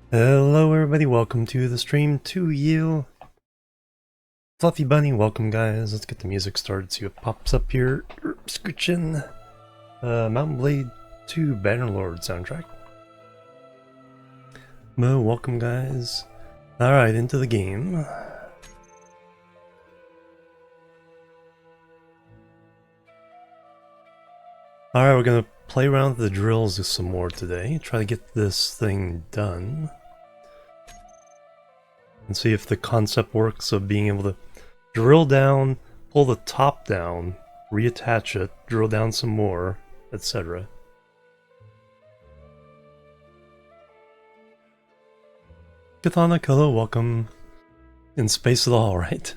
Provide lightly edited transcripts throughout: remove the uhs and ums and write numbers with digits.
Hello everybody, welcome to the stream. To you, Fluffy Bunny, welcome guys. Let's get the music started, see what pops up here. Scooching. Mountain Blade 2 Bannerlord soundtrack. Mo, welcome guys. Alright, into the game. Alright, we're gonna play around with the drills some more today. Try to get this thing done. And see if the concept works of being able to drill down, pull the top down, reattach it, drill down some more, etc. Kathana, hello, welcome. In space at all, right?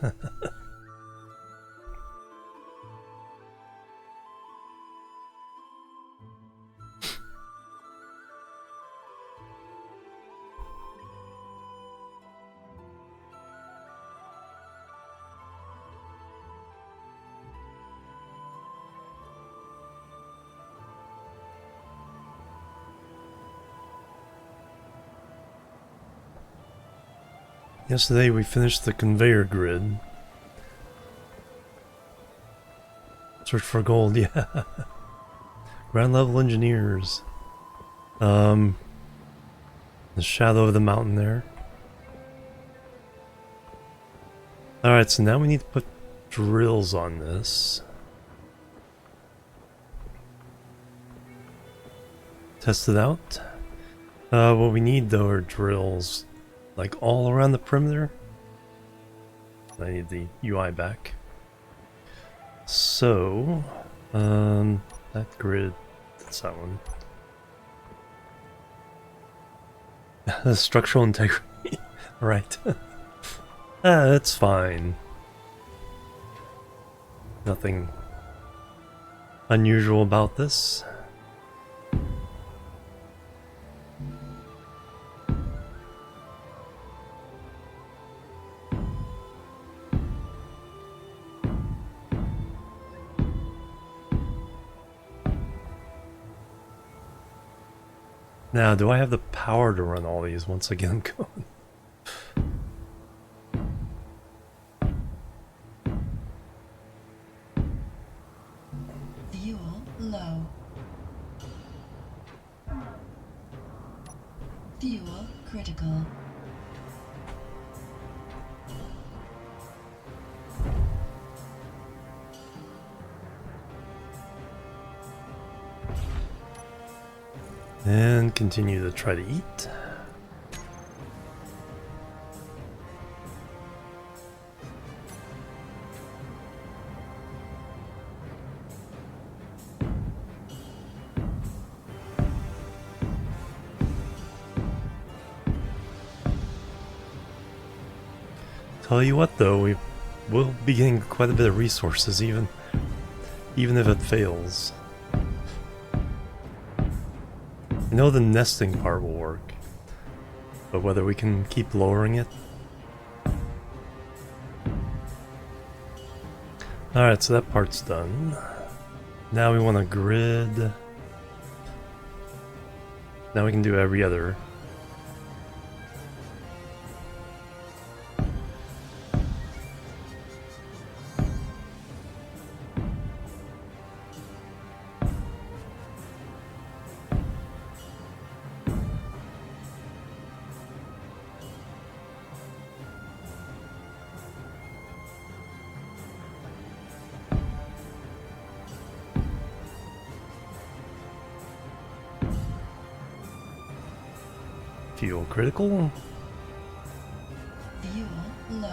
Yesterday we finished the conveyor grid. Search for gold, yeah. Ground level engineers. The shadow of the mountain there. Alright, so now we need to put drills on this. Test it out. What we need though are drills. Like all around the perimeter. I need the UI back. So, that grid, that's that one. The structural integrity, right. That's fine. Nothing unusual about this. Now, do I have the power to run all these once I get them going? Fuel low. Fuel critical. And continue to try to eat. Tell you what though, we will be getting quite a bit of resources even if it fails. I know the nesting part will work, but whether we can keep lowering it. Alright, so that part's done. Now we want a grid. Now we can do every other. Fuel critical. Fuel low.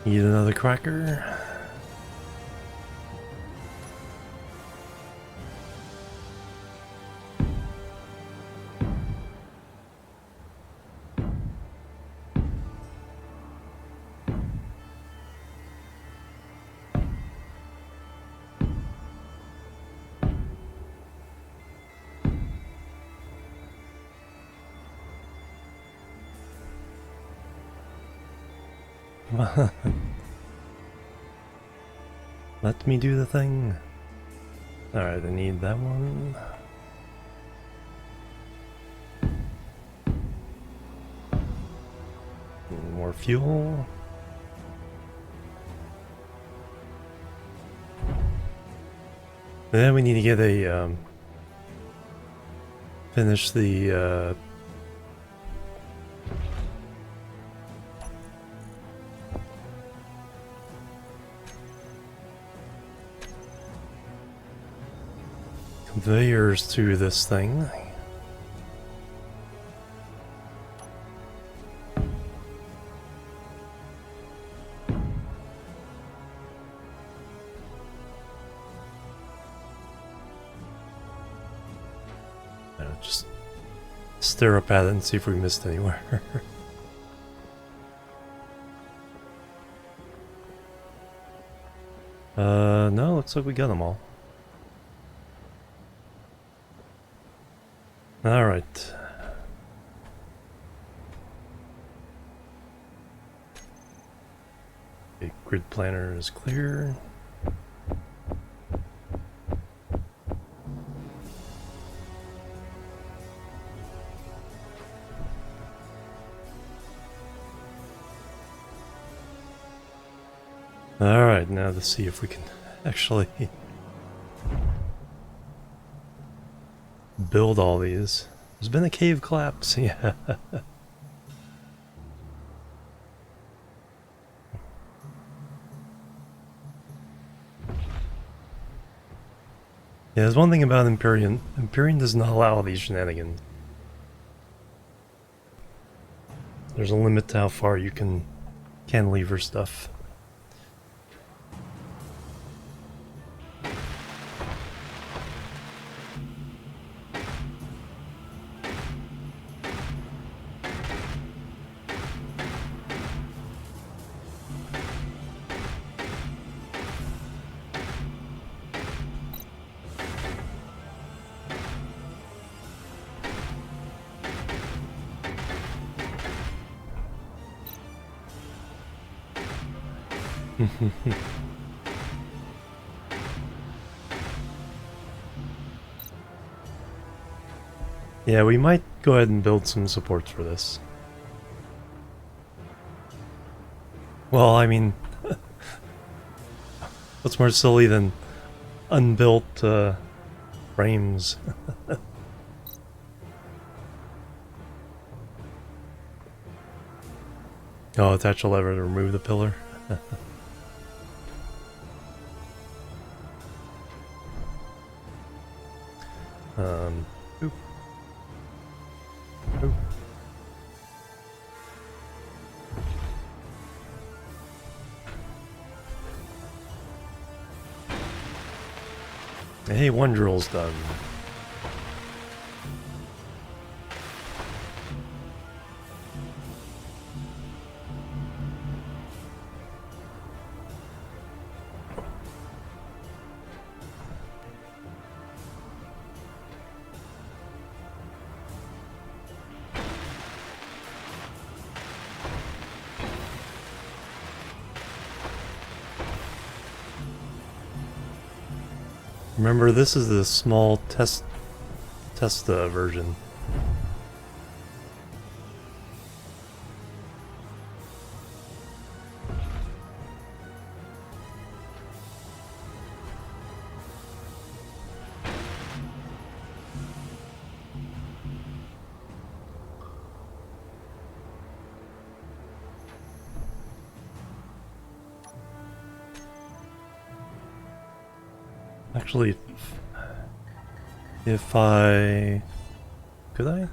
Need another cracker. Let me do the thing. Alright, I need that one. More fuel. And then we need to get a, finish the, conveyors to this thing. Just stare up at it and see if we missed anywhere. No, looks like we got them all. Alright. Okay, grid planner is clear. Alright, now let's see if we can actually build all these. There's been a cave collapse, yeah. Yeah, there's one thing about Empyrean. Empyrean does not allow these shenanigans. There's a limit to how far you can cantilever stuff. Yeah, we might go ahead and build some supports for this. Well, I mean, what's more silly than unbuilt frames? Oh, attach a lever to remove the pillar. Oop. Oop. Hey, one drill's done. Remember, this is the small test version. Actually, if I... could I?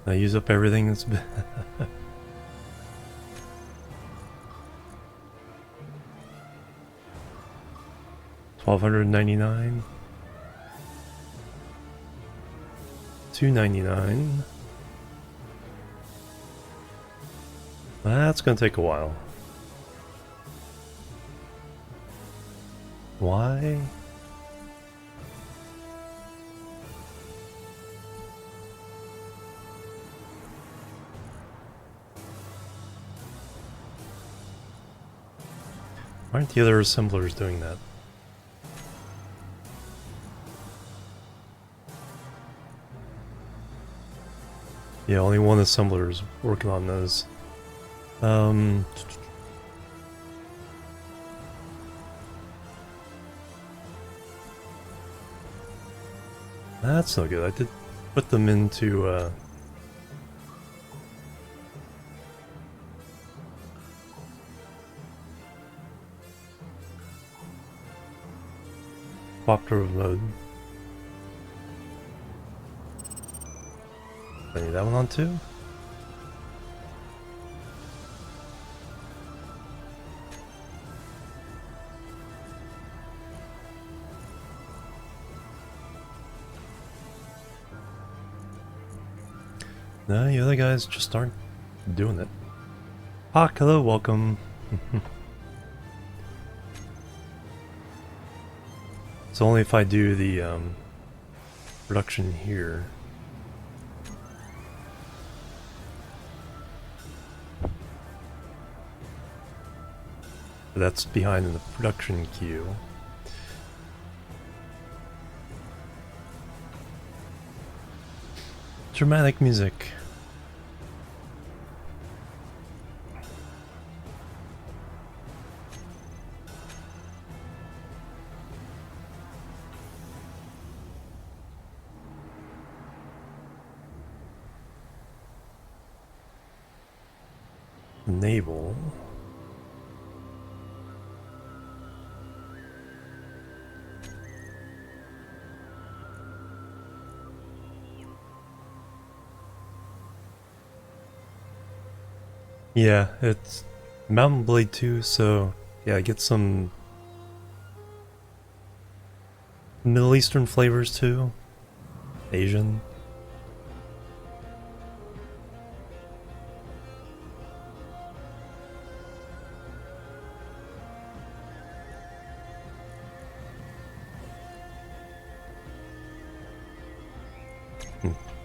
I use up everything that's been... 1299, 299, That's gonna take a while. Why? Aren't the other assemblers doing that? Yeah, only one assembler is working on those. That's no good. I did put them into, cooperative mode. I need that one on too? No, the other guys just aren't doing it. Hawk, hello, welcome. It's only if I do the production here. That's behind in the production queue. Dramatic music. Enable. Yeah, it's Mountain Blade 2, so yeah, get some Middle Eastern flavors too. Asian.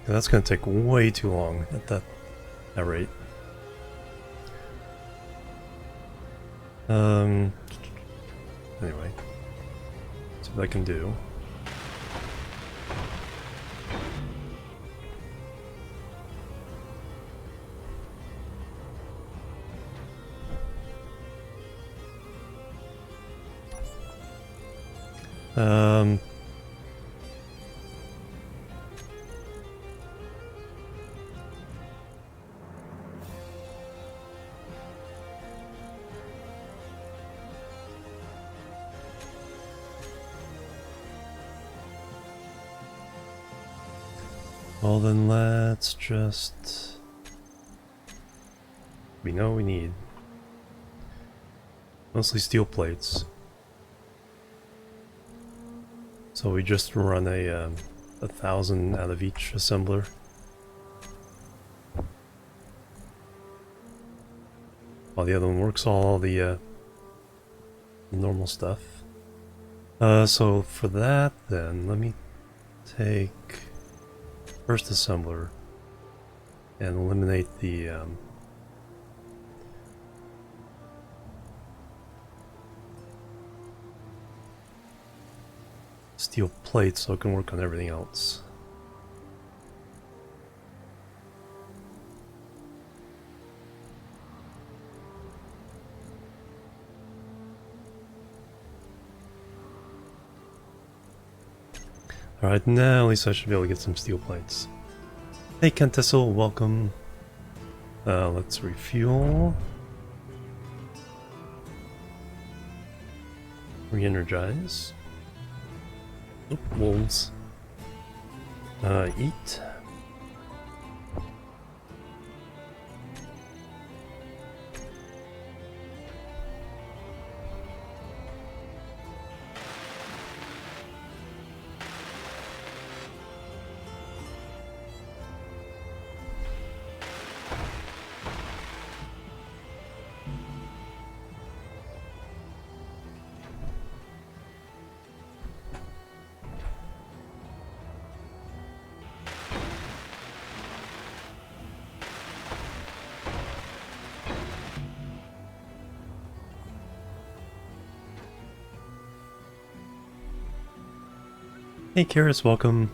That's gonna take way too long at that rate. Anyway, see what I can do. Well then let's just... We know what we need. Mostly steel plates. So we just run a 1,000 out of each assembler. While the other one works all the normal stuff. So for that then, let me take first assembler and eliminate the steel plates so it can work on everything else. Alright, now at least I should be able to get some steel plates. Hey Kentissel, welcome. Let's refuel. Re-energize. Oop, wolves. Eat. Hey Karis, welcome.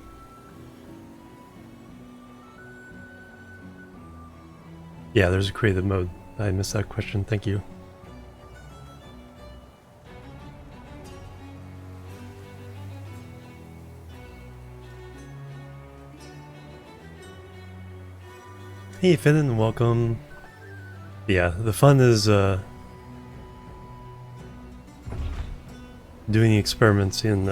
Yeah, there's a creative mode. I missed that question, thank you. Hey Finn, welcome. Yeah, the fun is doing the experiments in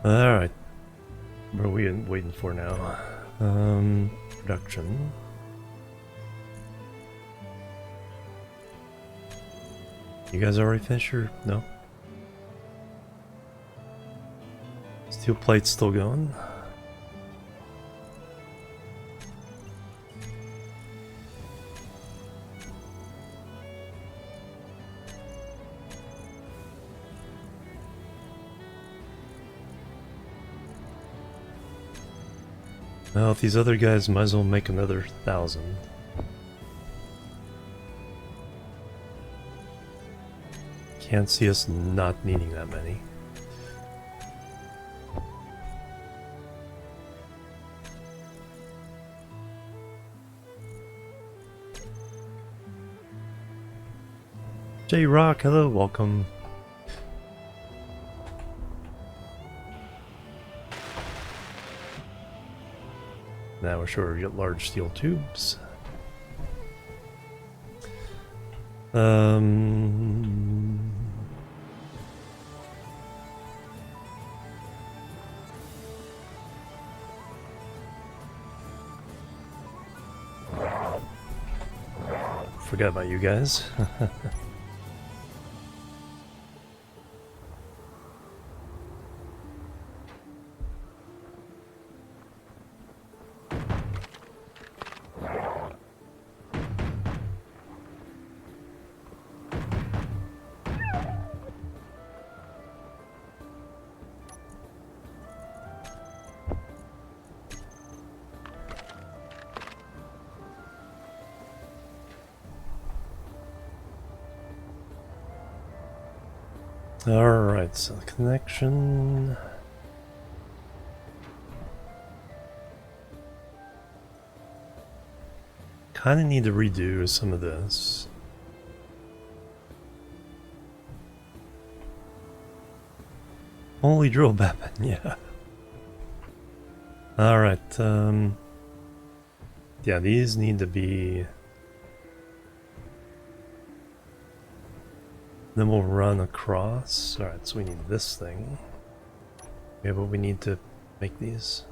Alright. What are we waiting for now? Production. You guys already finished or no? Steel plate's still going? Well, if these other guys might as well make another 1,000. Can't see us not needing that many. J-Rock, hello, welcome. Now we're sure we get large steel tubes. Forgot about you guys. Alright, so the connection. Kinda need to redo some of this. Holy drill Batman, yeah. Alright, yeah, these need to be. Then we'll run across. Alright, so we need this thing. Yeah, but we need to make these.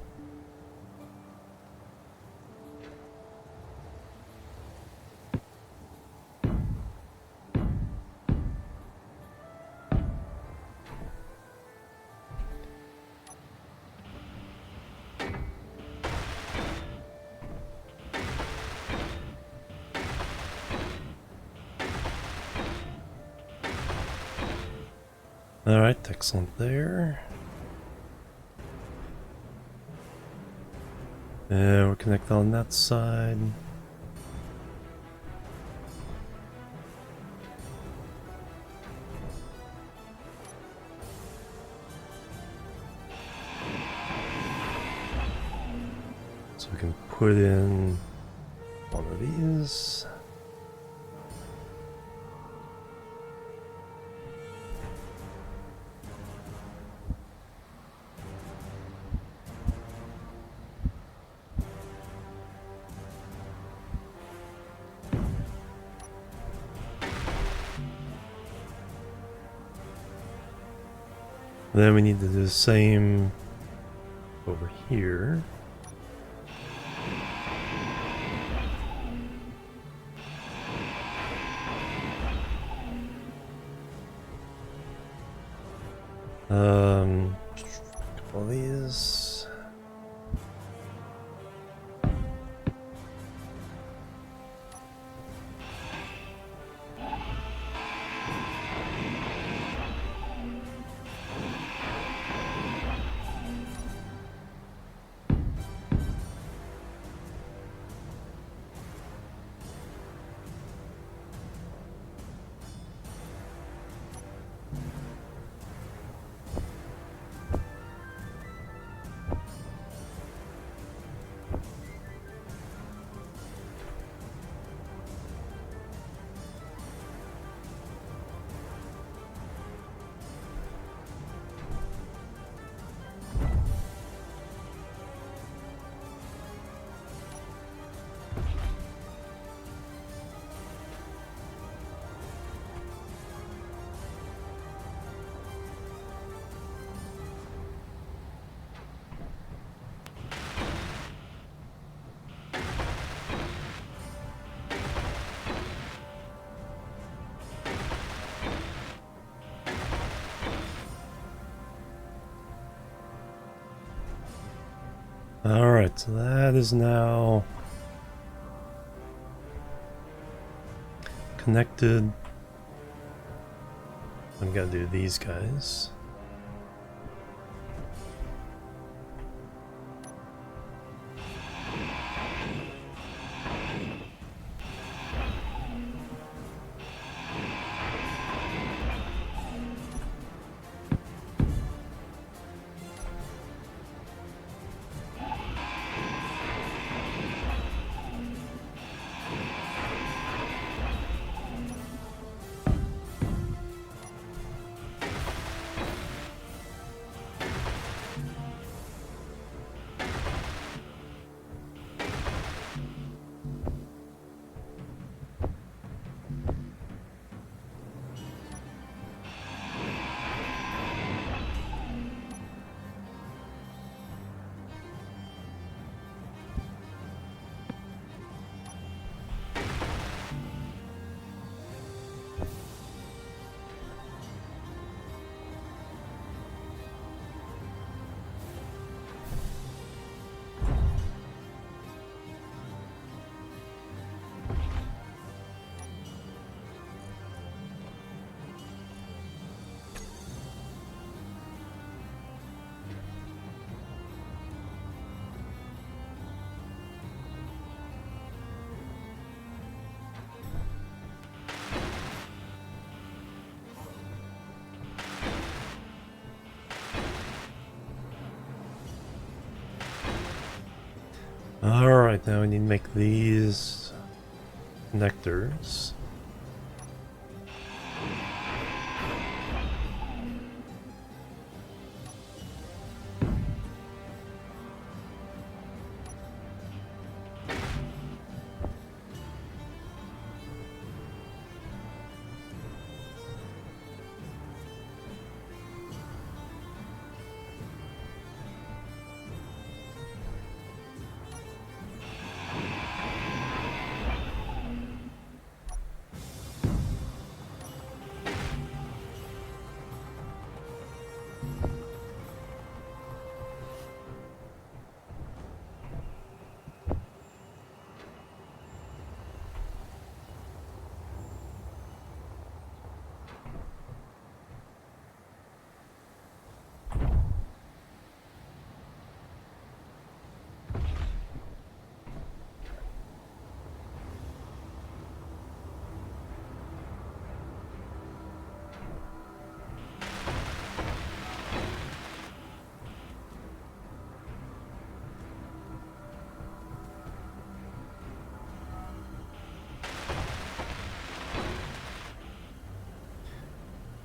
Alright, excellent there. And we'll connect on that side. So we can put in one of these. Then we need to do the same over here. Couple of these. Alright, so that is now connected. I'm gonna do these guys. Alright, now we need to make these connectors.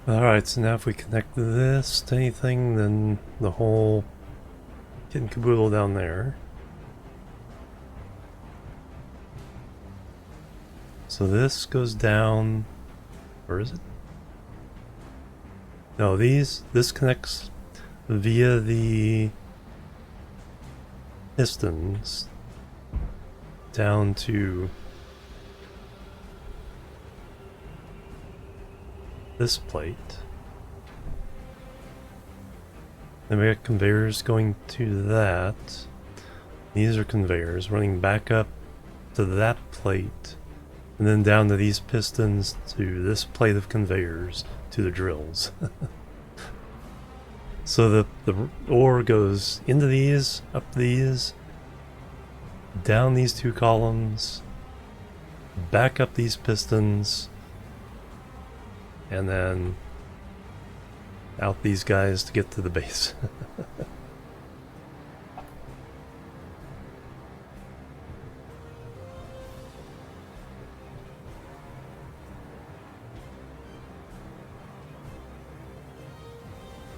Alright, so now if we connect this to anything, then the whole kit and caboodle down there. So this goes down, where is it? No, this connects via the pistons down to this plate. Then we got conveyors going to that. These are conveyors running back up to that plate, and then down to these pistons to this plate of conveyors to the drills. So the ore goes into these, up these, down these two columns, back up these pistons, and then out these guys to get to the base.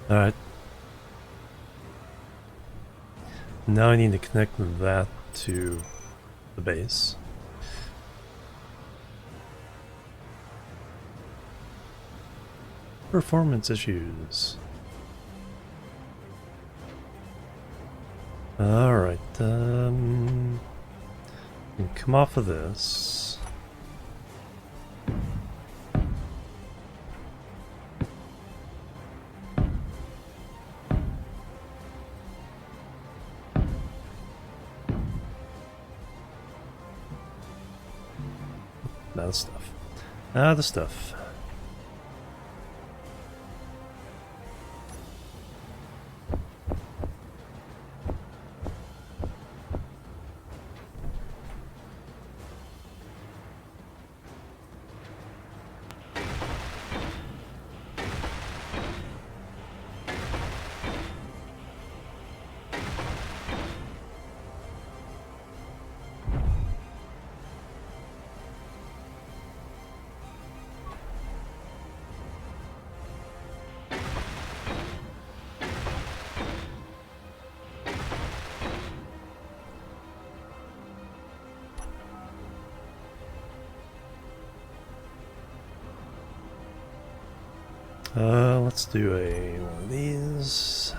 Alright. Now I need to connect that to the base. Performance issues. Alright, come off of this. Now the stuff. Ah, the stuff. Let's do one of these.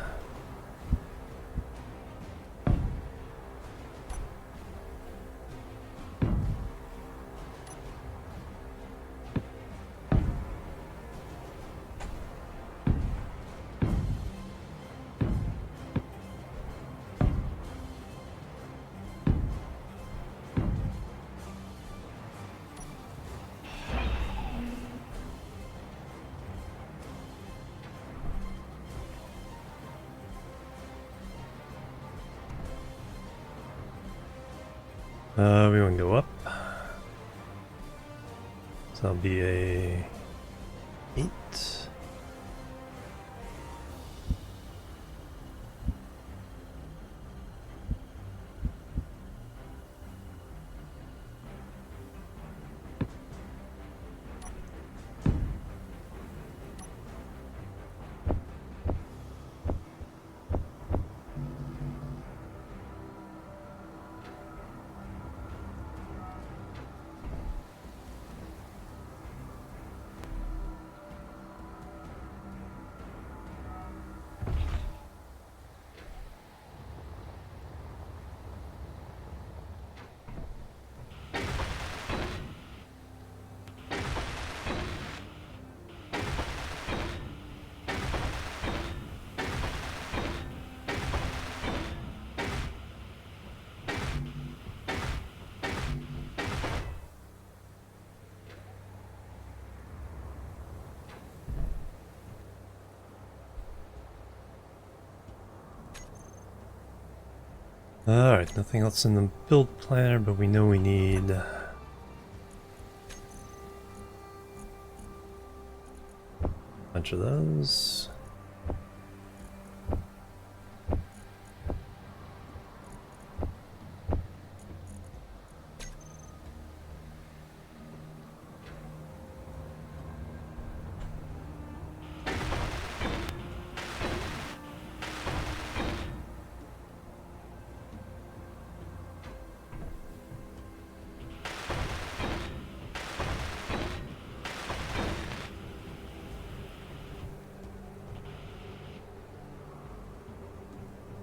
We want to go up. So that'll be a 8. Alright, nothing else in the build planner, but we know we need a bunch of those.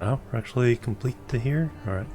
Oh, we're actually complete to here? Alright.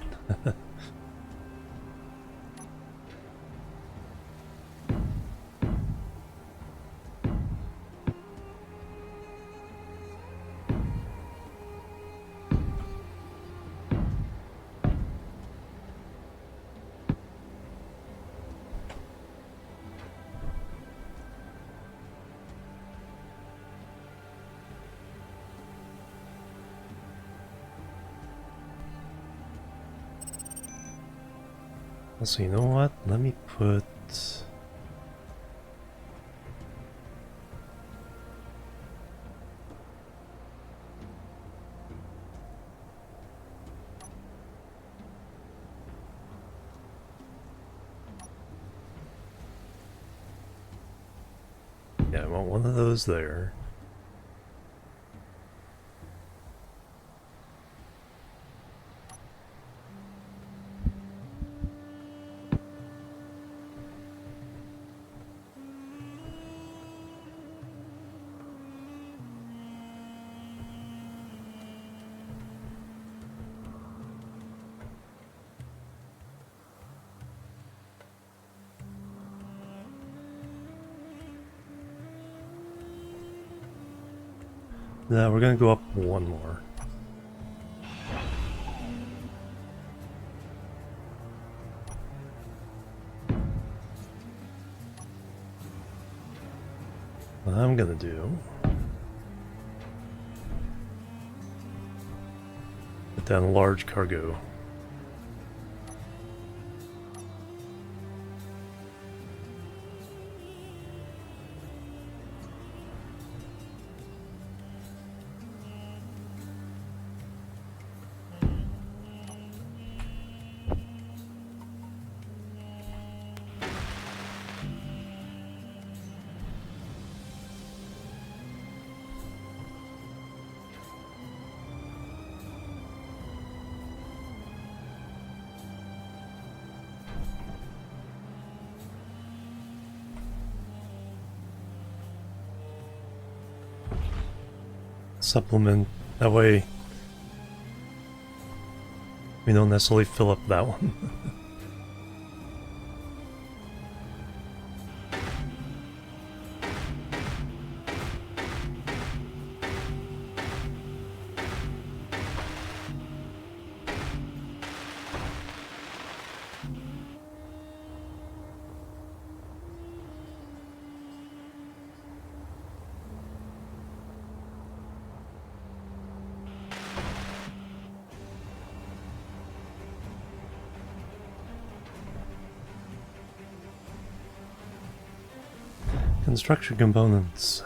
So you know what? Let me put... Yeah, I want one of those there. Now we're gonna go up one more. What I'm gonna do... Put down a large cargo. Supplement, that way we don't necessarily fill up that one. Construction components.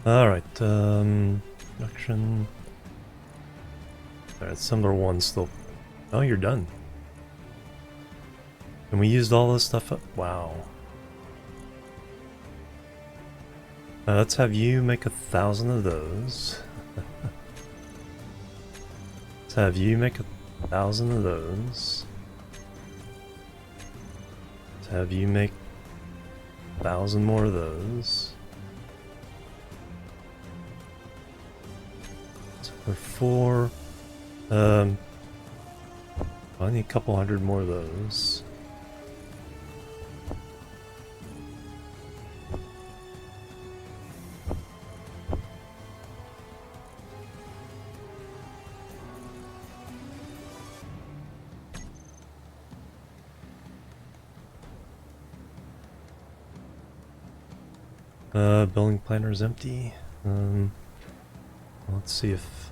Alright, production. Alright, it's number one still. Oh, you're done. And we used all this stuff up? Wow. Let's have you make 1,000 of those. Let's have you make 1,000 of those. Let's have you make 1,000 more of those. So for 4, I need a couple hundred more of those. Building planner is empty. Let's see if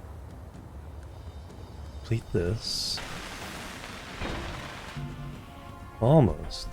complete this. Almost.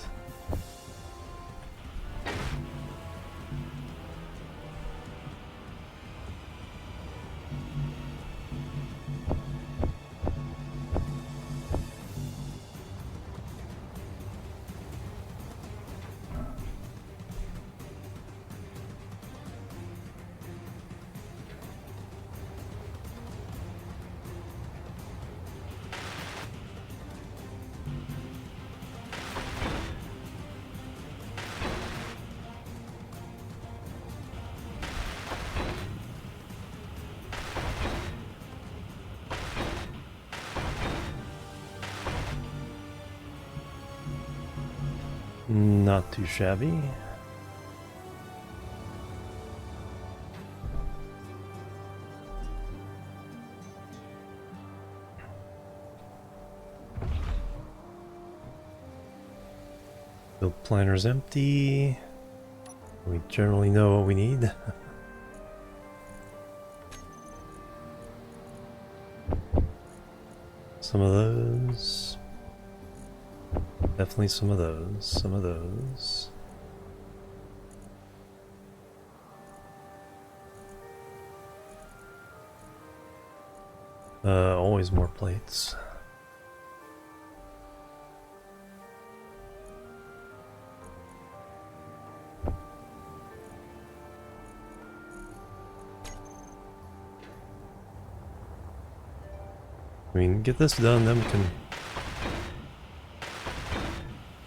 Not too shabby. Build planner's empty. We generally know what we need. Some of those. Definitely some of those. Some of those. Always more plates. I mean, get this done, then we can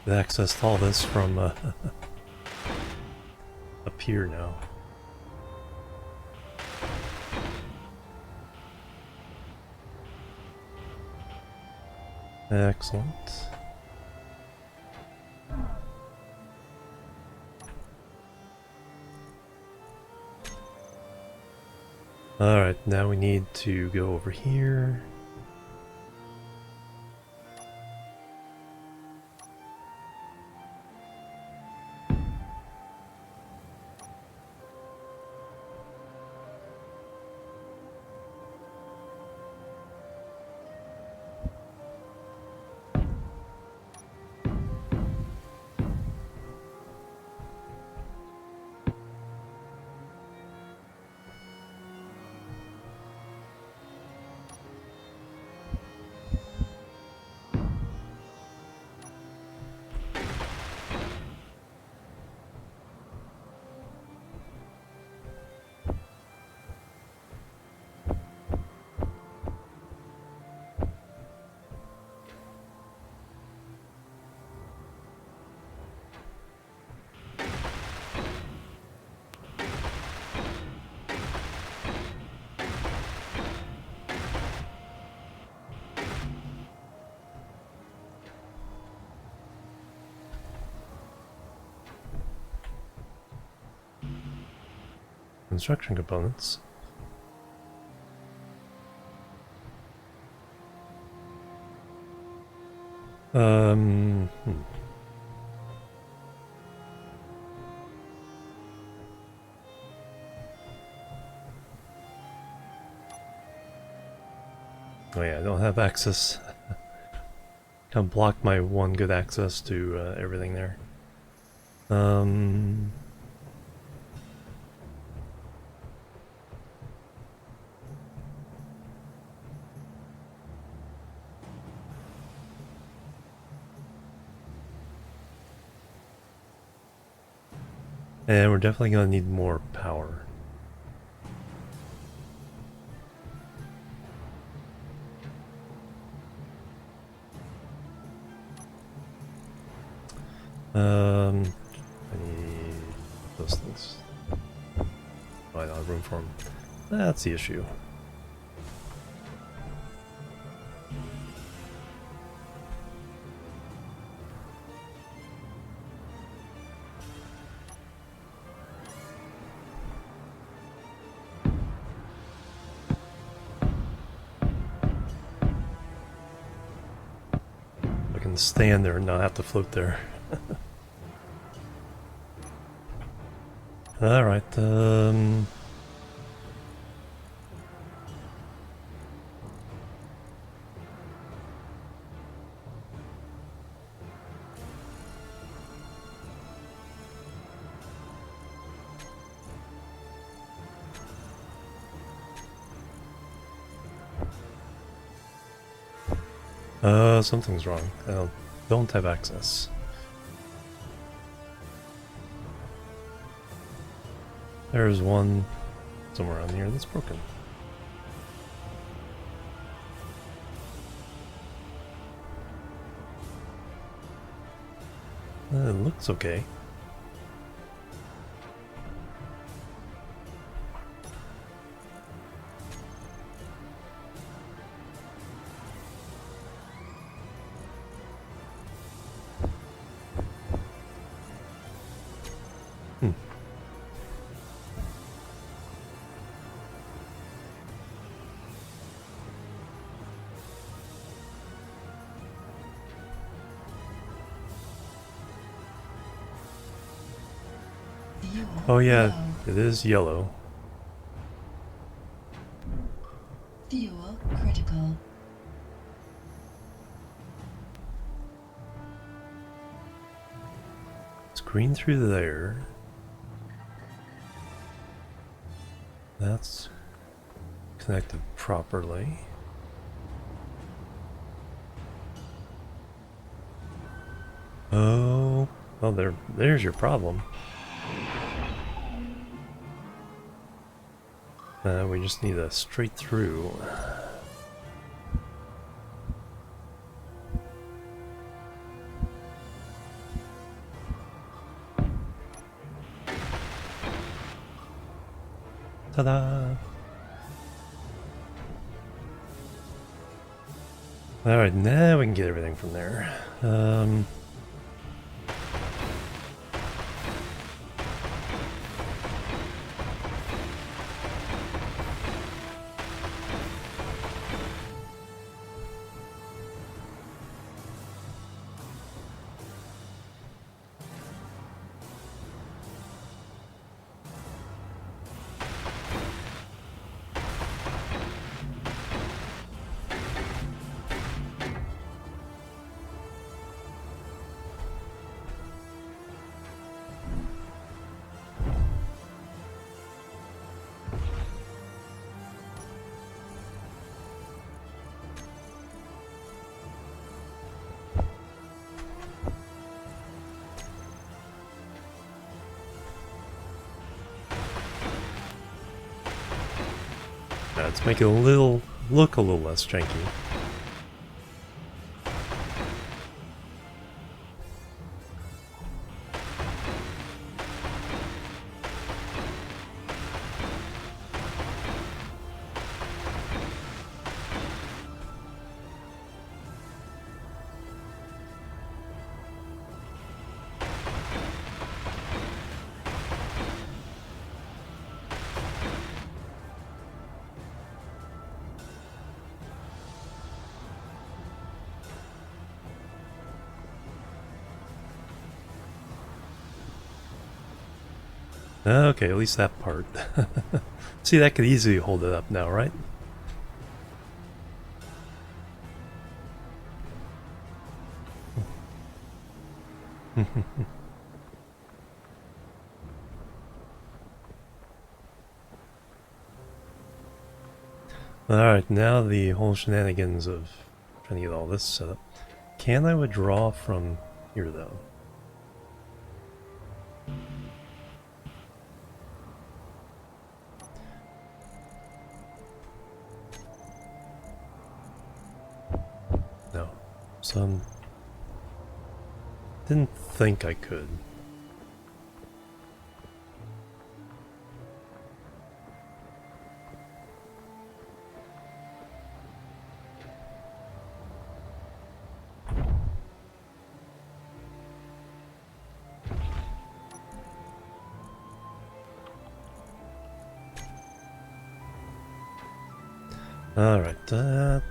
access all this from up here now. Excellent. Alright, now we need to go over here. Construction components. Hmm. Oh yeah, I don't have access. Kind of block my one good access to everything there. And we're definitely going to need more power. I need those things. Oh, I don't have room for them. That's the issue. I can stand there and not have to float there. Alright, something's wrong. I don't have access. There's one somewhere around here that's broken. It looks okay. Fuel Oh yeah, low. it is yellow. Fuel critical. It's green through there. That's connected properly. Oh, well there's your problem. We just need a straight through. Ta-da! Alright, now we can get everything from there. Let's make it look a little less janky. Okay, at least that part. See, that could easily hold it up now, right? Alright, now the whole shenanigans of trying to get all this set up. Can I withdraw from here, though? No. Some... Didn't think I could. Alright, that...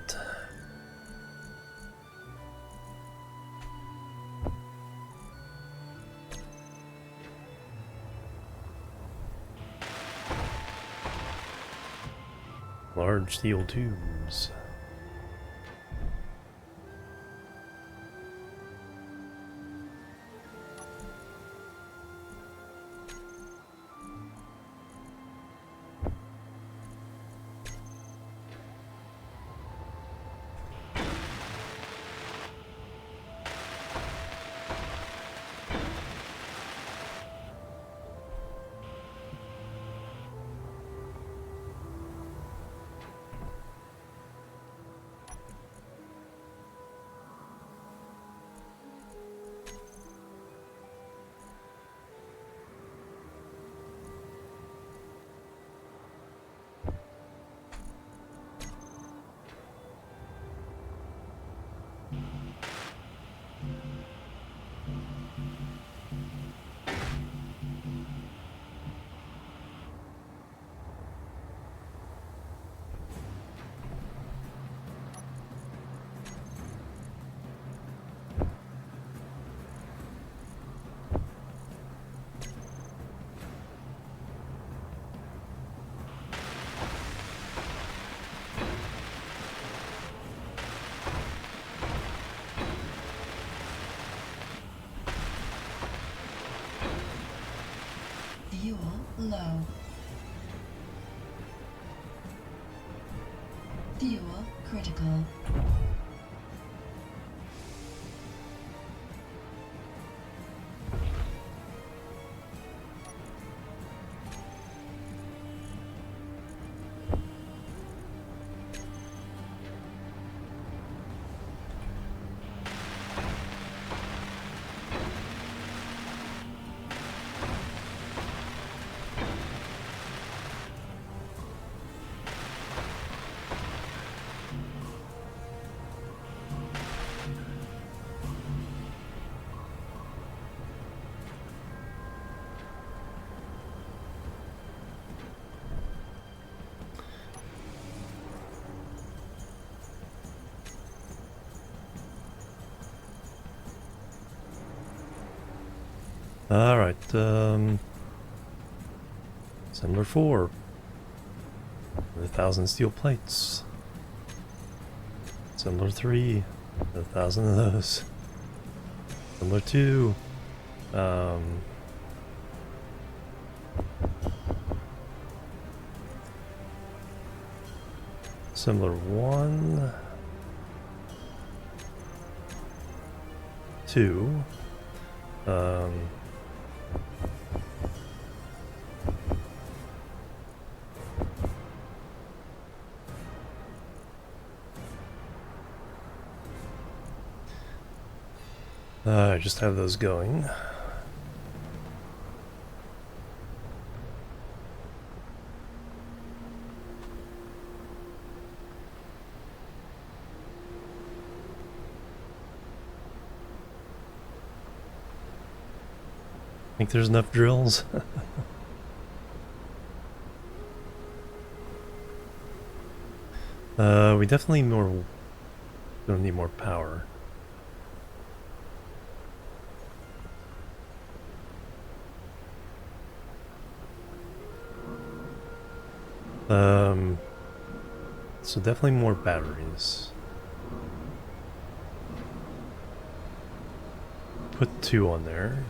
Large steel tubes. low. Fuel critical. Alright, Assembler 4. 1,000 steel plates. Assembler 3. 1,000 of those. Assembler 2. Assembler 1. 2. I just have those going. Think there's enough drills? We definitely gonna need more power. So definitely more batteries. Put 2 on there.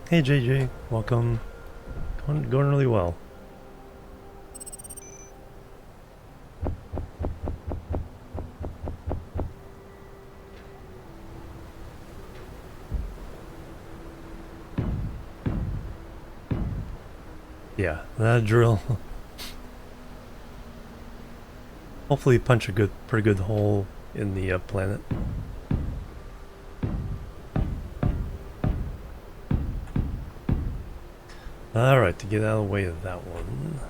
Hey JJ, welcome. Going really well. Yeah, that drill. Hopefully punch a pretty good hole in the planet. Alright, to get out of the way of that one.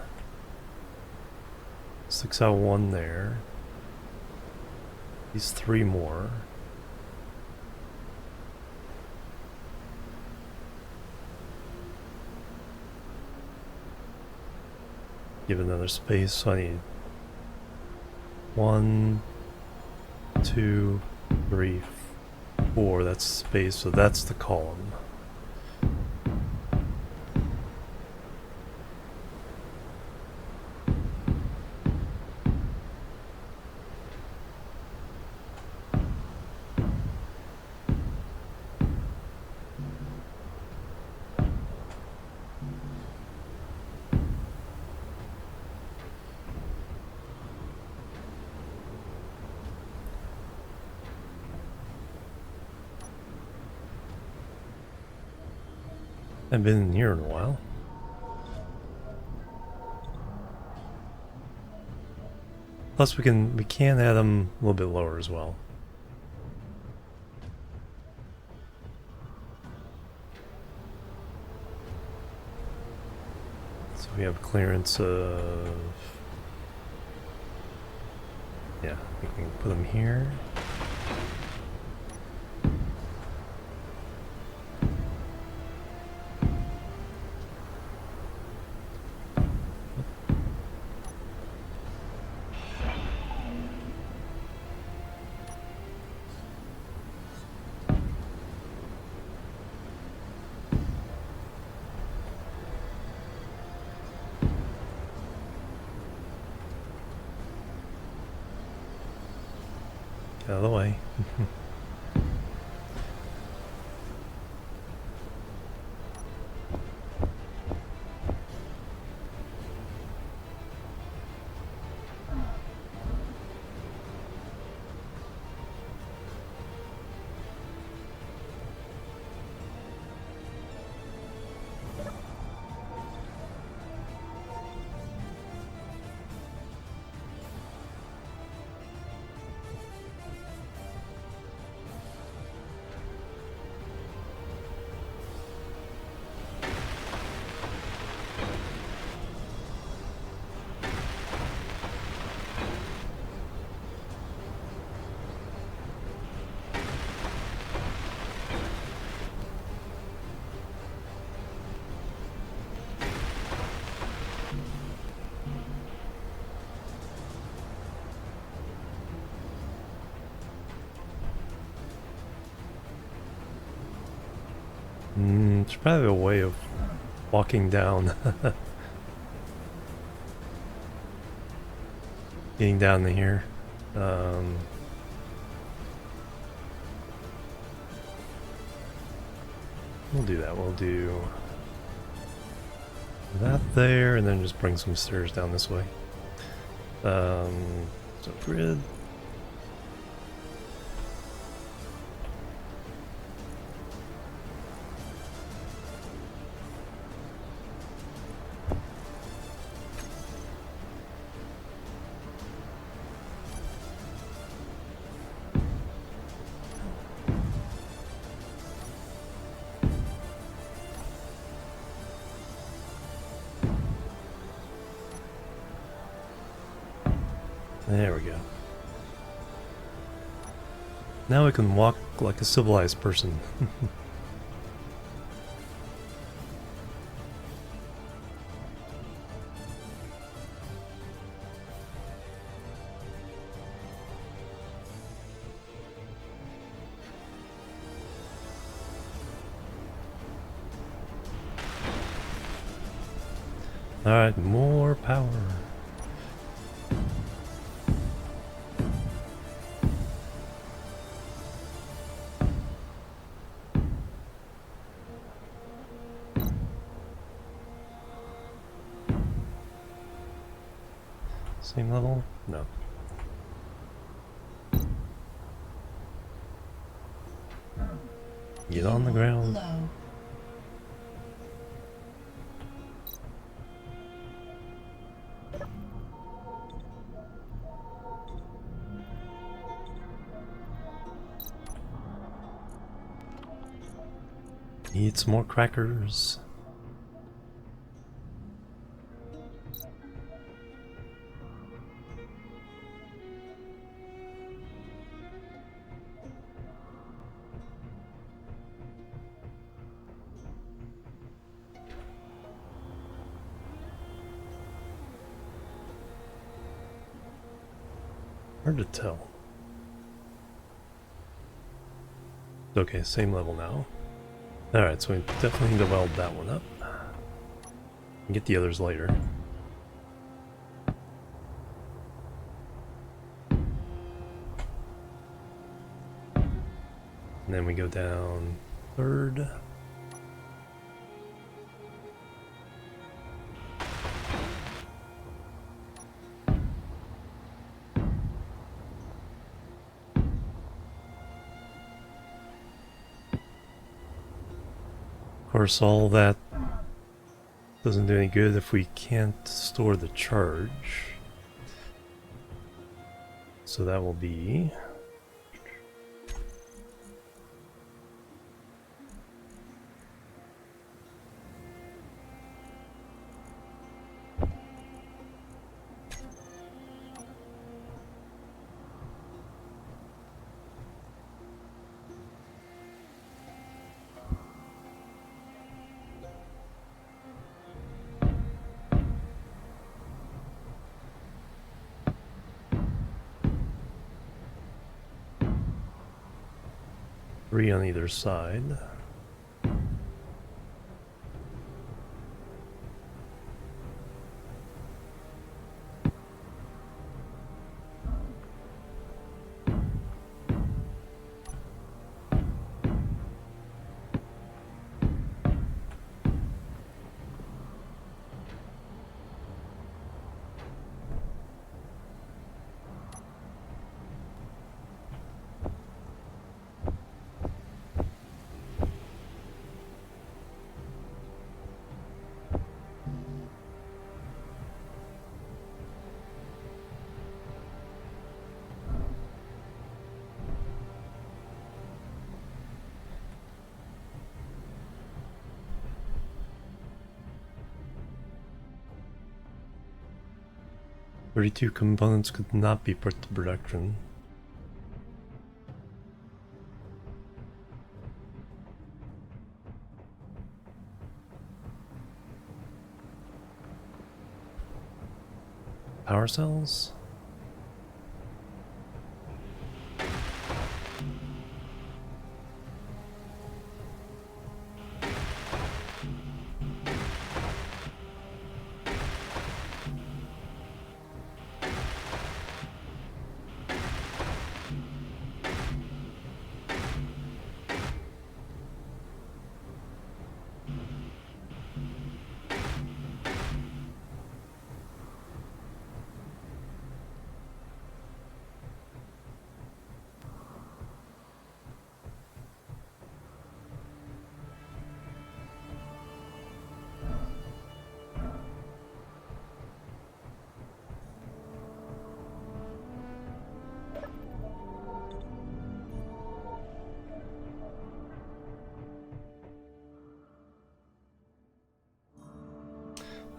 6 out 1 there. These 3 more. Give another space, so I need 1, 2, 3, 4. That's space, so that's the column. I've been in here in a while. Plus we can add them a little bit lower as well. So we have clearance of, yeah, we can put them here. Out of the way. There's probably a way of walking down. Getting down to here. We'll do that. We'll do that there, and then just bring some stairs down this way. So grid. There we go. Now we can walk like a civilized person. Alright, more power. Same level? No. Get on the ground. Low. Need some more crackers. Hard to tell. Okay, same level now. Alright, so we definitely need to weld that one up. And get the others later. And then we go down third. Of course, all that doesn't do any good if we can't store the charge. So that will be... three on either side. 32 components could not be put to production. Power cells?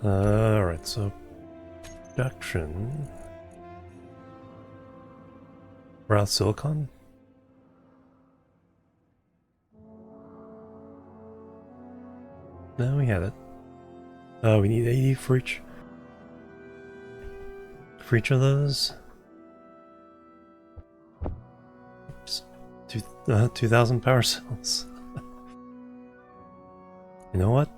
Alright, so production. Raw silicon? No, we had it. Oh, we need 80 for each of those. Oops. 2,000 power cells. You know what?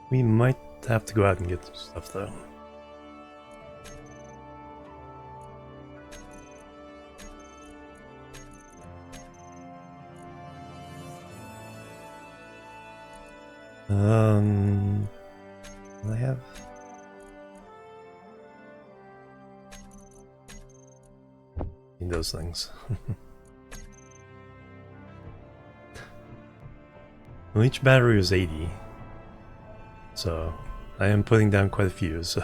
We might have to go out and get some stuff though. Do I have? Need those things. Well, each battery was 80. So, I am putting down quite a few, so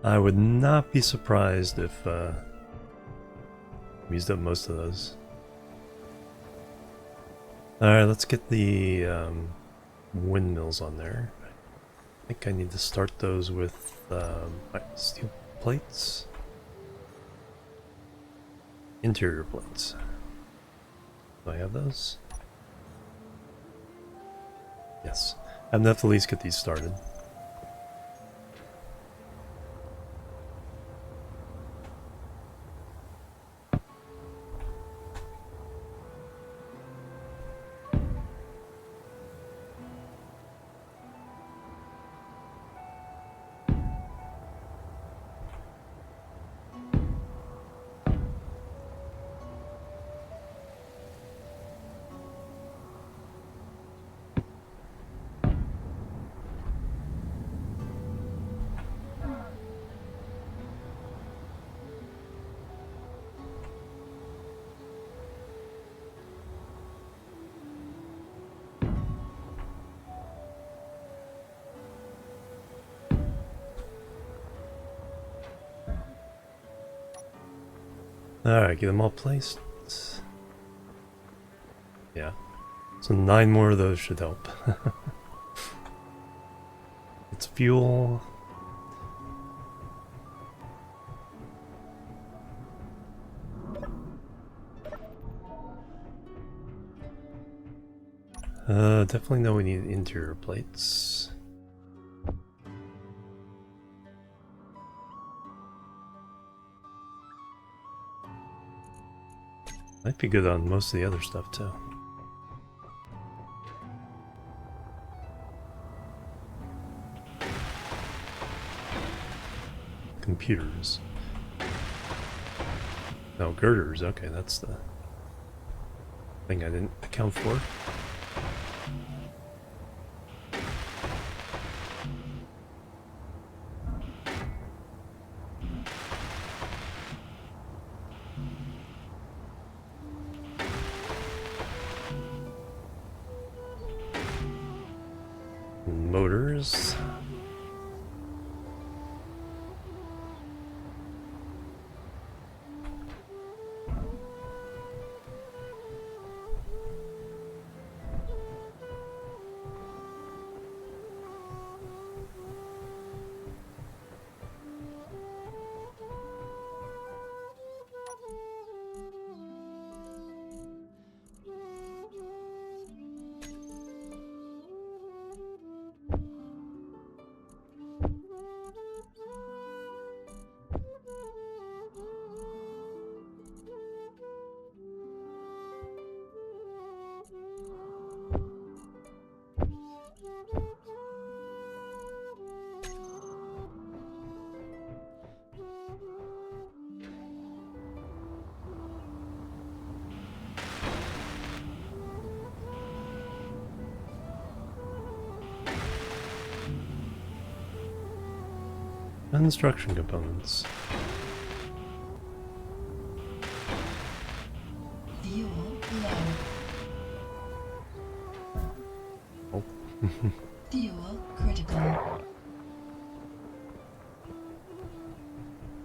I would not be surprised if we used up most of those. Alright, let's get the windmills on there. I think I need to start those with steel plates. Interior plates. Do I have those? Yes. I have enough to at least get these started. Alright, get them all placed. Yeah. So 9 more of those should help. It's fuel. Definitely know we need interior plates. Might be good on most of the other stuff too. Computers. No, girders. Okay, that's the thing I didn't account for. Motors. Construction components. Fuel low. Oh. Fuel critical.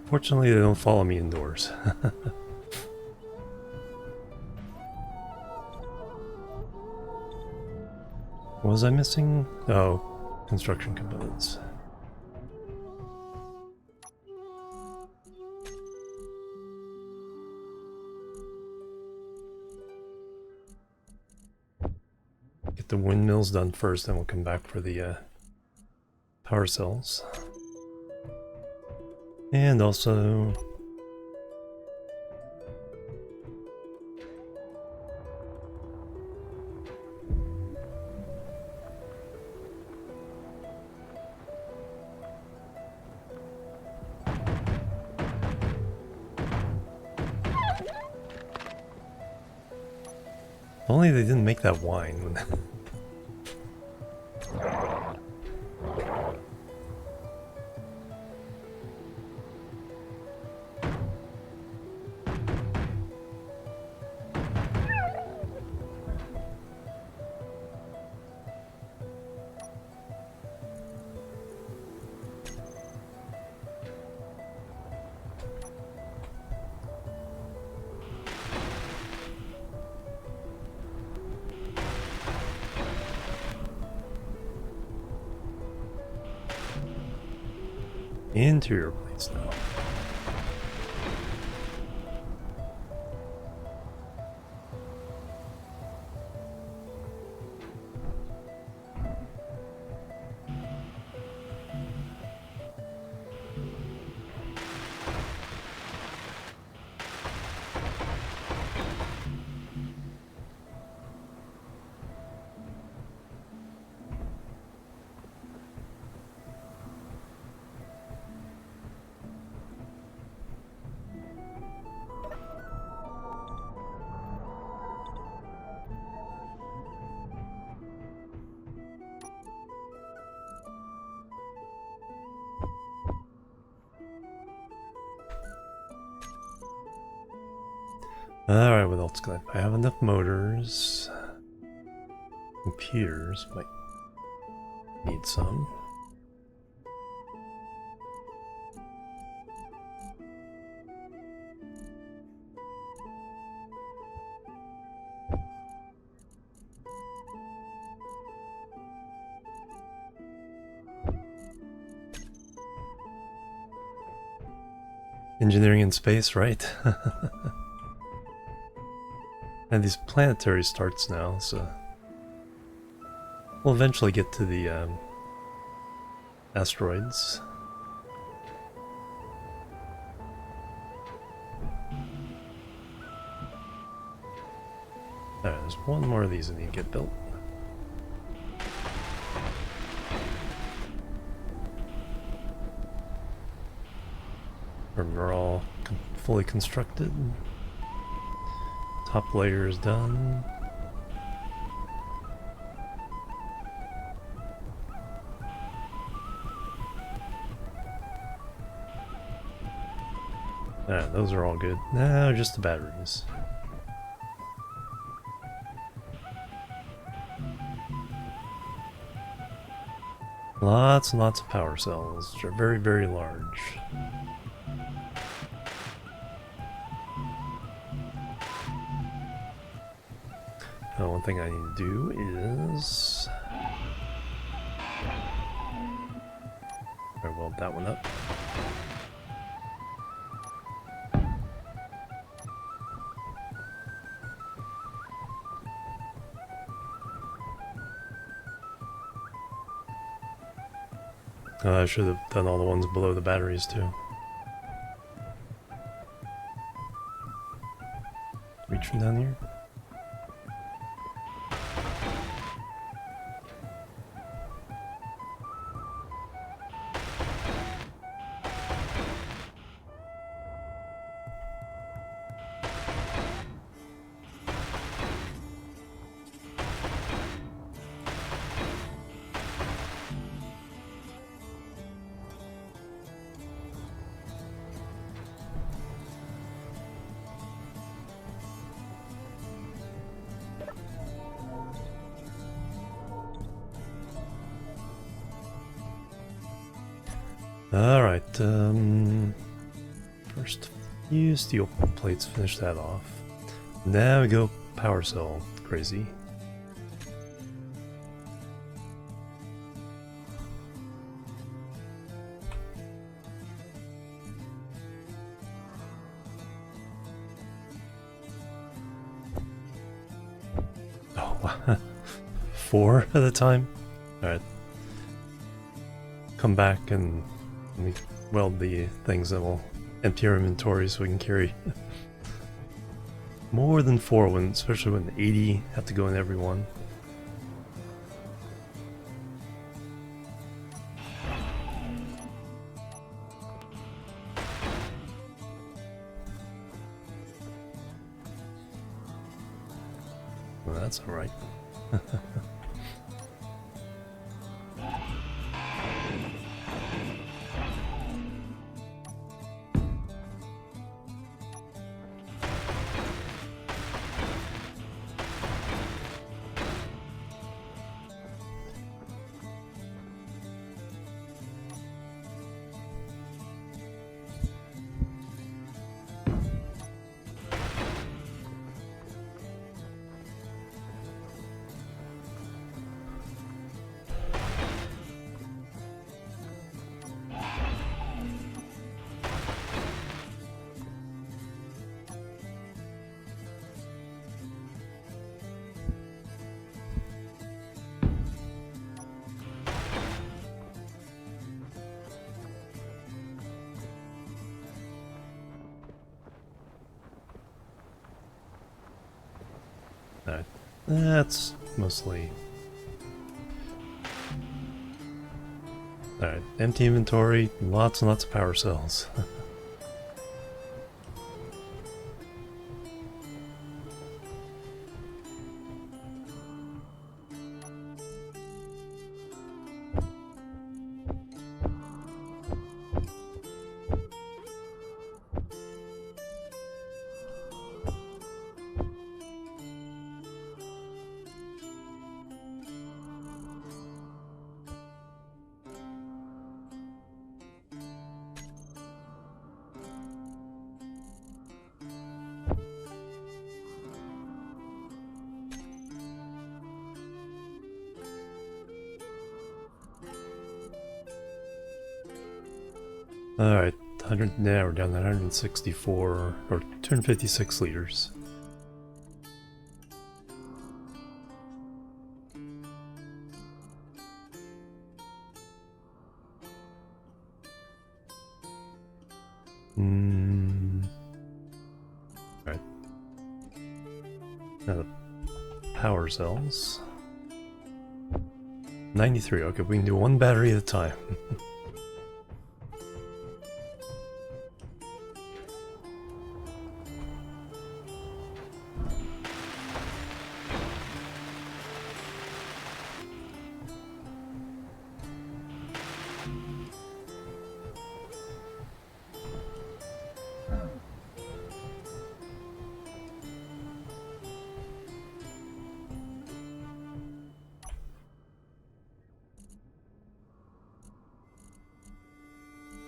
Fortunately, they don't follow me indoors. What was I missing? Oh, construction components. Get the windmills done first, then we'll come back for the power cells. And also... Only they didn't make that wine. Interior plates now. Alright, what else can I have enough motors. Computers might need some. Engineering in space, right? And these planetary starts now, so we'll eventually get to the asteroids. Alright, there's one more of these that need to get built. They're all fully constructed. Top layer is done. Ah, those are all good. No, just the batteries. Lots and lots of power cells, which are very, very large. One thing I need to do is... Alright, weld that one up. I should have done all the ones below the batteries too. Reach from down here. Alright, first few steel plates, finish that off. Now we go power cell crazy. Oh, wow. 4 at a time? Alright. Come back and let me weld the things that will empty our inventory so we can carry more than 4 when, especially when 80 have to go in every one. Well, that's alright. Alright, that's mostly... Alright, empty inventory, lots and lots of power cells. Alright, 100, now we're down to 164, or 256 liters. Alright. Now the power cells. 93, okay, we can do one battery at a time.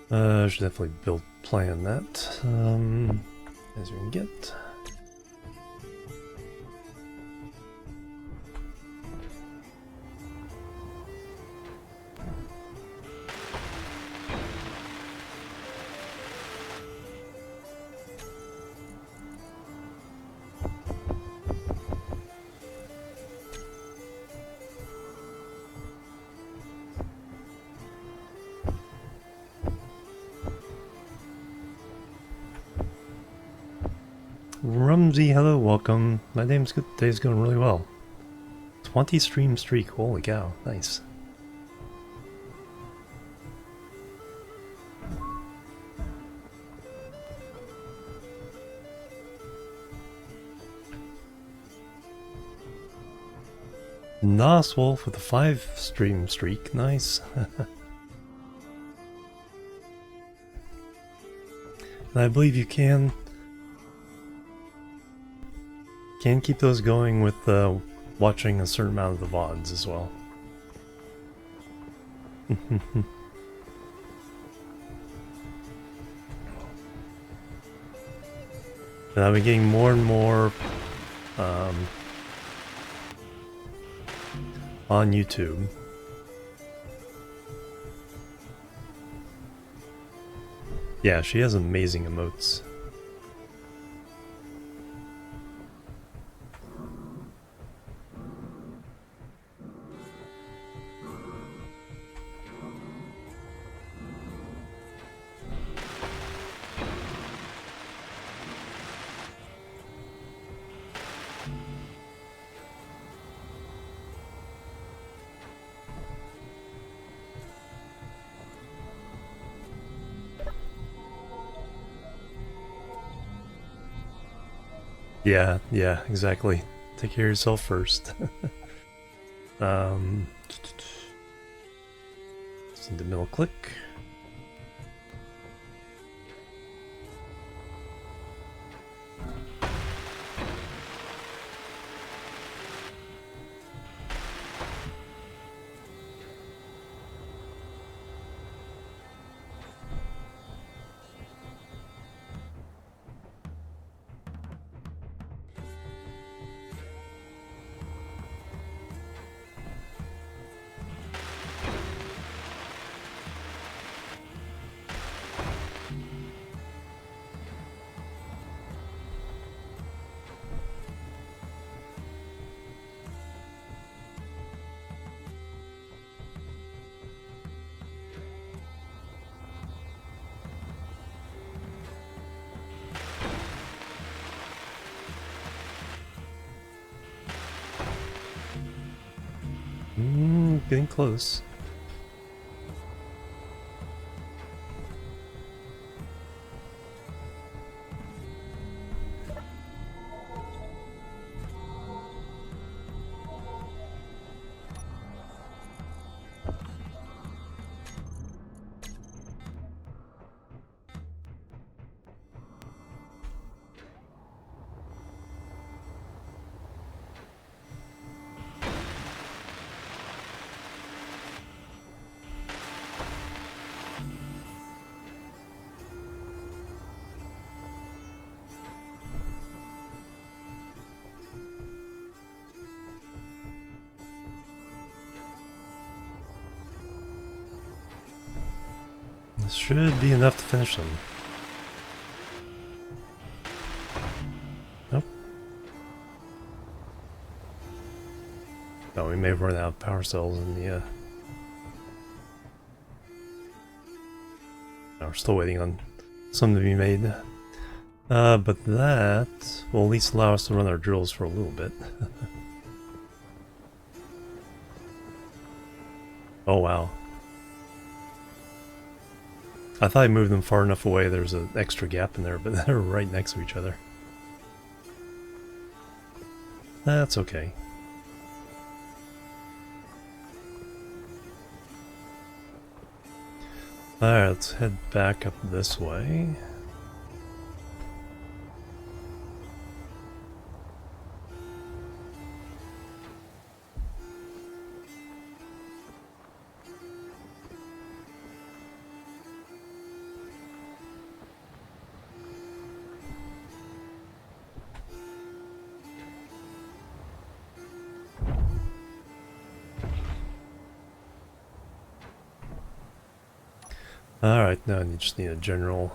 I should definitely plan that, as we can get. Rumsey, hello, welcome. My day's going really well. 20 stream streak, holy cow, nice. Noswolf with a 5 stream streak, nice. And I believe you can keep those going with watching a certain amount of the VODs as well. And I've been getting more and more on YouTube. Yeah, she has amazing emotes. Yeah, exactly. Take care of yourself first. Send the middle click. Getting close. This should be enough to finish them. Nope. Oh, we may have run out of power cells in the no, we're still waiting on some to be made. But that will at least allow us to run our drills for a little bit. Oh wow. I thought I moved them far enough away there's an extra gap in there, but they're right next to each other. That's okay. Alright, let's head back up this way. Alright, now you just need a general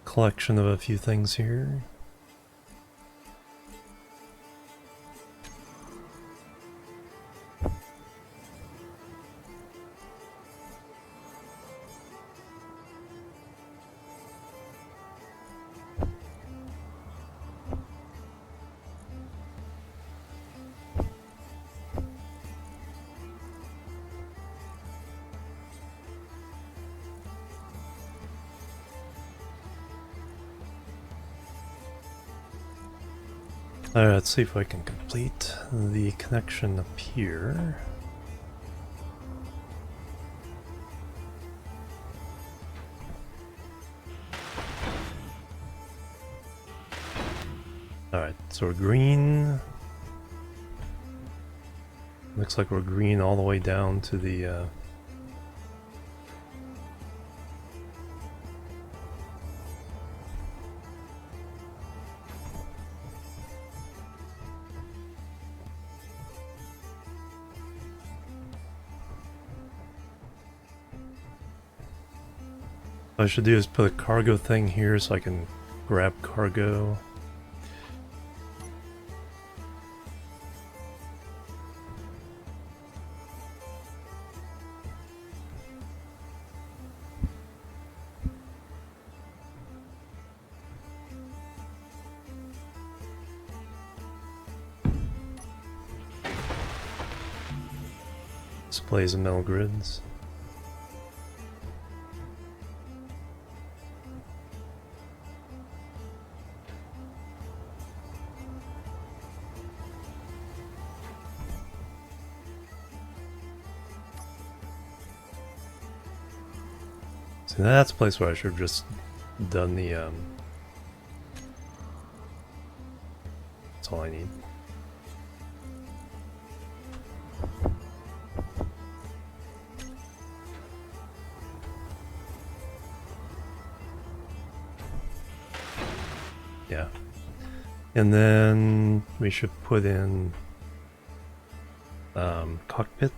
collection of a few things here. Alright, let's see if I can complete the connection up here. Alright, so we're green. Looks like we're green all the way down to the What I should do is put a cargo thing here so I can grab cargo. Displays of metal grids. See, that's a place where I should have just done the, that's all I need. Yeah. And then we should put in, cockpit.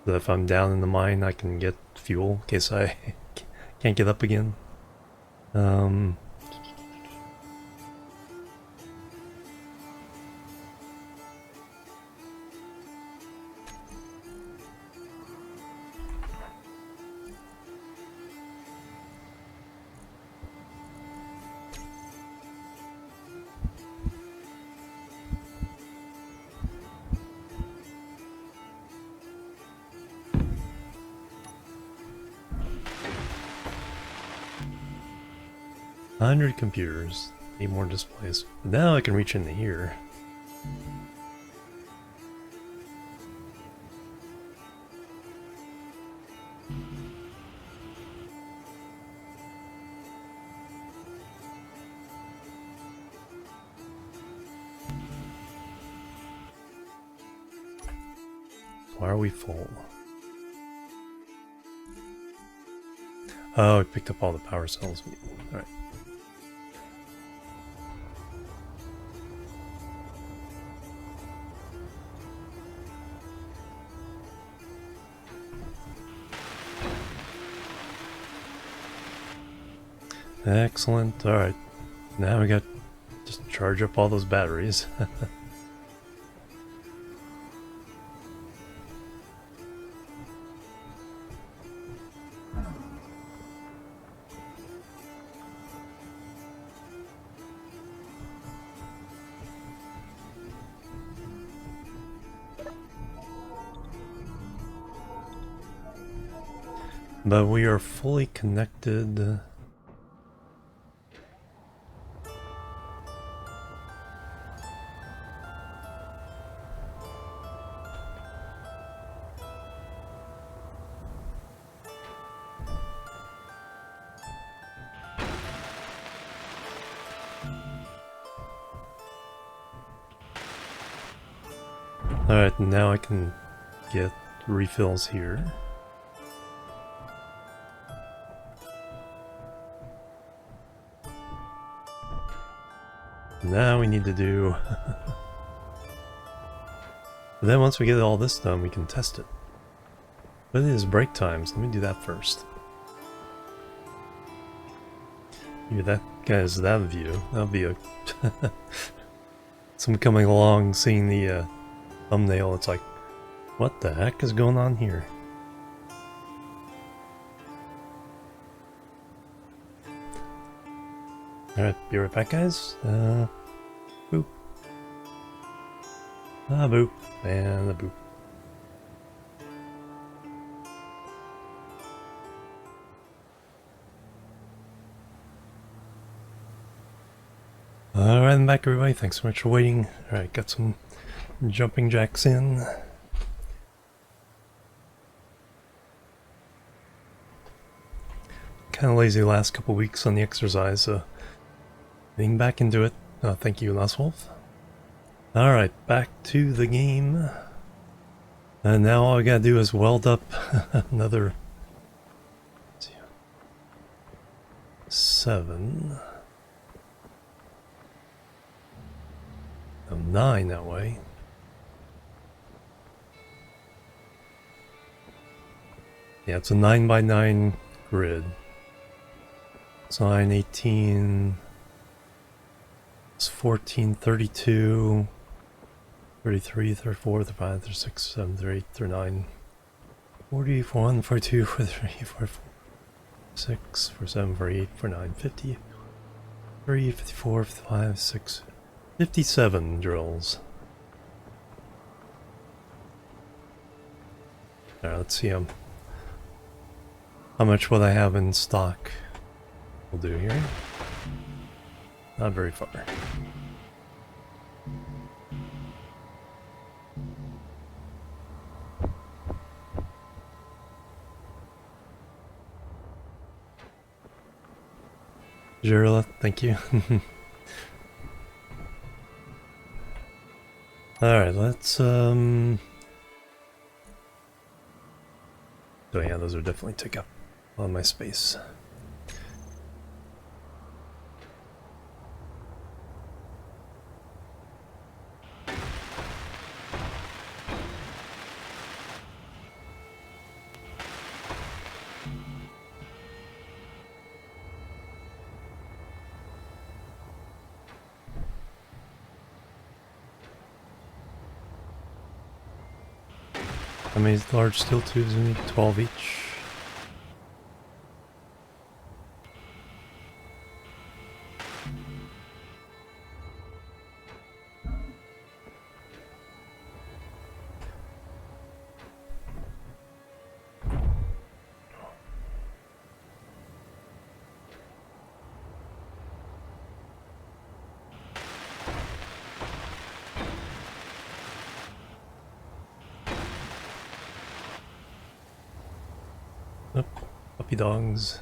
So if I'm down in the mine, I can get fuel in case I can't get up again. $100 computers, 8 more displays. But now I can reach into here. Why are we full? Oh, I picked up all the power cells. Alright. Excellent. Alright. Now we got just charge up all those batteries. But we are fully connected. Alright, now I can get refills here. Now we need to do... Then once we get all this done, we can test it. But it is break times. Let me do that first. Yeah, that guy's that view. That'll be a... Someone coming along, seeing the thumbnail, it's like, what the heck is going on here? Alright, be right back, guys. Boop. Ah, boop. And a boop. Alright, I'm back, everybody. Thanks so much for waiting. Alright, got some jumping jacks in. Kind of lazy the last couple weeks on the exercise, so getting back into it. Thank you, Last Wolf. Alright, back to the game. And now all I gotta do is weld up another 7. 9 that way. Yeah, it's a 9x9 grid. It's 9, 18, it's 14, 32, 33, 34, 35, 36, 7, 38, 39, 40, 41, 42, 43, 44, 6, 47, 48, 49, 50, 53, 54, 55, 6, 57 drills. Alright, let's see how much will I have in stock. We'll do here. Not very far. Jirla, thank you. Alright, let's oh yeah, those are definitely take up a lot of my space. How many large steel tubes we need? 12 each. Oh, puppy dogs.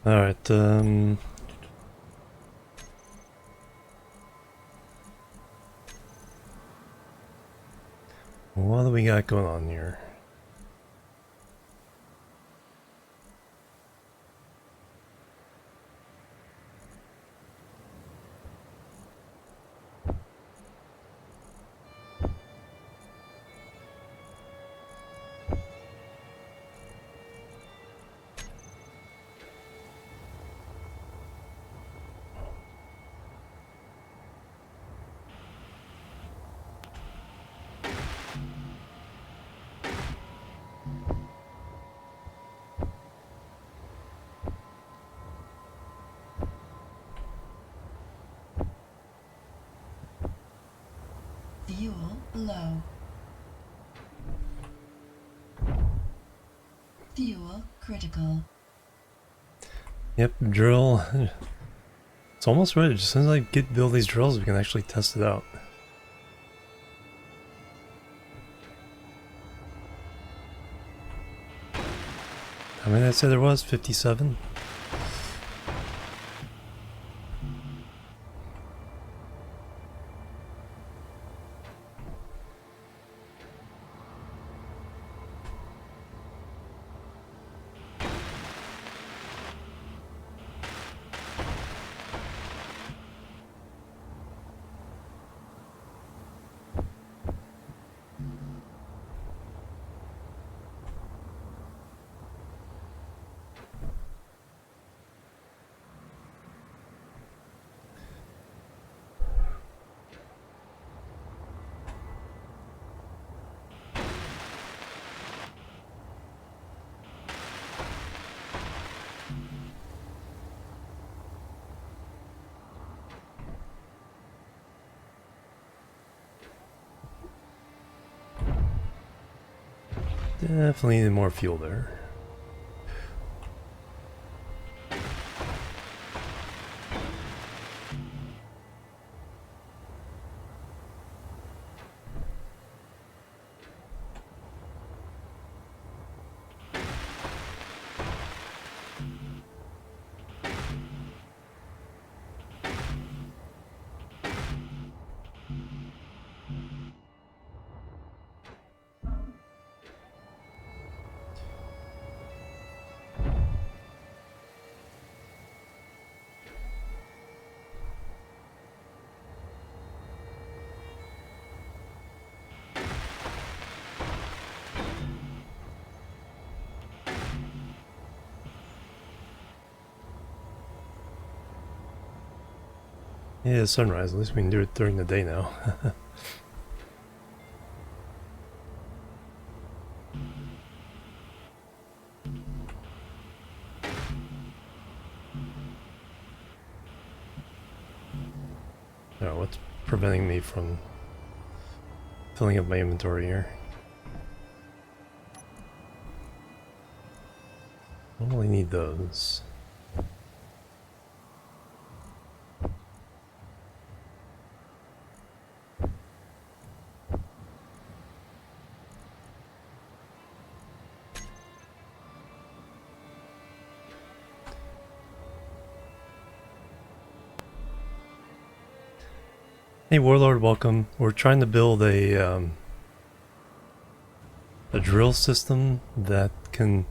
Alright, what do we got going on here? Fuel low. Fuel critical. Yep, drill. It's almost ready. As soon as I build these drills, we can actually test it out. How many did I say there was? 57? Definitely need more fuel there. Yeah, sunrise. At least we can do it during the day now. Oh, what's preventing me from filling up my inventory here? I only need those. Hey Warlord, welcome. We're trying to build a drill system that can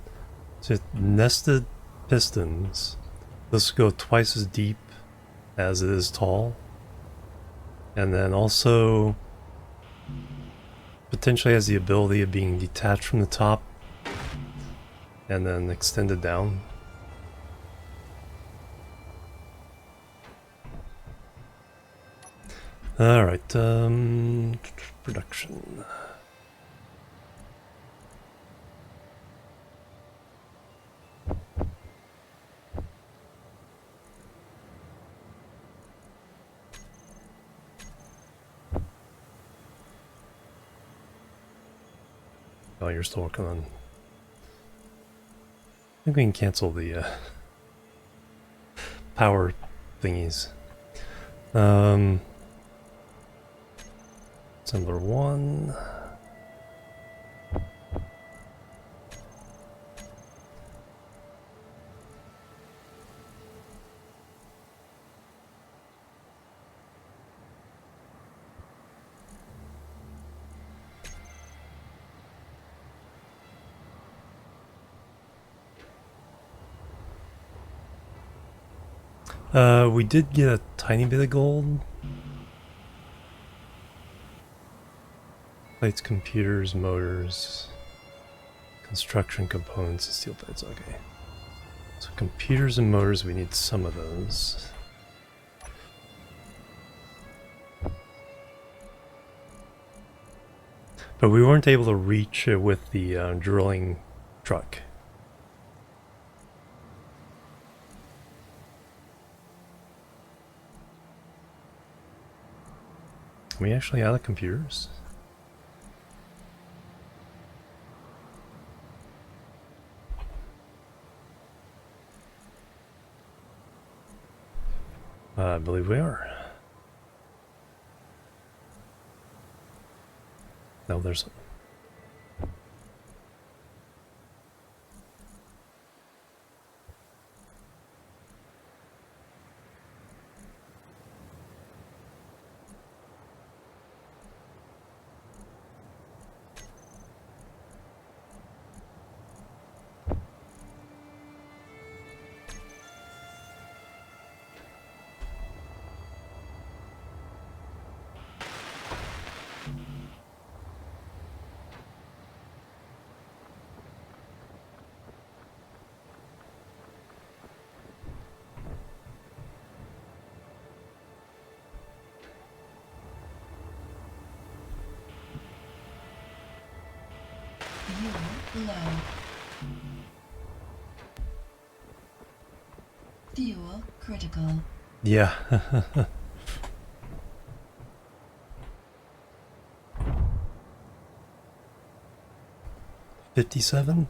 just nested pistons. This will go twice as deep as it is tall, and then also potentially has the ability of being detached from the top and then extended down. Alright, production. Oh, you're still working on... I think we can cancel the power thingies. Assembler 1. We did get a tiny bit of gold. Plates, computers, motors, construction components, and steel plates. Okay. So computers and motors, we need some of those. But we weren't able to reach it with the drilling truck. Are we actually out of computers? I believe we are. No, there's... Fuel low. Fuel critical. Yeah. 50 57.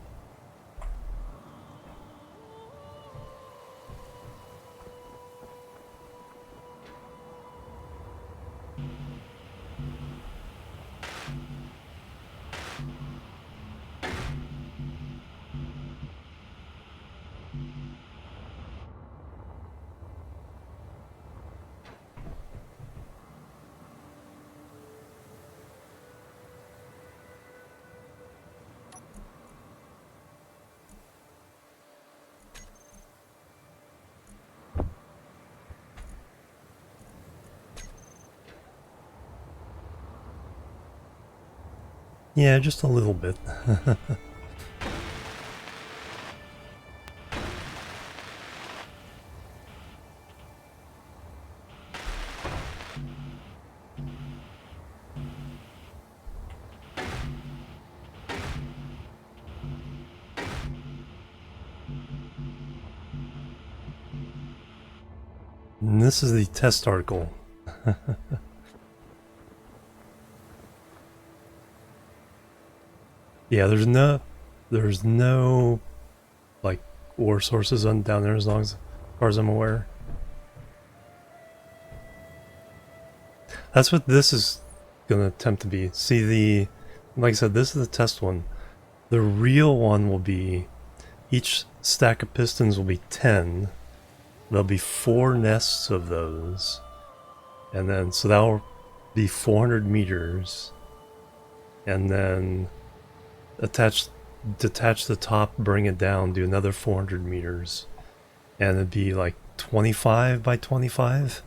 Yeah, just a little bit. And this is the test article. Yeah, there's no like ore sources on down there as far as I'm aware. That's what this is gonna attempt to be. See, like I said, this is the test one. The real one will be, each stack of pistons will be 10. There'll be 4 nests of those. And then, so that'll be 400 meters. And then detach the top, bring it down, do another 400 meters. And it'd be like 25 by 25.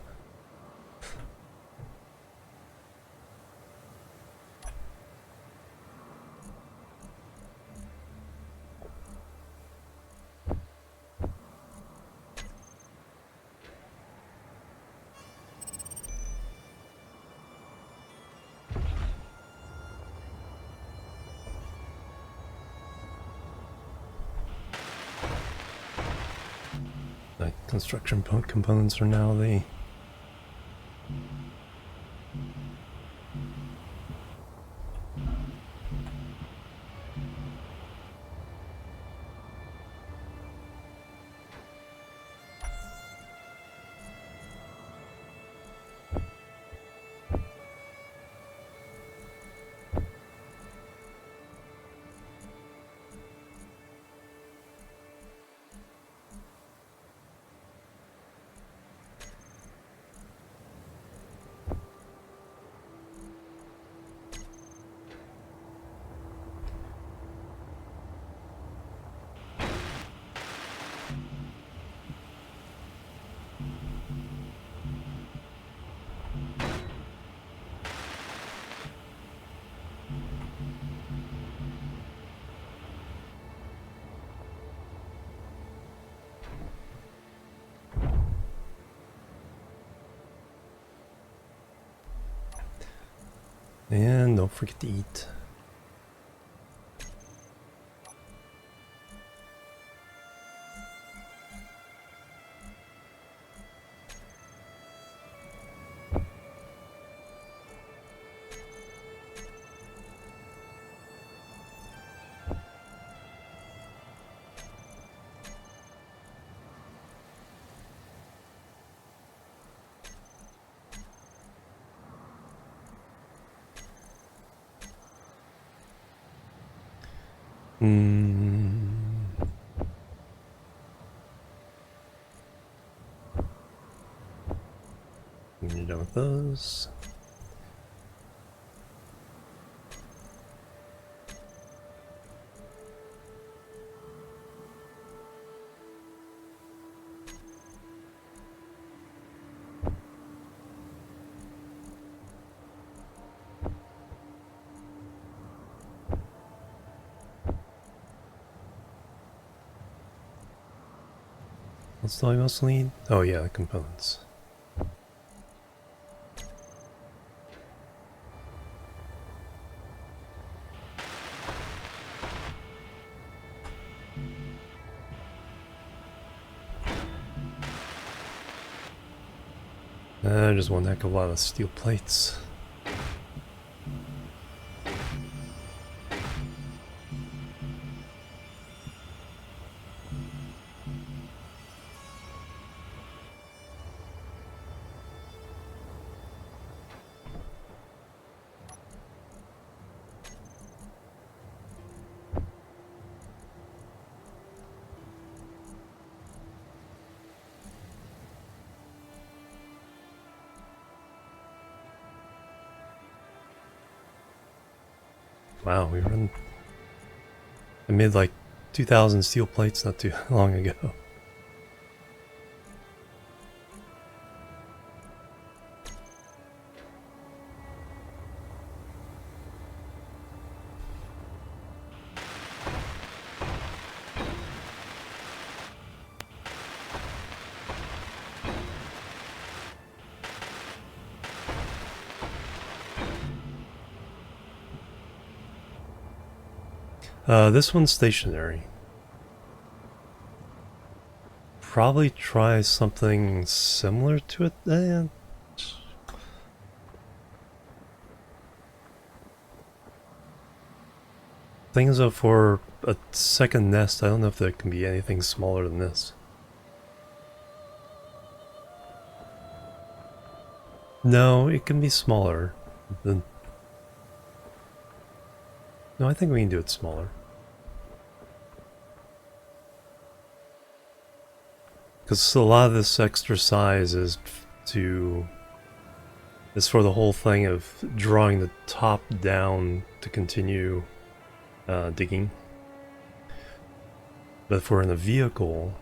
The construction components are now the and don't forget to eat. When you're done with those. What's the most need? Oh yeah, the components. Just one heck of a lot of steel plates. Wow, I made like 2,000 steel plates not too long ago. This one's stationary. Probably try something similar to it. Things though, for a second nest, I don't know if there can be anything smaller than this. No, it can be smaller. No, I think we can do it smaller. Because a lot of this extra size is for the whole thing of drawing the top down to continue digging. But if we're in a vehicle,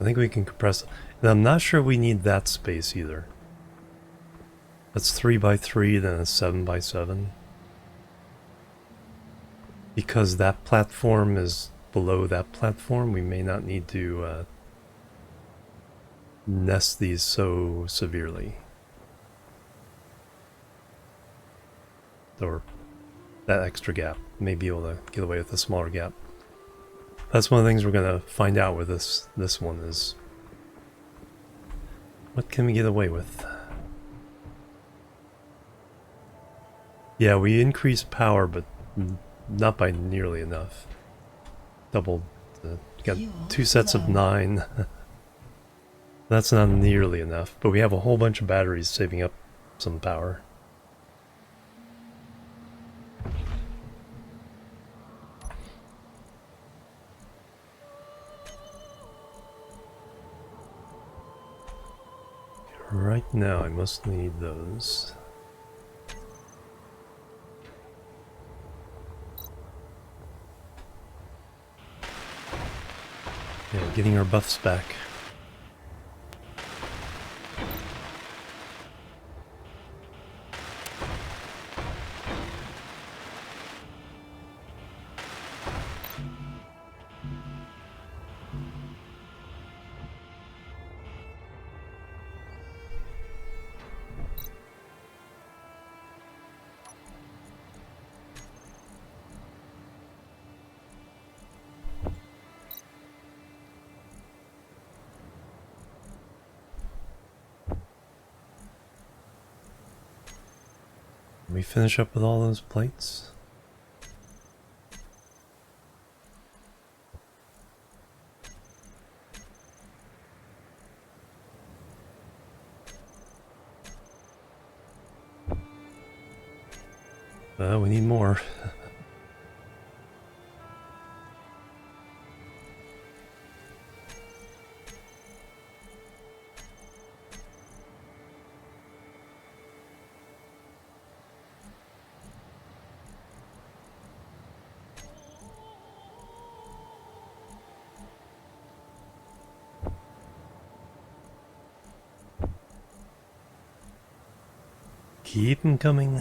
I think we can compress it. And I'm not sure we need that space either. That's 3x3, then a 7x7. Because that platform is below that platform, we may not need to nest these so severely. Or that extra gap. May be able to get away with a smaller gap. That's one of the things we're going to find out with this one is what can we get away with? Yeah, we increase power, but not by nearly enough. Doubled. Got 2 sets of 9. That's not nearly enough, but we have a whole bunch of batteries saving up some power. Right now, I must need those. Yeah, getting our buffs back. We finish up with all those plates. We need more. Keep them coming.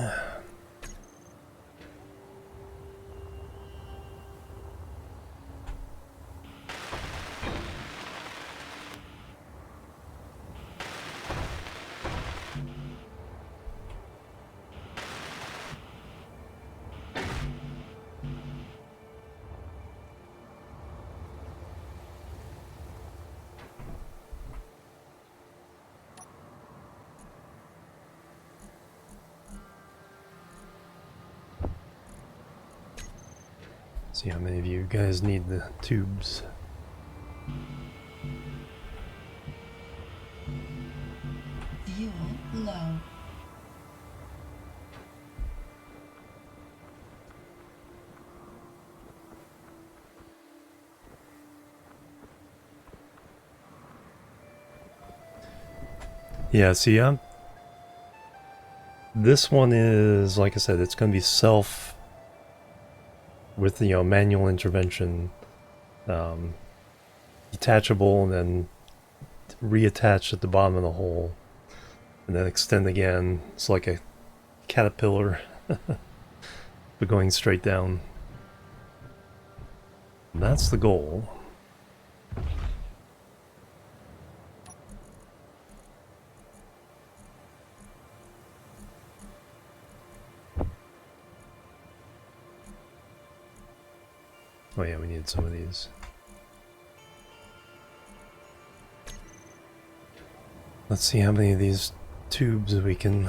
See how many of you guys need the tubes. Fuel low. Yeah, see, This one is, like I said, it's going to be self with, you know, manual intervention, detachable, and then reattach at the bottom of the hole, and then extend again. It's like a caterpillar, but going straight down. And that's the goal. Oh yeah, we need some of these. Let's see how many of these tubes we can...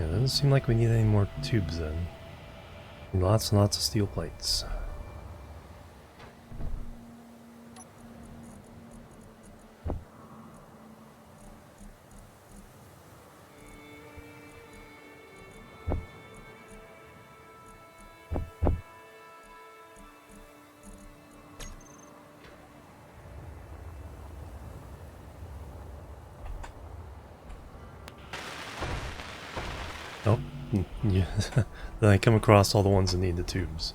Yeah, doesn't seem like we need any more tubes then. Lots and lots of steel plates. Oh, yeah. Then I come across all the ones that need the tubes.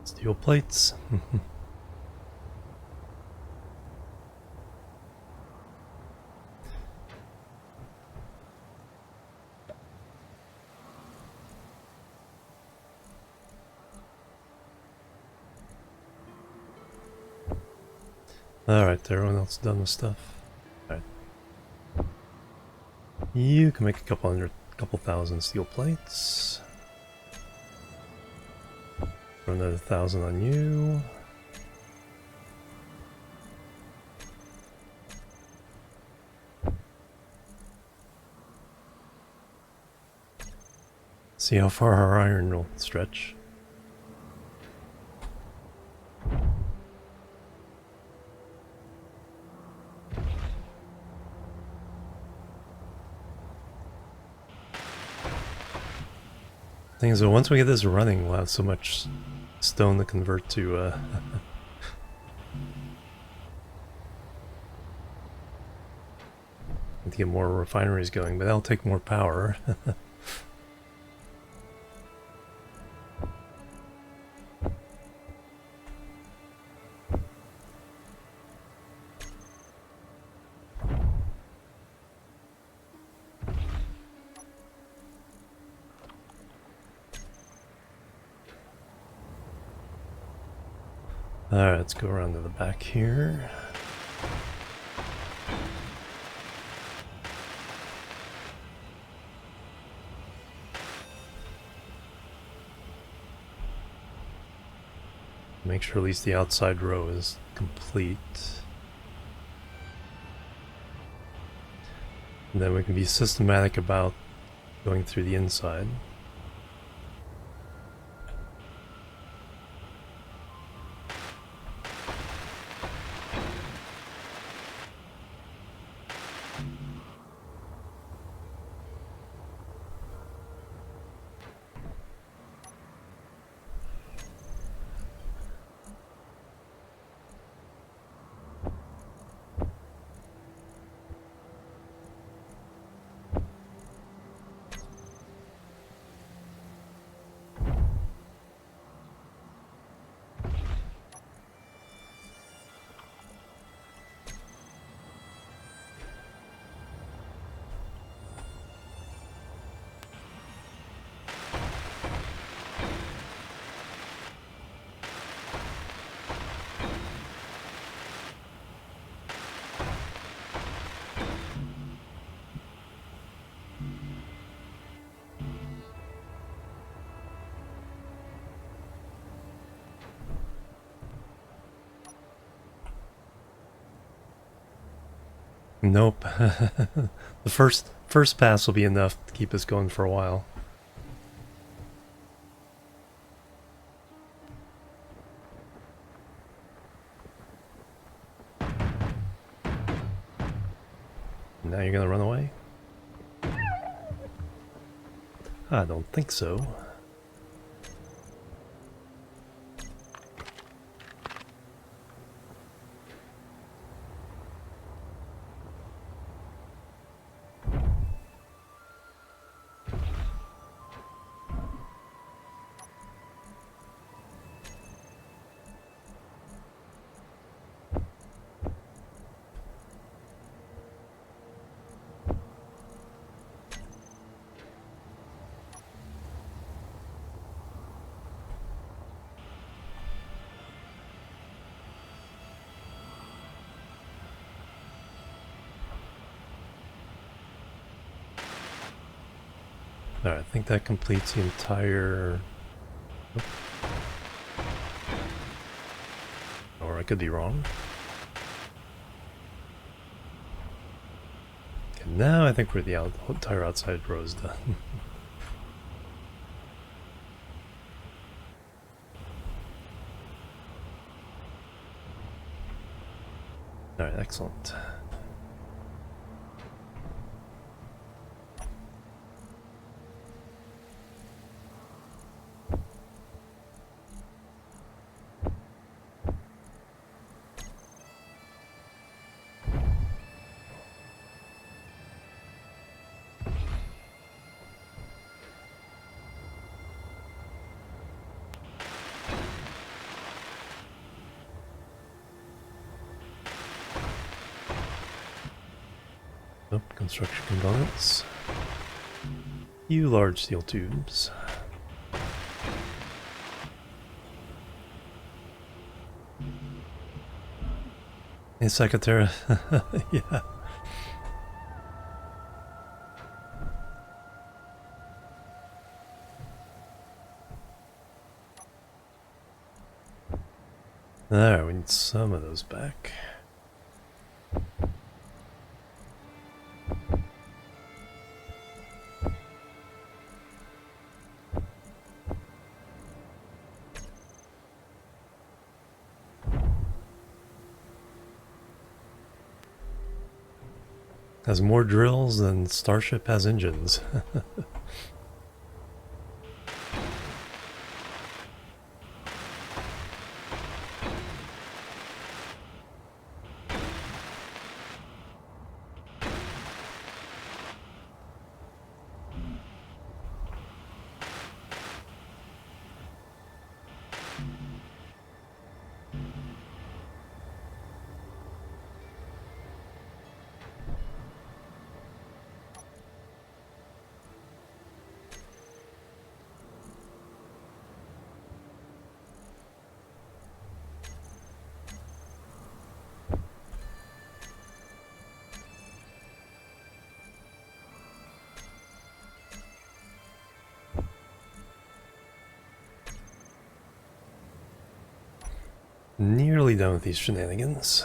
Steel plates. Alright, everyone else done with stuff. Alright. You can make a couple thousand steel plates. Throw another 1,000 on you. See how far our iron will stretch. Thing is, once we get this running, we'll have so much stone to convert to, to get more refineries going, but that'll take more power. Alright, let's go around to the back here. Make sure at least the outside row is complete. And then we can be systematic about going through the inside. Nope. The first pass will be enough to keep us going for a while. Now you're gonna run away? I don't think so. Alright, I think that completes the entire... Or I could be wrong. Okay, now I think we're the entire outside row is done. Alright, excellent. Nope, construction components. You large steel tubes. Hey, Secretary. Yeah. There, we need some of those back. Has more drills than Starship has engines. Nearly done with these shenanigans.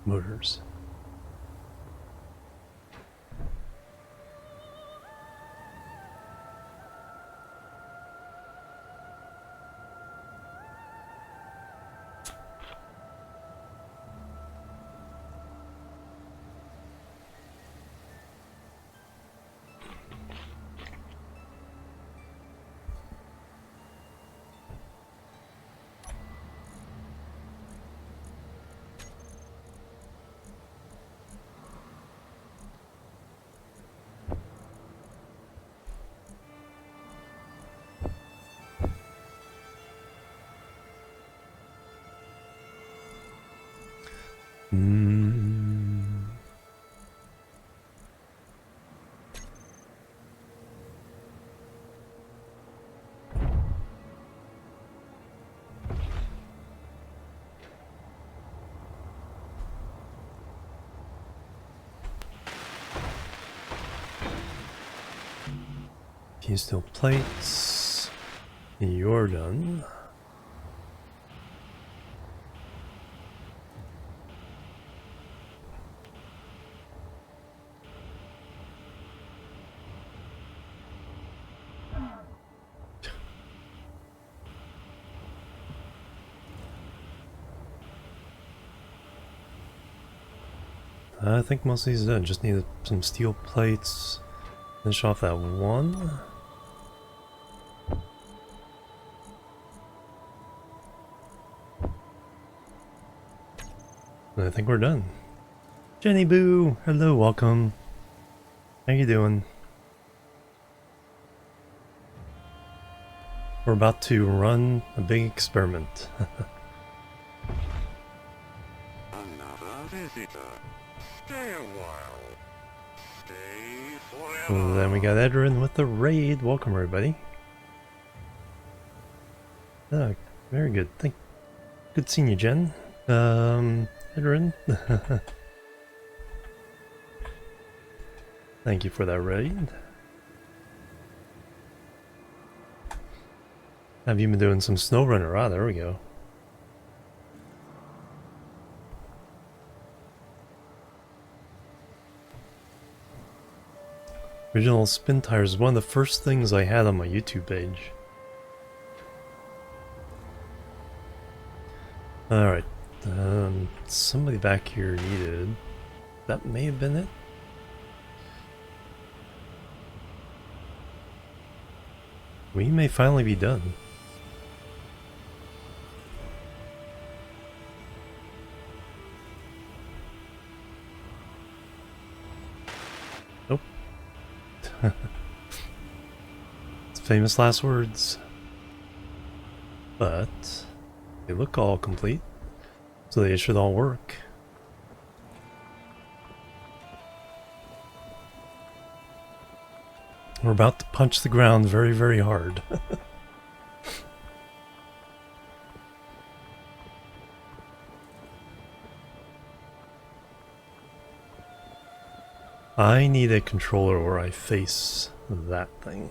Motors. Few steel plates. You're done. I think most of these done. Just need some steel plates. Finish off that one. And I think we're done. Jenny Boo! Hello, welcome. How you doing? We're about to run a big experiment. Another visitor. Stay a while. Stay forever. And then we got Edrin with the raid. Welcome, everybody. Ah, very good. Good seeing you, Jen. Edrin. Thank you for that raid. Have you been doing some snow runner? Ah, there we go. Original spin tires is one of the first things I had on my YouTube page. Alright. Somebody back here needed... That may have been it? We may finally be done. Nope. It's famous last words. But they look all complete, so they should all work. We're about to punch the ground very, very hard. I need a controller where I face that thing.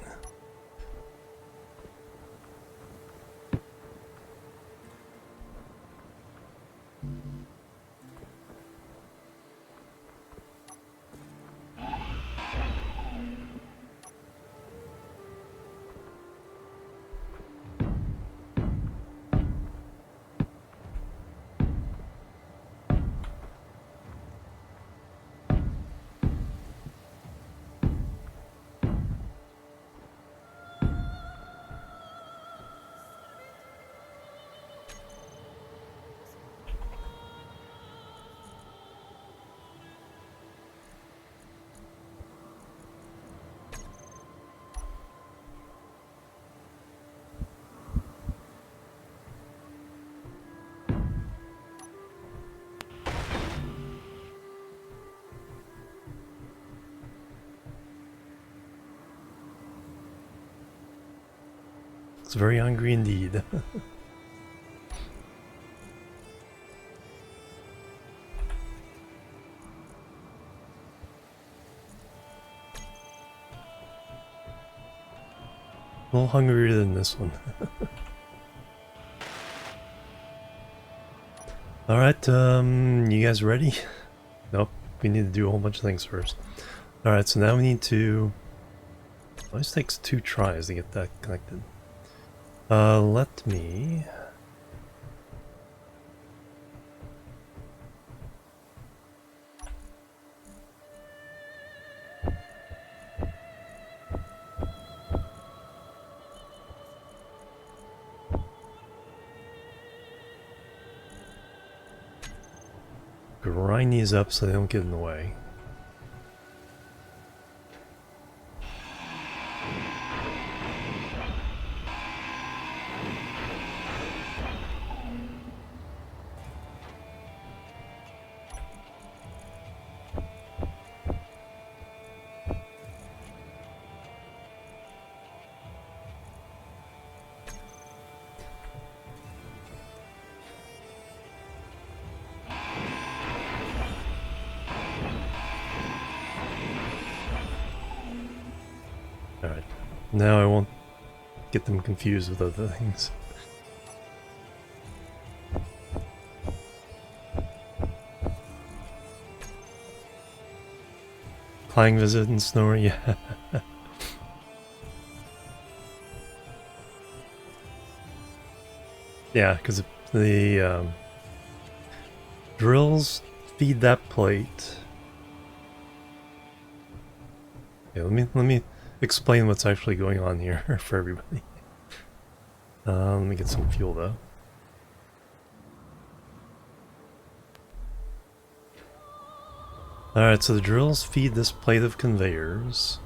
It's very hungry indeed. A little hungrier than this one. Alright, you guys ready? Nope, we need to do a whole bunch of things first. Alright, so now we need to... It always takes 2 tries to get that connected. Let me... grind these up so they don't get in the way. Now I won't get them confused with other things. Clang visit and snore, yeah. Yeah, because the drills feed that plate. Yeah, let me explain what's actually going on here for everybody. Let me get some fuel though. Alright, so the drills feed this plate of conveyors,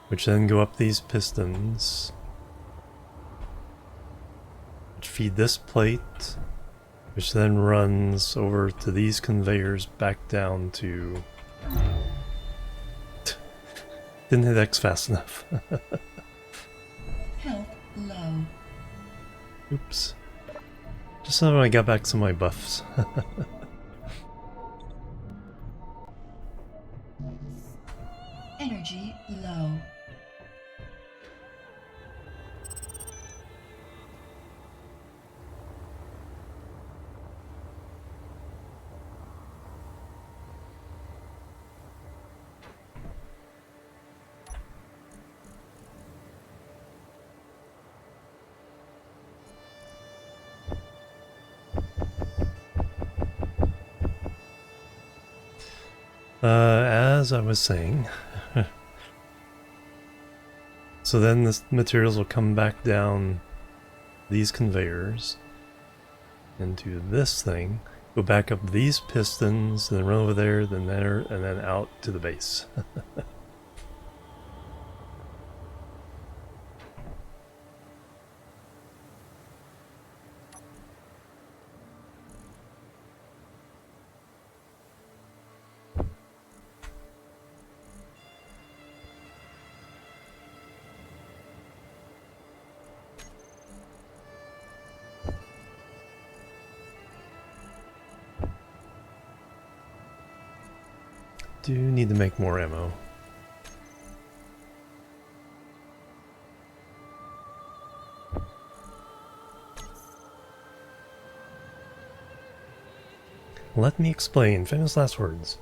which then go up these pistons, which feed this plate, which then runs over to these conveyors back down to... Didn't hit X fast enough. Health low. Oops. Just so I got back some of my buffs. Energy low. As I was saying, so then the materials will come back down these conveyors into this thing, go back up these pistons, then run over there, then there, and then out to the base. Do need to make more ammo. Let me explain. Famous last words.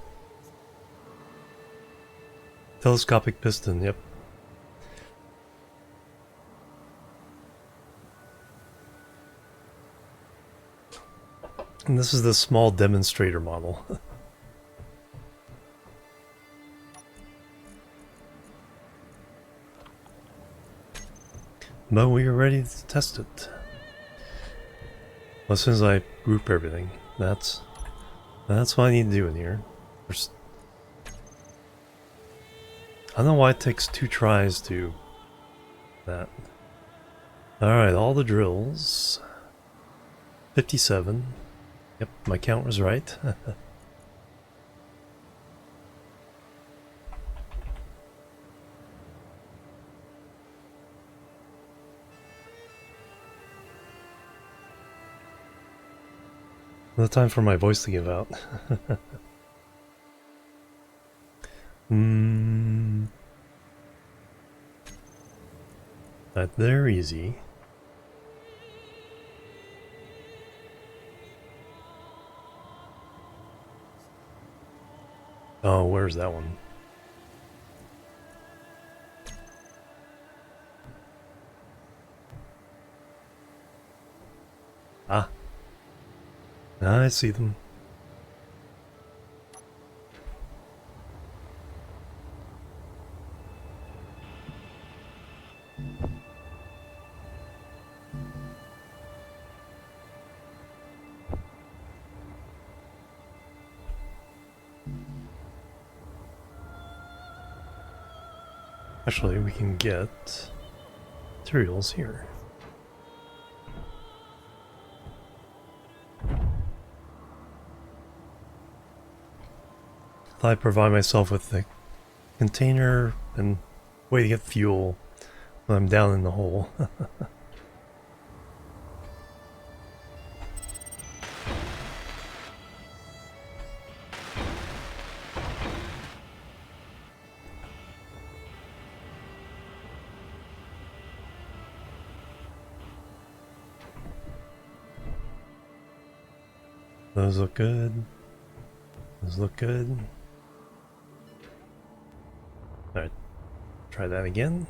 Telescopic piston, yep. And this is the small demonstrator model. But we are ready to test it. Well, as soon as I group everything, that's what I need to do in here. First, I don't know why it takes 2 tries to that. Alright, all the drills. 57. Yep, my count was right. No time for my voice to give out. That they're easy. Oh, where's that one? Ah. I see them. Actually, we can get materials here. I provide myself with the container and way to get fuel when I'm down in the hole. Those look good. Those look good. Alright, try that again.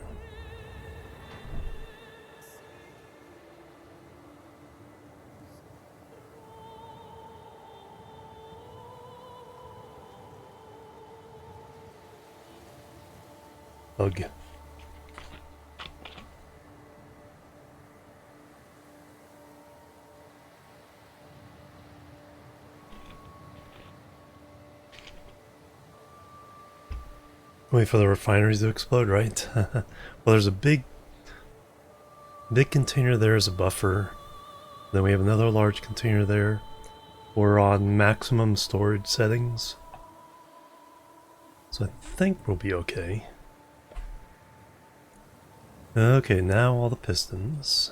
Ugh. Wait for the refineries to explode, right? Well, there's a big container there as a buffer. Then we have another large container there. We're on maximum storage settings. So I think we'll be okay. Okay, now all the pistons.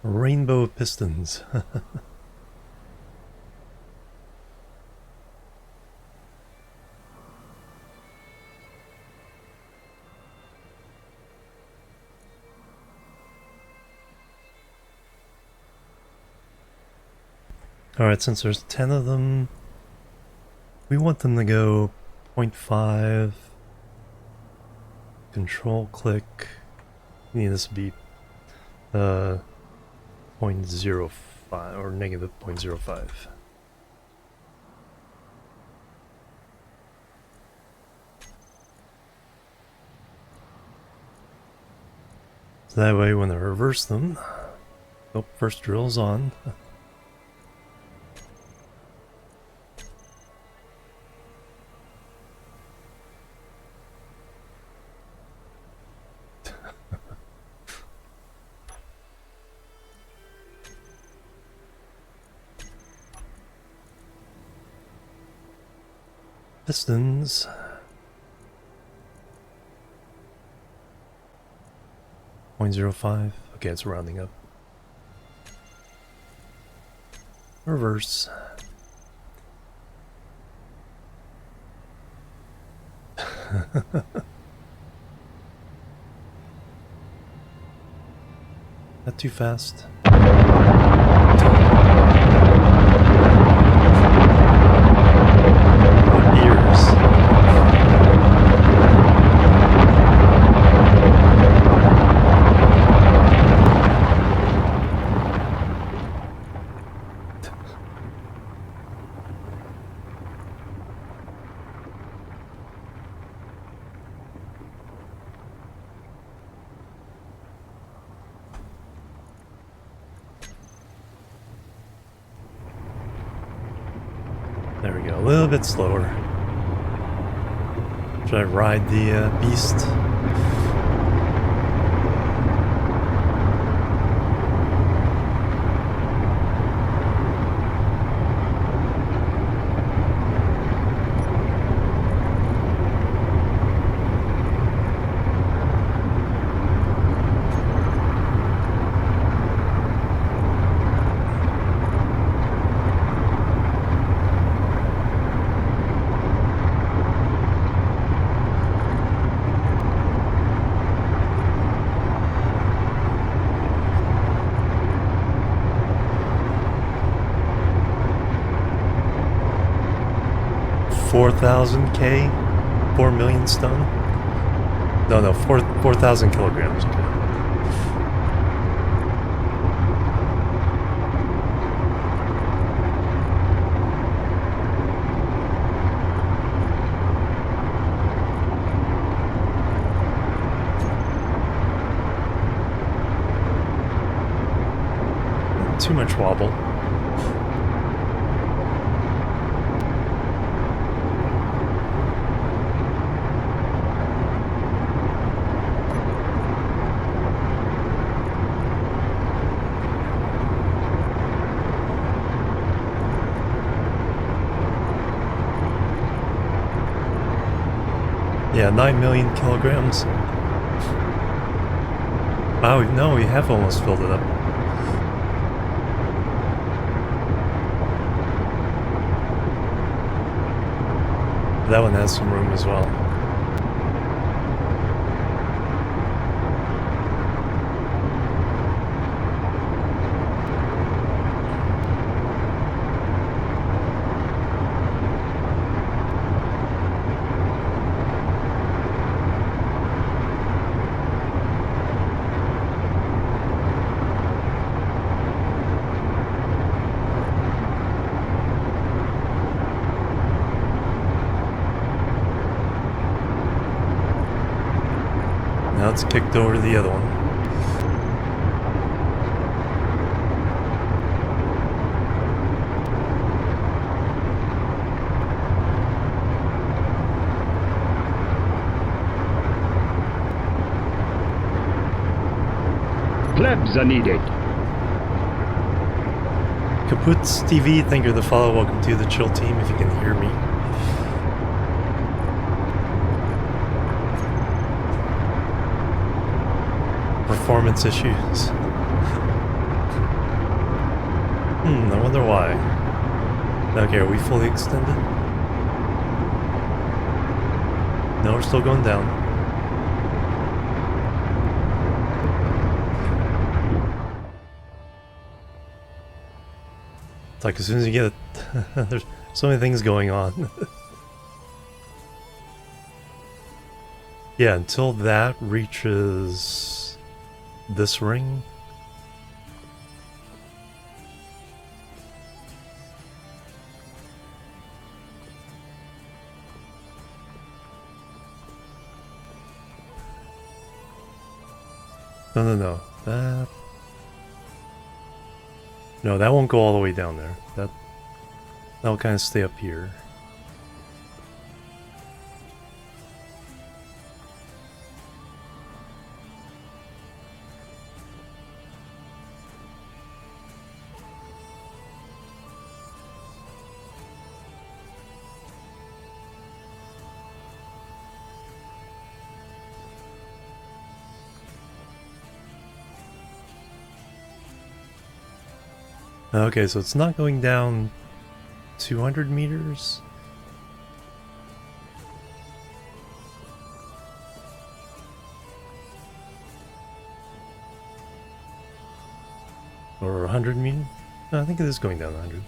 Rainbow of pistons. Alright, since there's 10 of them, we want them to go 0.5. Control click. We need this to be 0.05 or negative 0.05. So that way when I reverse them, oh, first drill's on. Pistons. .05. Okay, it's rounding up. Reverse. Not too fast. There we go, a little bit slower. Should I ride the beast? $4,000K? 4 million stone? No, 4,000 kilograms. Okay. Too much wobble. Yeah, 9 million kilograms. Wow, no, we have almost filled it up. That one has some room as well. Now it's kicked over to the other one. Plebs are needed. Kaputs TV, thank you for the follow. Welcome to the chill team if you can hear me. Performance issues. I wonder why. Okay, are we fully extended? No, we're still going down. It's like as soon as you get it, there's so many things going on. Yeah, until that reaches this ring. No. No, that won't go all the way down there. That'll kind of stay up here. Okay, so it's not going down 200 meters? Or 100 meters? No, I think it is going down 100.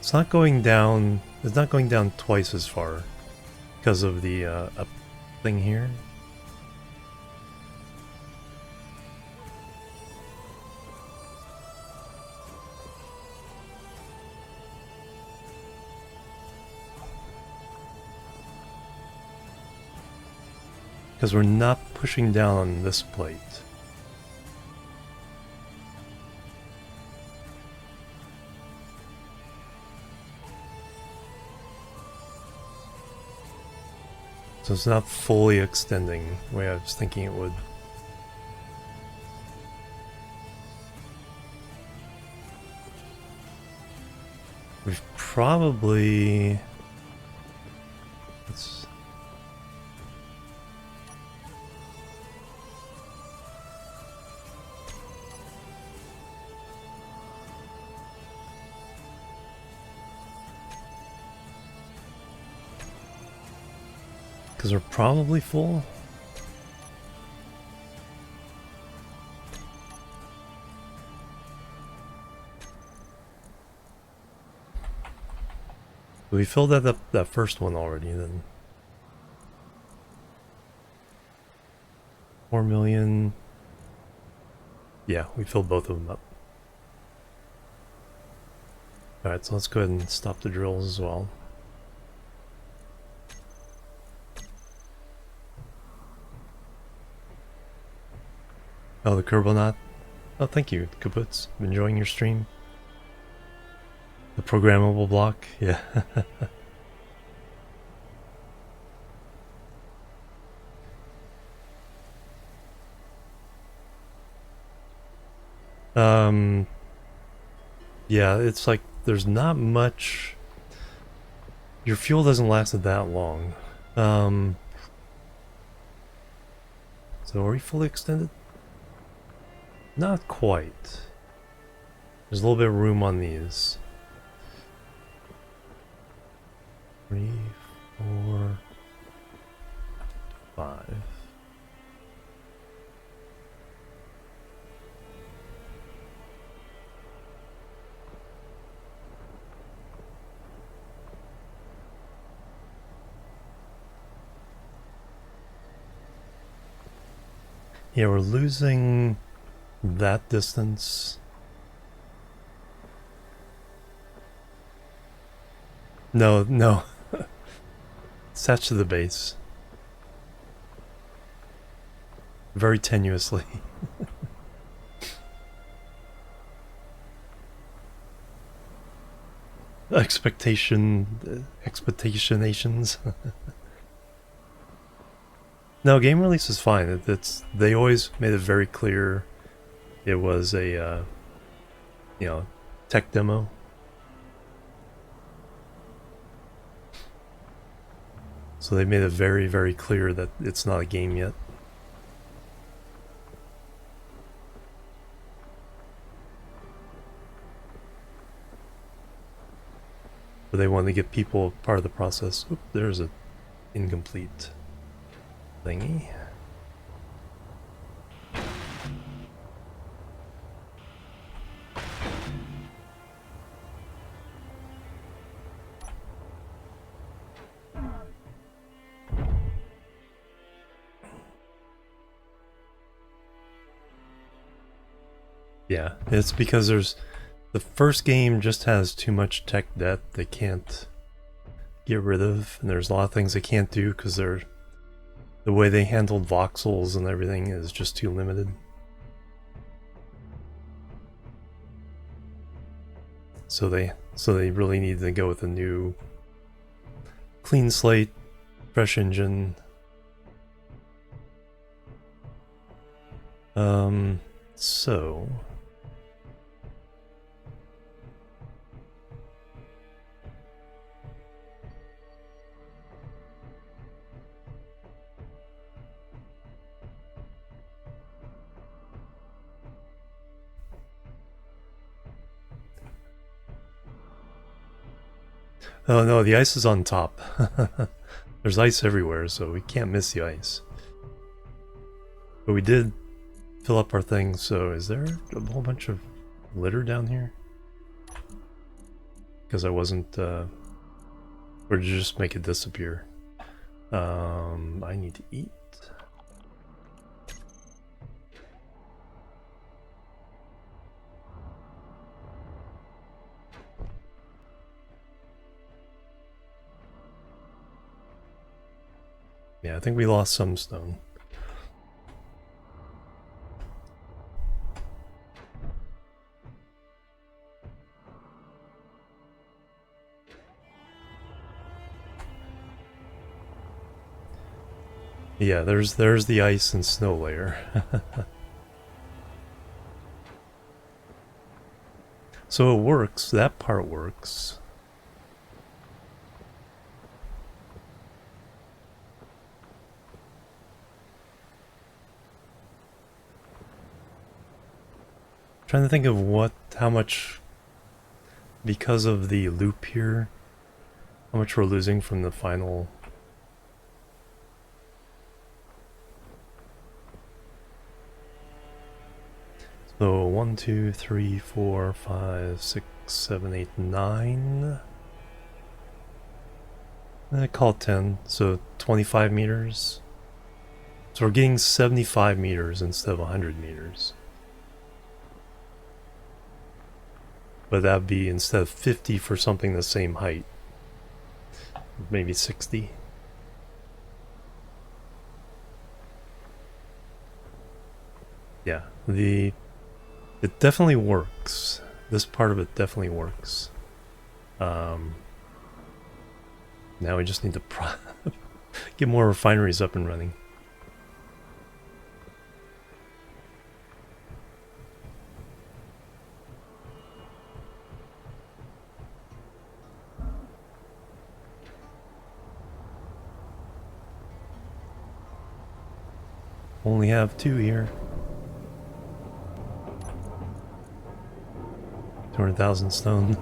It's not going down twice as far because of the up thing here. Because we're not pushing down on this plate. So it's not fully extending the way I was thinking it would. We've probably... Let's... Because we're probably full. We filled that first one already then. 4 million. Yeah, we filled both of them up. Alright, so let's go ahead and stop the drills as well. Oh, the Kerbonaut. Oh, thank you, Kaputs. I'm enjoying your stream. The programmable block, yeah. Yeah, it's like there's not much. Your fuel doesn't last that long. So are we fully extended? Not quite. There's a little bit of room on these. 3, 4, 5. Yeah, we're losing that distance. No, no. Attached to the base. Very tenuously. Expectations. No, game release is fine. They always made it very clear it was a tech demo. So they made it very, very clear that it's not a game yet. But they want to get people part of the process. Oop, there's a incomplete thingy. Yeah, it's because the first game just has too much tech debt they can't get rid of, and there's a lot of things they can't do because the way they handled voxels and everything is just too limited. So they really need to go with a new clean slate, fresh engine. So oh no, the ice is on top. There's ice everywhere, so we can't miss the ice. But we did fill up our things, so is there a whole bunch of litter down here? Because I wasn't, or did you just make it disappear? I need to eat. Yeah, I think we lost some stone. Yeah, there's the ice and snow layer. So it works, that part works. Trying to think of how much, because of the loop here, how much we're losing from the final. So 1, 2, 3, 4, 5, 6, 7, 8, 9. I call it 10, so 25 meters. So we're getting 75 meters instead of 100 meters. But that'd be instead of 50 for something the same height. Maybe 60. Yeah, it definitely works. This part of it definitely works. Now we just need to get more refineries up and running. Only have 2 here. 200,000 stone.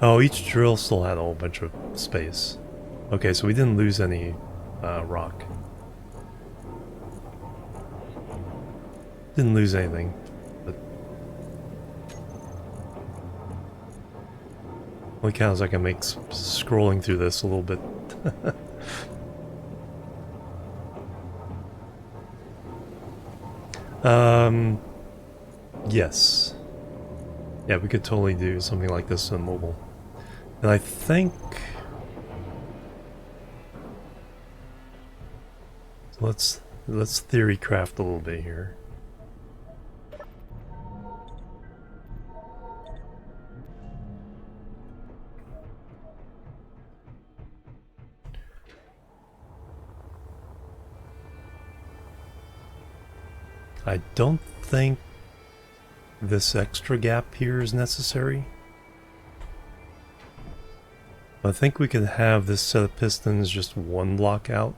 Oh, each drill still had a whole bunch of space. Okay, so we didn't lose any rock. Didn't lose anything. But holy cows, I can make scrolling through this a little bit. Yes. Yeah, we could totally do something like this on mobile. And I think... So let's theory craft a little bit here. I don't think this extra gap here is necessary. I think we could have this set of pistons just one block out.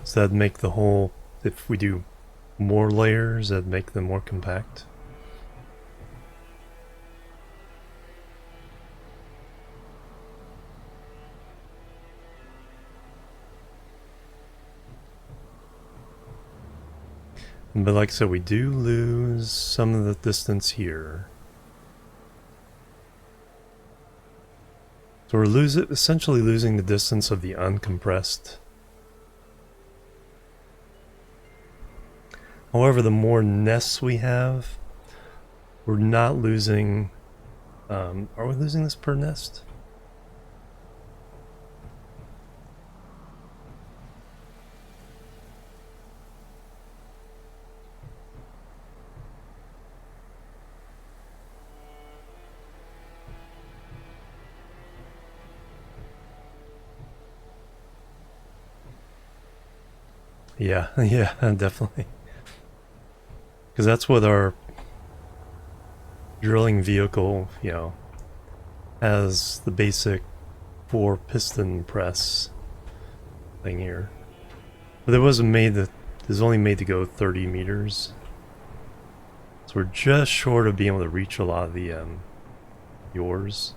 So that'd make the whole, if we do more layers, that'd make them more compact. But like I said, we do lose some of the distance here. So we're essentially losing the distance of the uncompressed. However, the more nests we have, we're not losing... are we losing this per nest? Yeah, yeah, definitely. Because that's what our drilling vehicle, you know, has the basic 4 piston press thing here. But it wasn't made to, it's only made to go 30 meters. So we're just short of being able to reach a lot of the yours.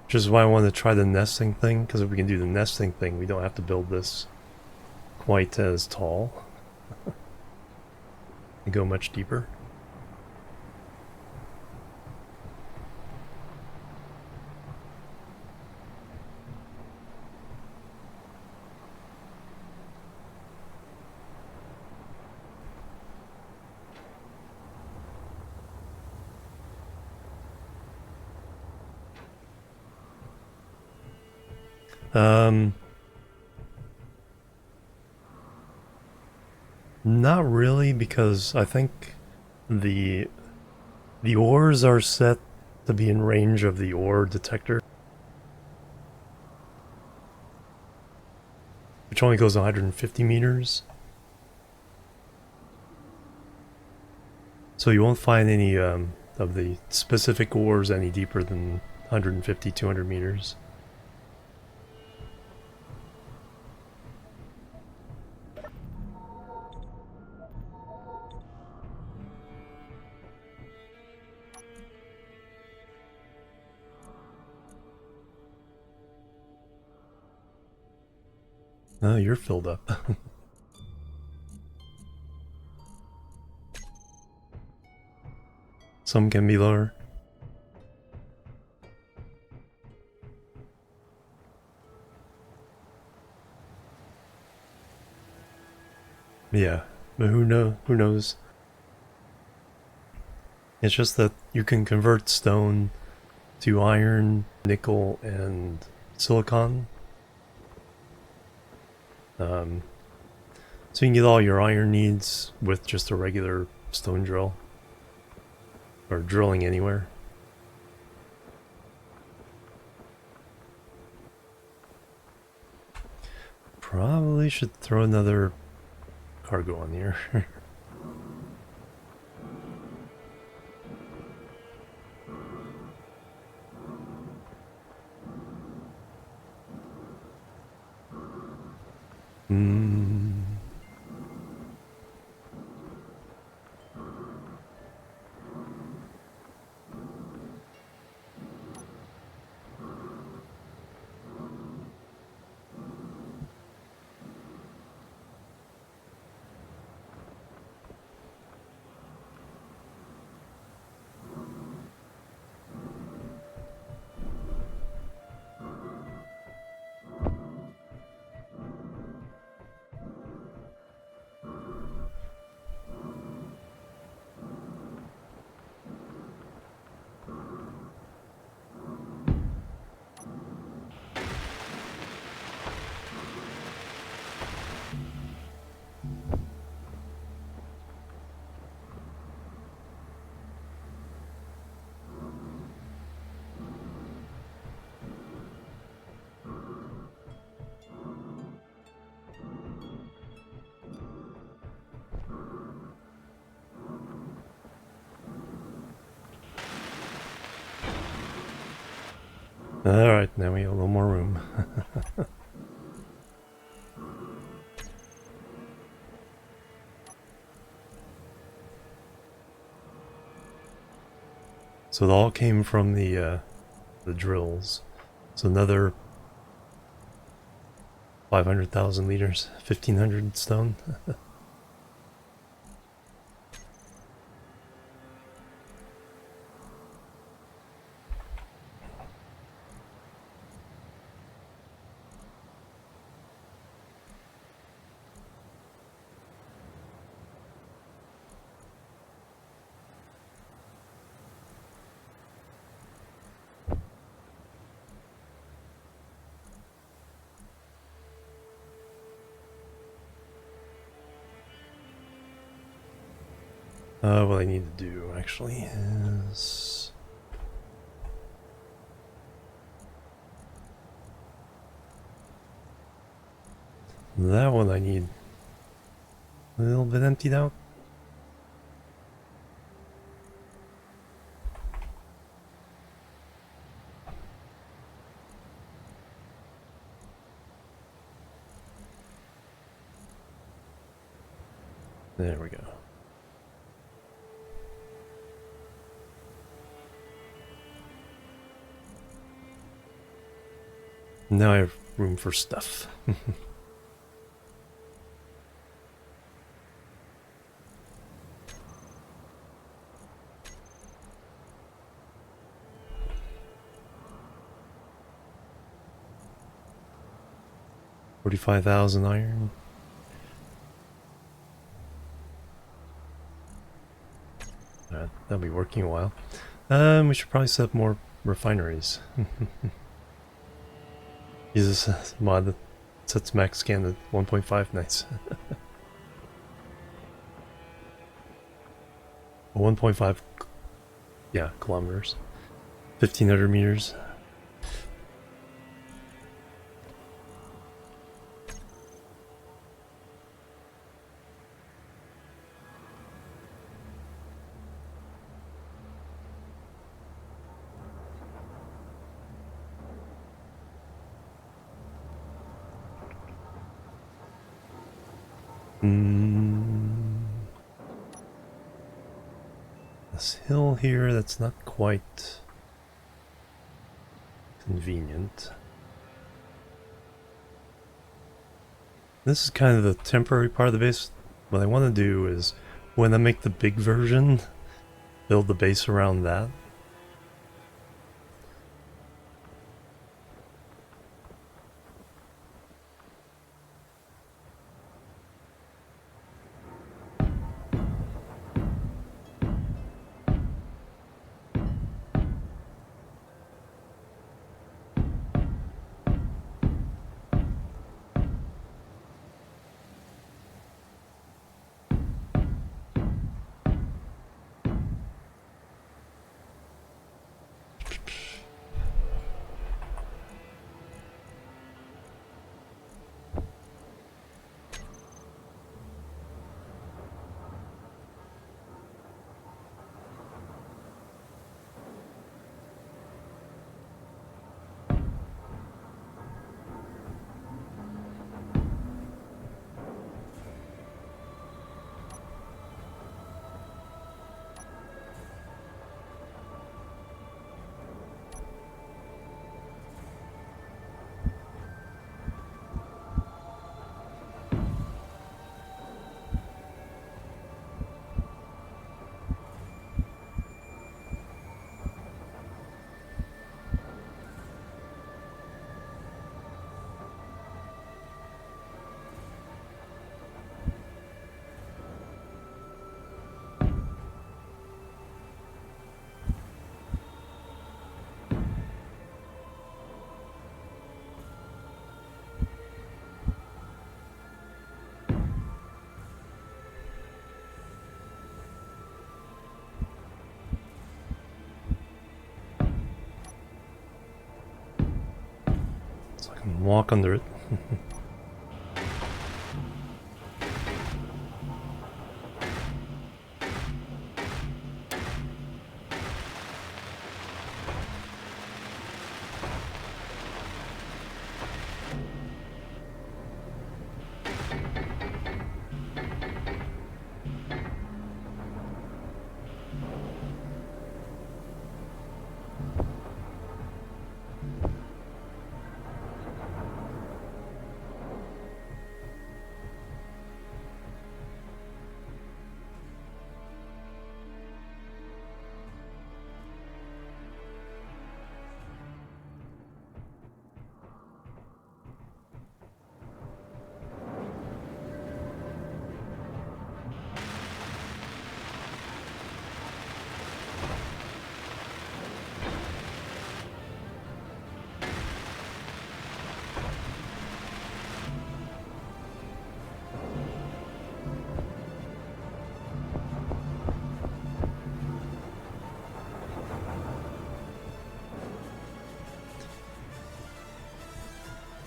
Which is why I wanted to try the nesting thing, because if we can do the nesting thing, we don't have to build this quite as tall. And go much deeper. Not really, because I think the ores are set to be in range of the ore detector, which only goes 150 meters. So you won't find any of the specific ores any deeper than 150, 200 meters. Oh, you're filled up. Some can be lower. Yeah, but who knows? It's just that you can convert stone to iron, nickel, and silicon. So you can get all your iron needs with just a regular stone drill. Or drilling anywhere. Probably should throw another cargo on here. Hmm. Alright, now we have a little more room. So it all came from the drills. So another 500,000 liters, 1,500 stone. What I need to do actually is that one I need a little bit emptied out. There we go. Now I have room for stuff. $45,000 iron. That'll be working a while. We should probably set up more refineries. Use this mod that sets max scan at 1.5. Nice. 1.5, yeah, kilometers. 1,500 meters. This hill here, that's not quite convenient. This is kind of the temporary part of the base. What I want to do is, when I make the big version, build the base around that. So I can walk under it.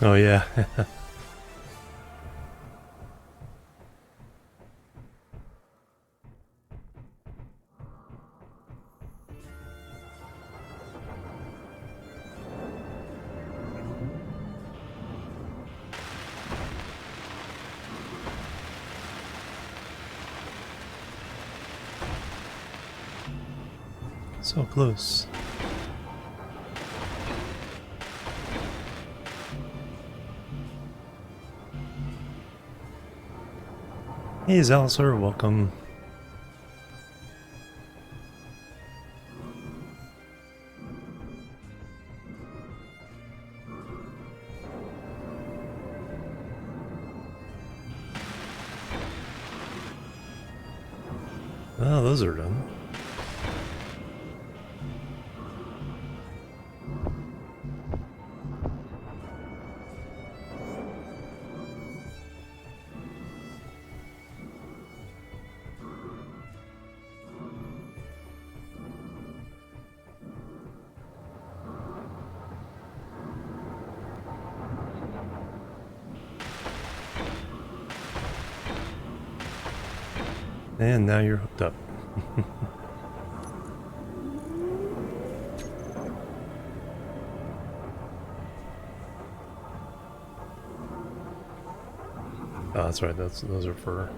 Oh yeah. So close. Hey Zalsar, welcome. Oh, those are done. And now you're hooked up. Oh, that's right. Those are for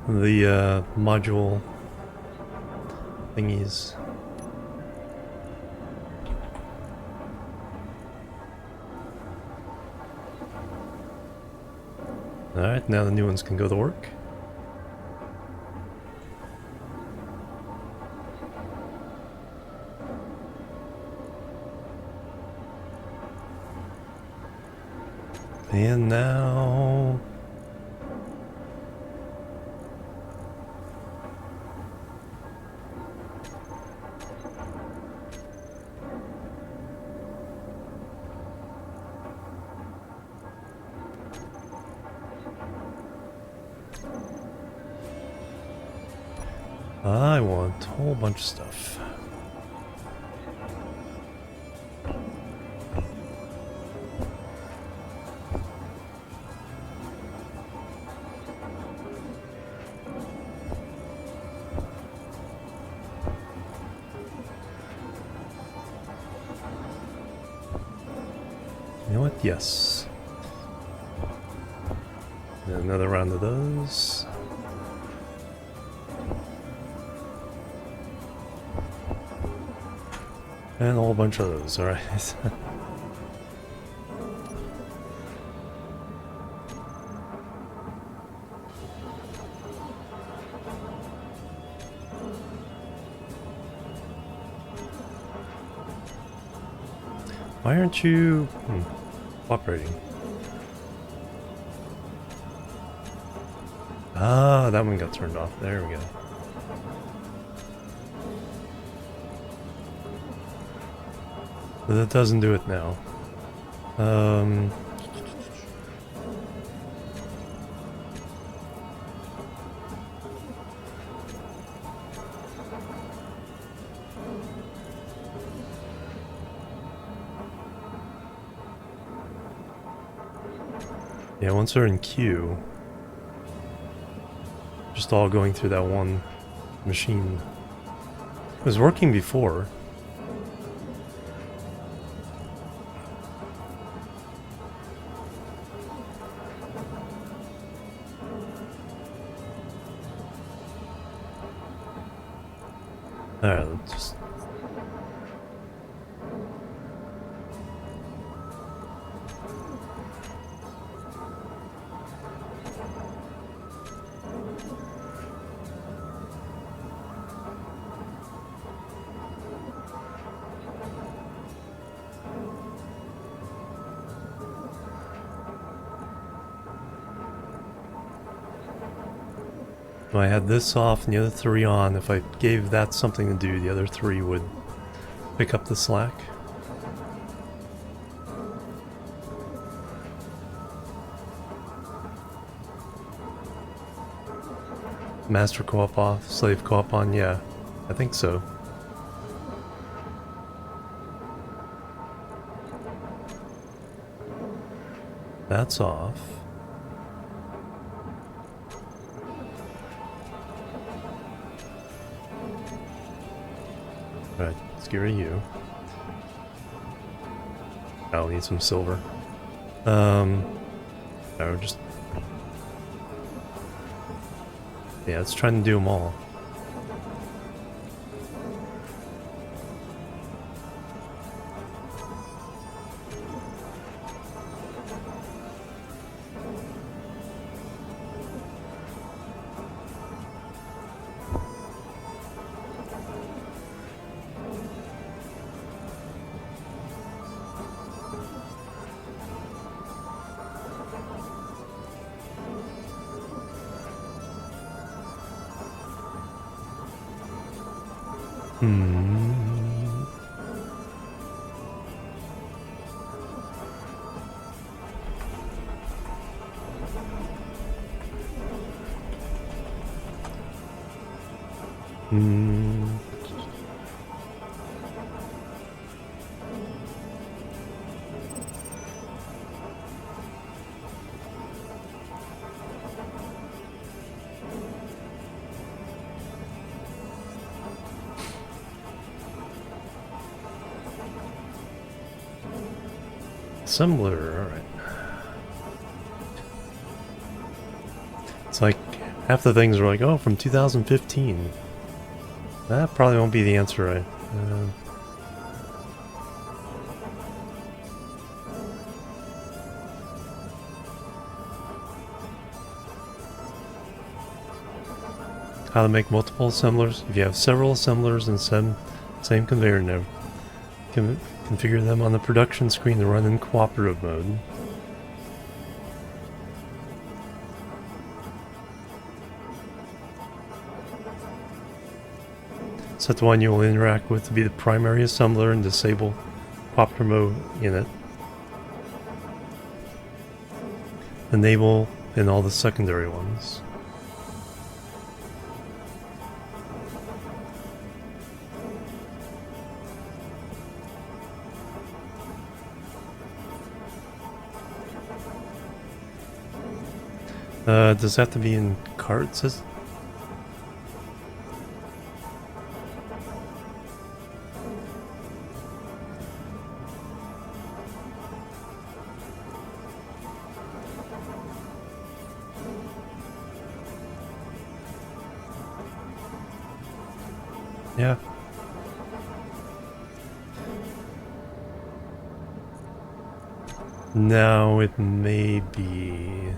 the module thingies. Alright, now the new ones can go to work. And now... I want a whole bunch of stuff. You know what? Yes. And another round of those. And a whole bunch of those, alright. Why aren't you cooperating? Ah, that one got turned off. There we go. But that doesn't do it now. Yeah, once they're in queue, just all going through that one machine. It was working before. Alright, let's just... If I had this off and the other three on, if I gave that something to do, the other three would pick up the slack. Master co-op off, slave co-op on, yeah, I think so. That's off. Alright, let's get rid of you. I'll need some silver. No, just... Yeah, it's trying to do them all. Assembler, alright. It's like half the things are like, oh, from 2015. That probably won't be the answer, right? How to make multiple assemblers. If you have several assemblers in same conveyor node, configure them on the production screen to run in cooperative mode. Set the one you will interact with to be the primary assembler and disable cooperative mode in it. Enable in all the secondary ones. Does that have to be in cards? Yeah. Now it may be...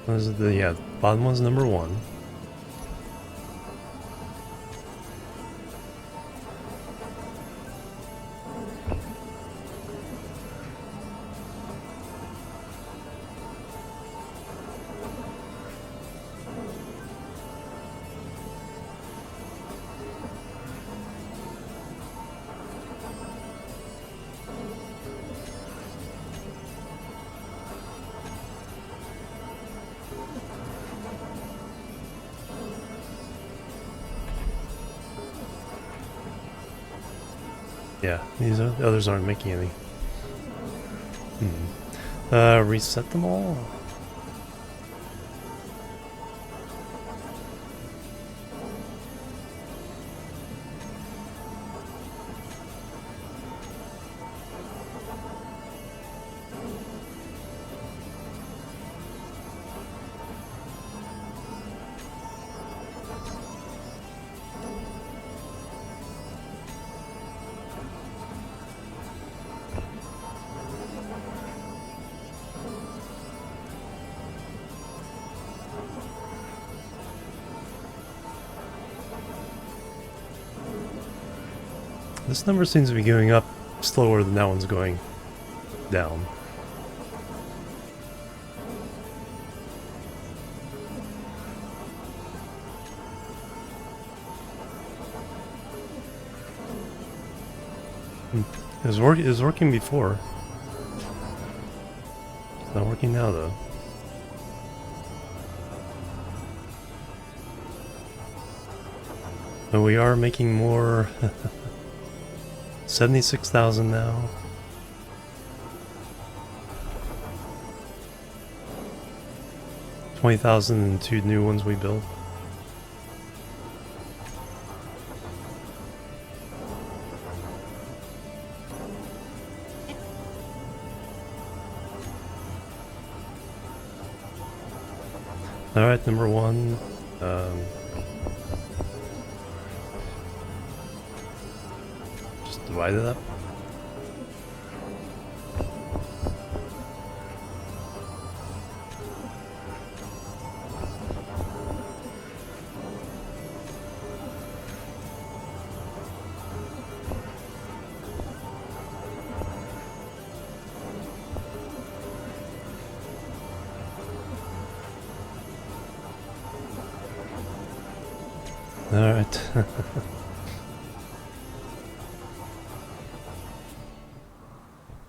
What is it? Yeah, bottom one's number 1. Yeah, these are, the others aren't making any. Reset them all? This number seems to be going up slower than that one's going down. It was working before. It's not working now though. But we are making more. 76,000 now. $20,000 two new ones we built. Alright, number one. Just divide it up. Alright.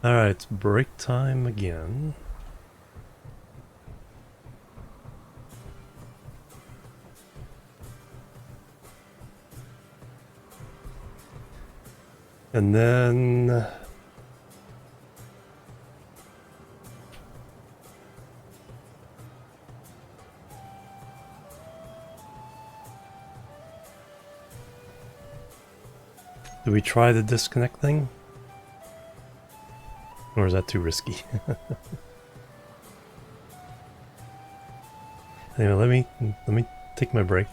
Alright, break time again. And then do we try the disconnect thing? Or is that too risky? Anyway, let me take my break.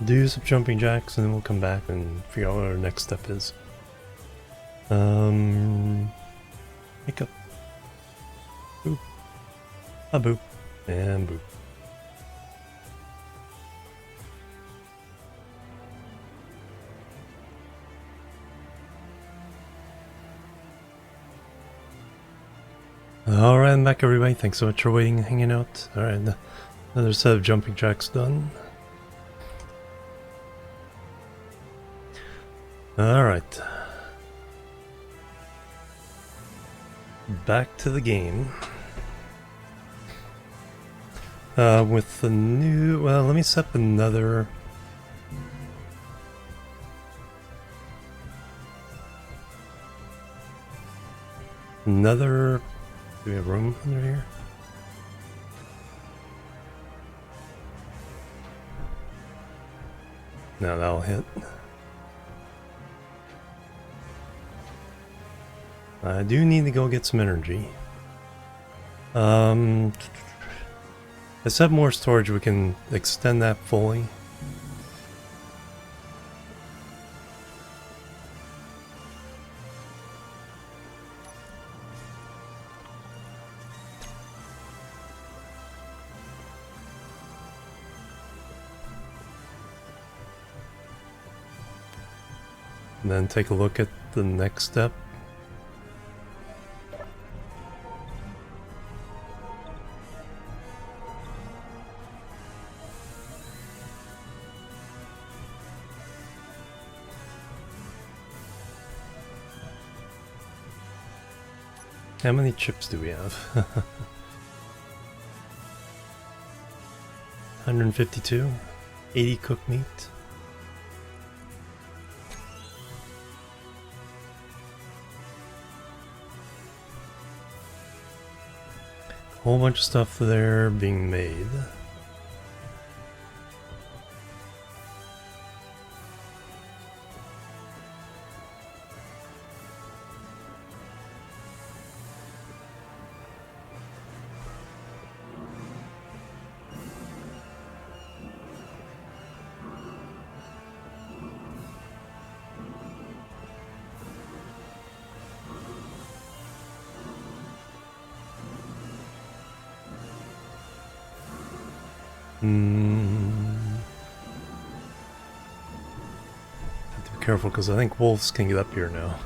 Do some jumping jacks and then we'll come back and figure out what our next step is. Make up. Boop. A boop. And boop. Alright, I'm back everybody. Thanks so much for waiting and hanging out. Alright, another set of jumping jacks done. Alright. Back to the game. With the new... Well, let me set up another... Do we have room under here? No, that'll hit. I do need to go get some energy. Let's have more storage, we can extend that fully. And then take a look at the next step. How many chips do we have? 152? 80 cooked meat? whole bunch of stuff there being made. Have to be careful because I think wolves can get up here now.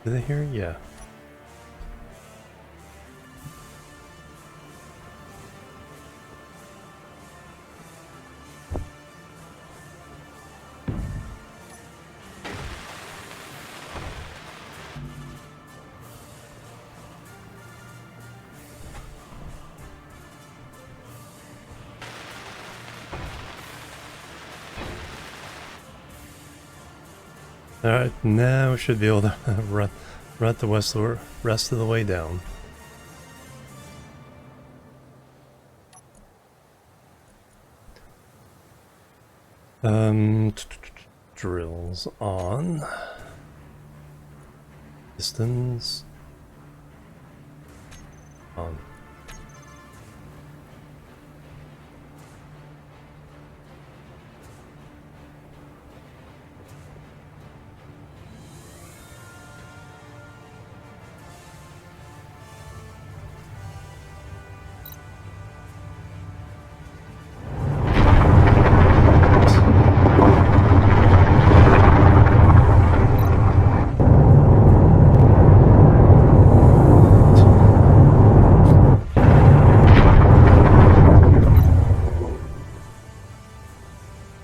Did they hear? Yeah. Alright, now we should be able to run the rest of the way down. Drills on. Pistons on.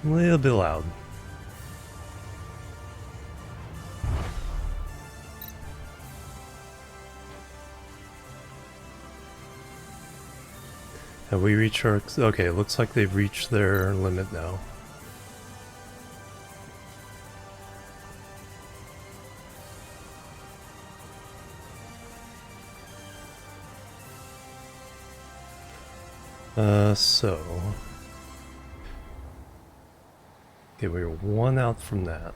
A little bit loud. Have we reached our... Okay, it looks like they've reached their limit now. So... Okay, we were one out from that.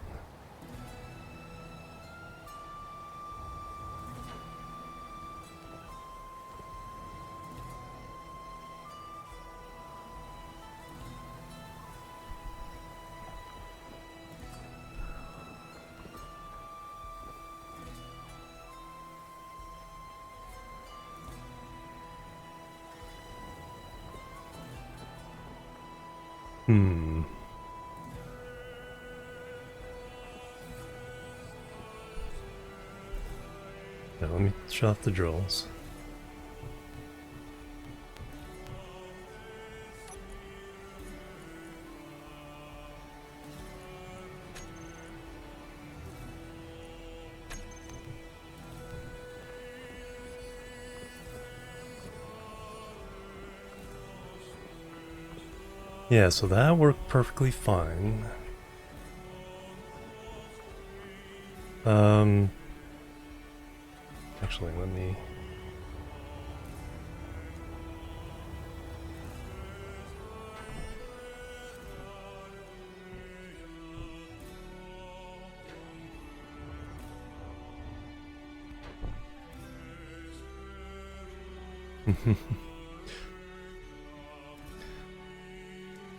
Now let me shut off the drills. Yeah, so that worked perfectly fine. Actually, let me...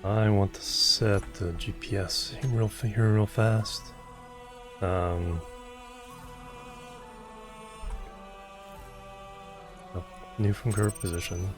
I want to set the GPS here real fast. New from current position.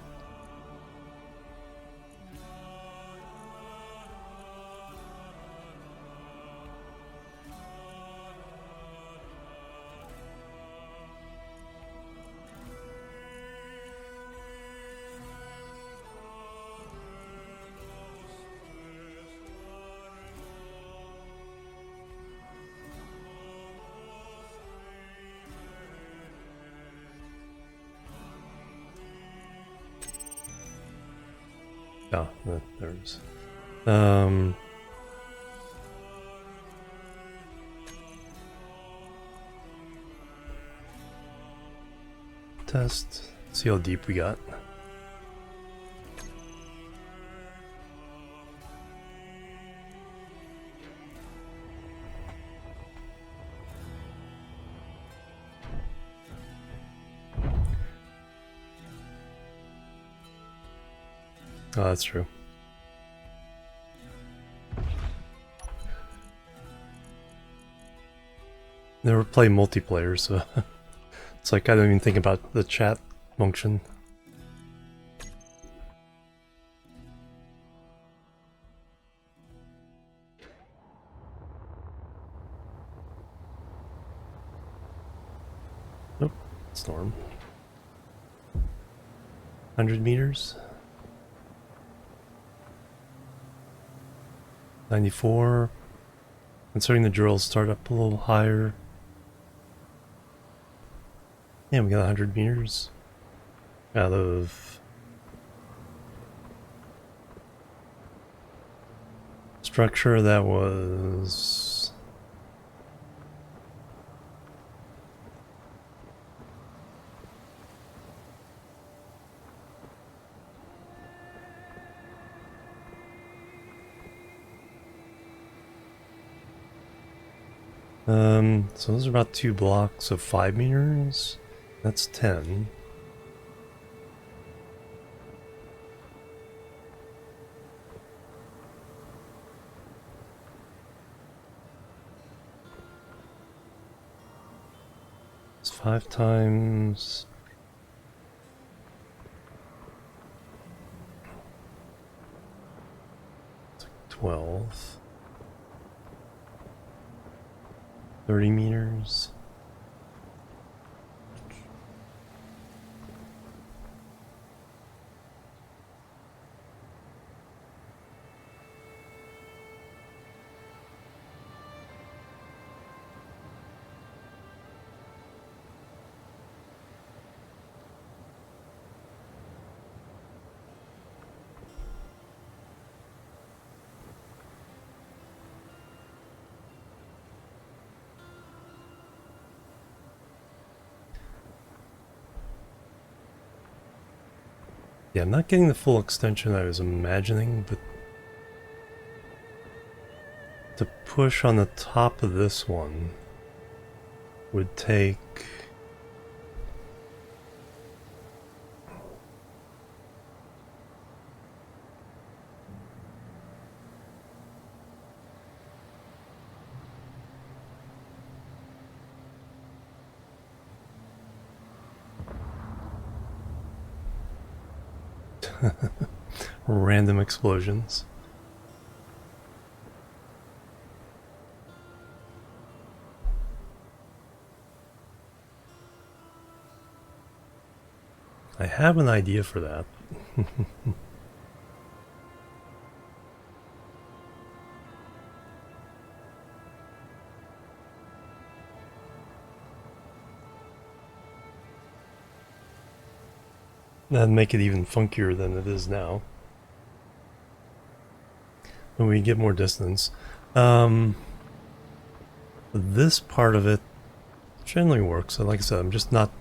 Oh, there it is. Test. See how deep we got. Oh, that's true. Never play multiplayer, so it's like I don't even think about the chat function. Nope, storm. 100 meters. 94. Considering the drills start up a little higher. Yeah, we got 100 meters out of structure that was so those are about 2 blocks of 5 meters. That's 10. It's 5 times. It's like 12. 30 meters. Yeah, I'm not getting the full extension I was imagining, but to push on the top of this one would take random explosions. I have an idea for that. That'd make it even funkier than it is now. When we get more distance. This part of it generally works. So like I said, I'm just not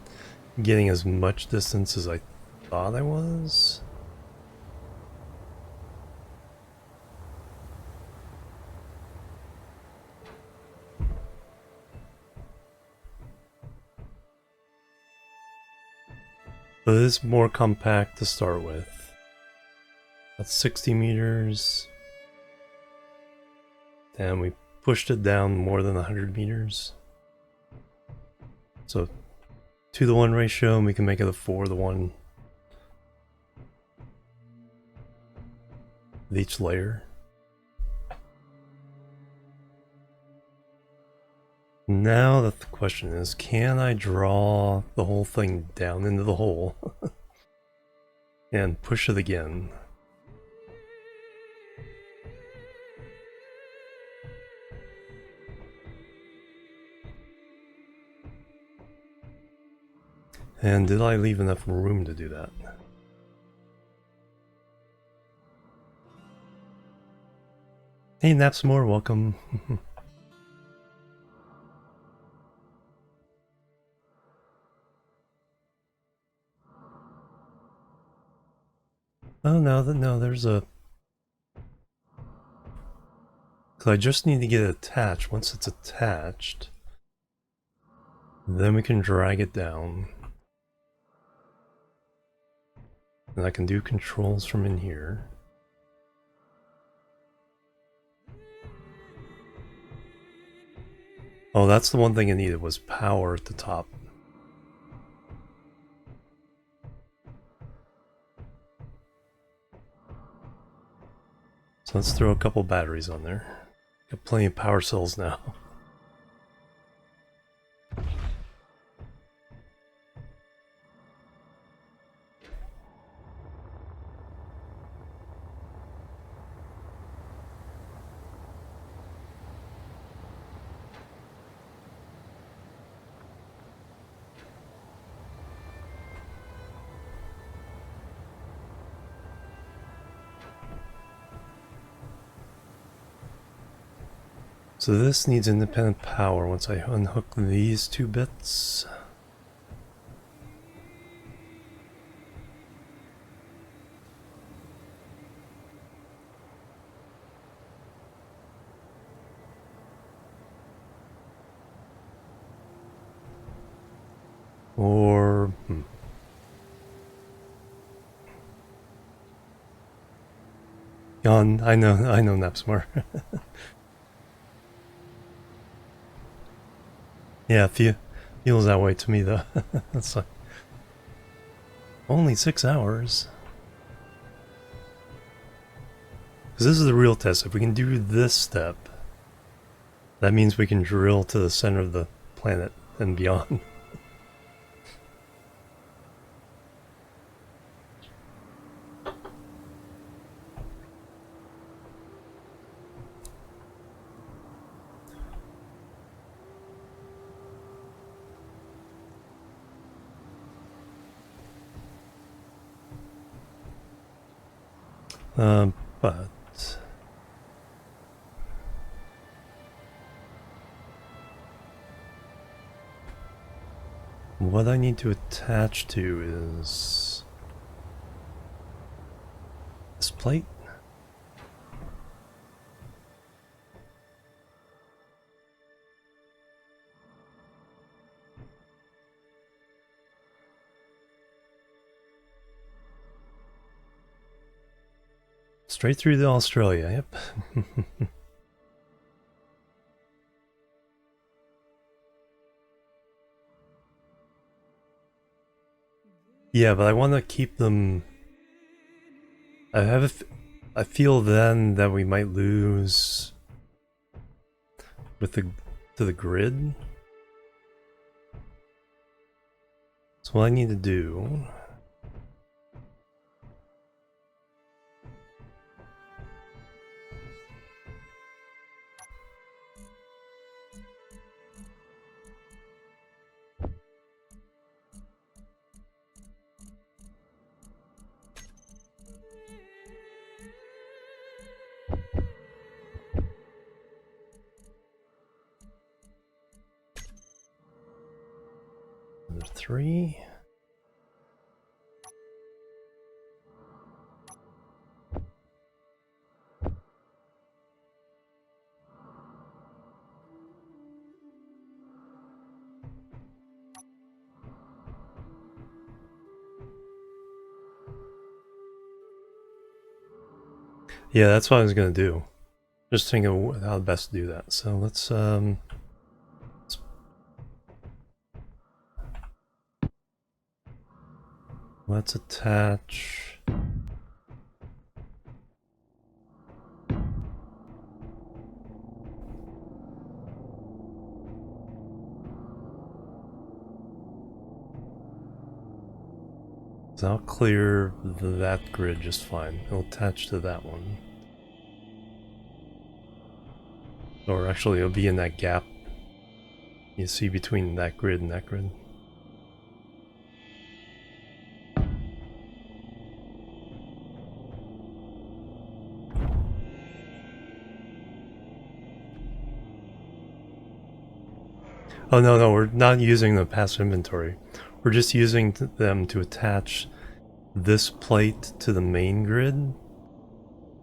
getting as much distance as I thought I was. But it is more compact to start with. That's 60 meters. And we pushed it down more than 100 meters. So 2-to-1 ratio, and we can make it a 4-to-1 with each layer. Now that the question is, can I draw the whole thing down into the hole and push it again? And did I leave enough room to do that? Hey, Napsmore, welcome. Oh no, there's a. So I just need to get it attached. Once it's attached, then we can drag it down. And I can do controls from in here. Oh, that's the one thing I needed, was power at the top. So let's throw a couple batteries on there. Got plenty of power cells now. So this needs independent power once I unhook these two bits. Or... I know Napsmar. Yeah, feels that way to me though. That's like only 6 hours. Because this is the real test. If we can do this step, that means we can drill to the center of the planet and beyond. But what I need to attach to is this plate. Straight through to Australia, yep. Yeah, but I want to keep them... I feel then that we might lose with the grid. So what I need to do... Number 3. Yeah, that's what I was gonna do. Just thinking of how best to do that. So let's attach. So I'll clear that grid just fine. It'll attach to that one. Or actually, it'll be in that gap you see between that grid and that grid. Oh no, no, we're not using the passive inventory. We're just using them to attach this plate to the main grid.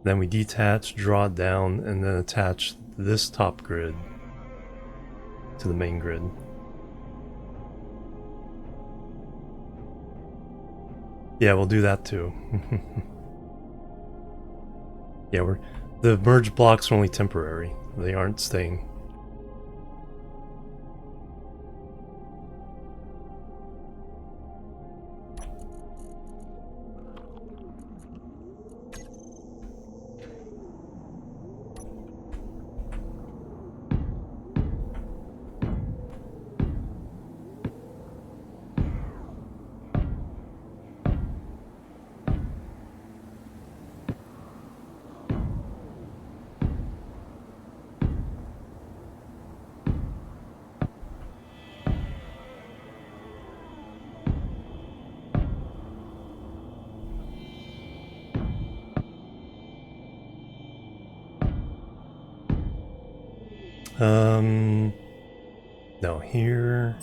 Then we detach, draw it down, and then attach this top grid to the main grid. Yeah, we'll do that too. Yeah, the merge blocks are only temporary. They aren't staying. No, here.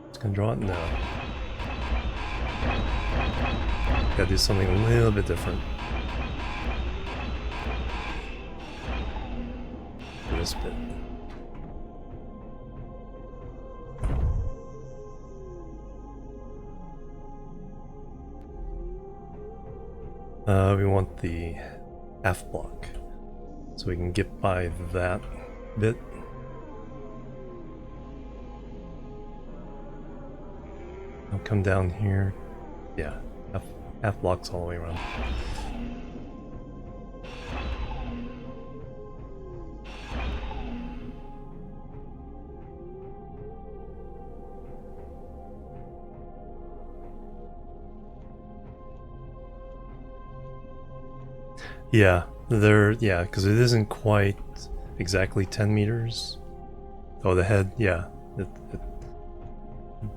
It's gonna draw it now. Gotta do something a little bit different. For this bit. We want the half block, so we can get by that bit. I'll come down here. Yeah, half blocks all the way around. Yeah, because it isn't quite exactly 10 meters. Oh, the head, yeah.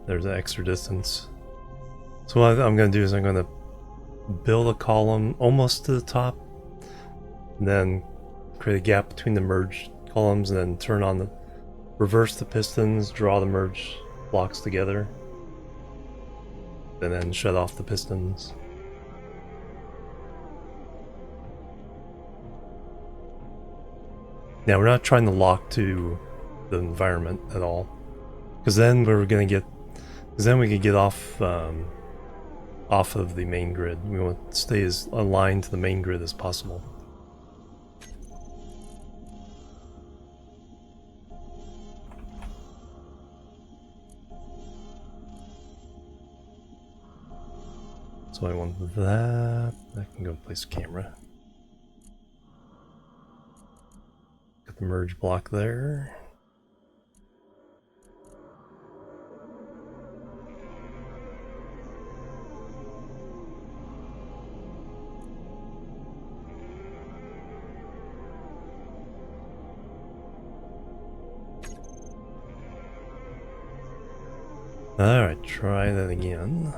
There's an extra distance. So what I'm going to do is I'm going to build a column almost to the top, and then create a gap between the merged columns, and then turn on reverse the pistons, draw the merged blocks together, and then shut off the pistons. Now we're not trying to lock to the environment at all, because then we're gonna get, we can get off of the main grid. We want to stay as aligned to the main grid as possible. So I want that. I can go place camera. Got the merge block there. Alright, try that again.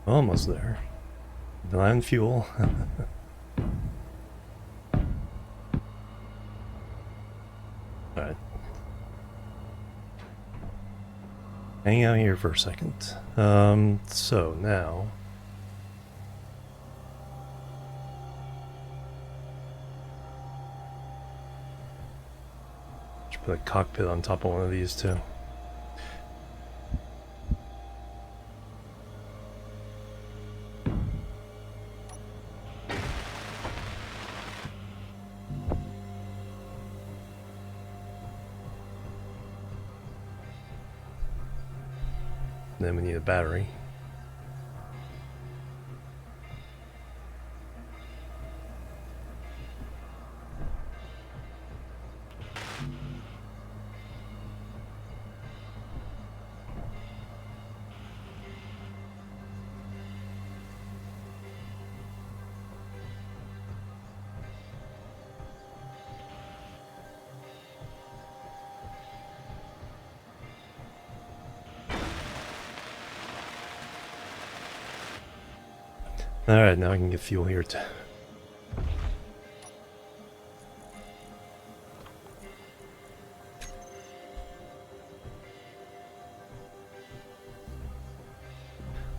Almost there. Land fuel. Alright. Hang out here for a second. So now... should put a cockpit on top of one of these too. Then we need a battery. Alright, now I can get fuel here too.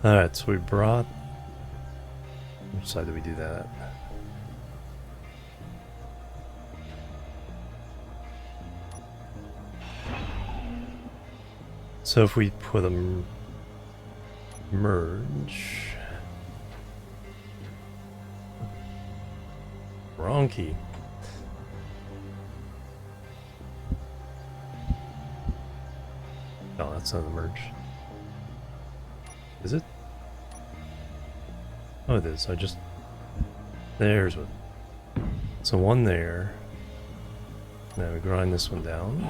Alright, so we brought... Which side did we do that? So if we put a merge... Wrong key. Oh, that's not the merge. Is it? Oh, it is. I just... There's one. So one there. Now we grind this one down.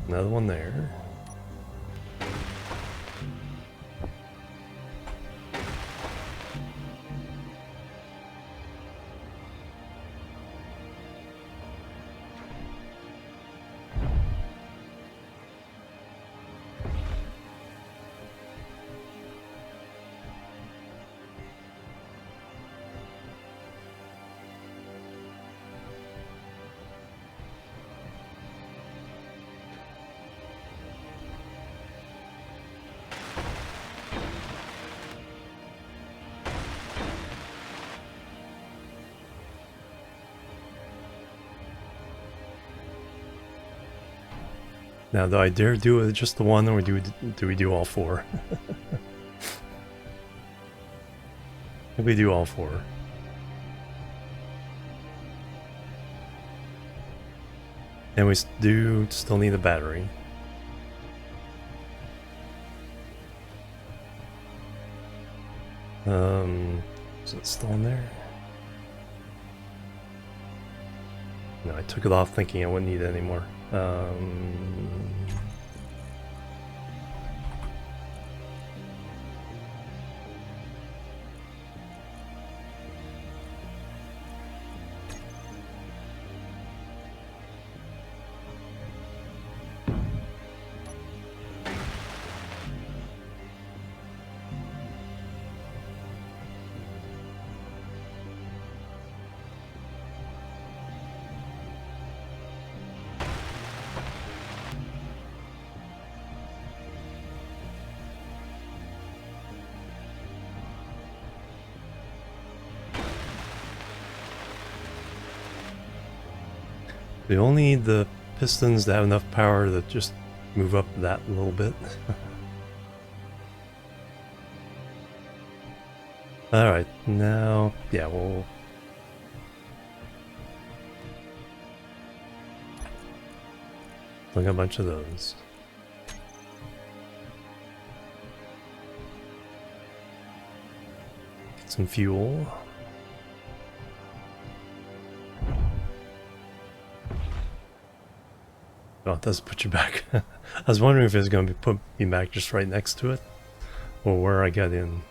Another one there. Now, do I dare do it just the one, or do we do all four? If we do all four. And we do still need a battery. Is it still in there? No, I took it off thinking I wouldn't need it anymore. We only need the pistons to have enough power to just move up that little bit. Alright, now, yeah, we'll... Look at a bunch of those. Get some fuel. Oh, it does put you back. I was wondering if it's going to be put me back just right next to it, or where I got in.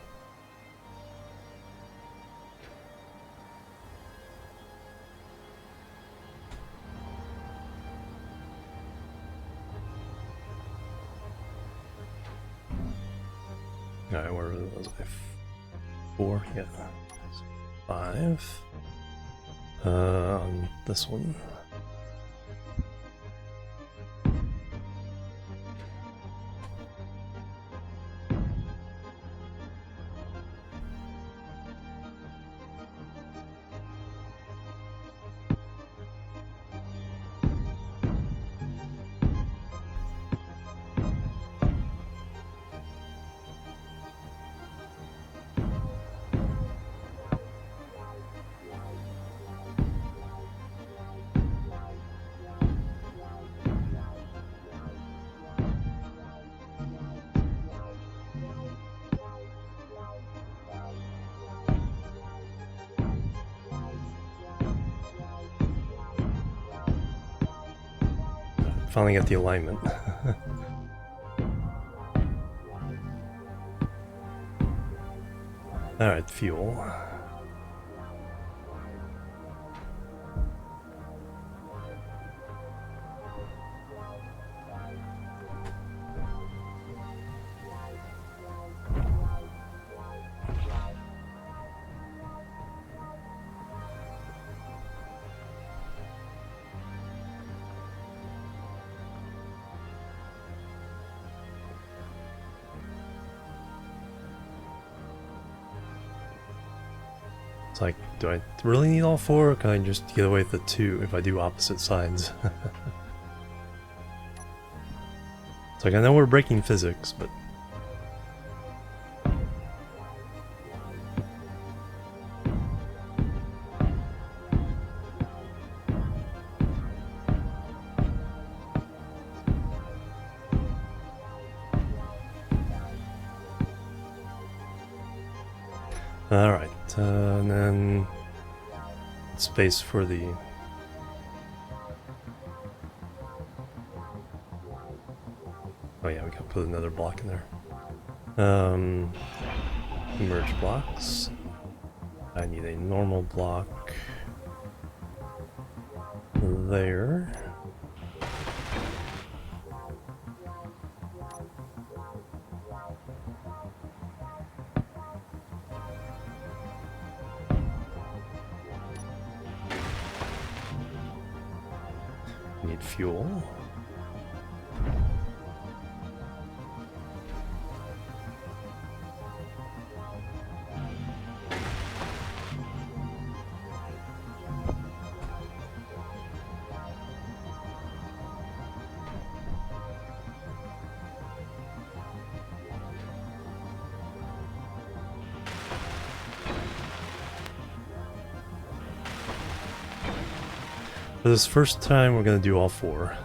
Alright, where was I? 4? Yeah. 5. On this one. finally got the alignment. Alright, fuel. It's like, do I really need all four, or can I just get away with the two if I do opposite sides? It's like, I know we're breaking physics, but... Alright, and then space for the... Oh yeah, we gotta put another block in there. Merge blocks. I need a normal block there. Need fuel. For this first time, we're gonna do all four.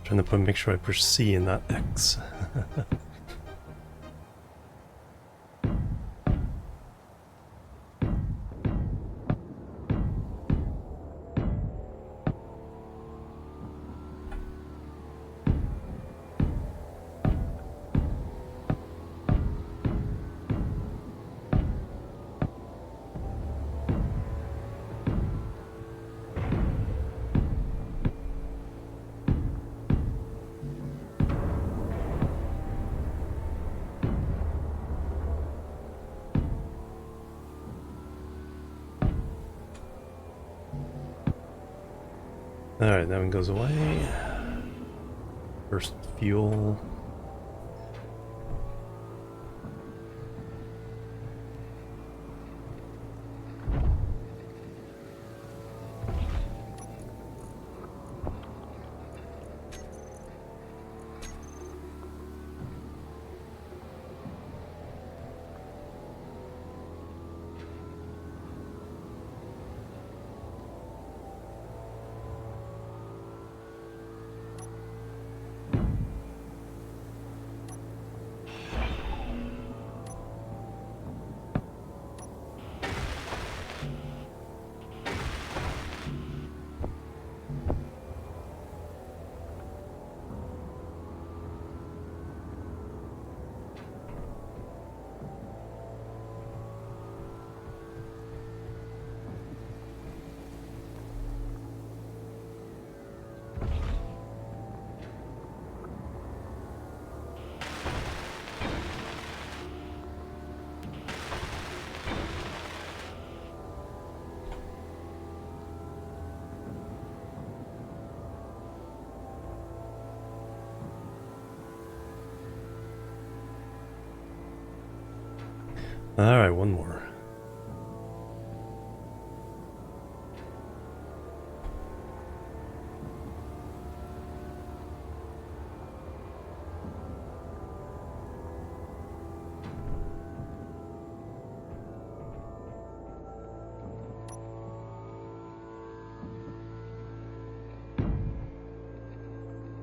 Trying to make sure I push C and not X. Alright, that one goes away. First fuel. Alright, one more.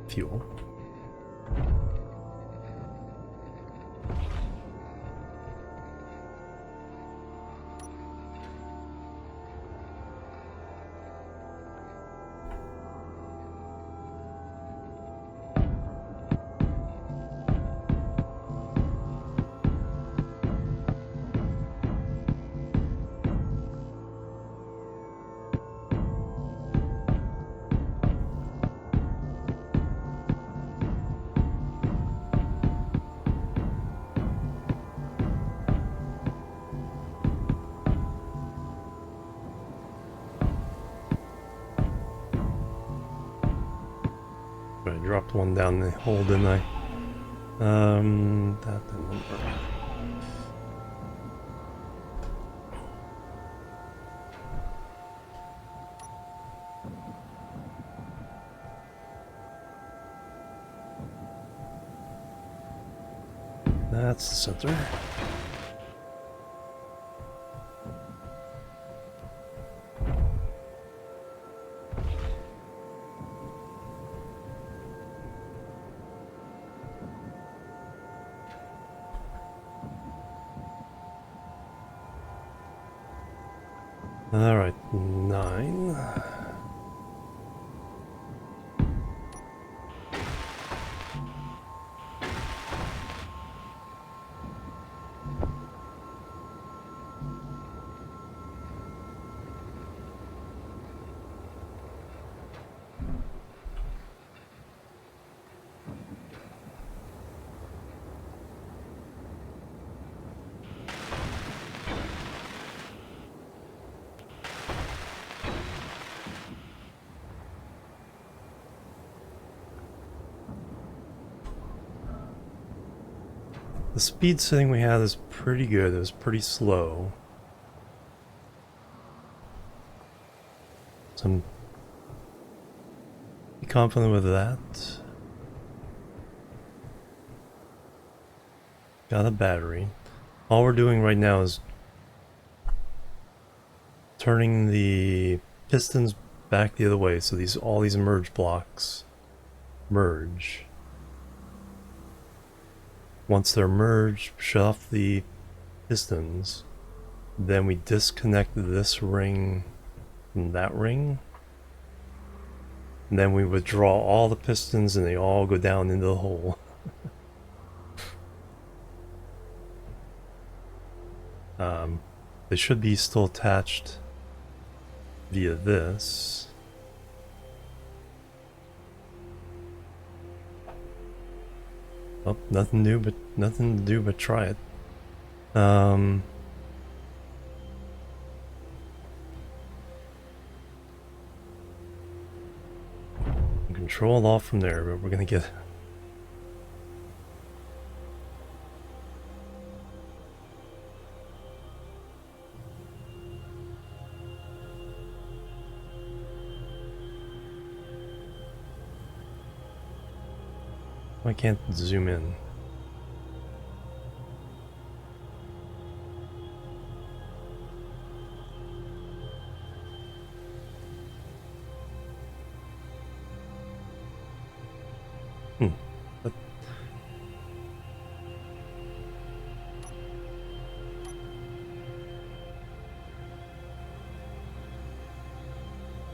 Fuel. I dropped one down the hole, didn't I? That didn't work. That's the center. Alright, 9. The speed setting we had is pretty good. It was pretty slow. So I'm confident with that. Got a battery. All we're doing right now is turning the pistons back the other way, so all these merge blocks merge. Once they're merged, shut off the pistons, then we disconnect this ring from that ring, and then we withdraw all the pistons and they all go down into the hole. They should be still attached via this. Oh, nothing to do but try it. Control off from there, but we're gonna get. I can't zoom in. But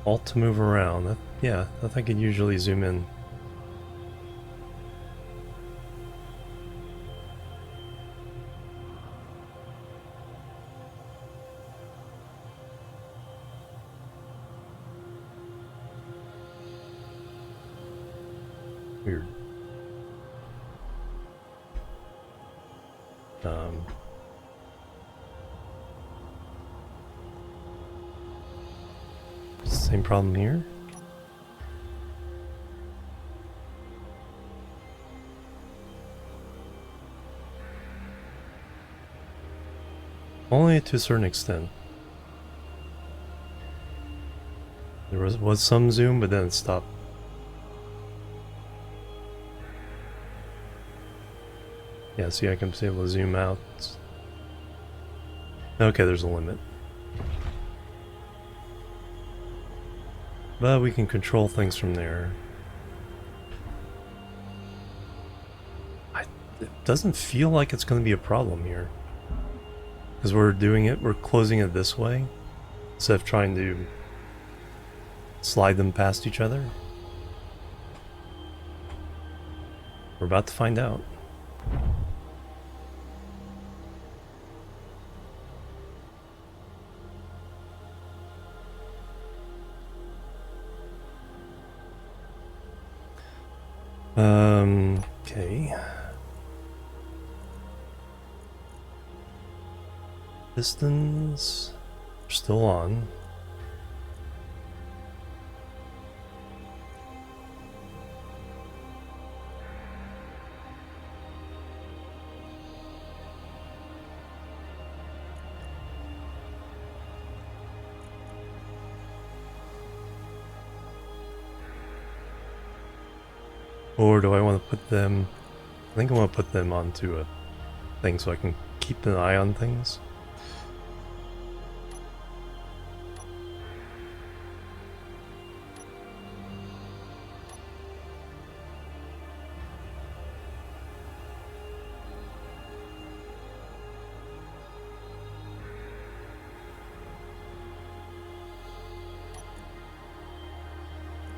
Alt to move around. Yeah, I think I could usually zoom in. Weird. Same problem here. Only to a certain extent. There was some zoom, but then it stopped. Yeah, see, I can be able to zoom out. Okay, there's a limit. But we can control things from there. It doesn't feel like it's going to be a problem here. Because we're closing it this way, instead of trying to slide them past each other. We're about to find out. Okay. Pistons are still on. Or do I want to put them... I think I want to put them onto a thing so I can keep an eye on things.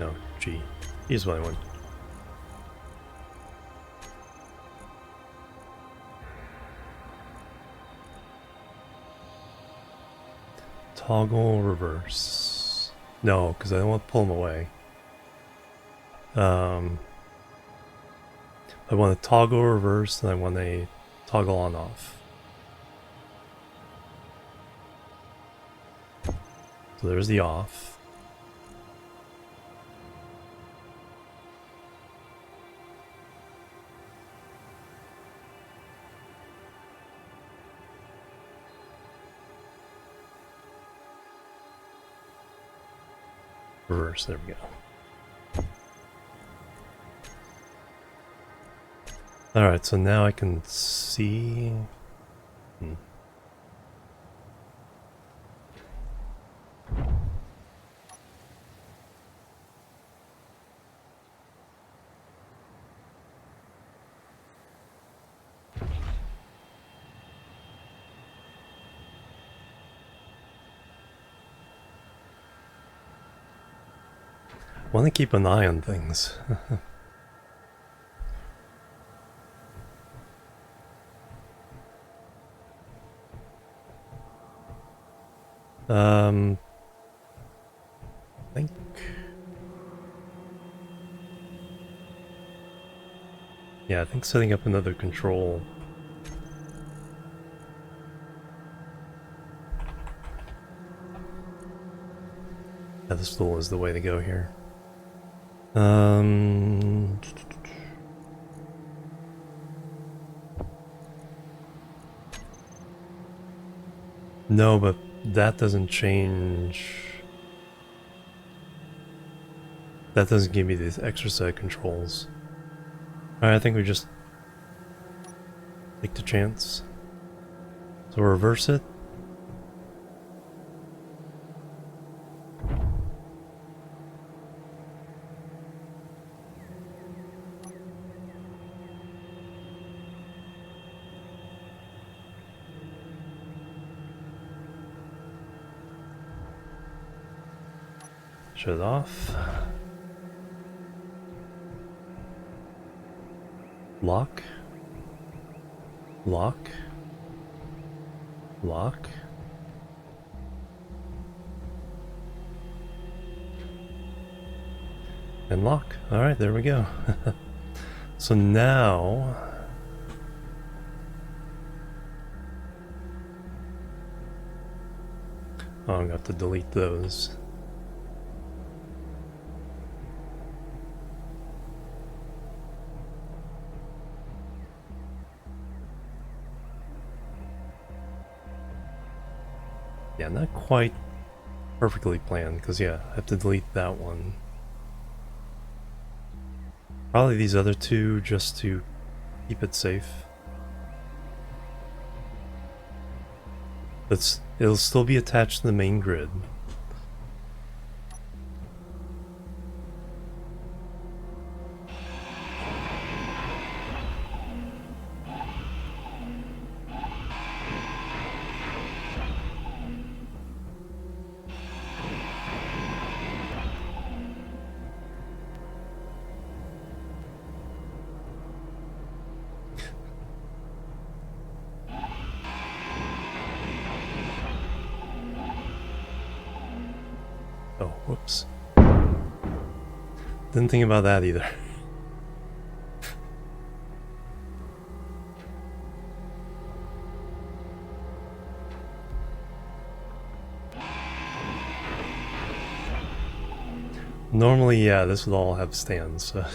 No, G. Here's what I want. Toggle reverse. No, because I don't want to pull them away. I want to toggle reverse, and I want a toggle on off. So there's the off. Reverse, there we go. Alright, so now I can see... I want to keep an eye on things. I think... Yeah, I think setting up another control... pedestal is the way to go here. No, but that doesn't change. That doesn't give me these extra set of controls. Alright, I think we just take the chance. So reverse it. Shut it off. Lock. Lock. Lock. And lock. Alright, there we go. So now... Oh, I'm gonna have to delete those. Yeah, not quite perfectly planned, because yeah, I have to delete that one. Probably these other two just to keep it safe. It'll still be attached to the main grid. Oh, whoops. Didn't think about that either. Normally, yeah, this would all have stands, so.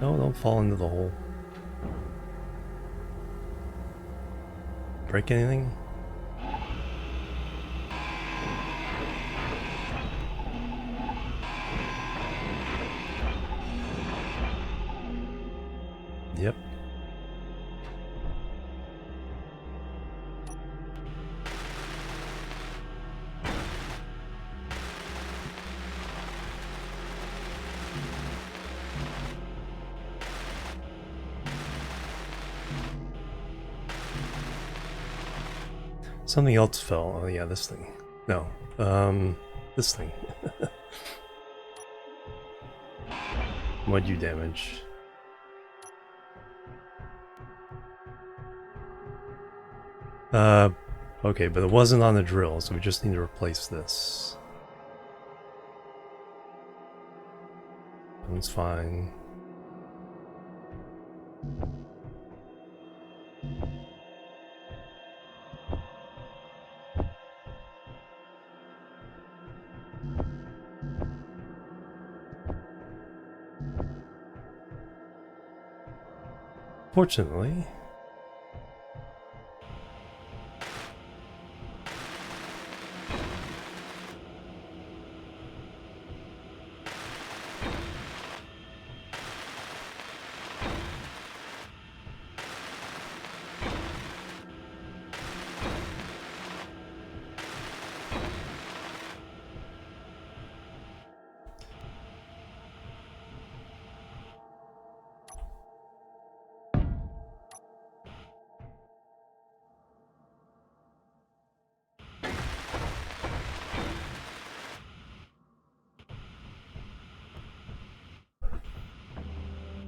No, don't fall into the hole. Break anything? Yep. Something else fell. Oh yeah, this thing. No. This thing. What'd you damage? Okay, but it wasn't on the drill, so we just need to replace this. That's fine. Fortunately.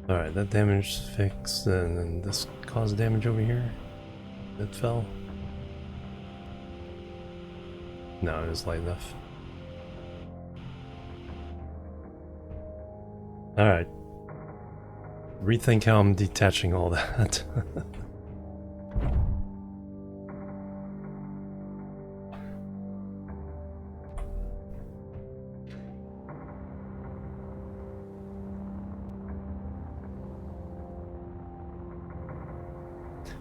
Alright, that damage fixed, and then this caused damage over here. It fell. No, it was light enough. Alright. Rethink how I'm detaching all that.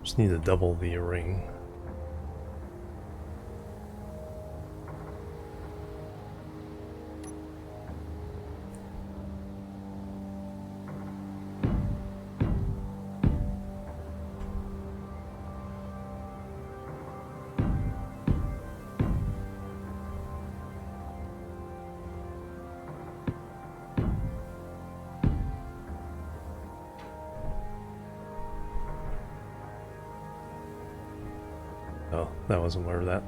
Just need to double the ring. Oh, that wasn't where that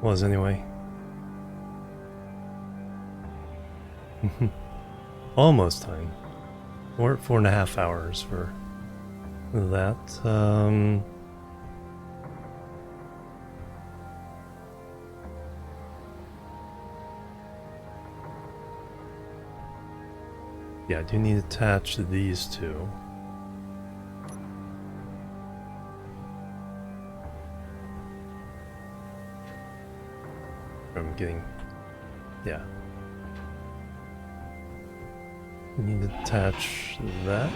was anyway. Almost time. 4.5 hours for that. Yeah, I do need to attach these two. I'm getting, yeah. need to attach that.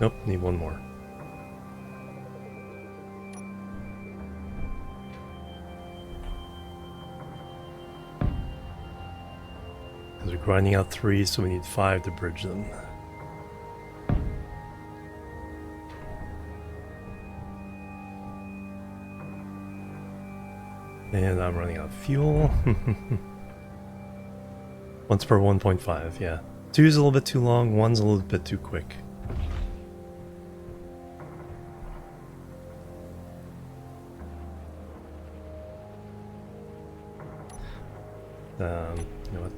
Nope, need one more. Because we're grinding out 3, so we need 5 to bridge them. And I'm running out of fuel. Once per 1.5, yeah. 2 is a little bit too long, 1's a little bit too quick. You know what?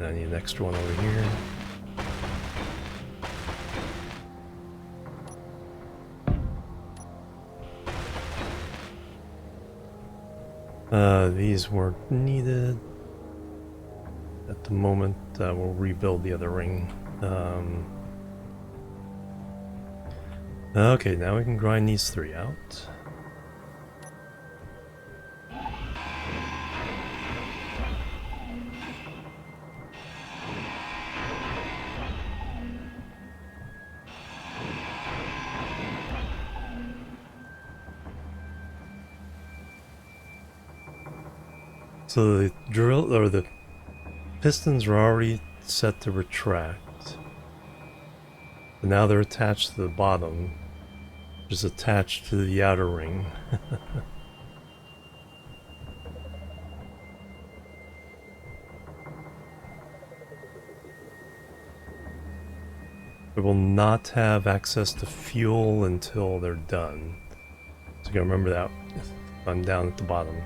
I need an extra one over here. These weren't needed at the moment. We'll rebuild the other ring. Okay, now we can grind these 3 out. So the drill or the pistons are already set to retract. But now they're attached to the bottom, which is attached to the outer ring. We will not have access to fuel until they're done. So you gotta remember that if I'm down at the bottom.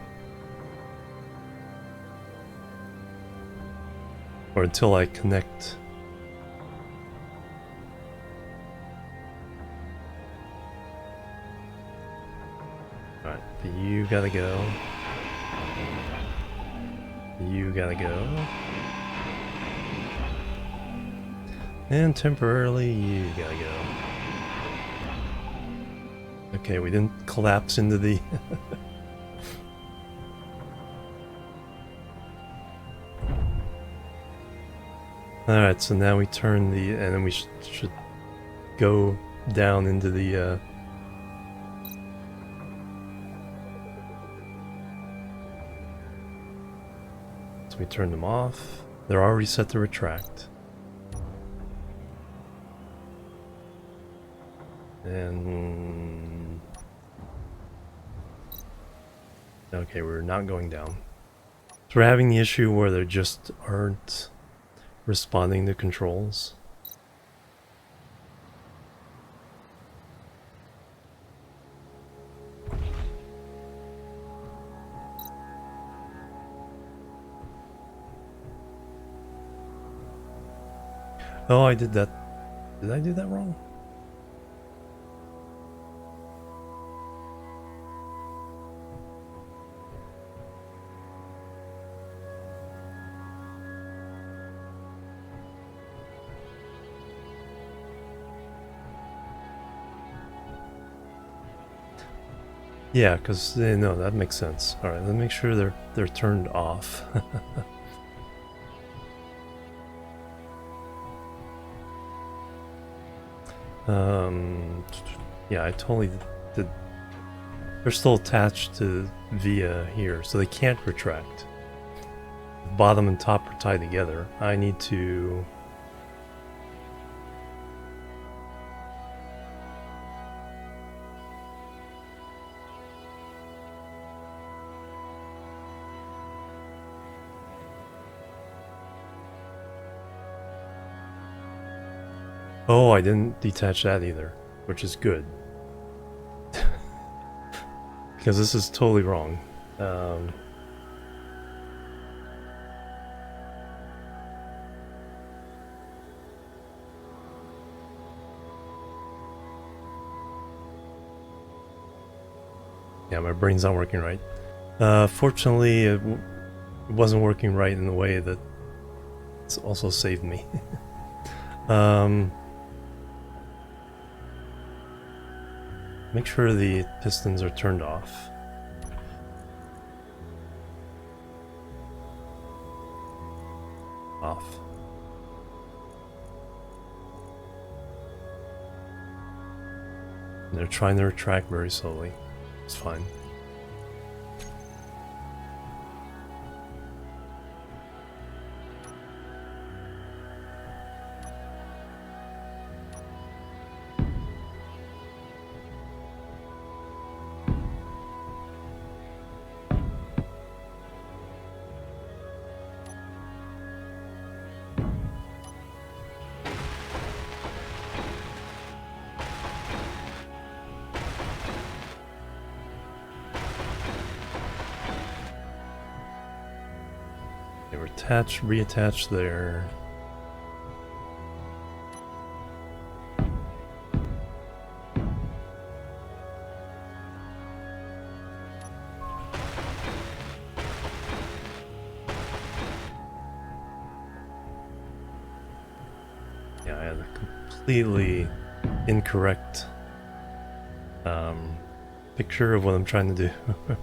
Or until I connect. Alright, you gotta go. You gotta go. And temporarily, you gotta go. Okay, we didn't collapse into the... Alright, so now we turn the... and then we should go down into the... So we turn them off. They're already set to retract. And... okay, we're not going down. So we're having the issue where they just aren't responding to controls. Oh, I did that. Did I do that wrong? Yeah, because no, that makes sense. All right, let's make sure they're turned off. Yeah, I totally did. They're still attached to via here, so they can't retract. The bottom and top are tied together. I need to... oh, I didn't detach that either, which is good. Because this is totally wrong. Yeah, my brain's not working right. Fortunately, it wasn't working right in the way that it's also saved me. Make sure the pistons are turned off. Off. They're trying to retract very slowly. It's fine. They were attached, reattached there. Yeah, I had a completely incorrect picture of what I'm trying to do.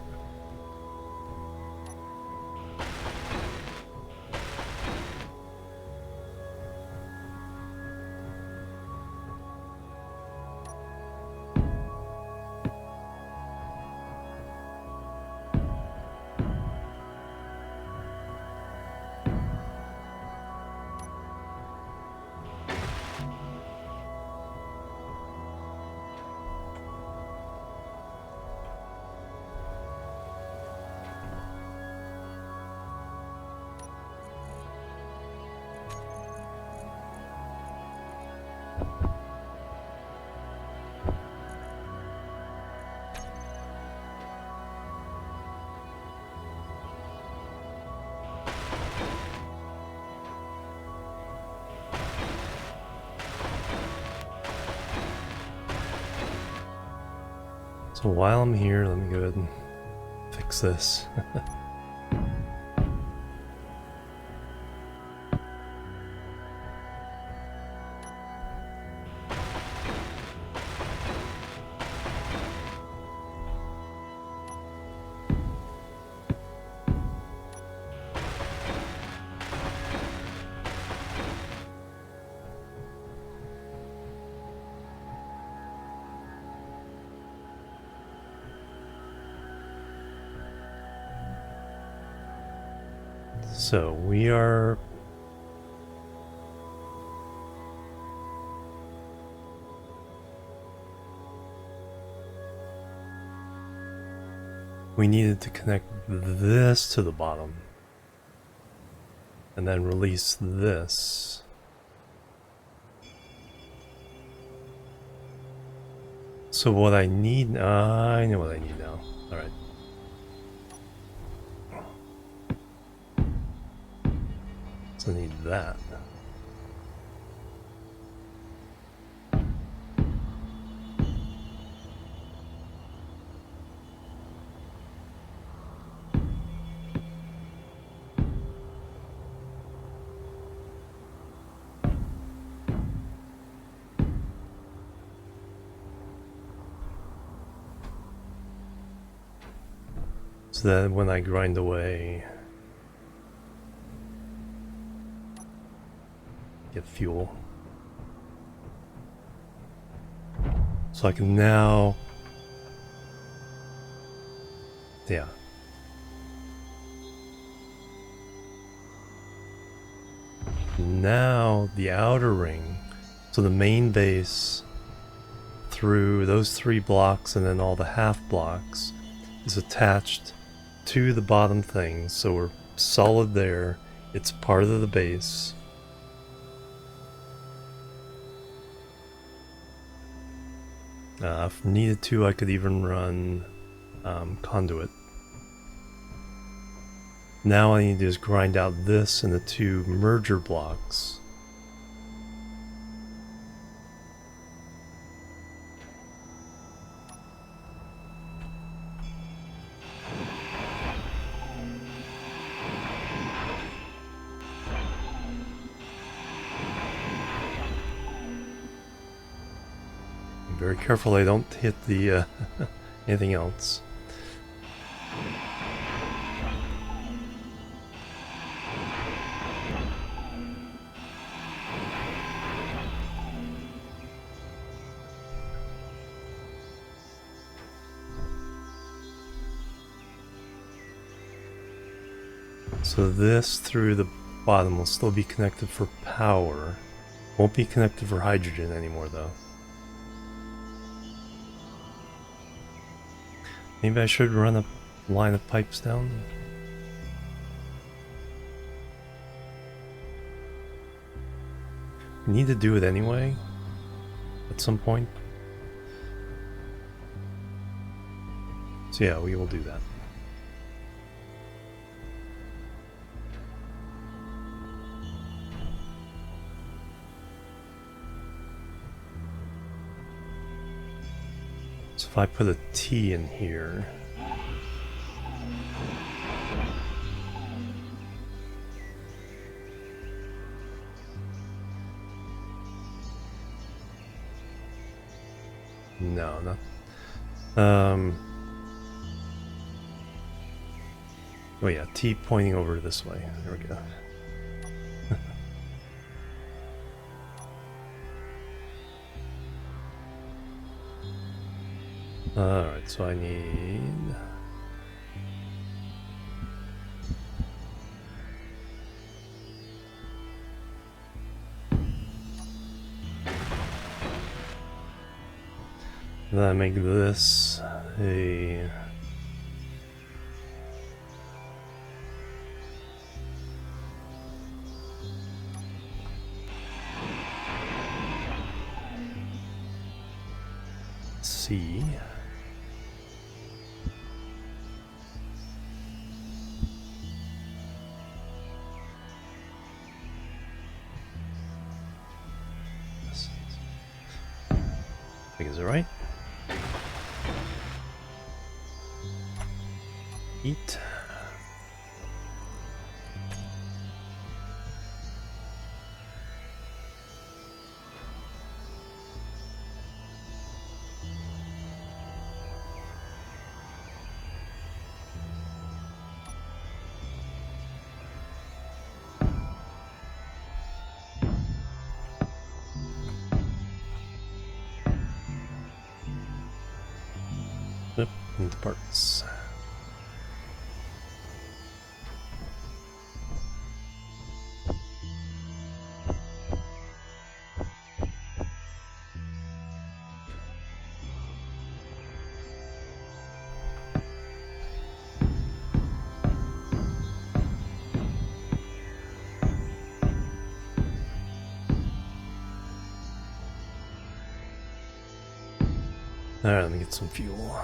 So while I'm here, let me go ahead and fix this. So we are we needed to connect this to the bottom and then release this. So what I need, I know what I need now. All right. So I need that. So that when I grind away, get fuel. So I can now, yeah. Now the outer ring, so the main base through those 3 blocks and then all the half blocks is attached to the bottom thing, so we're solid there. It's part of the base. If needed to, I could even run conduit. Now all I need to do is grind out this and the 2 merger blocks. Be very careful I don't hit the anything else. So this through the bottom will still be connected for power. Won't be connected for hydrogen anymore though. Maybe I should run a line of pipes down. We need to do it anyway at some point. So yeah, we will do that. So if I put a T in here, no, not. Oh yeah, T pointing over this way. There we go. Alright, so I need... Then I make this a... C. I think is it right? Eat. Yep, into parts. Alright, let me get some fuel.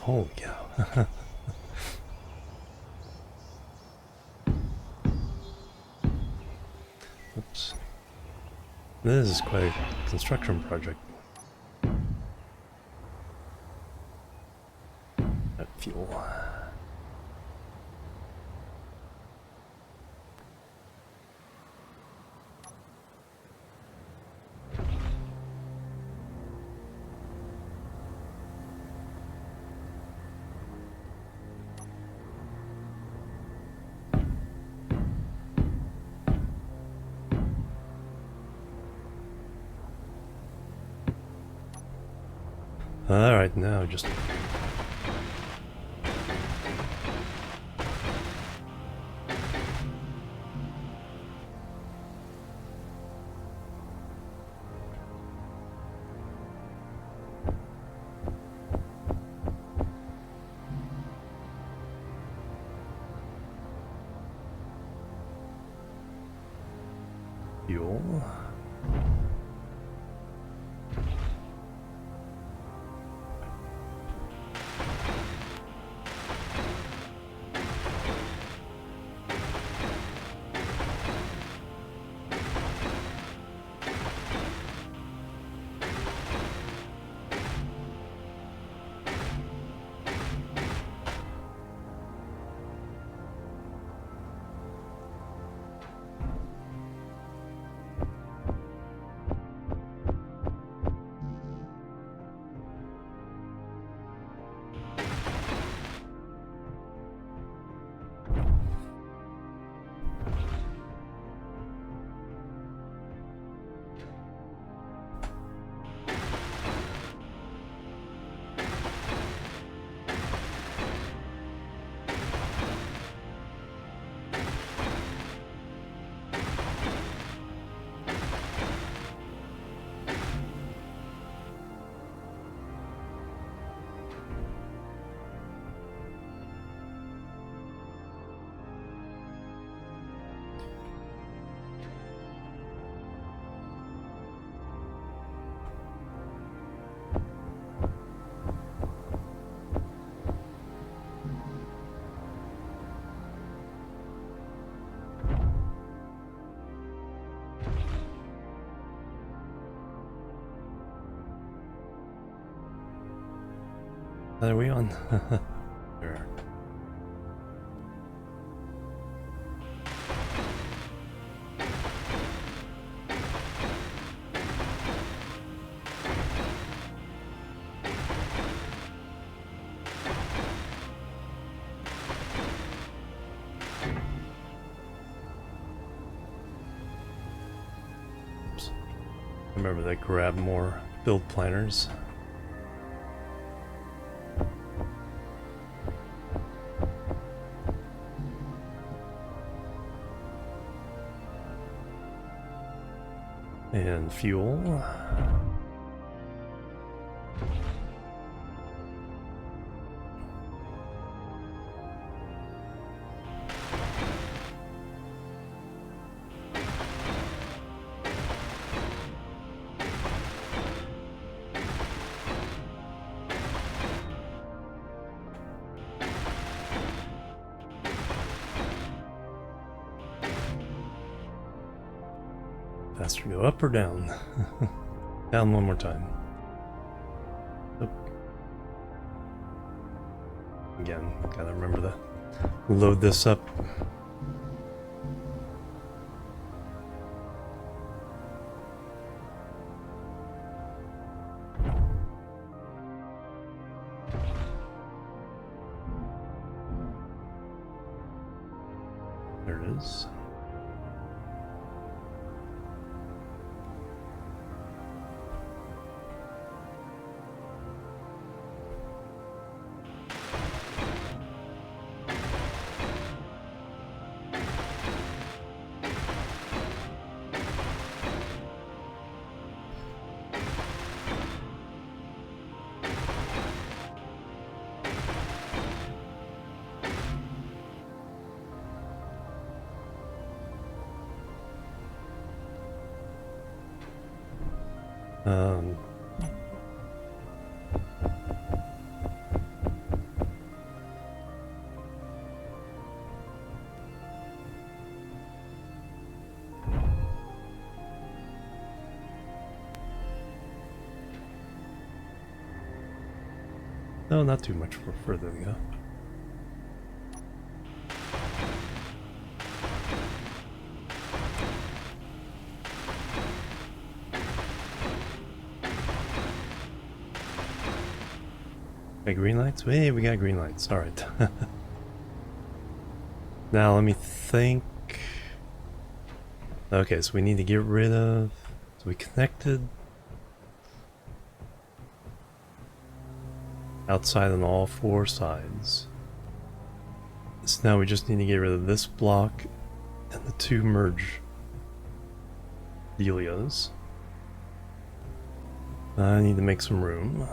Holy cow. Oops. This is quite a construction project. That fuel. Alright, now just... fuel. Are we on? There. Oops. Remember that grab more build planners. And fuel. Faster go up or down? Down one more time. Up. Again, gotta remember to load this up. There it is. No, not too much further to go. Hey, green lights? Hey, we got green lights. Alright. Now, let me think. Okay, so we need to get rid of... So we connected... outside on all four sides. So now we just need to get rid of this block and the two merge delias. I need to make some room.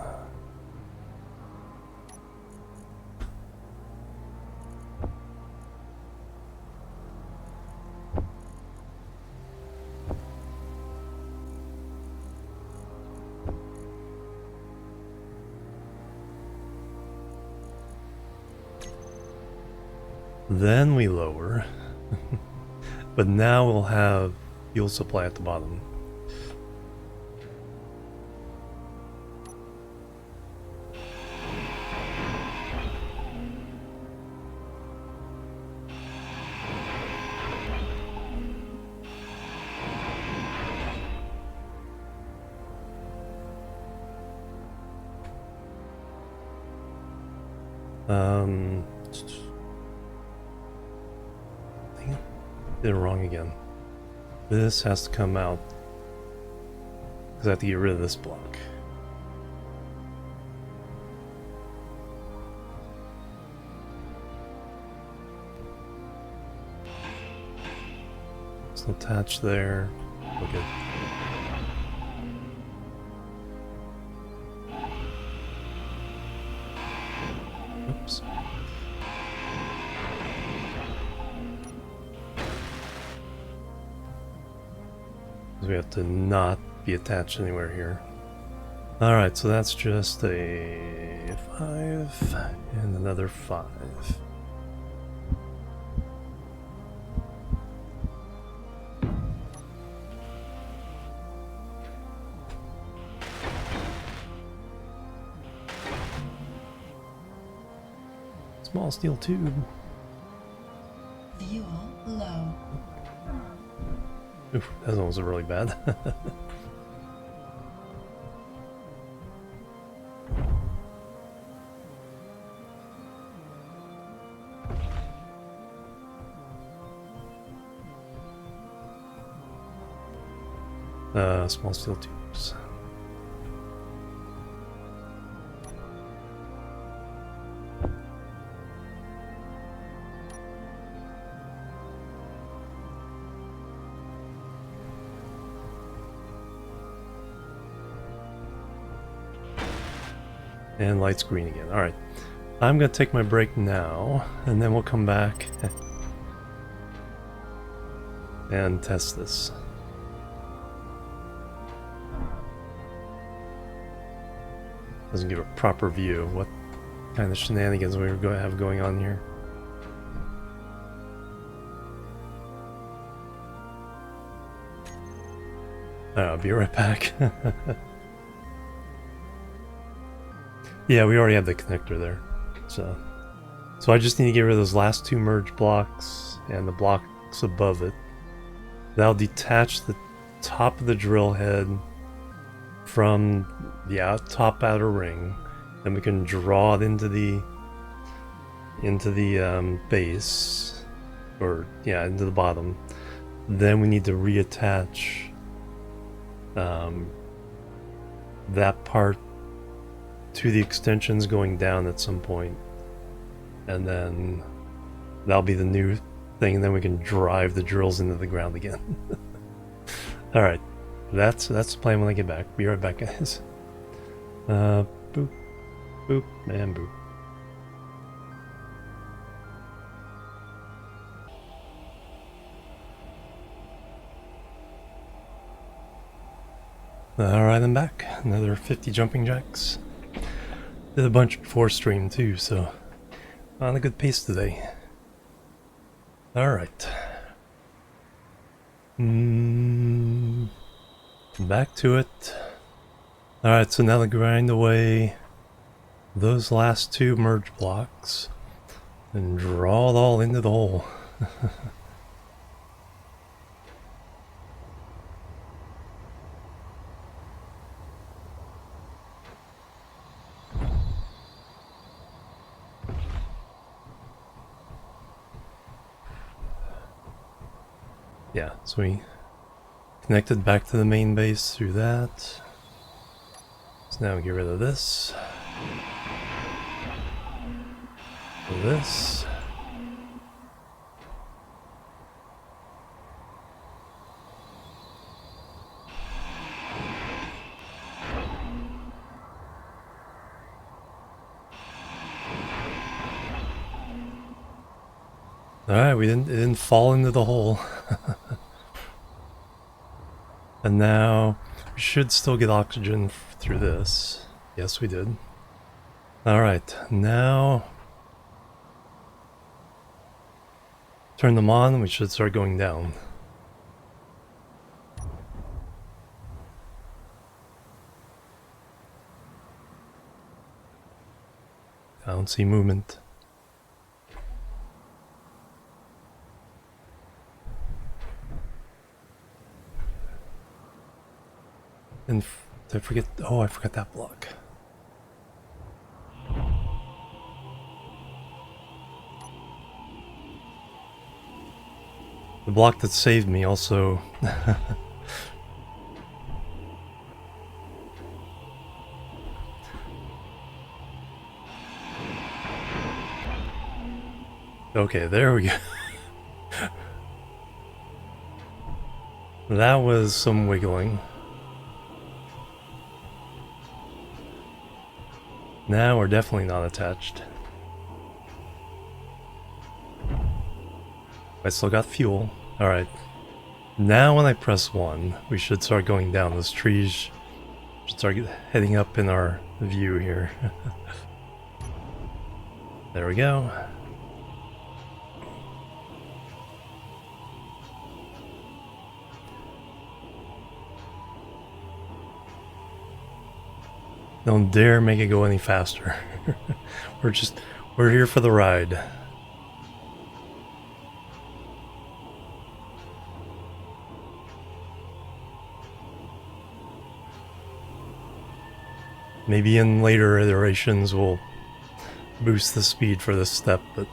then we lower. But now we'll have fuel supply at the bottom. Dang it. Did it wrong again. This has to come out because I have to get rid of this block. It's attached there. Okay. Oops. We have to not be attached anywhere here. Alright, so that's just a 5 and another 5. Small steel tube. Fuel low. Oof, that one was really bad. Small steel tubes. And light's green again. Alright. I'm going to take my break now, and then we'll come back and test this. Doesn't give a proper view of what kind of shenanigans we were have going on here. I'll be right back. Yeah, we already have the connector there. So I just need to get rid of those last two merge blocks and the blocks above it. That'll detach the top of the drill head from the top outer ring. Then we can draw it into the base, or yeah, into the bottom. Then we need to reattach that part to the extensions going down at some point, and then that'll be the new thing, and then we can drive the drills into the ground again. Alright, that's the plan when I get back. Be right back, guys. Boop, boop, and boop. Alright, I'm back. Another 50 jumping jacks. Did a bunch before stream too, so on a good pace today. Alright. Back to it. Alright, so now to grind away those last two merge blocks and draw it all into the hole. Yeah, so we connected back to the main base through that. So now we get rid of this. This. Alright, it didn't fall into the hole. And now we should still get oxygen through this. Yes, we did. Alright, now turn them on, we should start going down. I don't see movement. And did I forget? Oh, I forgot that block. The block that saved me also. Okay, there we go. That was some wiggling. Now we're definitely not attached. I still got fuel. Alright. Now when I press 1, we should start going down. Those trees should start heading up in our view here. There we go. Don't dare make it go any faster. We're here for the ride. Maybe in later iterations we'll boost the speed for this step, but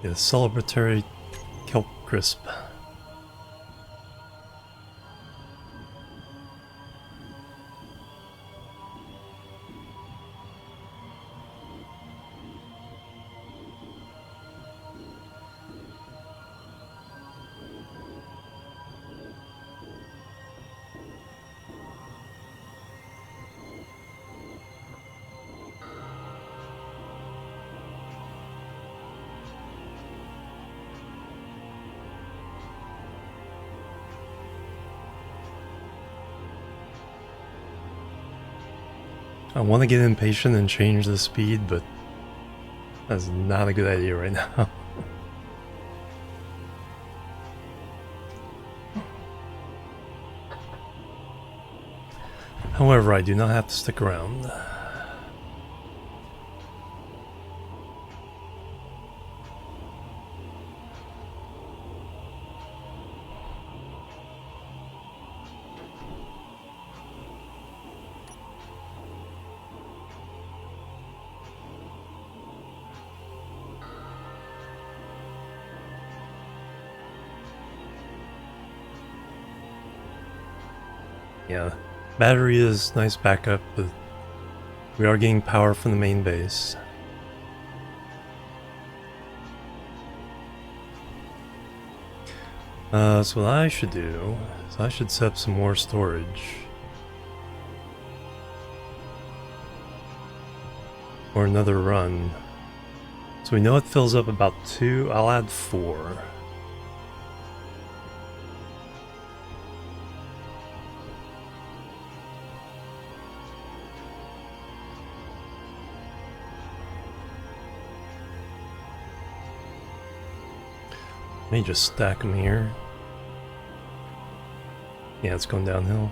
yeah, celebratory kelp crisp. I want to get impatient and change the speed, but that's not a good idea right now. However, I do not have to stick around. Yeah, battery is nice backup, but we are getting power from the main base. So what I should do is I should set up some more storage. Or another run. So we know it fills up about 2, I'll add 4. Let me just stack them here. Yeah, it's going downhill.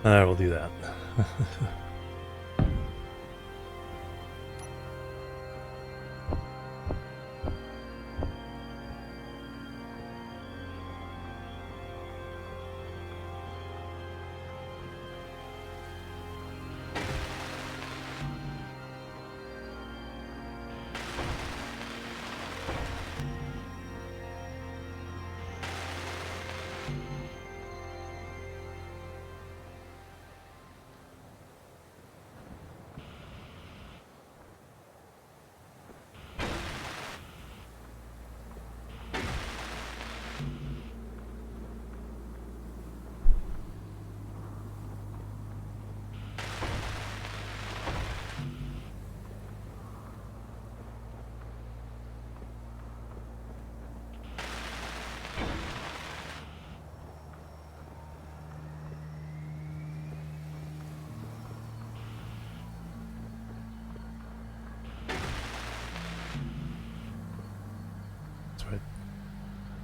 Alright, we'll do that.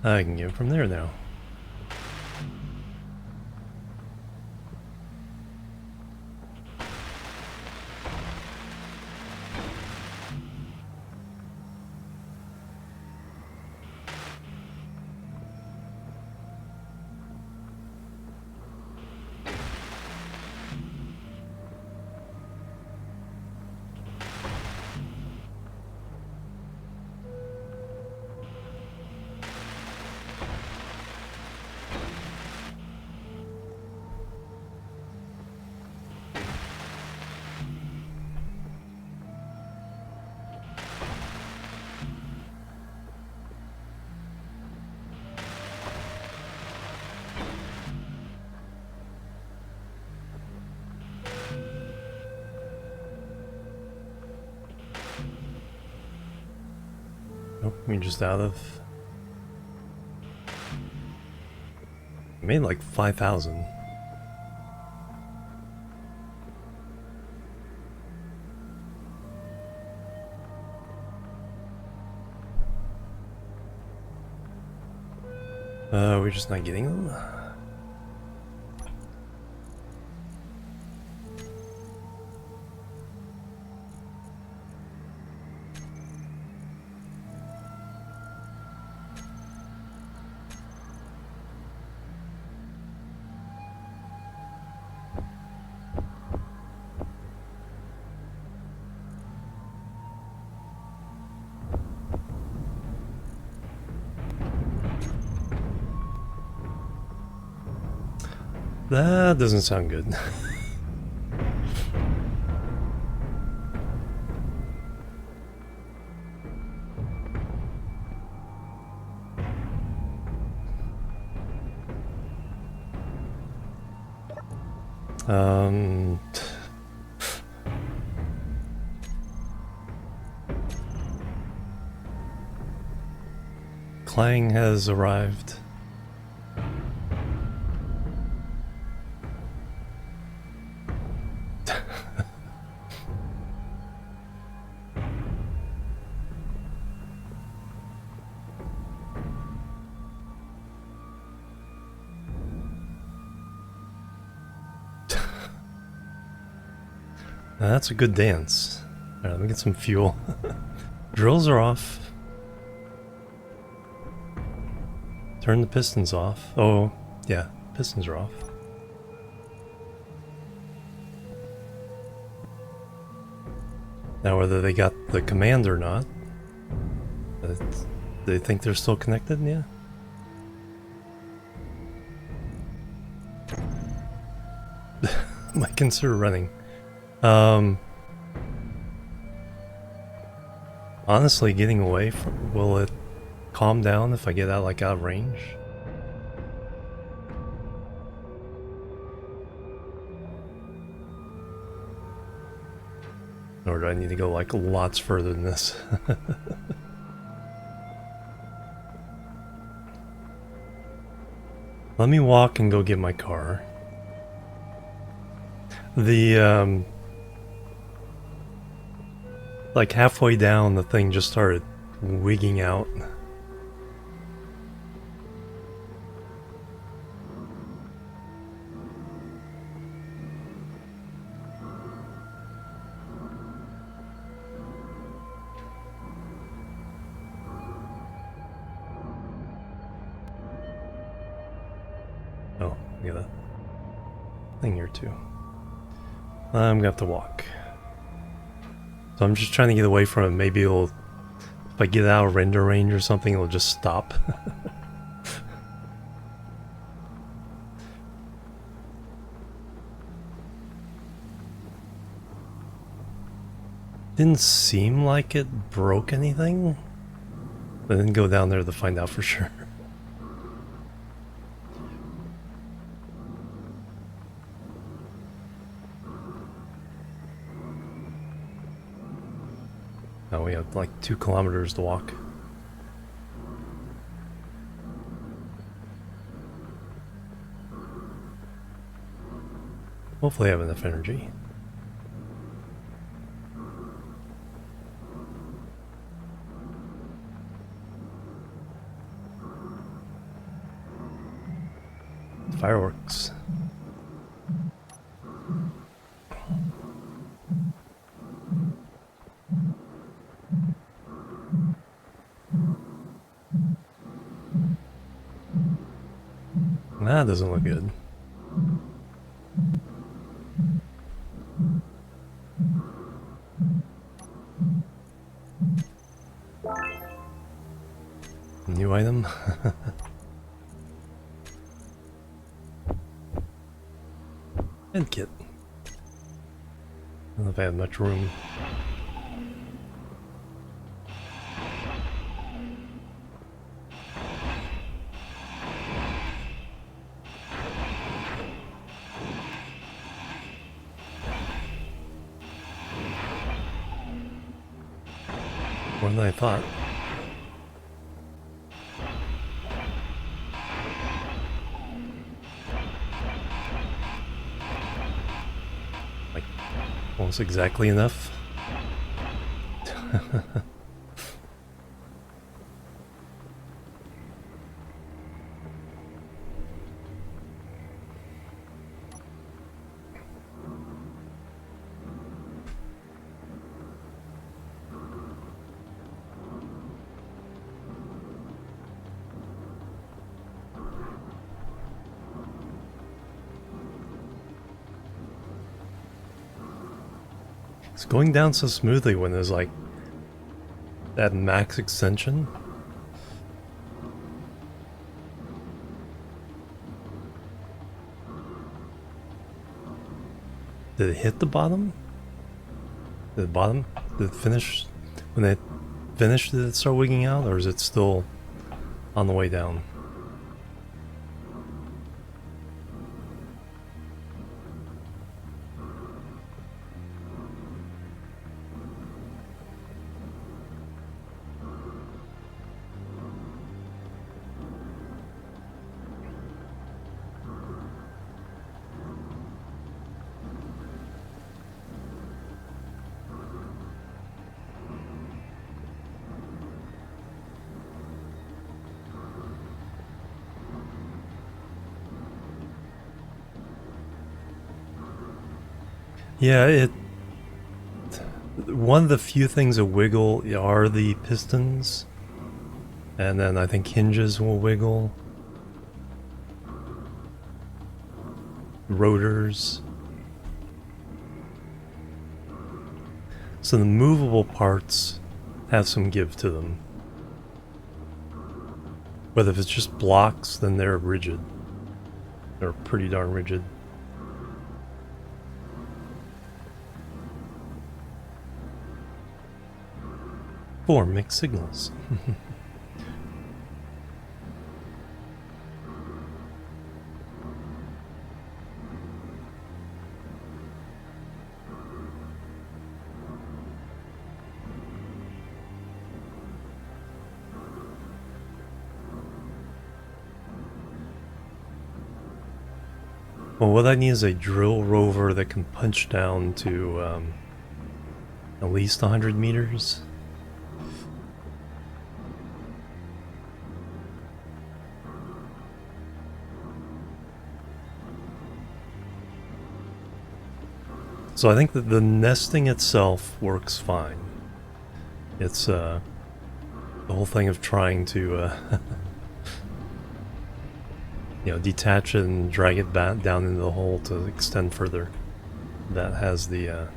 I can go from there now. Nope, we're just out of... I made like 5,000. We're just not getting them? That doesn't sound good. um... Clang has arrived. That's a good dance. Alright, let me get some fuel. Drills are off. Turn the pistons off. Oh, yeah, pistons are off. Now whether they got the command or not, they think they're still connected, yeah. Might consider running. Honestly, getting away from... Will it calm down if I get out, like, out of range? Or do I need to go, like, lots further than this? Let me walk and go get my car. The, like halfway down, the thing just started wigging out. Oh, we got a thing here too. I'm gonna have to walk. So I'm just trying to get away from it. Maybe it'll, if I get out of render range or something, it'll just stop. Didn't seem like it broke anything. But then go down there to find out for sure. Oh, we have like 2 kilometers to walk. Hopefully I have enough energy. fireworks. That doesn't look good. New item. And kit. I don't know if I have much room. More than I thought. Like, almost exactly enough. It's going down so smoothly when there's like that max extension. Did it hit the bottom? Did it finish? When it finished, did it start wigging out, or is it still on the way down? Yeah, one of the few things that wiggle are the pistons, and then I think hinges will wiggle. Rotors. So the movable parts have some give to them. But if it's just blocks, then they're rigid. They're pretty darn rigid. Four mixed signals. Well, what I need is a drill rover that can punch down to at least 100 meters. So I think that the nesting itself works fine. It's the whole thing of trying to you know, detach it and drag it back down into the hole to extend further. That has the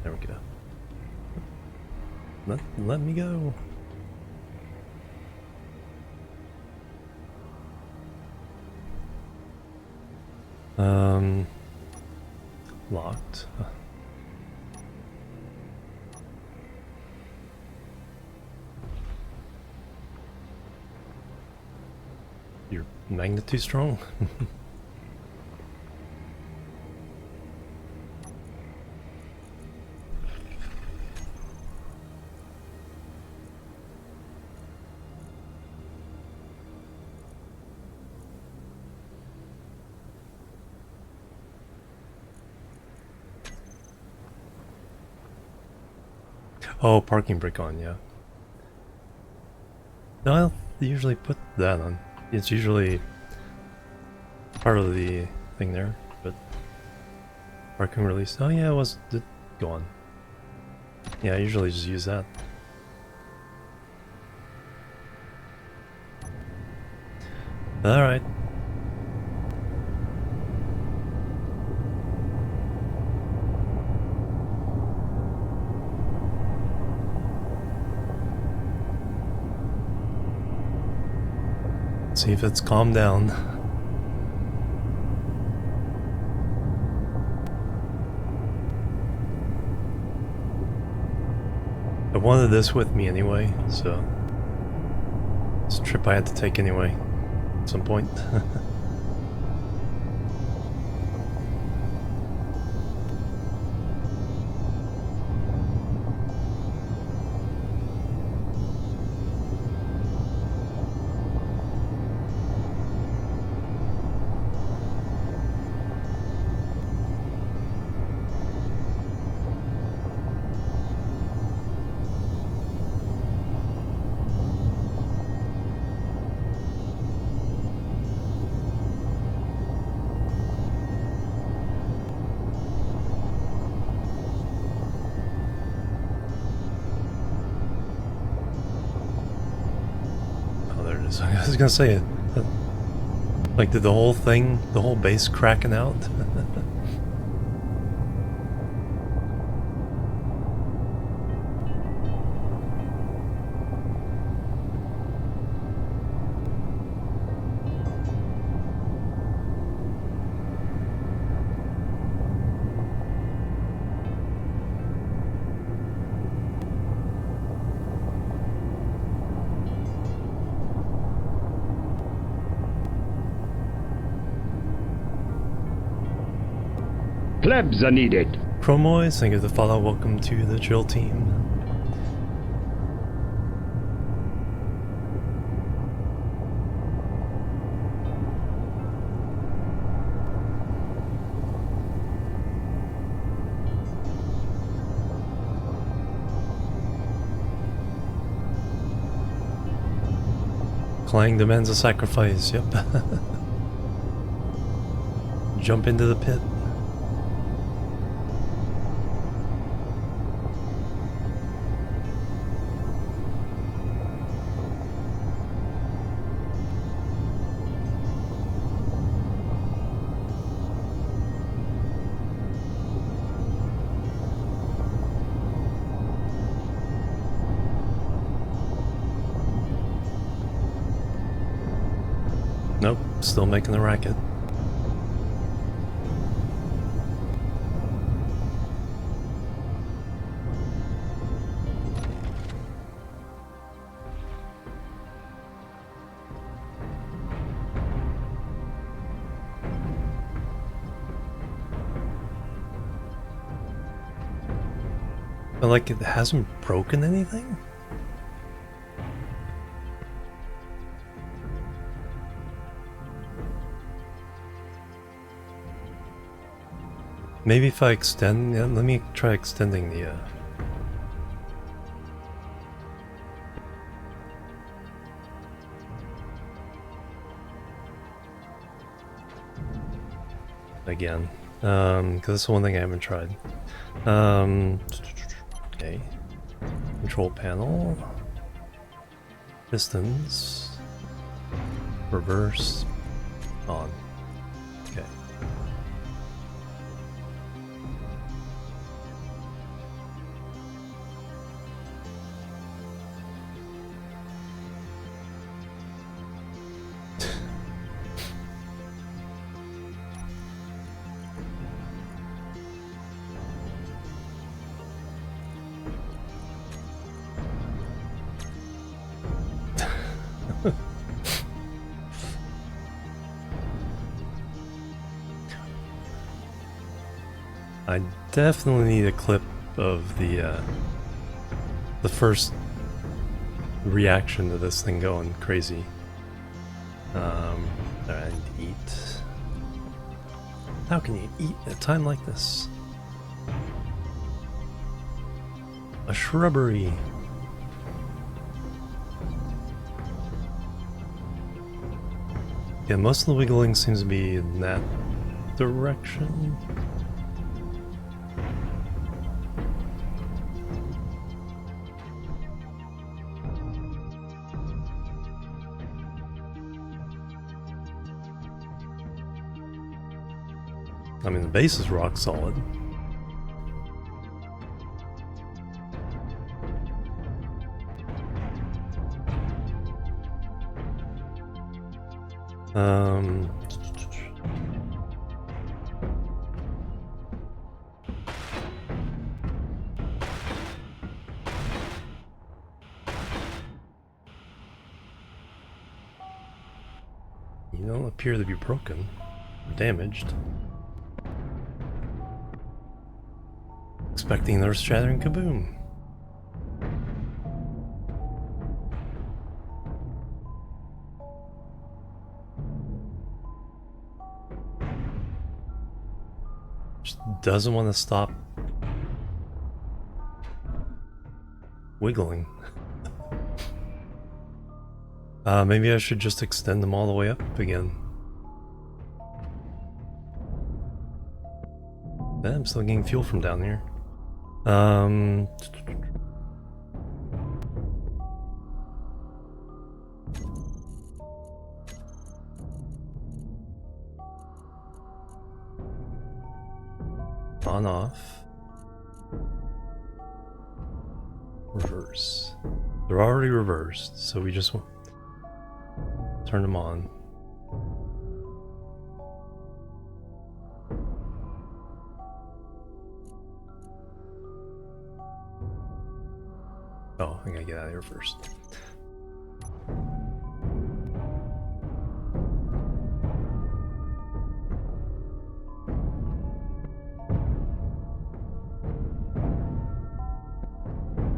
there we go. Let me go. Locked. Your magnet too strong? Oh, parking brake on, yeah. No, I don't usually put that on. It's usually part of the thing there, but parking release. Oh yeah, it did go on. Yeah, I usually just use that. Alright. See if it's calmed down. I wanted this with me anyway, so it's a trip I had to take anyway at some point. I was gonna say, like, did the whole thing, the whole base cracking out? Plebs are needed. Chromois, thank you for the follow. Welcome to the Chill Team. Clang demands a sacrifice, yep. Jump into the pit. Nope, still making the racket. But like, it hasn't broken anything? Maybe if I extend, yeah, let me try extending the again, because that's the one thing I haven't tried. Okay, control panel, pistons, reverse, on. Okay. I definitely need a clip of the first reaction to this thing going crazy. I need to eat. How can you eat at a time like this? A shrubbery. Yeah, most of the wiggling seems to be in that direction. I mean, the base is rock solid. You don't appear to be broken or damaged. Expecting an earth-shattering kaboom. Just doesn't want to stop wiggling. Maybe I should just extend them all the way up again. I'm still getting fuel from down here. On off. Reverse. They're already reversed, so we just turn them on. Oh, I gotta get out of here first.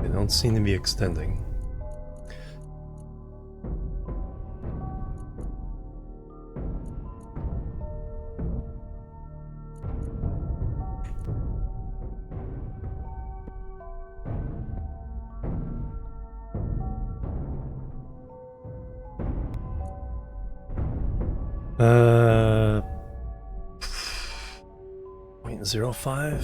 They don't seem to be extending. Uh, 0.05.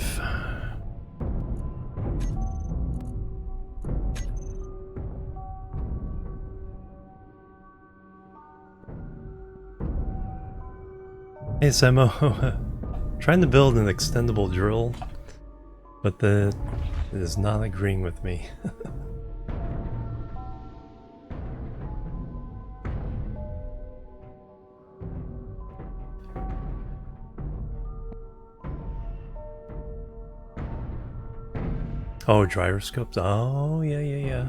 Hey Samo, trying to build an extendable drill, but it is not agreeing with me. Oh, gyroscopes. Oh, yeah.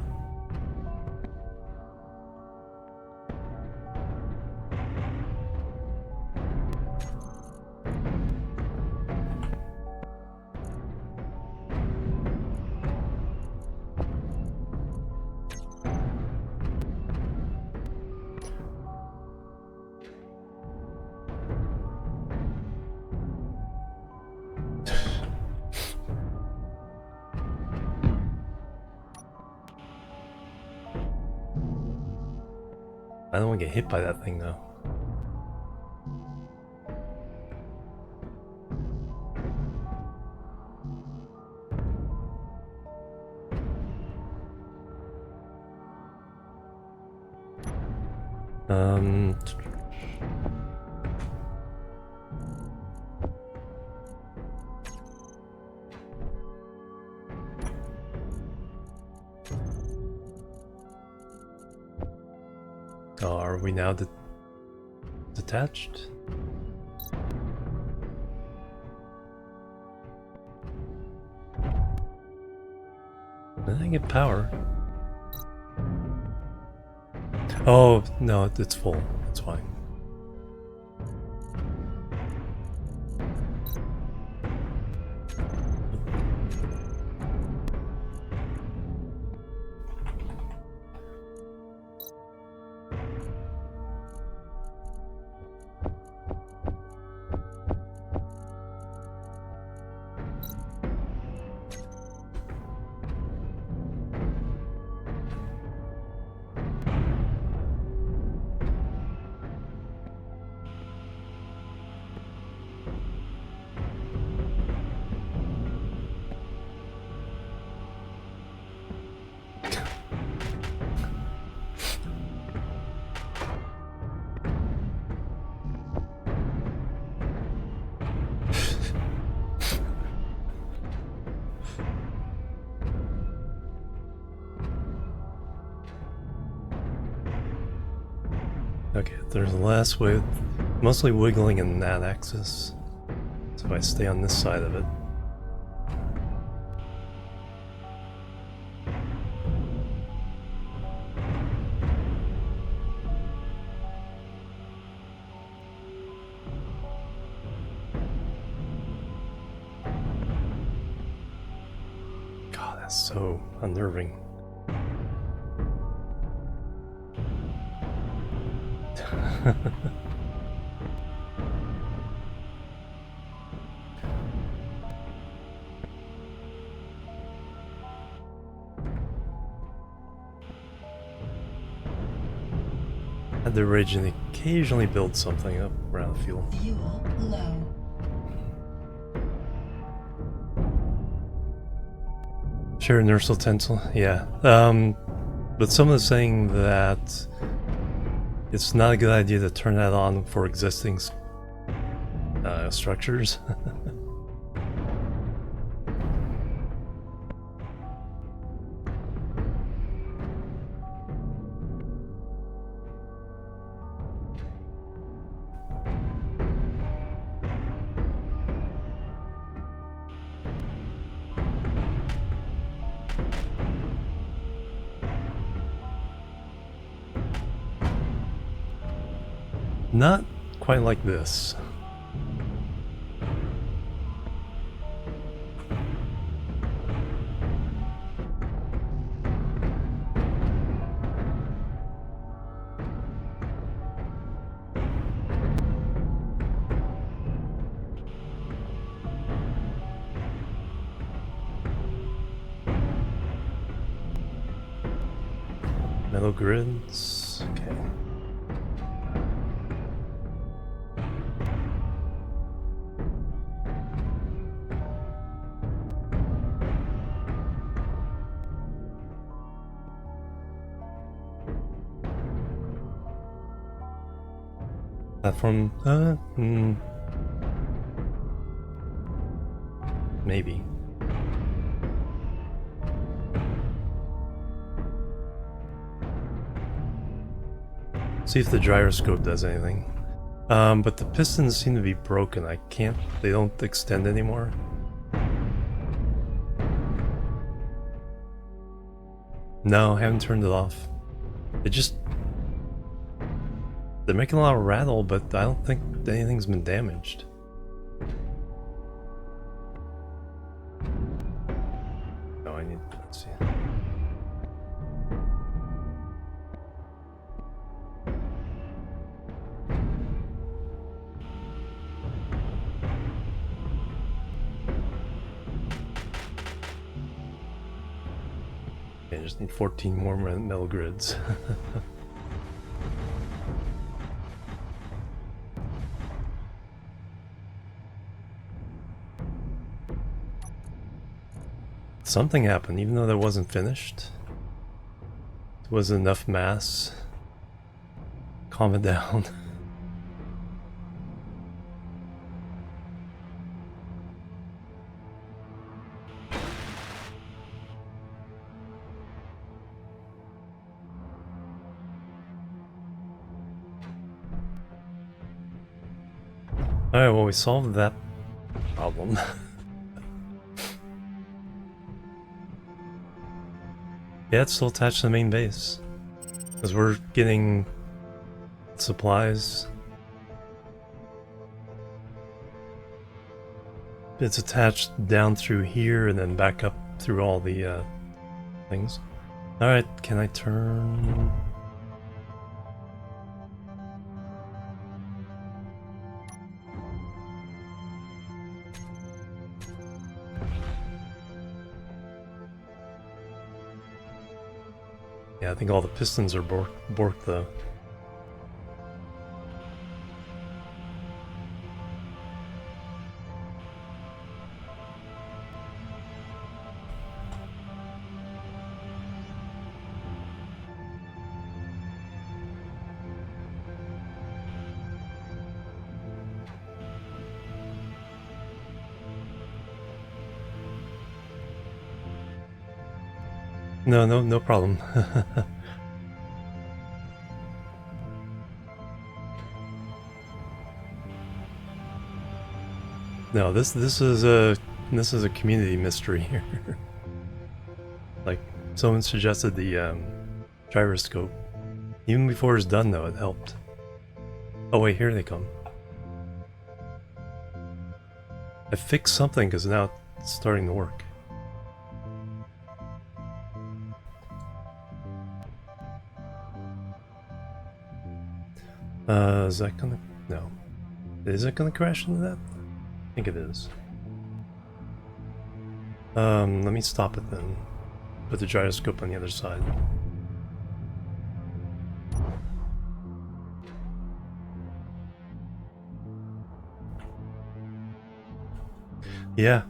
I don't want to get hit by that thing though. Oh, are we now detached? Did I get power? Oh, no, it's full. It's fine. Okay, there's less way, mostly wiggling in that axis. So if I stay on this side of it. God, that's so unnerving. Had the originally occasionally build something up around the fuel. Fuel low. Sure, inertial tensile, yeah. But someone's saying that it's not a good idea to turn that on for existing structures. Not quite like this. Metal grids, okay. Platform, maybe. See if the gyroscope does anything. But the pistons seem to be broken. They don't extend anymore. No, I haven't turned it off. They're making a lot of rattle, but I don't think anything's been damaged. No, let's see. Okay, I just need 14 more metal grids. Something happened, even though that wasn't finished. There wasn't enough mass. Calm it down. Alright, well, we solved that problem. Yeah, it's still attached to the main base. Because we're getting supplies. It's attached down through here and then back up through all the things. Alright, can I turn... Yeah, I think all the pistons are borked though. No problem. No, this is a community mystery here. Like, someone suggested the gyroscope. Even before it's done though, it helped. Oh wait, here they come. I fixed something because now it's starting to work. Is that gonna... no. Is it gonna crash into that? I think it is. Let me stop it then. Put the gyroscope on the other side. Yeah.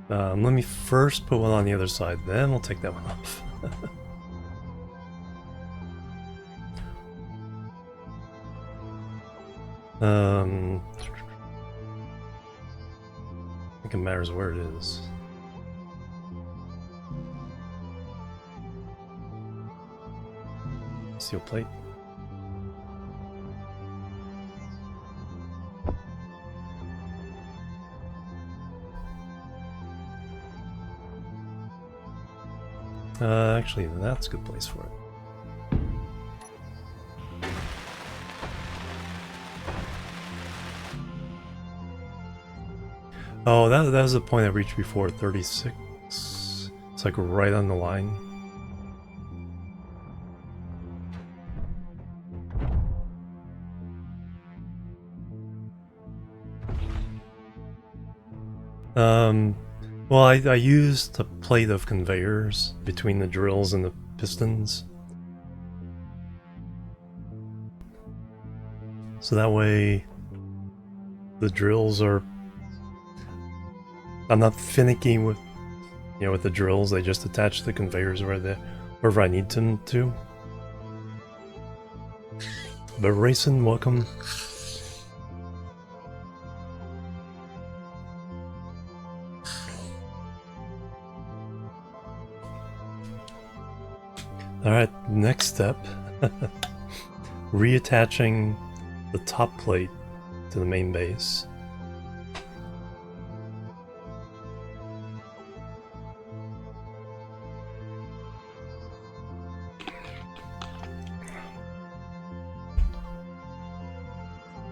Let me first put one on the other side, then we'll take that one off. I think it matters where it is. Steel plate. Actually, that's a good place for it. Oh, that was the point I reached before, 36. It's like right on the line. Well, I used a plate of conveyors between the drills and the pistons. So that way the drills are... I'm not finicky with, you know, with the drills. They just attach the conveyors wherever I need them to. But Racing, welcome. Alright, next step. Reattaching the top plate to the main base.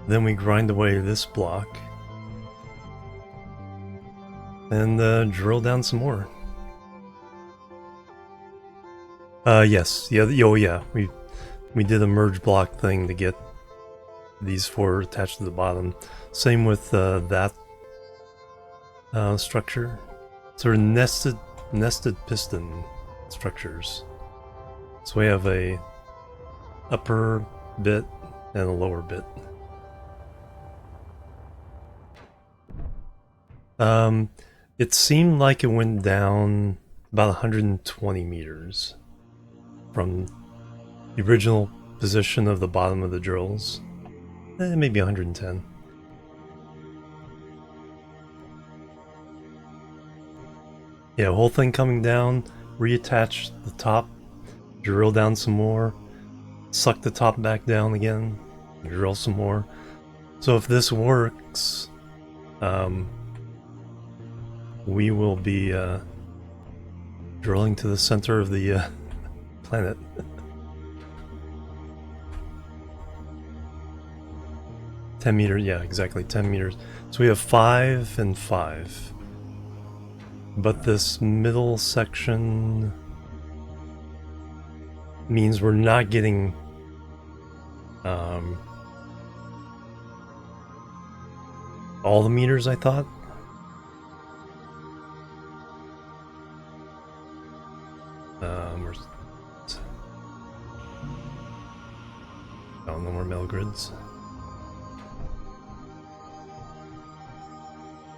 Then we grind away this block. And drill down some more. Yes. Yeah, oh yeah. We did a merge block thing to get these four attached to the bottom. Same with that structure. Sort of nested piston structures. So we have a upper bit and a lower bit. It seemed like it went down about 120 meters from the original position of the bottom of the drills. Maybe 110. Yeah, whole thing coming down, reattach the top, drill down some more, suck the top back down again, drill some more. So if this works, we will be drilling to the center of the planet. $10 meters, yeah, exactly, 10 meters. So we have 5 and 5. But this middle section means we're not getting all the meters I thought. Oh, no more metal grids.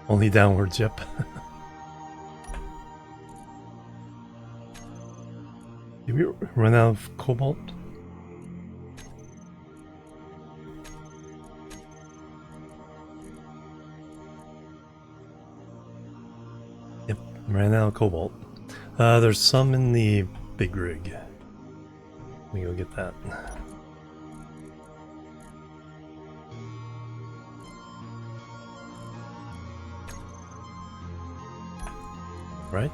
Only downwards, yep. Did we run out of cobalt? Yep, ran out of cobalt. There's some in the big rig. Let me go get that. right?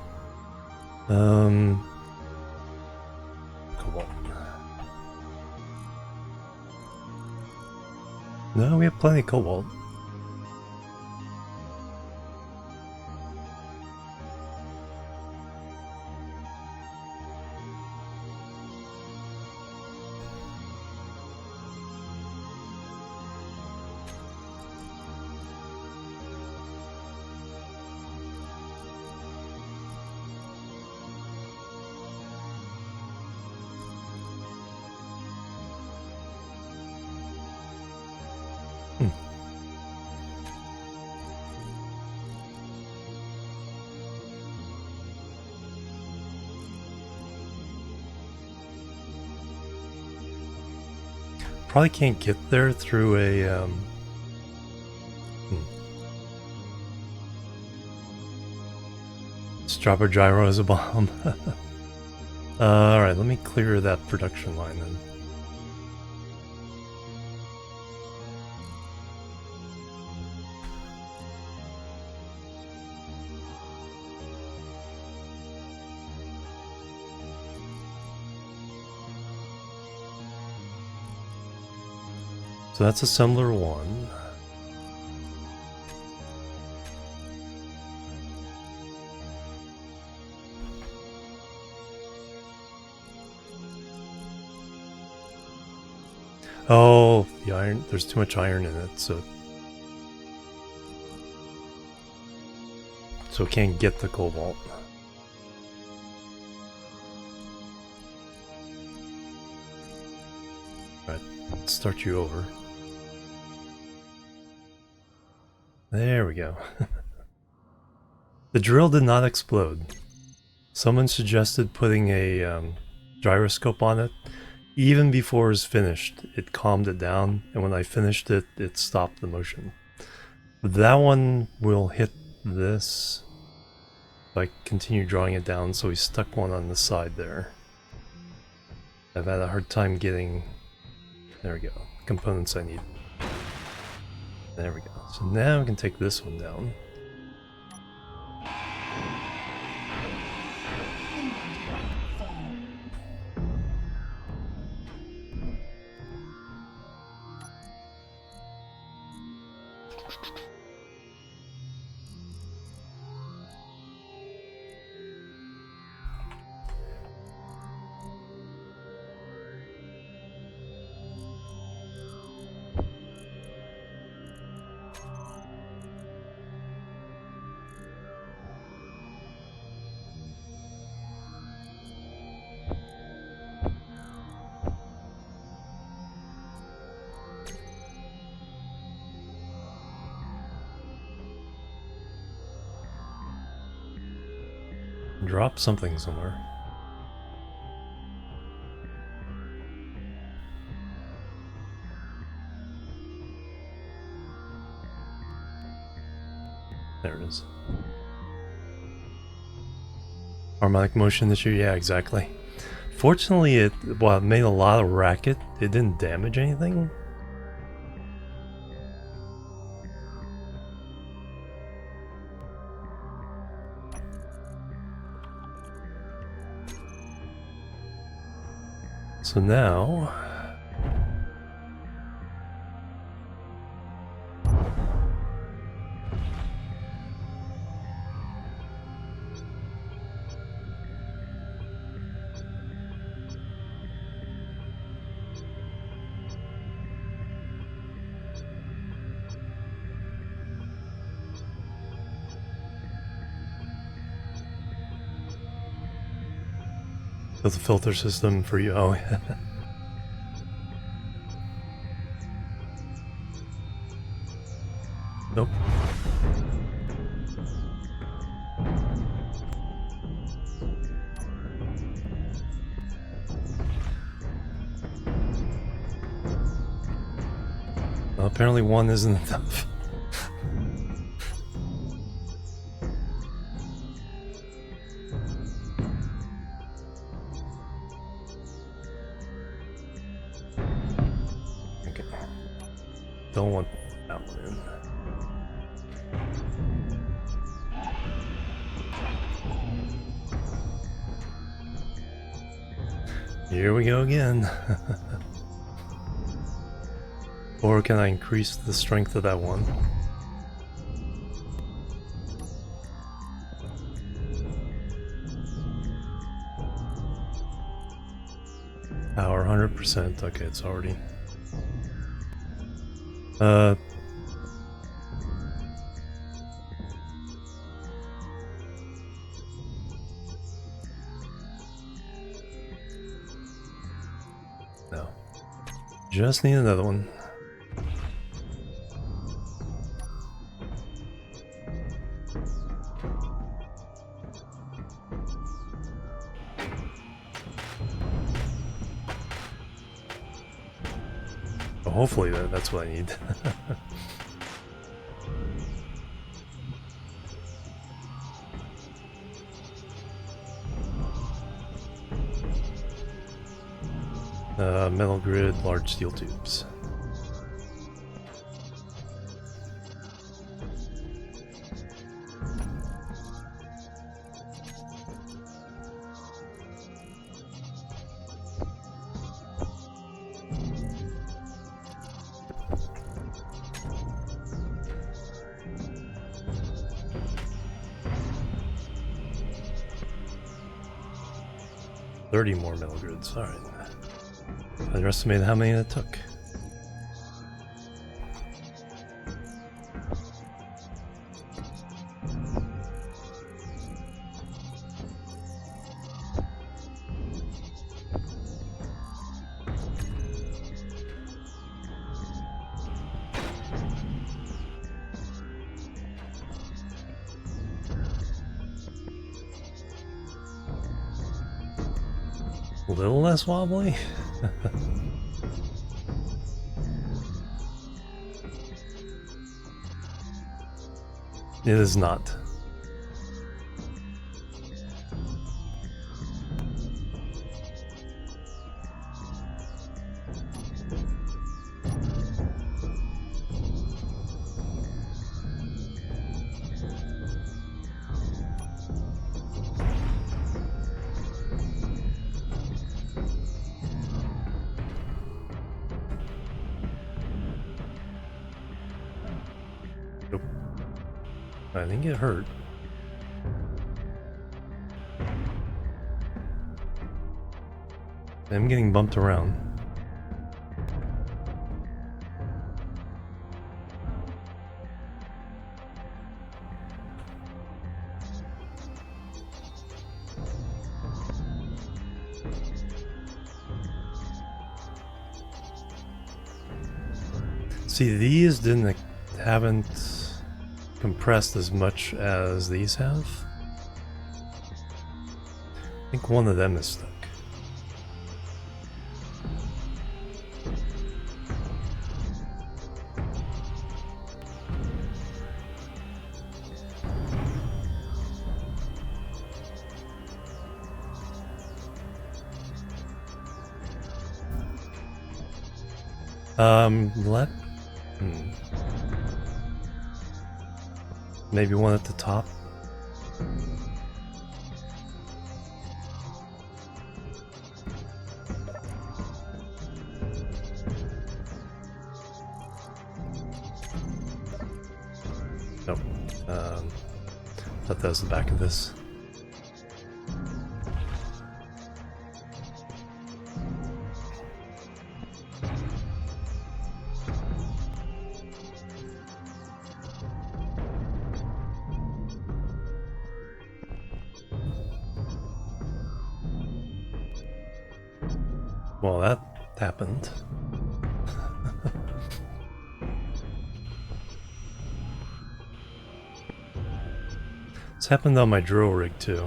Cobalt. No, we have plenty of cobalt. Probably can't get there through a Just drop a gyro as a bomb. Alright, let me clear that production line then. So that's assembler 1. Oh, the iron, there's too much iron in it, so it can't get the cobalt. Alright, let's start you over. There we go. The drill did not explode. Someone suggested putting a gyroscope on it. Even before it was finished, it calmed it down, and when I finished it, it stopped the motion. That one will hit this. If I continue drawing it down, so we stuck one on the side there. I've had a hard time getting... There we go. Components I need. There we go. So now we can take this one down. Drop something somewhere. There it is. Harmonic motion issue, yeah, exactly. Fortunately, it made a lot of racket. It didn't damage anything. So now... Built a filter system for you. Oh, yeah. Nope. Well, apparently one isn't enough. Okay. Don't want that one in. Here we go again. Or can I increase the strength of that one? Power 100%. Okay, it's already. No. Just need another one. Well, hopefully that's what I need. Metal grid, large steel tubes. $30 more metal grids, alright. I underestimated how many it took. A little less wobbly. It is not. Nope. I think it hurt. I'm getting bumped around. See, these haven't compressed as much as these have. I think one of them is stuck. Maybe one at the top. Nope. Thought that was the back of this. Well, that happened. It's happened on my drill rig too.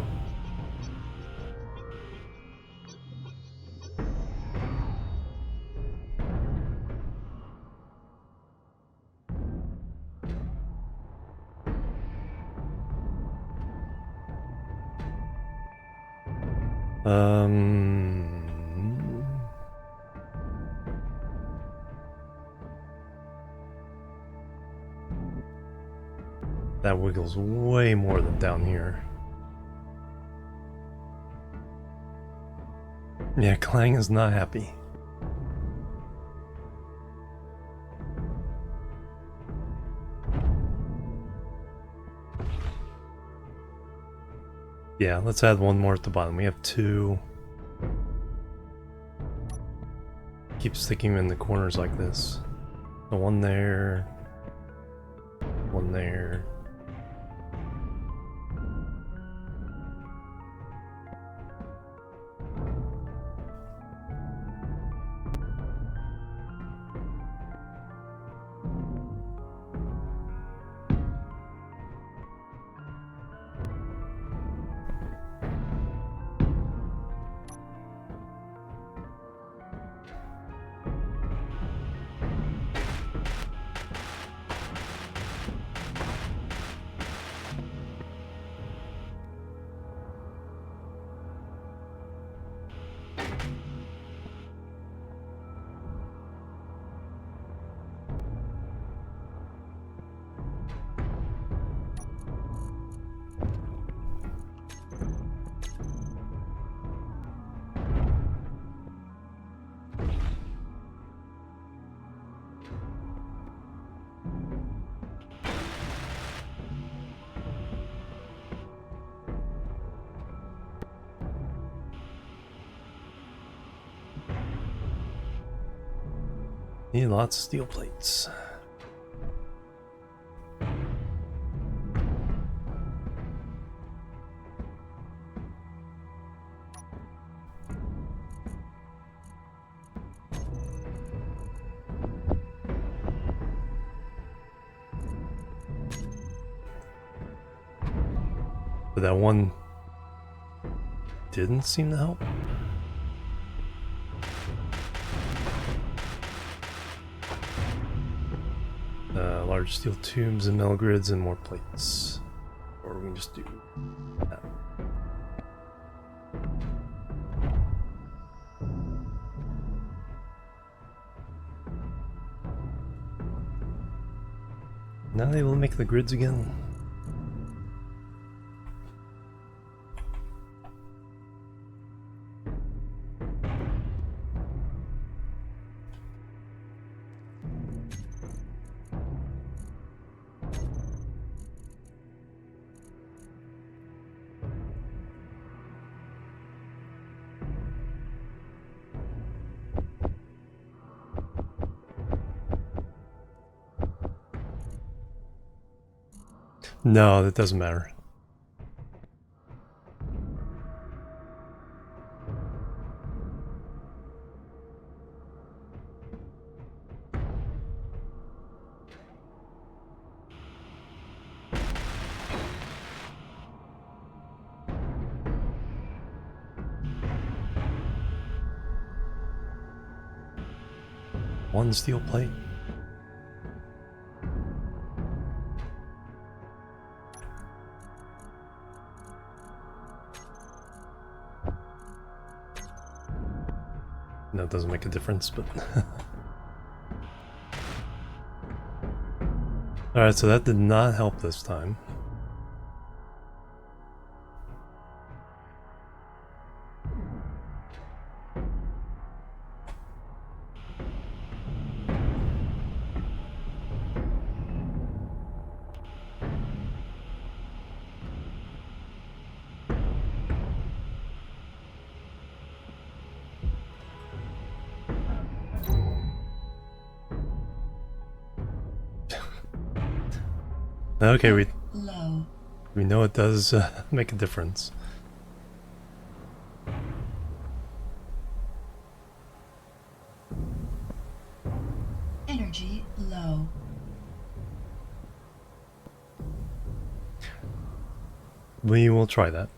That wiggles way more than down here. Yeah, Clang is not happy. Yeah, let's add one more at the bottom. We have 2. Keep sticking them in the corners like this. The one there. One there. Need lots of steel plates. But that one didn't seem to help. Large steel tubes and metal grids and more plates. Or we can just do that. Now they will make the grids again. No, that doesn't matter. One steel plate. That doesn't make a difference, but alright, so that did not help this time. Okay, Low. we know it does make a difference. Energy low. We will try that.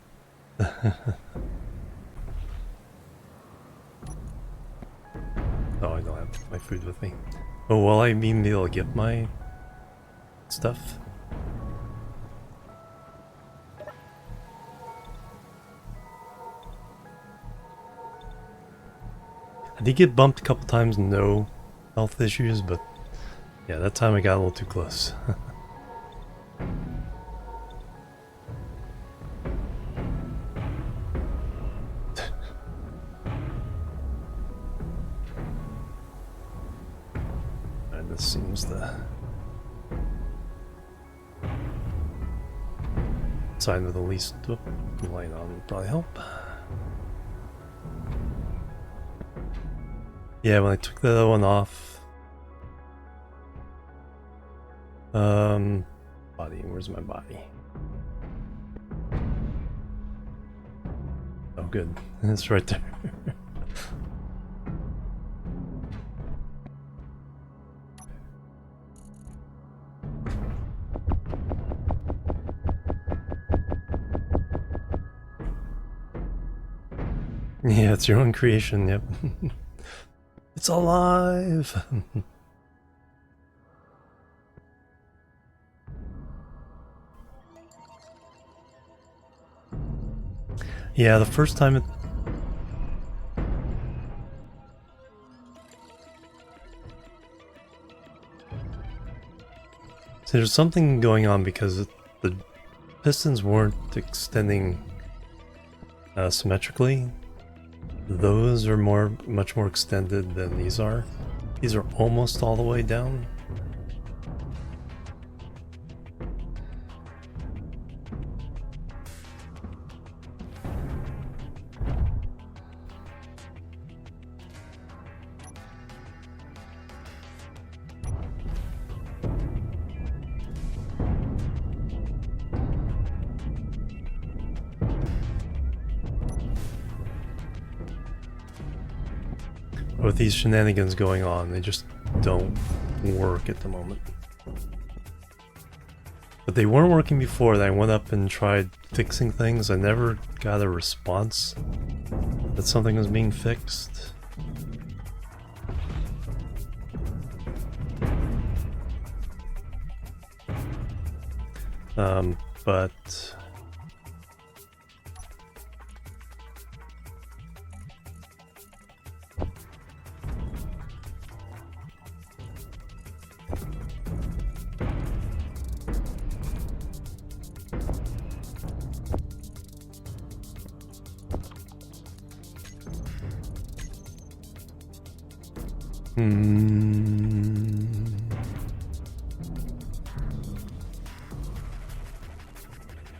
Oh, I don't have my food with me. Oh, will I be able to get my stuff? I did get bumped a couple times, no health issues, but yeah, that time I got a little too close. this seems the side with the least light on would probably help. Yeah, when I took the other one off. Body, where's my body? Oh, good. It's right there. Yeah, it's your own creation, yep. It's alive! Yeah, the first time it... So there's something going on because the pistons weren't extending symmetrically. Those are much more extended than these are. These are almost all the way down. With these shenanigans going on, they just don't work at the moment. But they weren't working before. I went up and tried fixing things. I never got a response that something was being fixed. But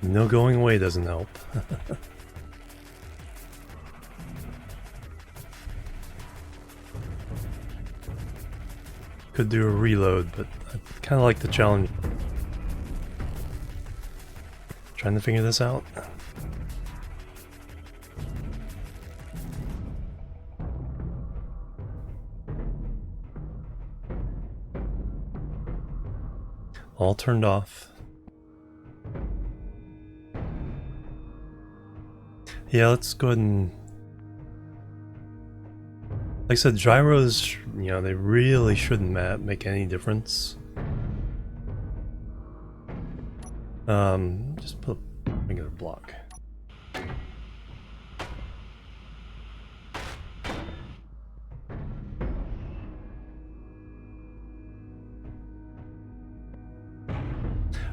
no going away doesn't help. Could do a reload, but I kind of like the challenge. Trying to figure this out. All turned off. Yeah, let's go ahead and... Like I said, gyros, you know, they really shouldn't make any difference. Just put a regular block.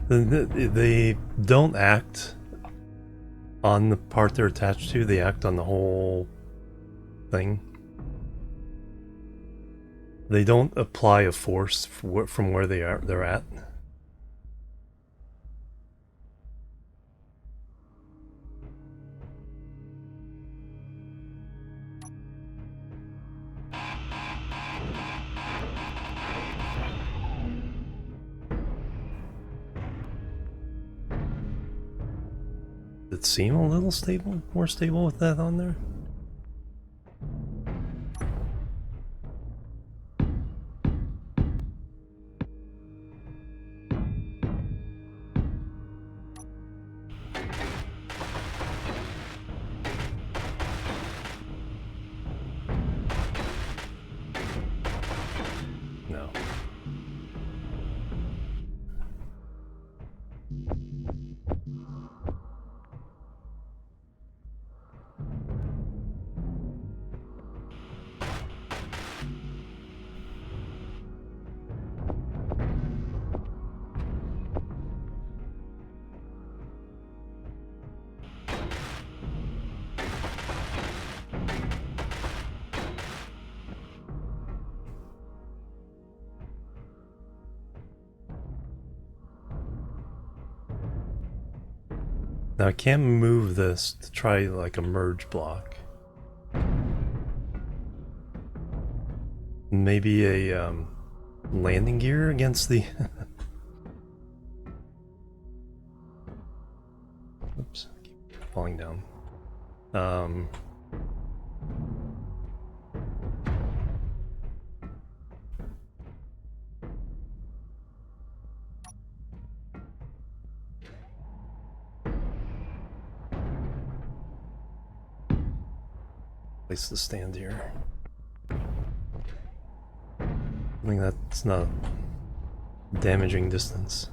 They don't act on the part they're attached to, they act on the whole thing. They don't apply a force from where they're at. Does it seem a little stable, more stable with that on there? No. Now I can move this to try like a merge block. Maybe a landing gear against the... Oops, I keep falling down. Place the stand here. I think that's not damaging distance.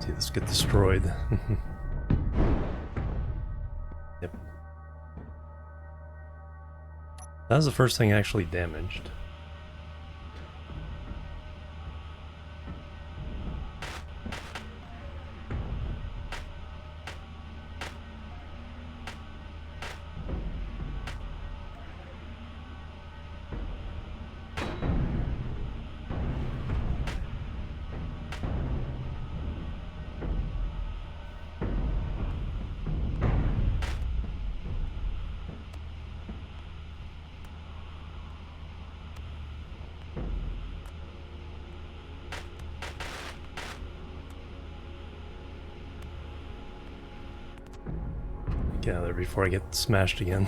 See this get destroyed. Yep. That was the first thing actually damaged. Get out of there before I get smashed again.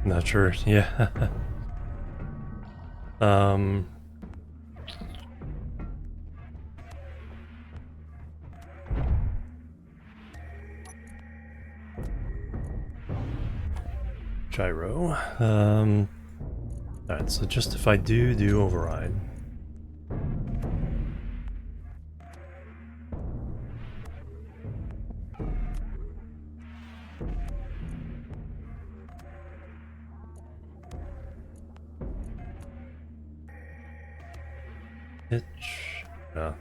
Not sure, yeah. Gyro. Alright, so just if I do override. Pitch. I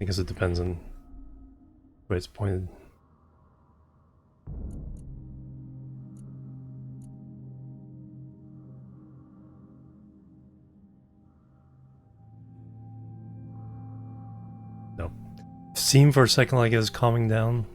guess it depends on where it's pointed. Nope. Seemed for a second like it was calming down.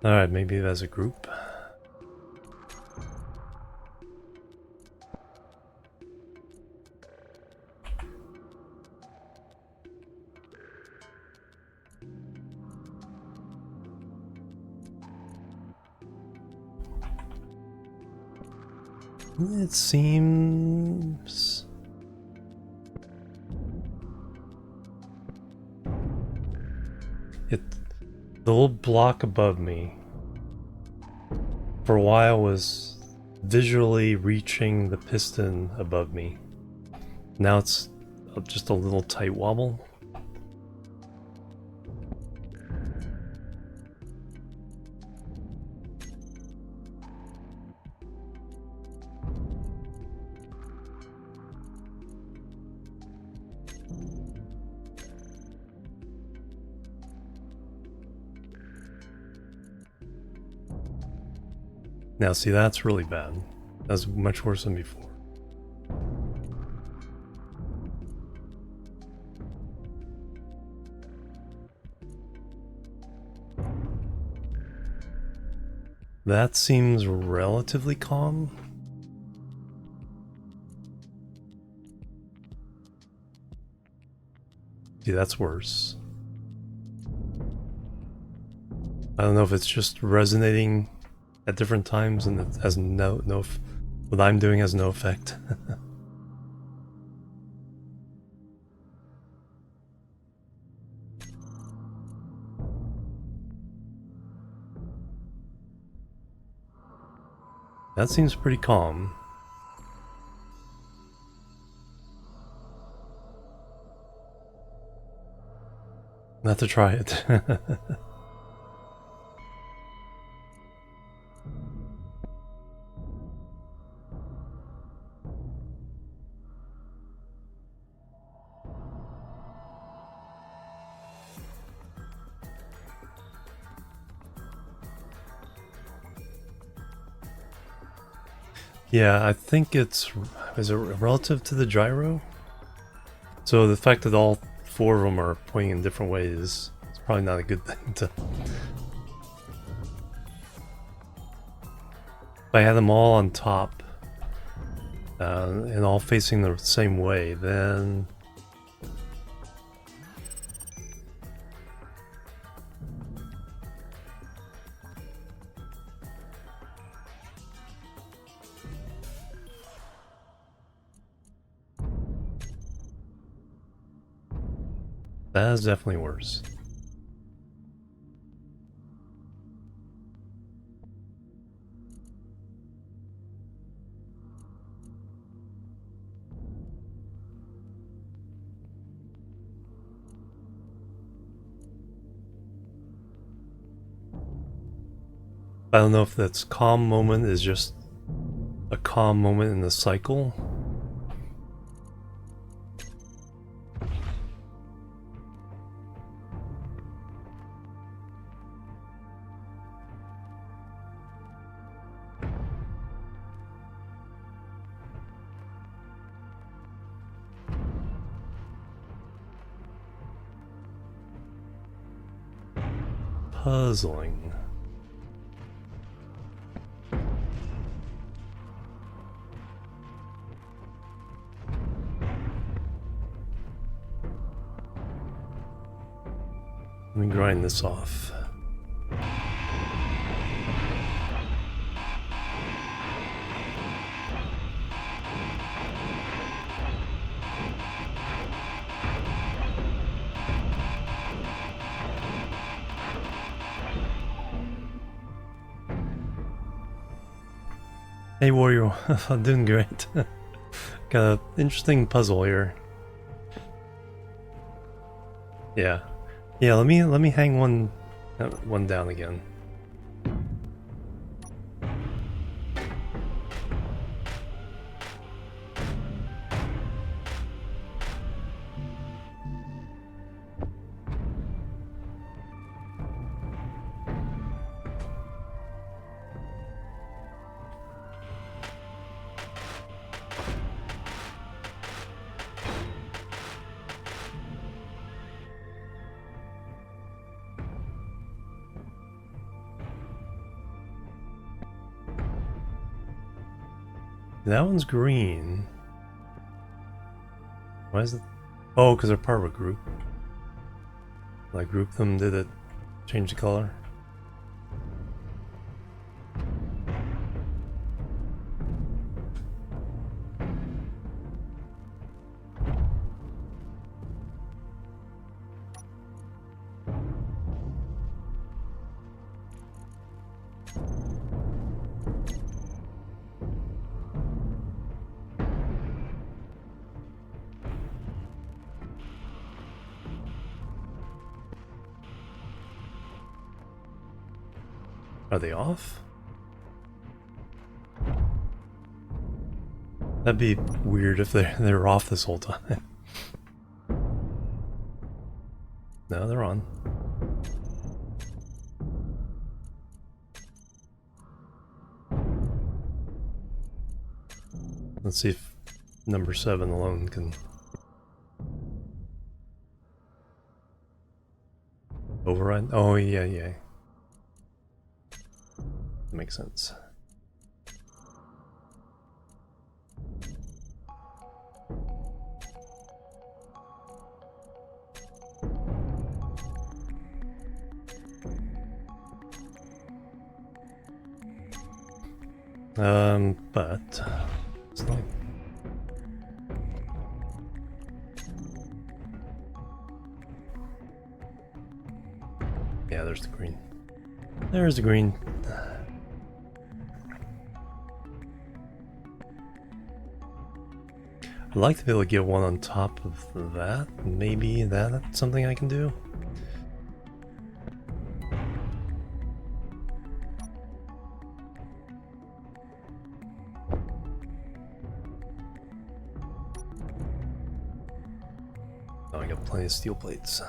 Alright, maybe as a group. It seems... The little block above me for a while was visually reaching the piston above me. Now it's just a little tight wobble. Now see, that's really bad. That's much worse than before. That seems relatively calm. See, that's worse. I don't know if it's just resonating at different times and it has what I'm doing has no effect. That seems pretty calm. Not to try it. Yeah, I think is it relative to the gyro? So the fact that all 4 of them are pointing in different ways is probably not a good thing to... If I had them all on top, and all facing the same way, then... That is definitely worse. I don't know if that's calm moment is just a calm moment in the cycle. Puzzling. Let me grind this off. Hey Warrior, I'm doing great. Got an interesting puzzle here. Yeah. Yeah, let me hang one down again. That one's green. Why is it? Oh, because they're part of a group. When I grouped them, did it change the color? Are they off? That'd be weird if they're off this whole time. No, they're on. Let's see if number 7 alone can override. Oh yeah. Makes sense. But it's like yeah, there's the green. There's the green. I'd like to be able to get one on top of that. Maybe that's something I can do. Oh, I got plenty of steel plates.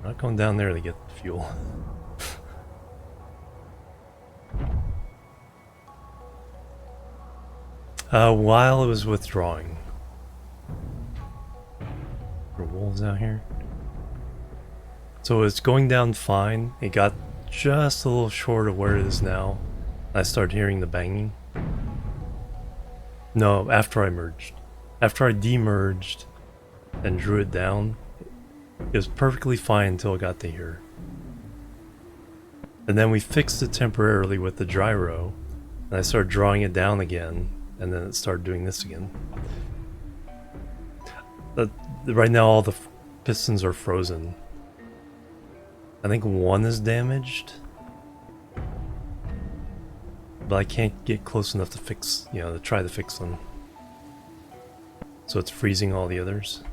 Not going down there to get fuel. While it was withdrawing. There are wolves out here. So it's going down fine. It got just a little short of where it is now. I started hearing the banging. No, after I merged. After I demerged and drew it down, it was perfectly fine until it got to here. And then we fixed it temporarily with the gyro, and I started drawing it down again, and then it started doing this again. Right now all the pistons are frozen. I think one is damaged, but I can't get close enough to fix, to try to fix them. So it's freezing all the others.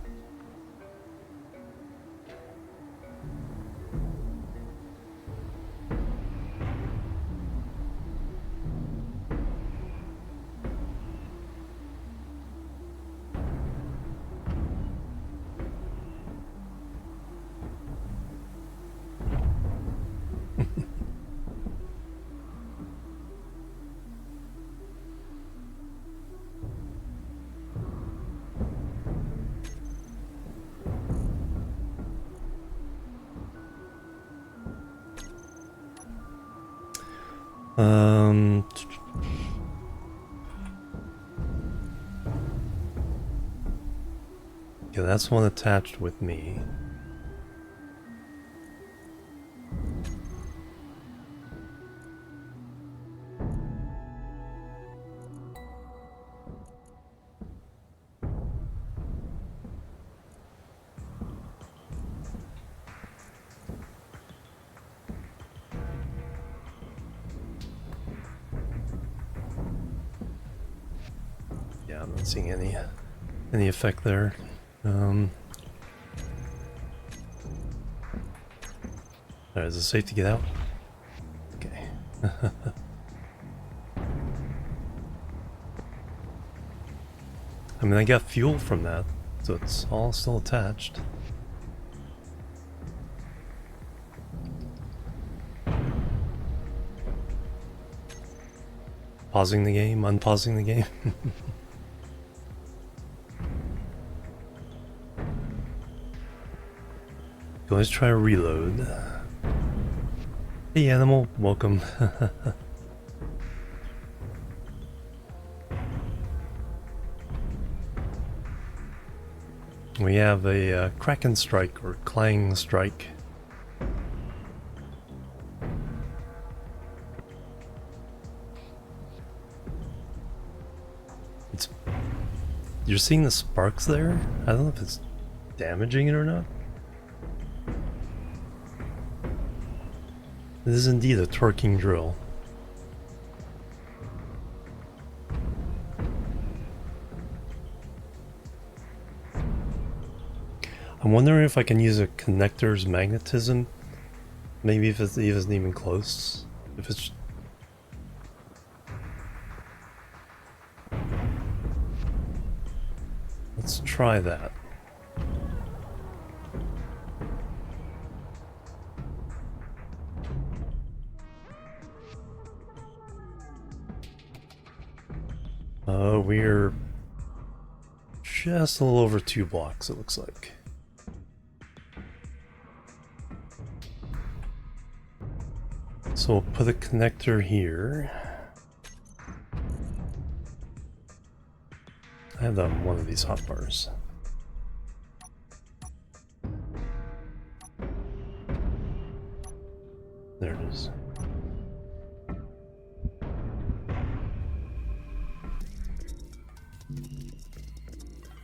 Yeah, that's one attached with me. Yeah, I'm not seeing any effect there. Alright, is it safe to get out? Okay. I mean, I got fuel from that, so it's all still attached. Pausing the game, unpausing the game. Let's try to reload. Hey animal, welcome. We have a Kraken strike or Clang strike. You're seeing the sparks there? I don't know if it's damaging it or not. This is indeed a twerking drill. I'm wondering if I can use a connector's magnetism. Maybe if it isn't even close. If it's... Let's try that. We're just a little over 2 blocks, it looks like. So we'll put a connector here. I have that on one of these hotbars. There it is.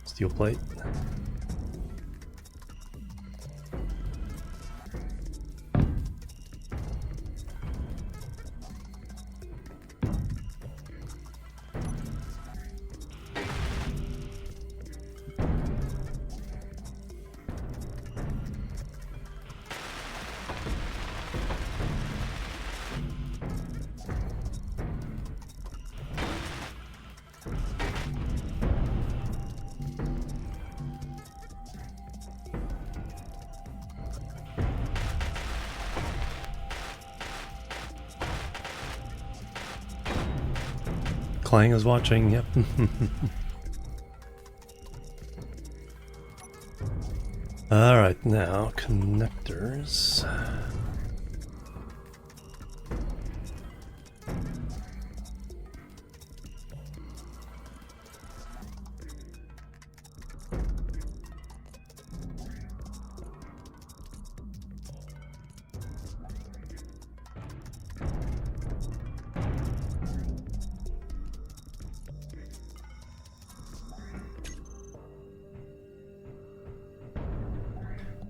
Steel plate. Clang is watching, yep. Alright, now connectors.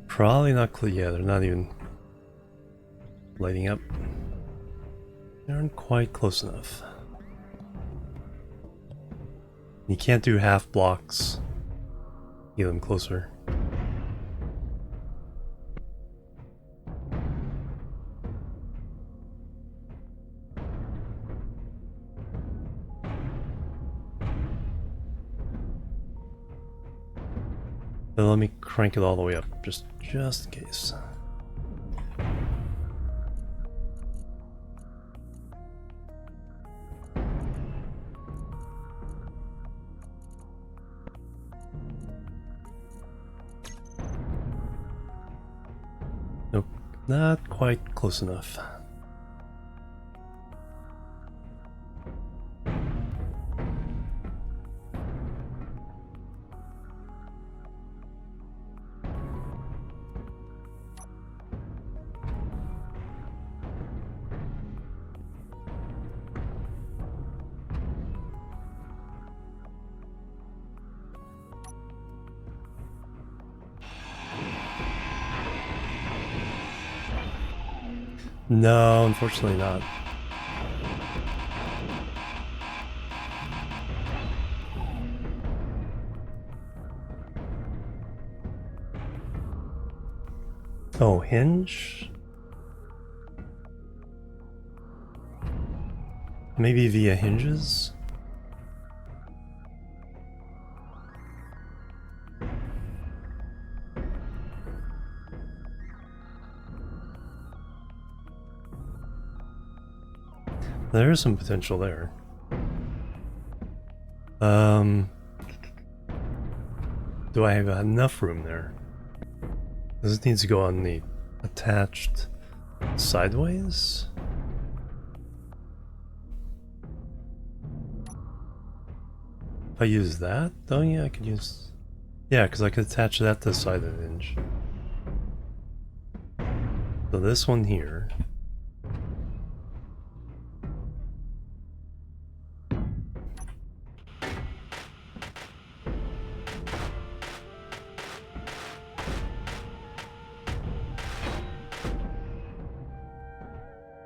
Probably not clear. Yeah, they're not even lighting up. They aren't quite close enough. You can't do half blocks. Get them closer. But let me crank it all the way up, just in case. Nope, not quite close enough. No, unfortunately not. Oh, hinge? Maybe via hinges? There is some potential there. Do I have enough room there? Does it need to go on the attached sideways? If I use that? Oh yeah, I could use... Yeah, because I could attach that to the side of the hinge. So this one here...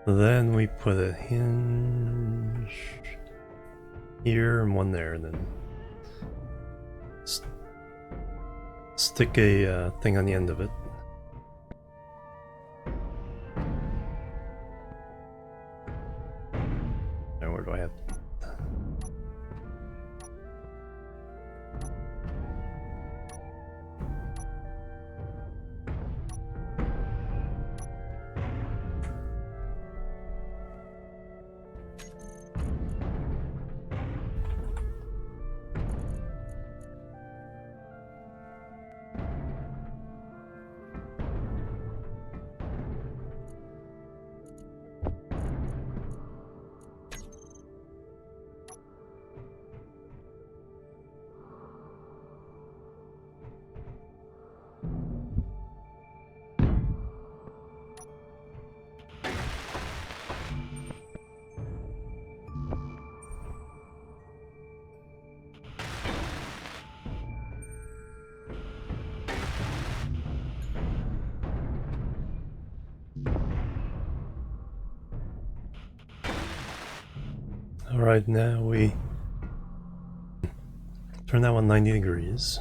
Then we put a hinge here and one there, and then stick a thing on the end of it. Now where do I have? Alright, now we turn that one 90 degrees.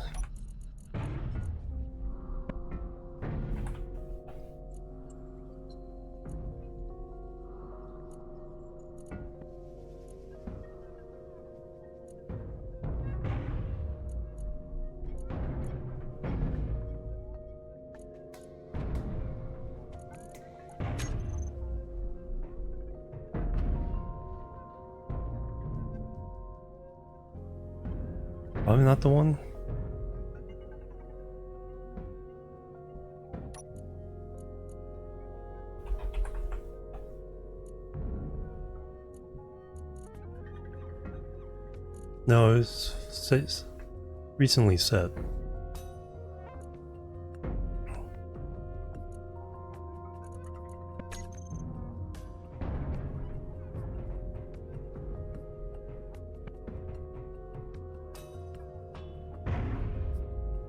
Probably not the one. No, it was recently set.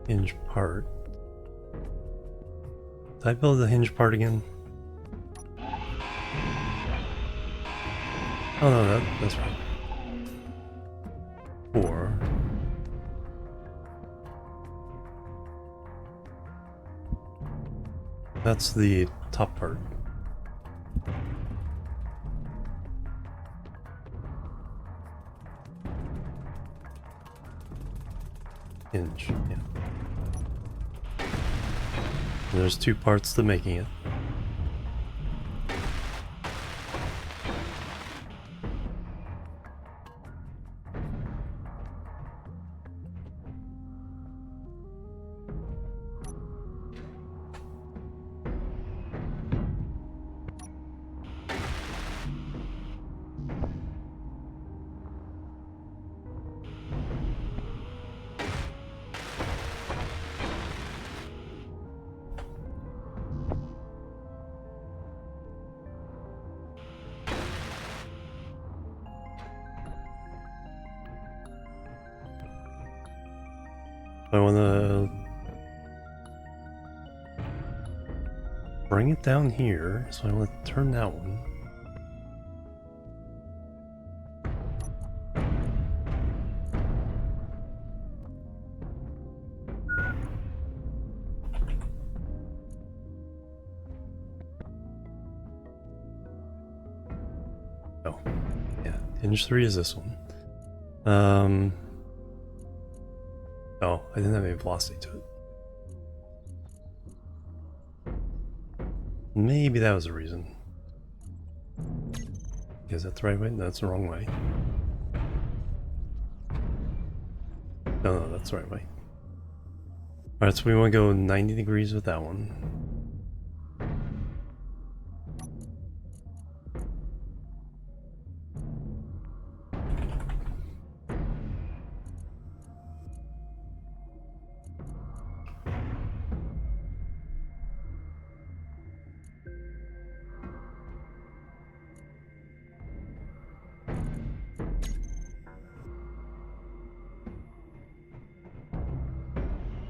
Hinge part. Did I build the hinge part again? Oh no, that's right. 4. That's the top part. Hinge, yeah. There's 2 parts to making it. I want to bring it down here, so I want to turn that one. Oh, yeah, hinge 3 is this one. Oh, I didn't have any velocity to it. Maybe that was the reason. Is that the right way? No, that's the wrong way. No, that's the right way. Alright, so we want to go 90 degrees with that one.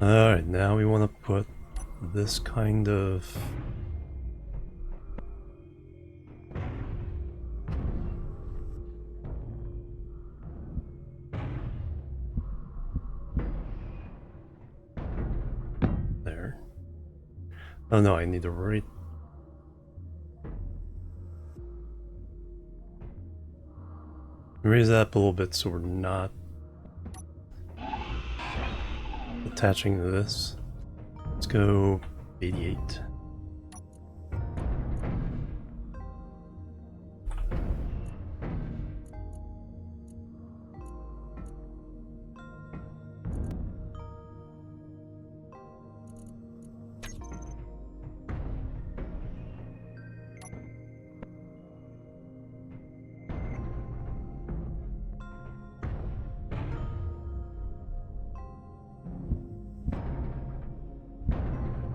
Alright, now we want to put this kind of... Oh no, I need to raise that up a little bit so we're not attaching to this. Let's go 88.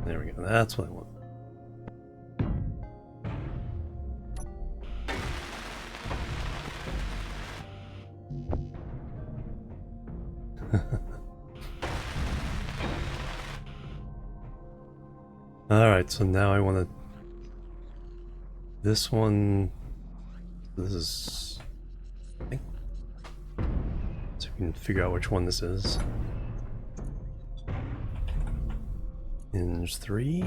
There we go, that's what I want. Alright, so now I want to... This one... This is... I think... So we can figure out which one this is. Hinge 3?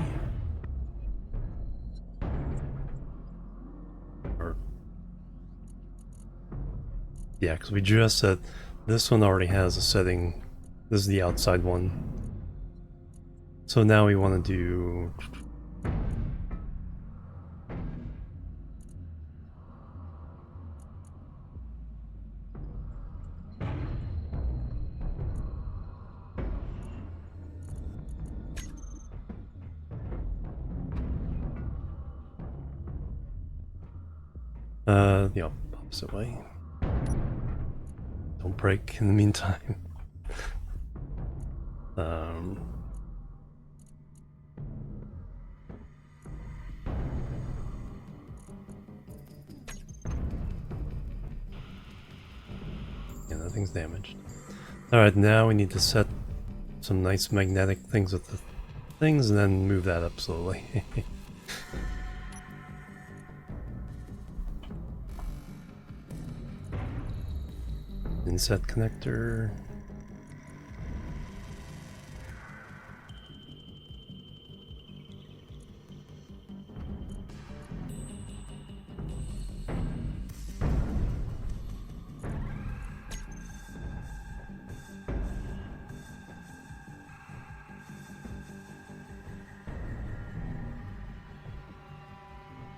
Or... Yeah, because we just said this one already has a setting. This is the outside one. So now we want to do... the opposite way. Don't break in the meantime. Yeah, nothing's damaged. Alright, now we need to set some nice magnetic things with the things and then move that up slowly. Inset connector.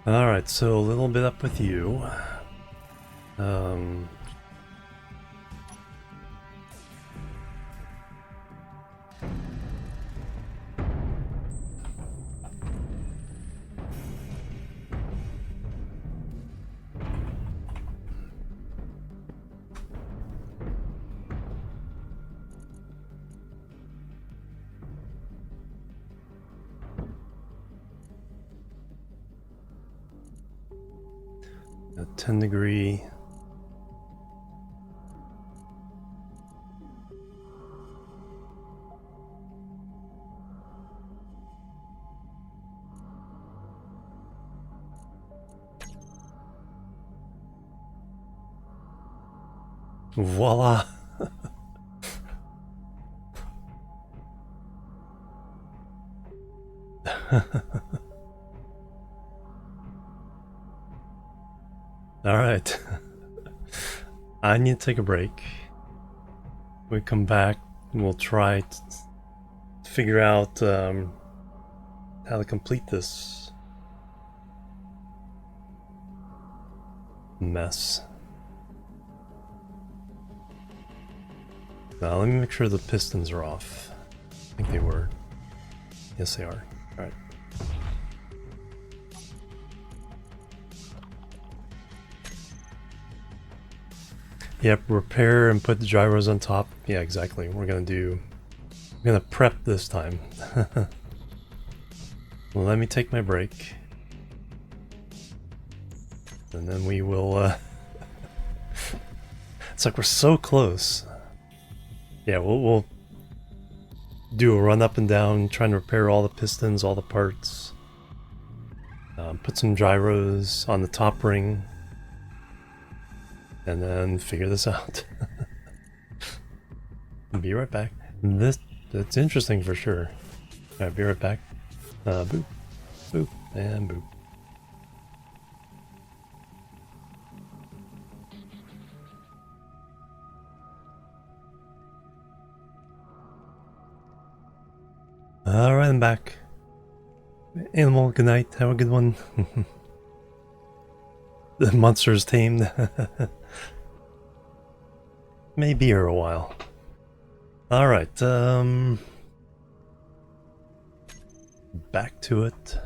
Alright, so a little bit up with you. A 10-degree. Voila! Alright. I need to take a break. We come back and we'll try to figure out how to complete this mess. Now let me make sure the pistons are off. I think they were. Yes, they are. Alright. Yep, repair and put the gyros on top. Yeah, exactly. We're gonna prep this time. Well, let me take my break. And then we will, It's like we're so close. Yeah, we'll do a run up and down, trying to repair all the pistons, all the parts. Put some gyros on the top ring. And then figure this out. Be right back. That's interesting for sure. Alright, be right back. Boop. Boop and boop. Alright, I'm back. Animal, good night. Have a good one. The monster's tamed. May be here a while. Alright, back to it.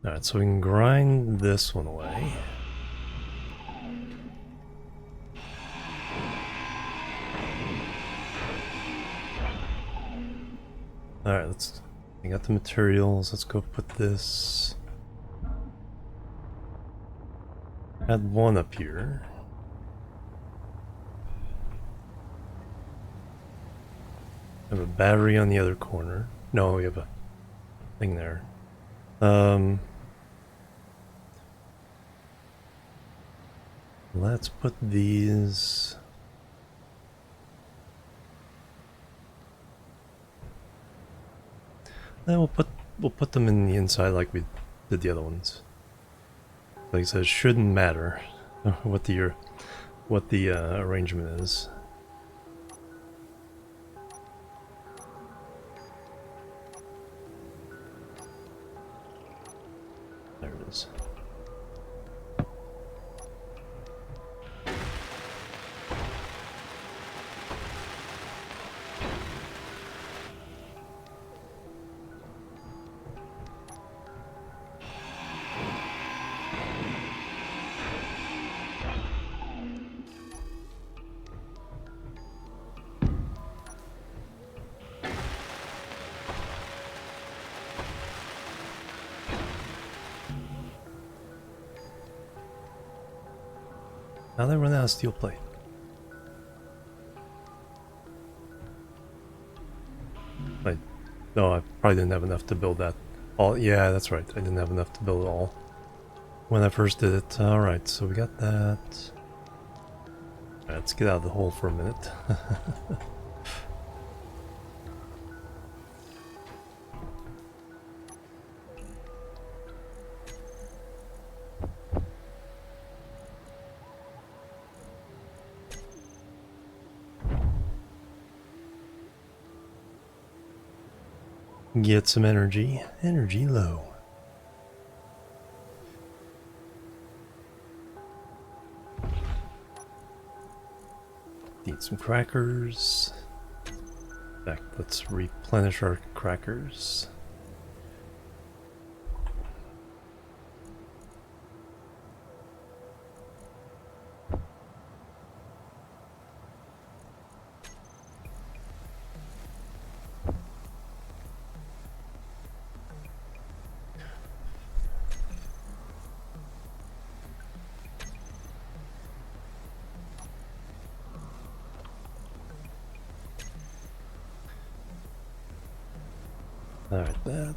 Alright, so we can grind this one away. Alright, I got the materials, let's go put this. Add one up here. Have a battery on the other corner. No, we have a thing there. Let's put these. Then we'll put them in the inside like we did the other ones. Like I said, it shouldn't matter what the arrangement is. There it is. Now they run out of steel plate. Wait, no, I probably didn't have enough to build that all. Yeah, that's right. I didn't have enough to build it all when I first did it. Alright, so we got that. Alright, let's get out of the hole for a minute. Get some energy. Energy low. Need some crackers. In fact, let's replenish our crackers. Alright, that.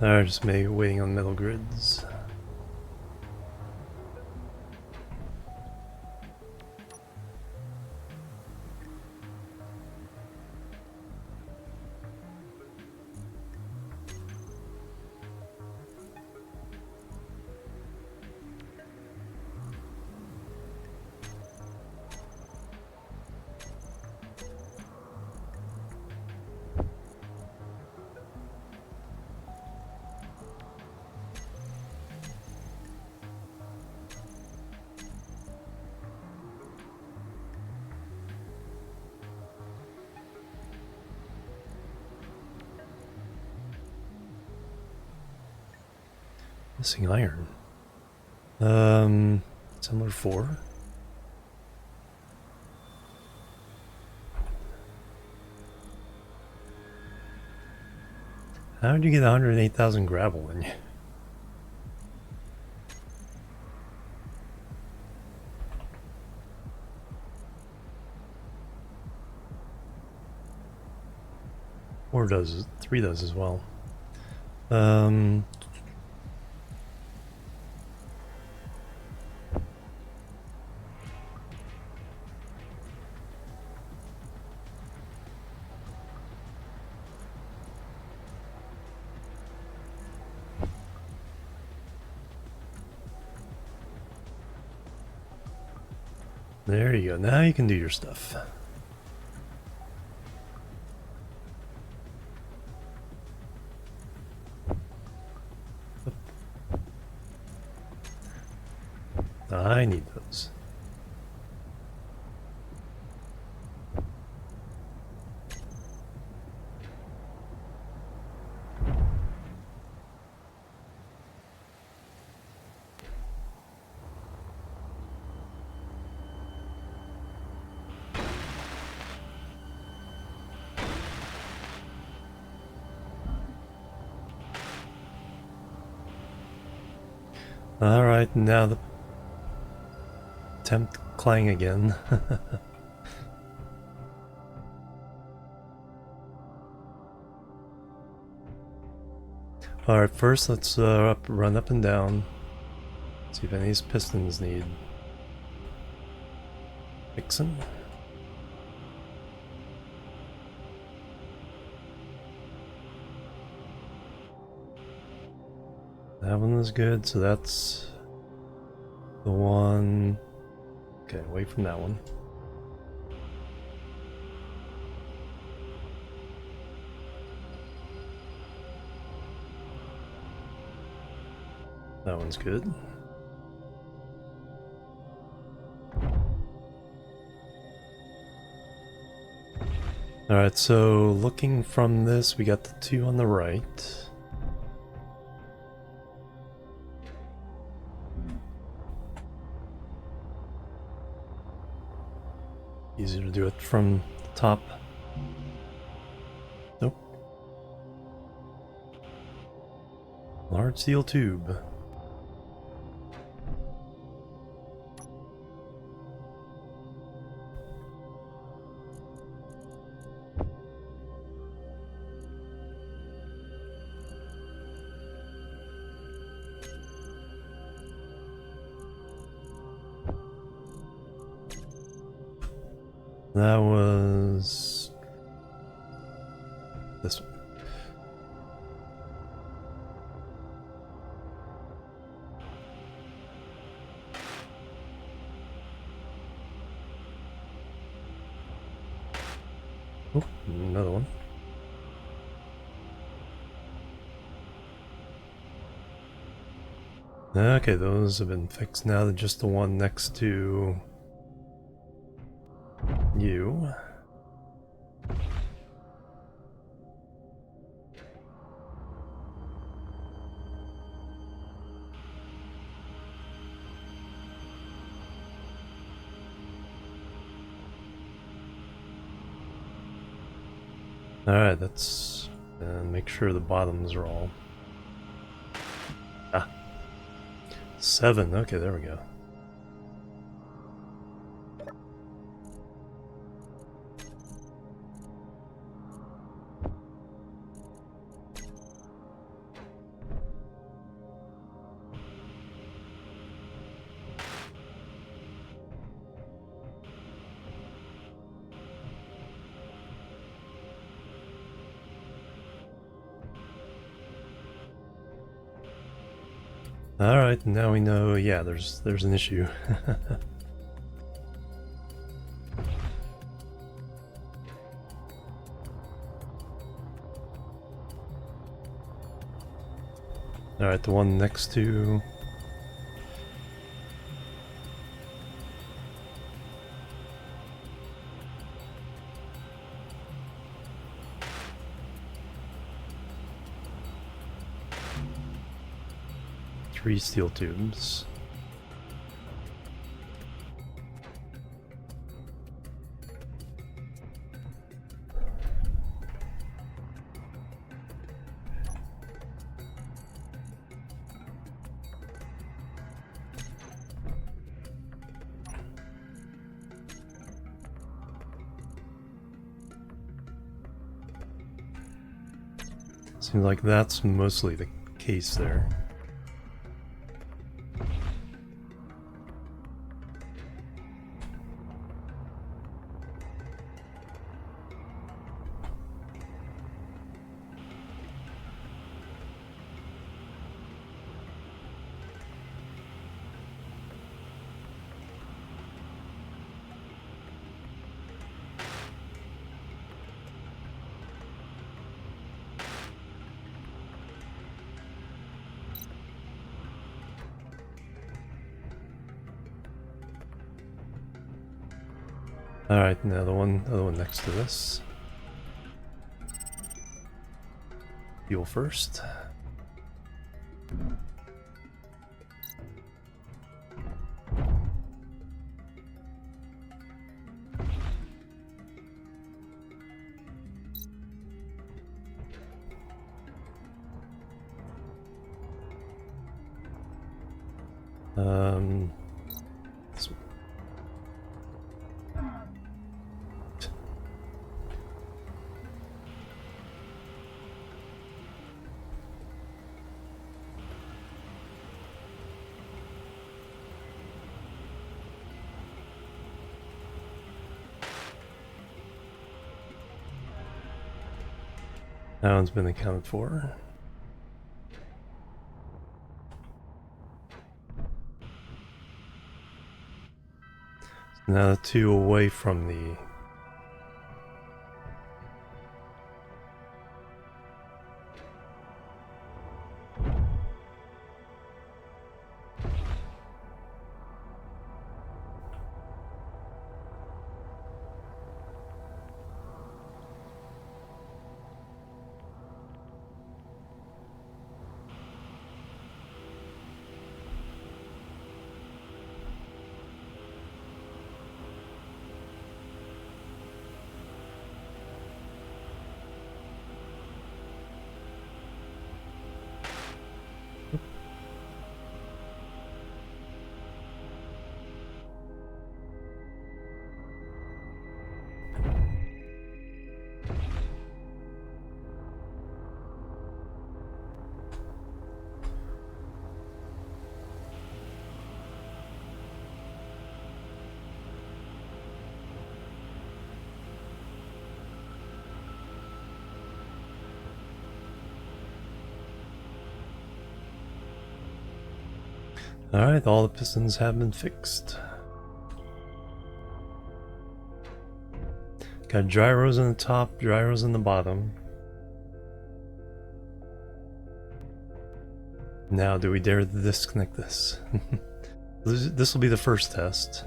Alright, just maybe waiting on metal grids. Missing iron. Similar 4. How did you get 108,000 gravel in you? Four does, 3 does as well. There you go. Now you can do your stuff. I need those. Alright, now the attempt Clang again. Alright, first let's run up and down. See if any of these pistons need fixing. That one is good, so that's the one. Okay, away from that one. That one's good. Alright, so looking from this, we got the 2 on the right. Easier to do it from the top. Nope. Large steel tube. That was this one. Oh, another one. Okay, those have been fixed now. They're just the one next to you. Alright, let's make sure the bottoms are all... 7, okay, there we go. Alright, now we know, yeah, there's an issue. Alright, the one next to... Three steel tubes. Seems like that's mostly the case there. Alright, now the other one next to this. Fuel first. This one. That one's been accounted for. So now the two away from the... Alright, all the pistons have been fixed. Got gyros on the top, gyros on the bottom. Now, do we dare to disconnect this? This will be the first test.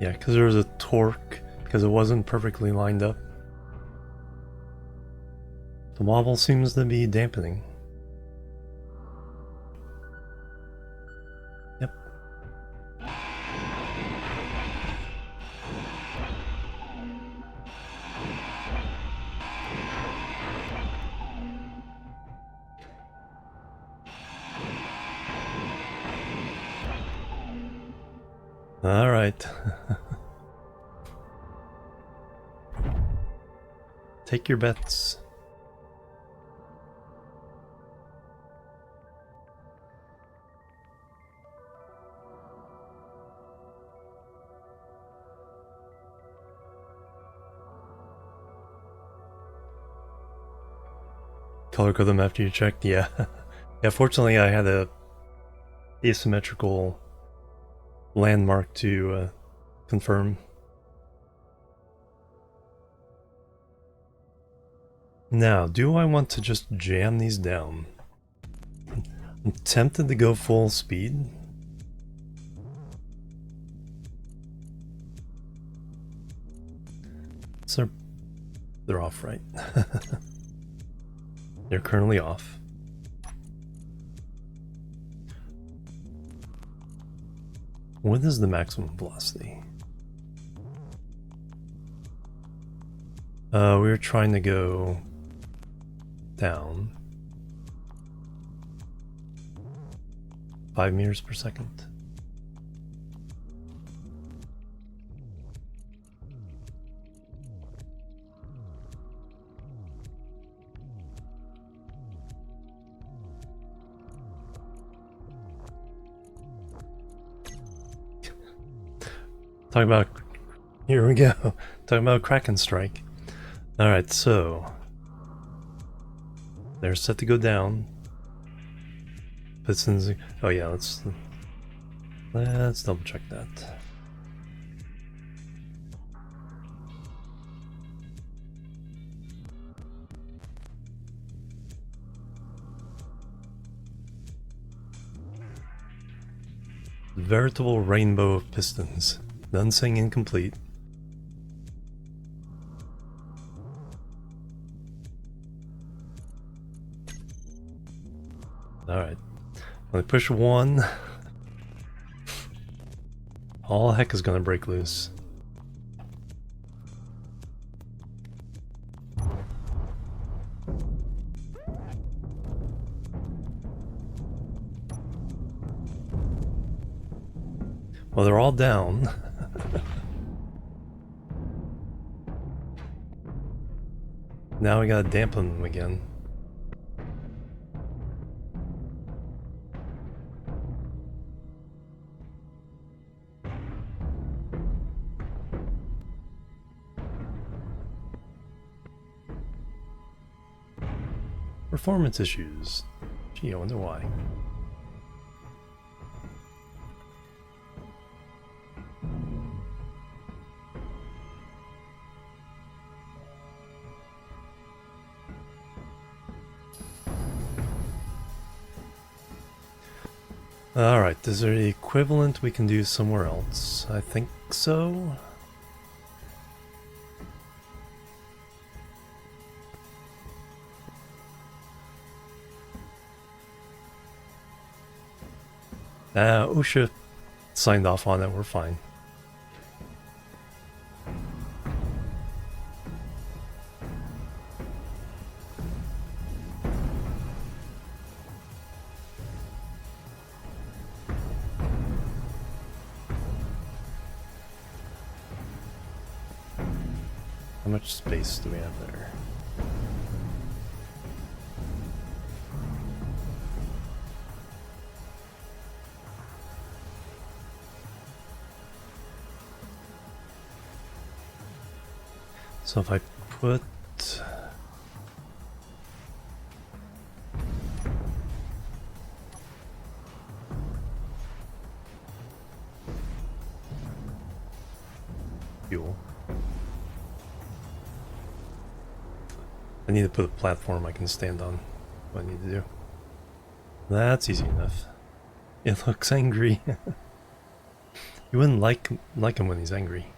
Yeah, because there was a torque, because it wasn't perfectly lined up. The wobble seems to be dampening. Yep. Alright. Take your bets. Color code them after you checked? Yeah. Yeah, fortunately I had a asymmetrical landmark to confirm. Now, do I want to just jam these down? I'm tempted to go full speed. So they're off, right? They're currently off. What is the maximum velocity? We were trying to go down 5 meters per second. Talking about, here we go. Talking about Kraken Strike. Alright, so they're set to go down. Pistons, oh yeah, let's double check that. Veritable rainbow of pistons. None saying incomplete. Alright. When I push one, all heck is gonna break loose. Well, they're all down. Now we gotta dampen them again. Performance issues. Gee, I wonder why. Alright, is there the equivalent we can do somewhere else? I think so. OSHA signed off on it, we're fine. How much space do we have there? So if I put fuel, I need to put a platform I can stand on. What I need to do. That's easy enough. It looks angry. You wouldn't like him when he's angry.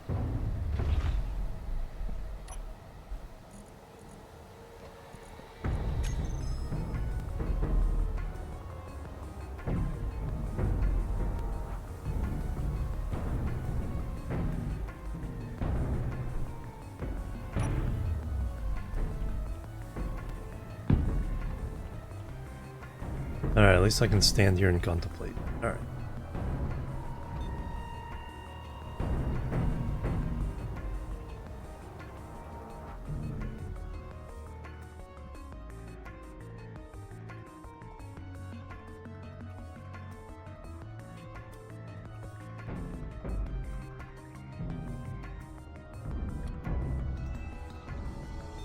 Alright, at least I can stand here and contemplate. Alright.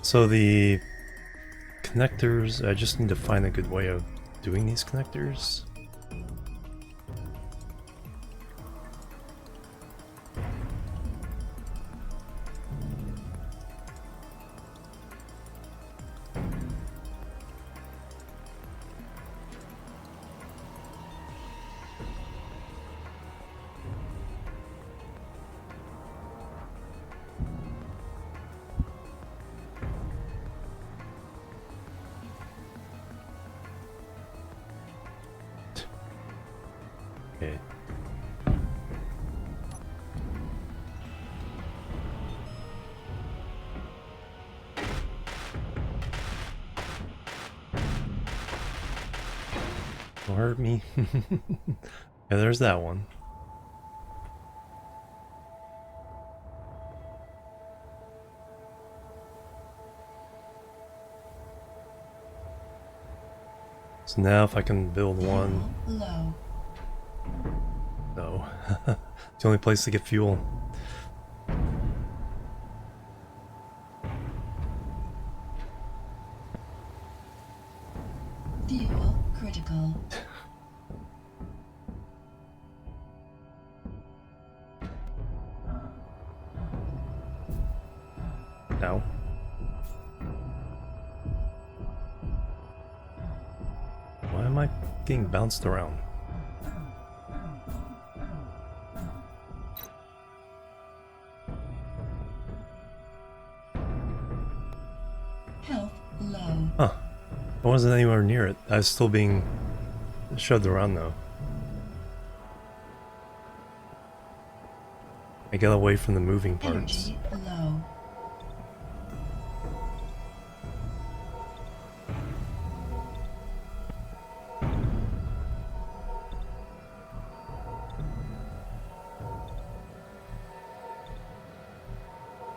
So the connectors, I just need to find a good way of doing these connectors. Okay. Don't hurt me. Yeah, there's that one. So now if I can build one. Fuel low. No. It's the only place to get fuel. Fuel critical. Now. Why am I getting bounced around? Health low. Huh. I wasn't anywhere near it. I was still being shoved around though. I got away from the moving parts. Energy low.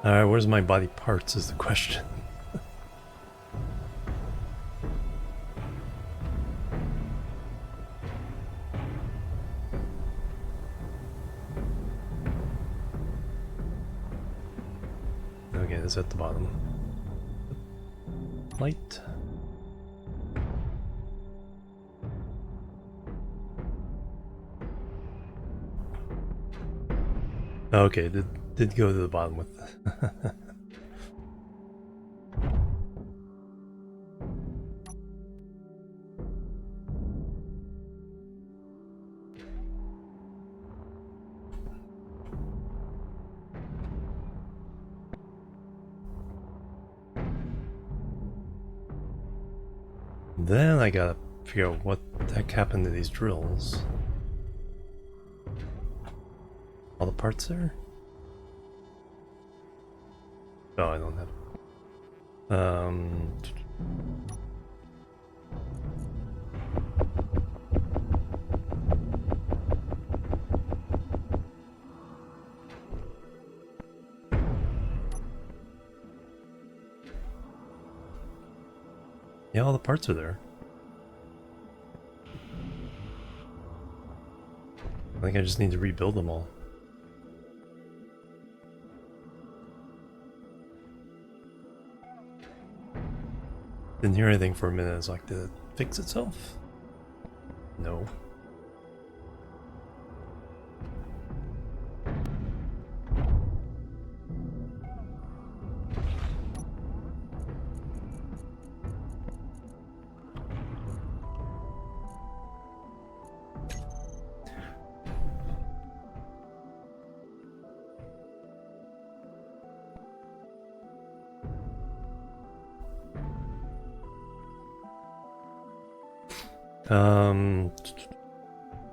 Alright, where's my body parts is the question. Okay, it's at the bottom. Light. Okay, did go to the bottom with Then I gotta figure out what the heck happened to these drills. All the parts there? Oh, I don't have. Yeah, all the parts are there. I think I just need to rebuild them all. Didn't hear anything for a minute. It's like, did it fix itself? No.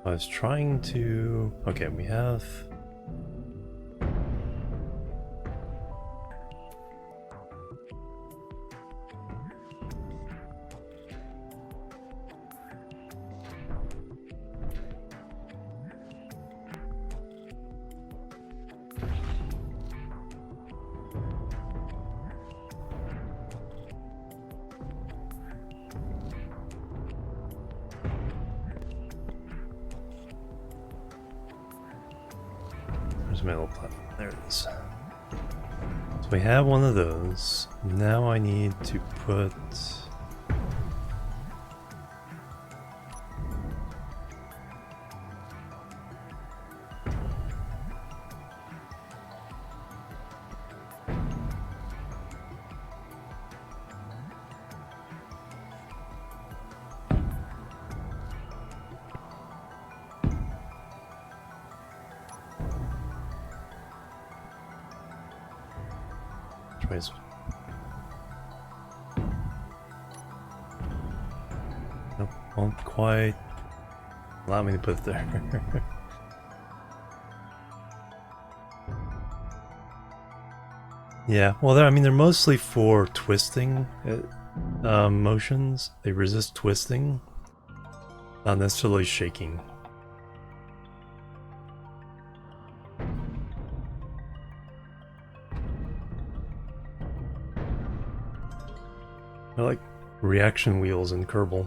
I was trying to... Okay, we have... Where's my little platform? There it is. So we have one of those. Now I need to put... Anyways. Nope, won't quite allow me to put it there. Yeah, well, I mean, they're mostly for twisting motions. They resist twisting, not necessarily shaking. They're like reaction wheels in Kerbal.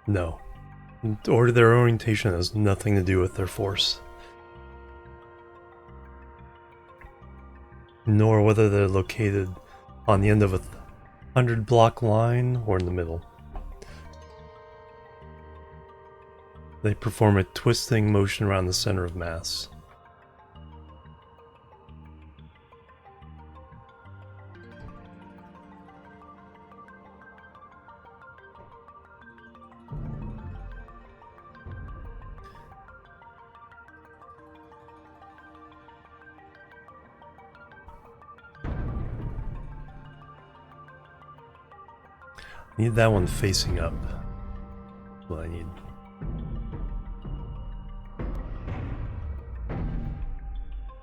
No. Or their orientation has nothing to do with their force. Nor whether they're located on the end of a 100 block line or in the middle. They perform a twisting motion around the center of mass. Need that one facing up. That's what I need.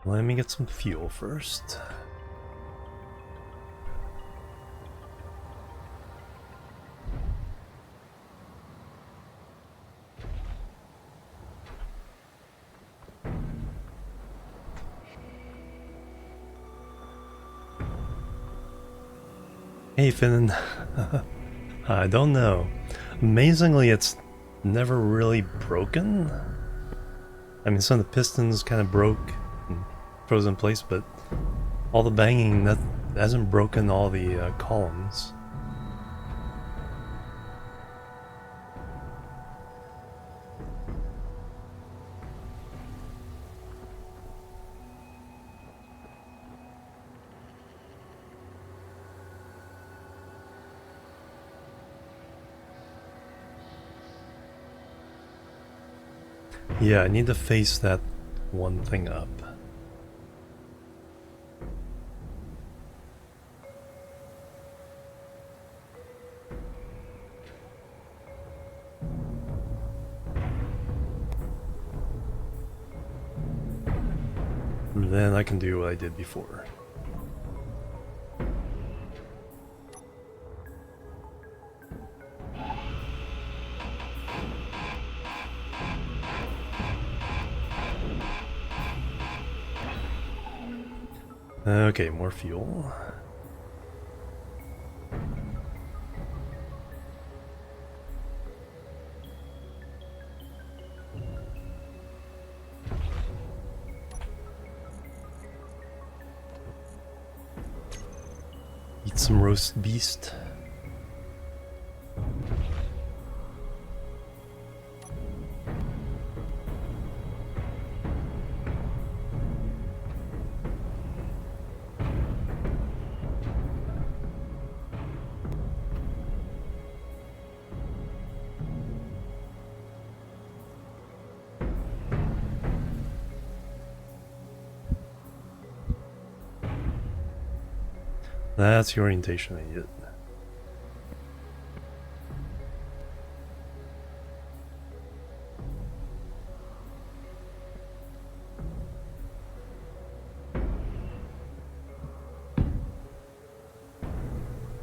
Let me get some fuel first. Hey Finn. I don't know. Amazingly, it's never really broken. I mean, some of the pistons kind of broke and froze in place, but all the banging that hasn't broken all the columns. Yeah, I need to face that one thing up. And then I can do what I did before. Okay, more fuel. Eat some roast beast. That's the orientation I needed.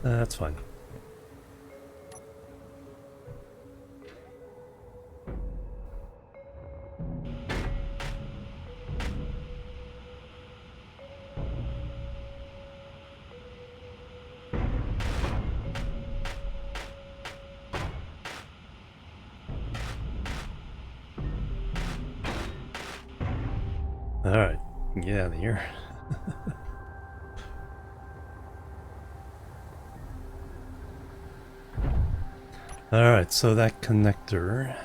That's fine. Alright, get out of here. Alright, so that connector.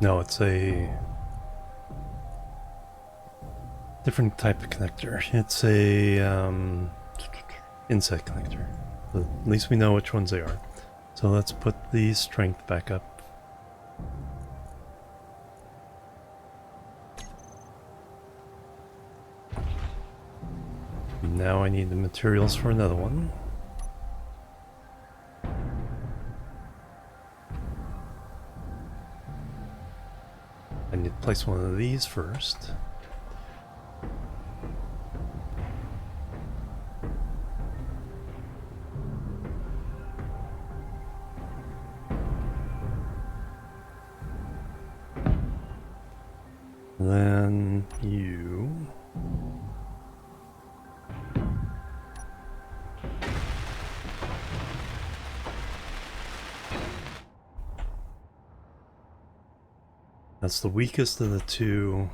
No, it's a different type of connector. It's a inset connector. But at least we know which ones they are. So let's put the strength back up. Now I need the materials for another one. I need to place one of these first. Then you. That's the weakest of the two.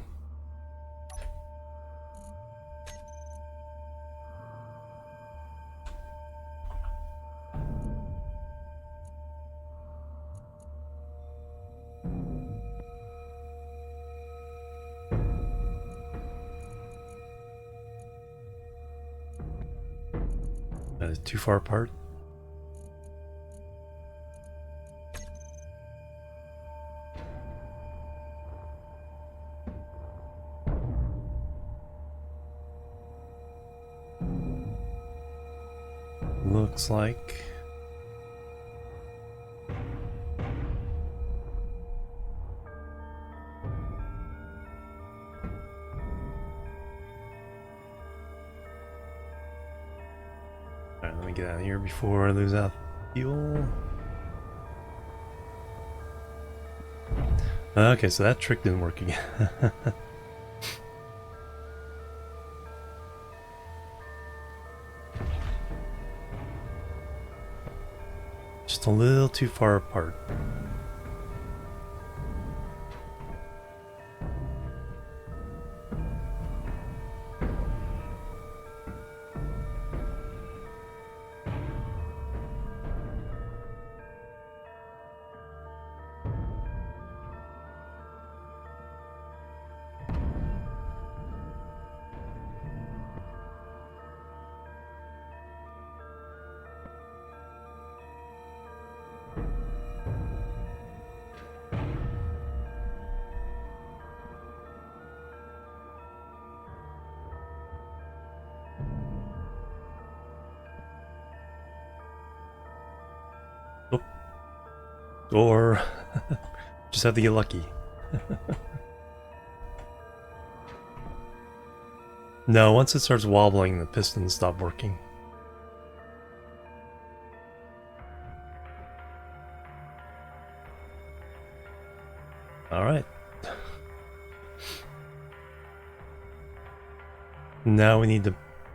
Too far apart. Looks like alright, let me get out of here before I lose out fuel. Okay, so that trick didn't work again. Just a little too far apart. Or just have to get lucky. No, once it starts wobbling, the pistons stop working. Alright. Now we need to...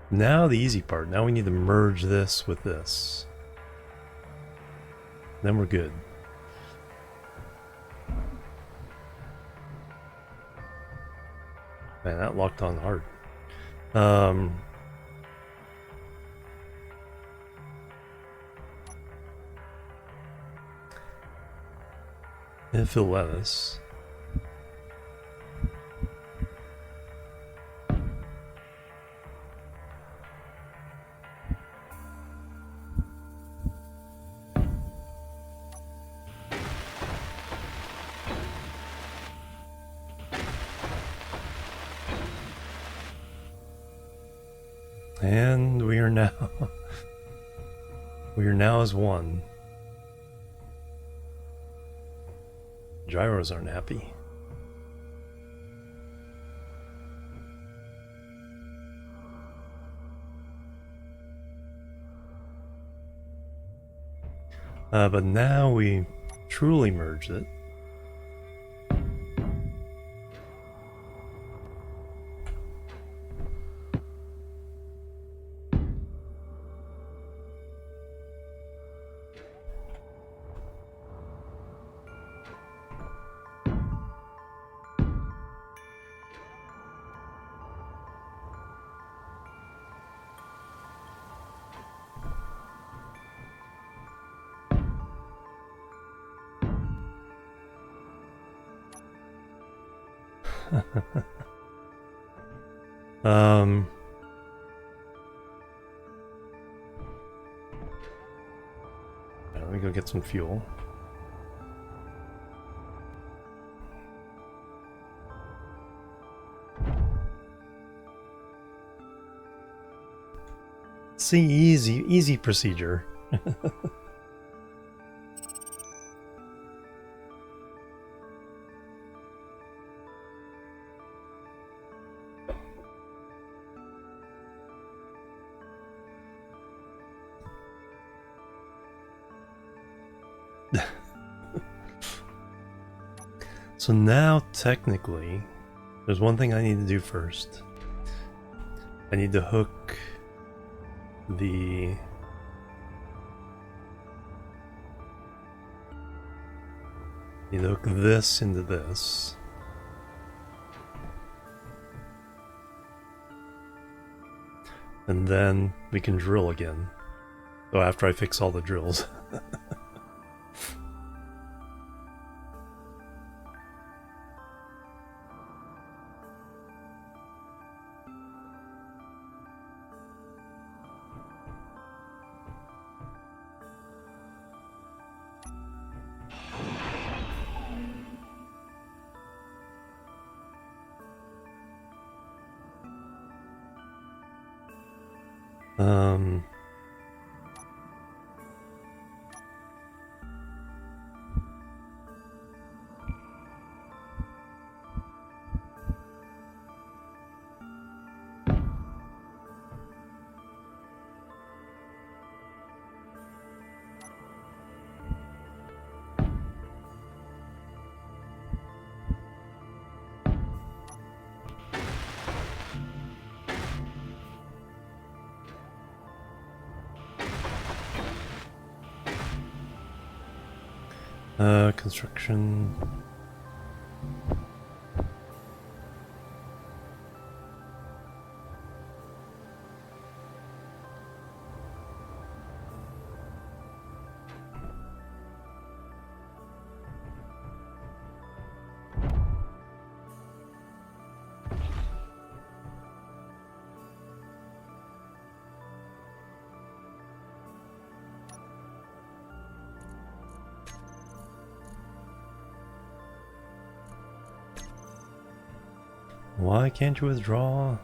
Now the easy part. Now we need to merge this with this. Then we're good. Man, that locked on hard. If it'll let us. And we are now as one. Gyros aren't happy. But now we truly merged it. Let me go get some fuel. See, easy procedure. So now, technically, there's one thing I need to do first. I need to hook the... need to hook this into this. And then we can drill again. So after I fix all the drills. Construction. Why can't you withdraw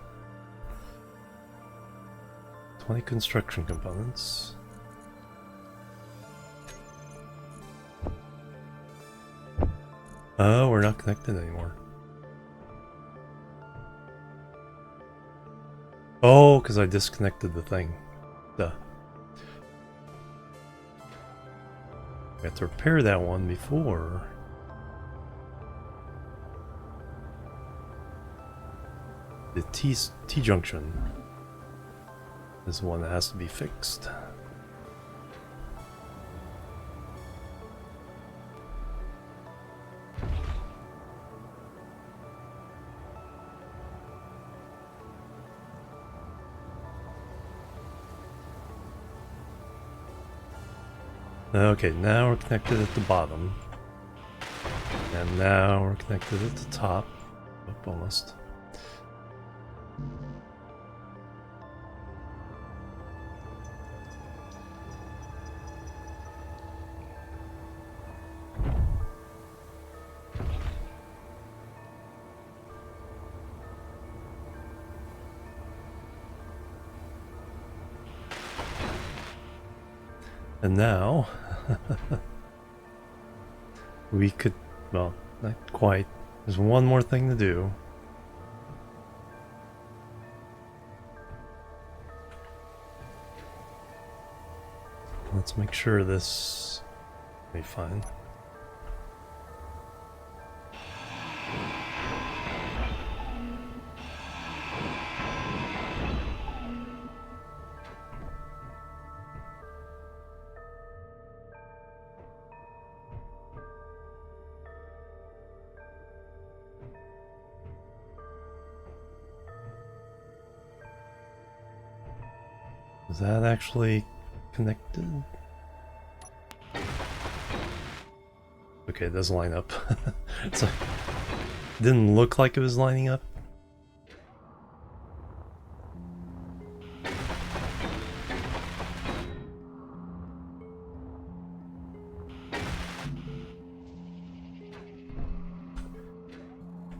20 construction components? Oh, we're not connected anymore. Oh, because I disconnected the thing. Duh. I have to repair that one before. The T-junction is the one that has to be fixed. Okay, now we're connected at the bottom. And now we're connected at the top. Oh, almost. And now, we could, well, not quite. There's one more thing to do. Let's make sure this will be fine. Is that actually connected? Okay, it does line up. It's like Didn't look like it was lining up.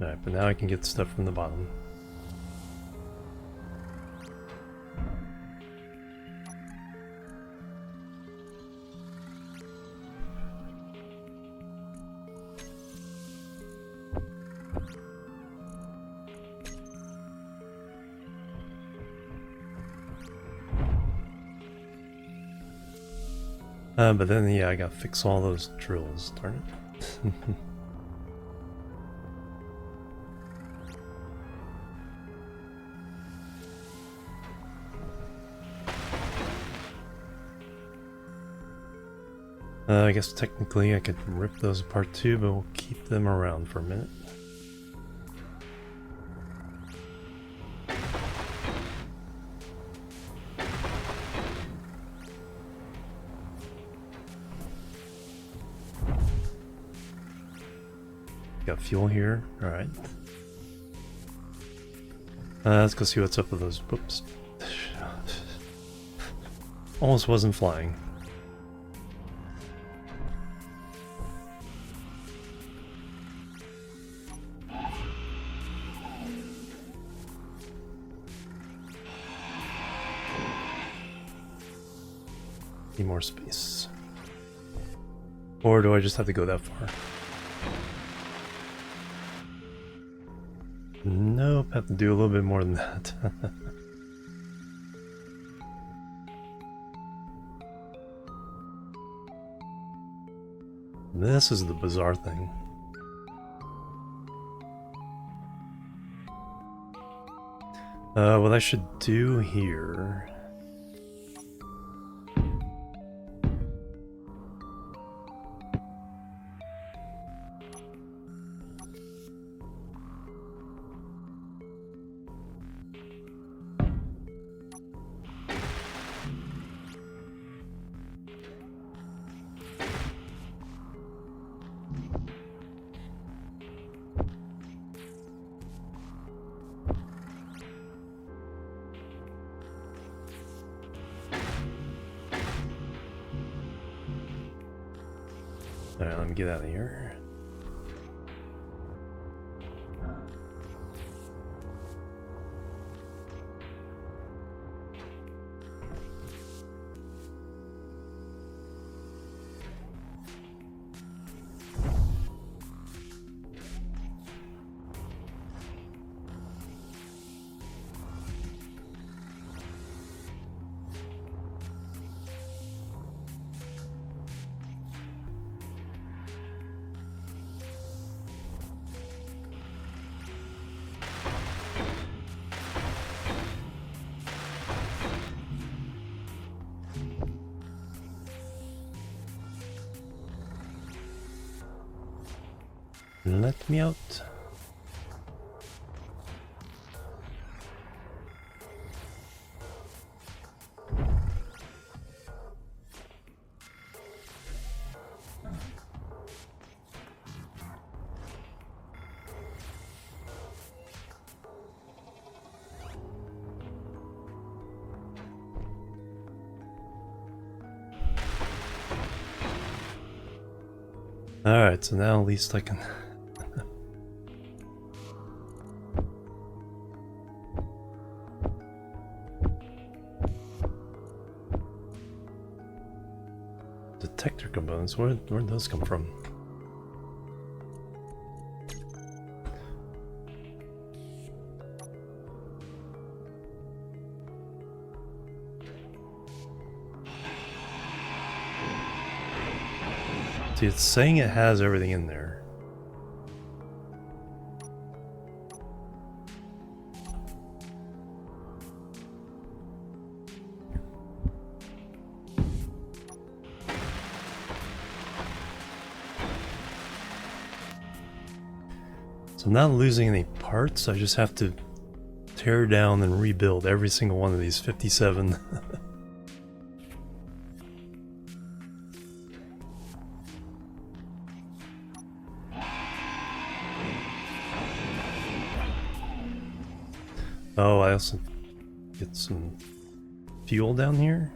Alright, but now I can get stuff from the bottom. But then, yeah, I gotta fix all those drills, darn it. I guess technically I could rip those apart too, but we'll keep them around for a minute. Got fuel here, alright. Let's go see what's up with those. Whoops. Almost wasn't flying. Need more space. Or do I just have to go that far? Nope, have to do a little bit more than that. This is the bizarre thing. What I should do here... Alright, let me get out of here. Let me out. Alright, so now at least I can... Detector components, where'd those come from? See, it's saying it has everything in there. So I'm not losing any parts, I just have to tear down and rebuild every single one of these 57. Oh, I also get some fuel down here.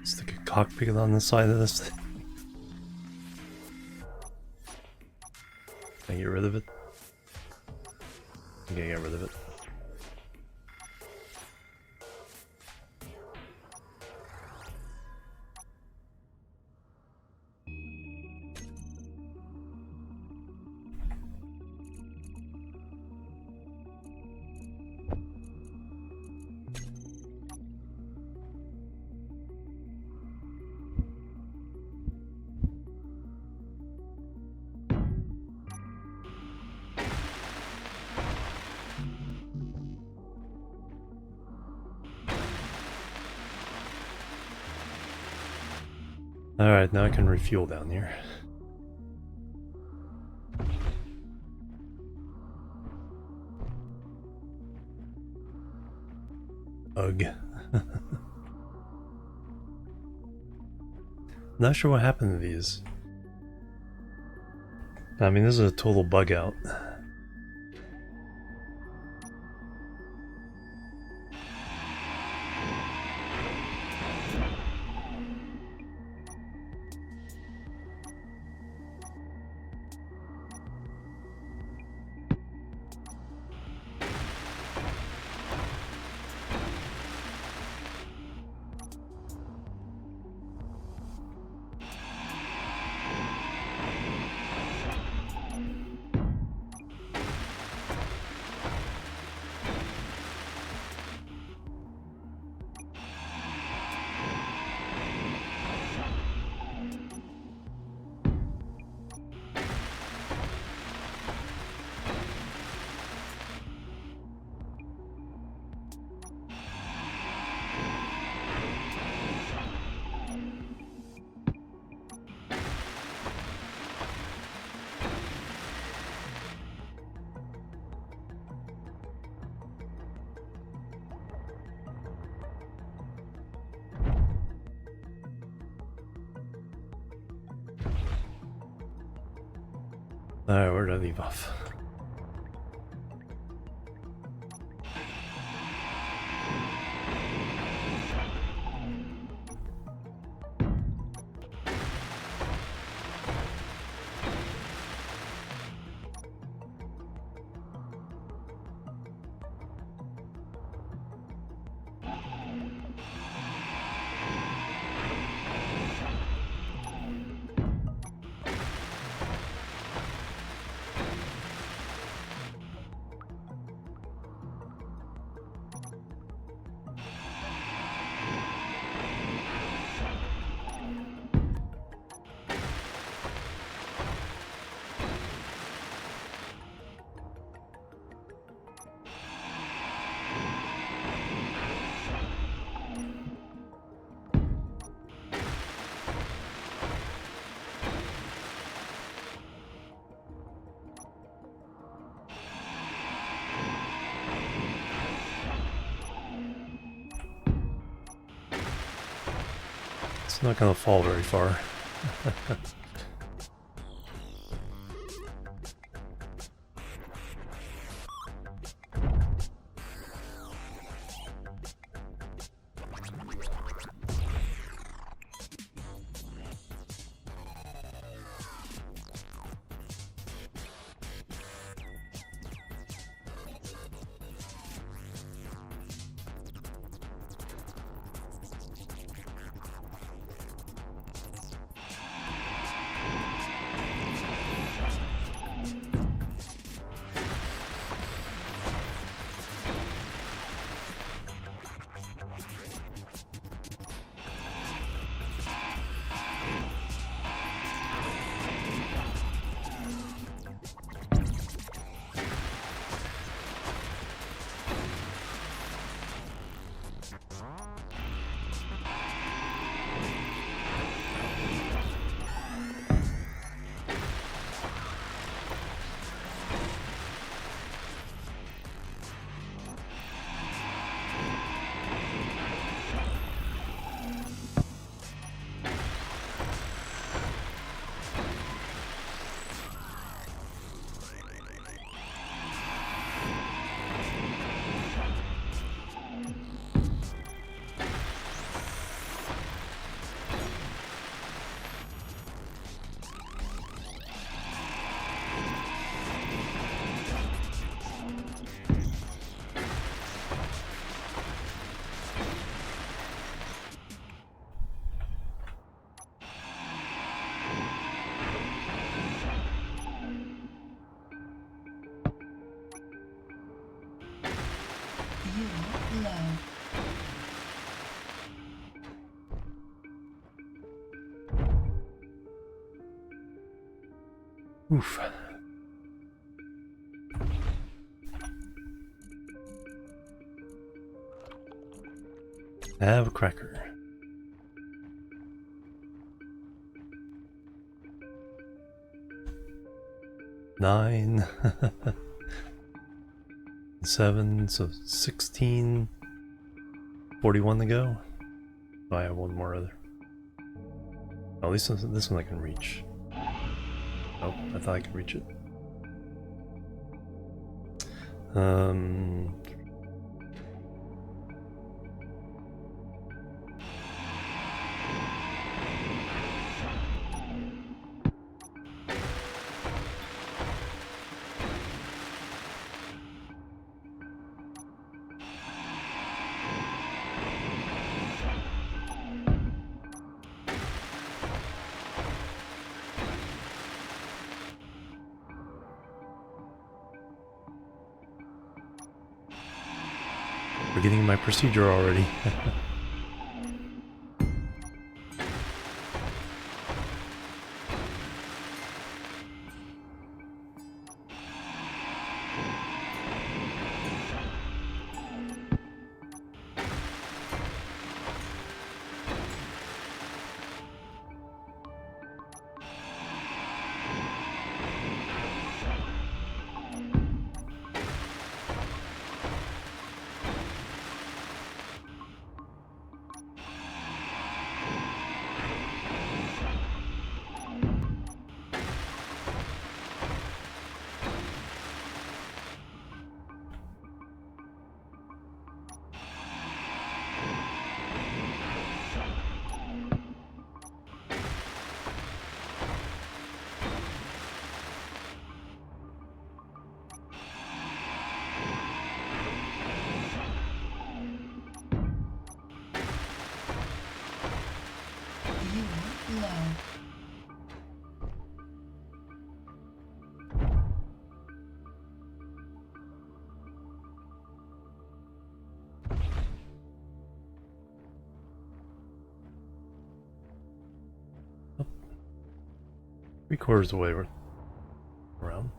Stick a cockpit on the side of this thing. Can I get rid of it? I'm gonna get rid of it. Alright, now I can refuel down here. Ugh. Not sure what happened to these. I mean, this is a total bug out. Alright, where did I leave off? It's not gonna fall very far. Oof. Have a cracker. Nine. 7, so 16. 41 to go. Oh, I have one more other. Oh, at least this one I can reach. Oh, I thought I could reach it. Forgetting my procedure already. Viewer low. Three-quarters of the way around.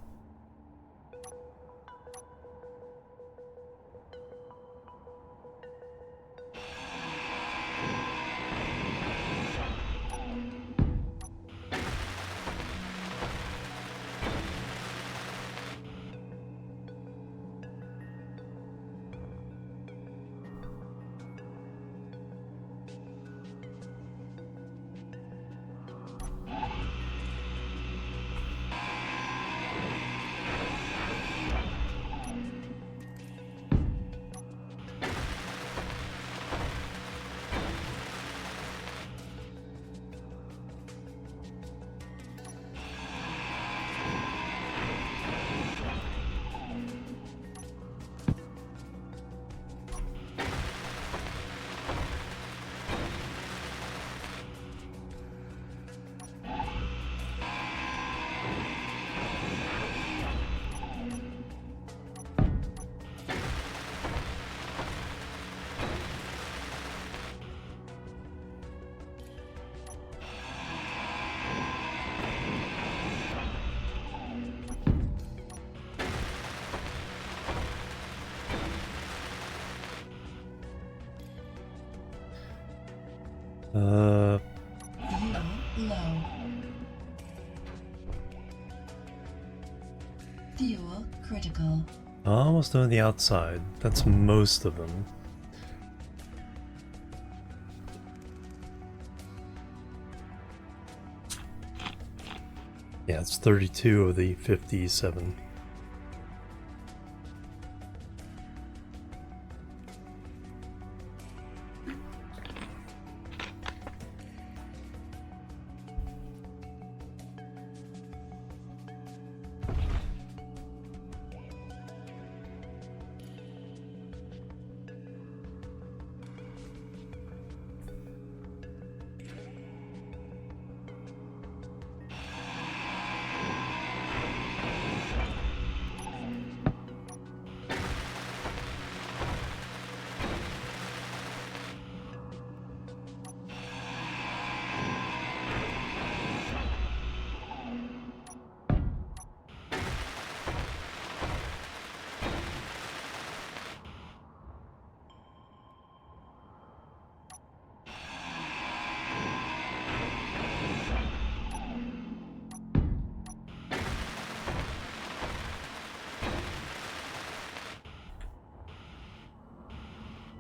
Viewer low. Fuel critical. Almost on the outside. That's most of them. Yeah, it's 32 of the 57.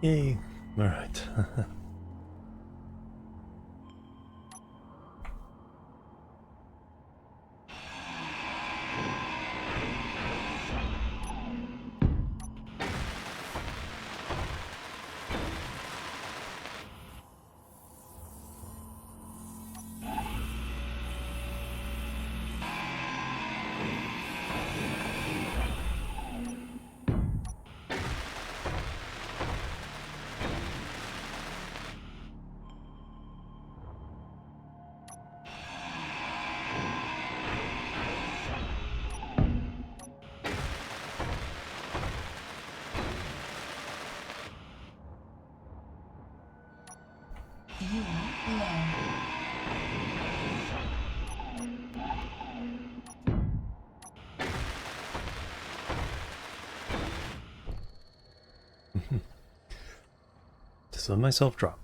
Yay. Alright. Fuel low. Just let myself drop.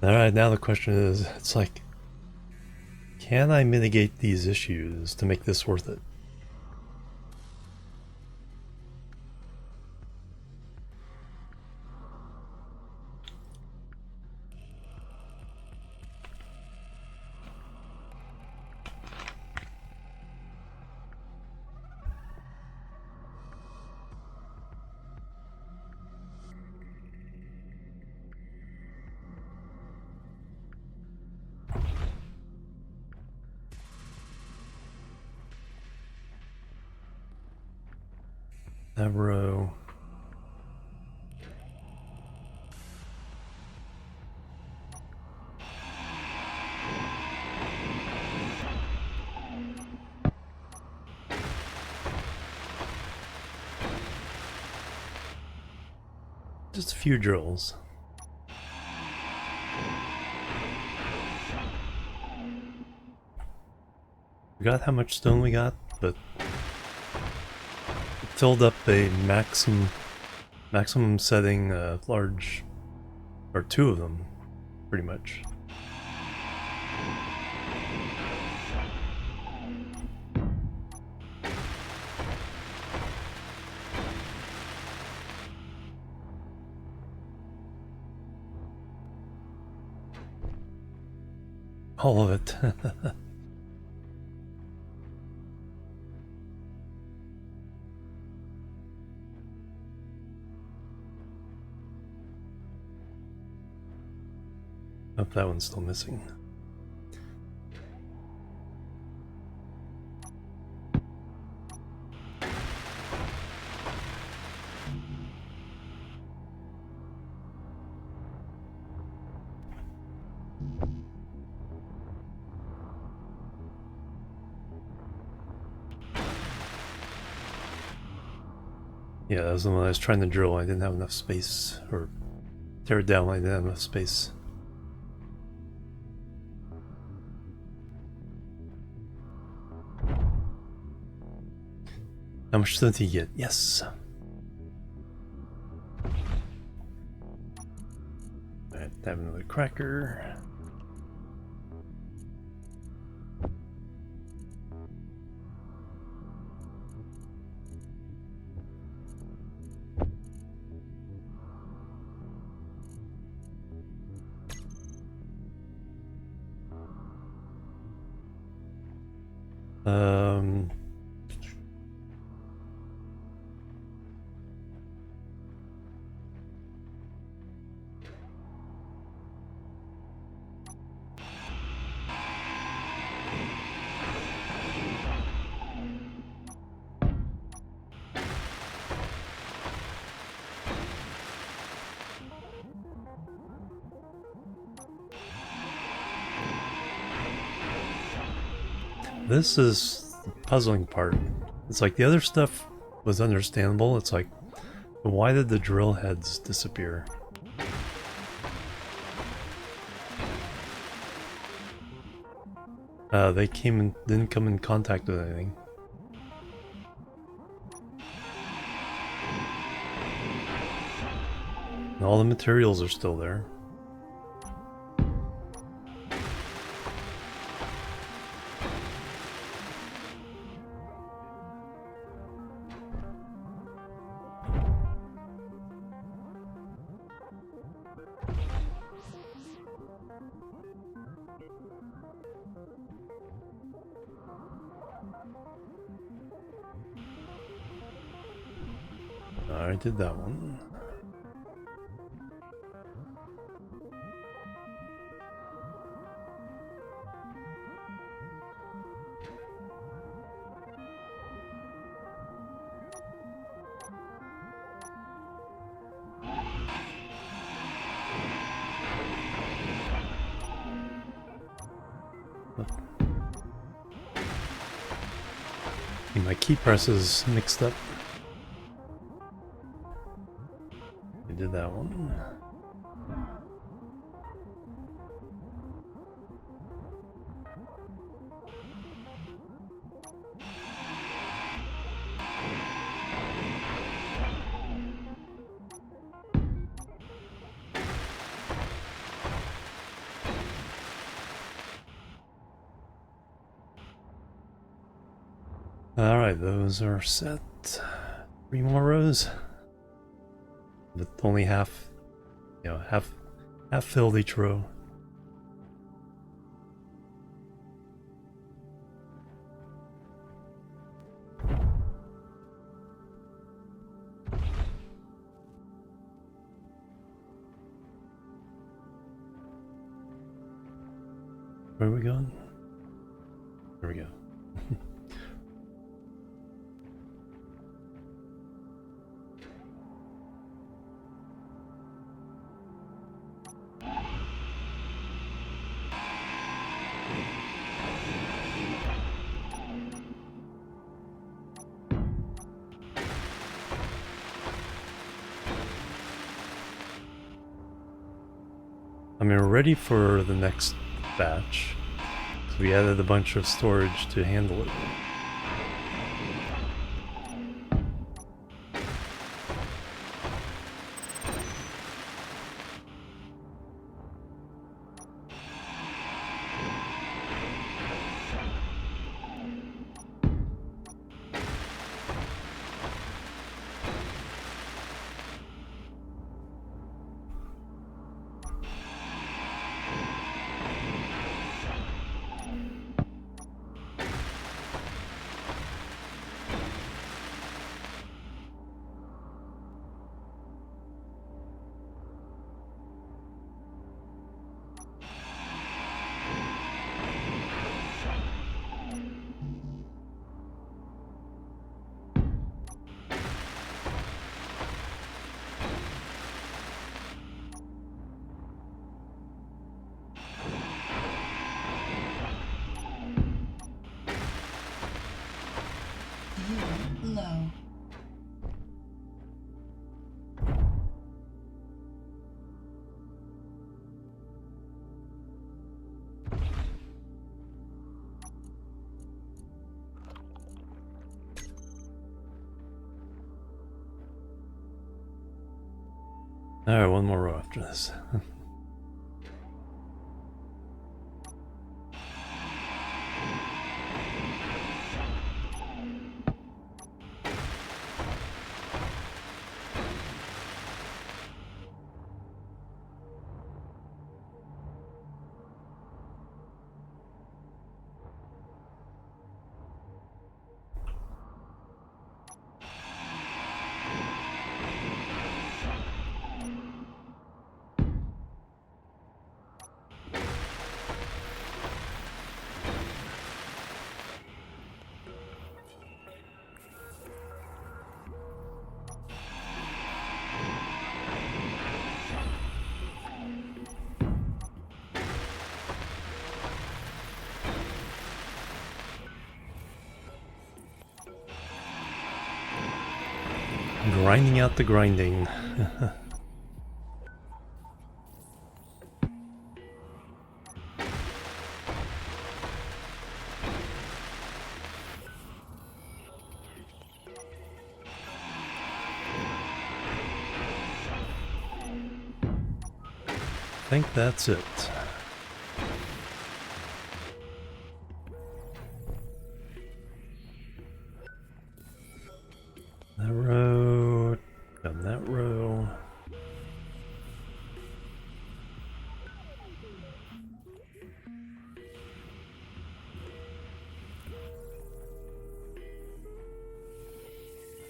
Alright, now the question is, it's like, can I mitigate these issues to make this worth it? That row. Just a few drills. Forgot how much stone we got, but it filled up a maximum setting large, or two of them, pretty much. All of it. Oh, that one's still missing. Yeah, that was the one I was trying to drill. I didn't have enough space, or tear it down when I didn't have enough space. How much did he get? Yes. Alright, have another cracker. This is the puzzling part. It's like the other stuff was understandable. It's like, why did the drill heads disappear? They didn't come in contact with anything. And all the materials are still there. I did that one. My key press is mixed up. I did that one. Alright, those are set. 3 more rows. With only half, half filled each row. Where are we going? There we go. I mean, we're ready for the next batch. So we added a bunch of storage to handle it. View low. Alright, one more row after this. Grinding out the grinding. I think that's it. That row, done that row.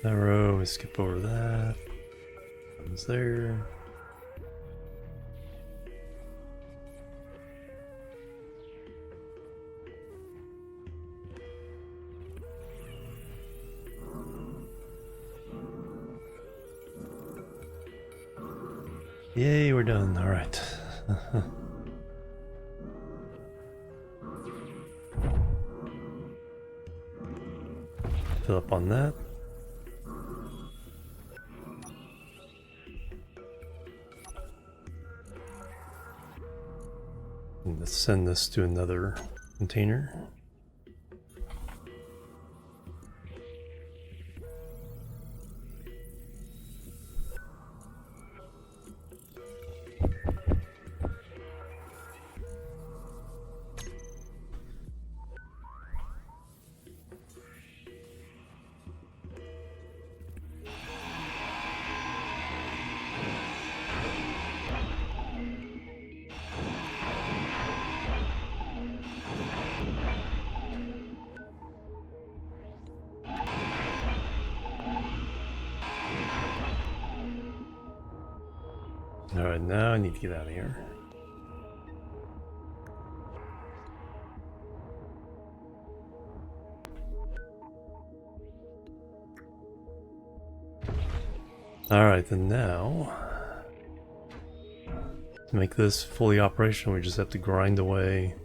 That row, we skip over that. One's there. Yay, we're done. All right. Fill up on that. And let's send this to another container. Alright, now I need to get out of here. Alright, then now, to make this fully operational, we just have to grind away.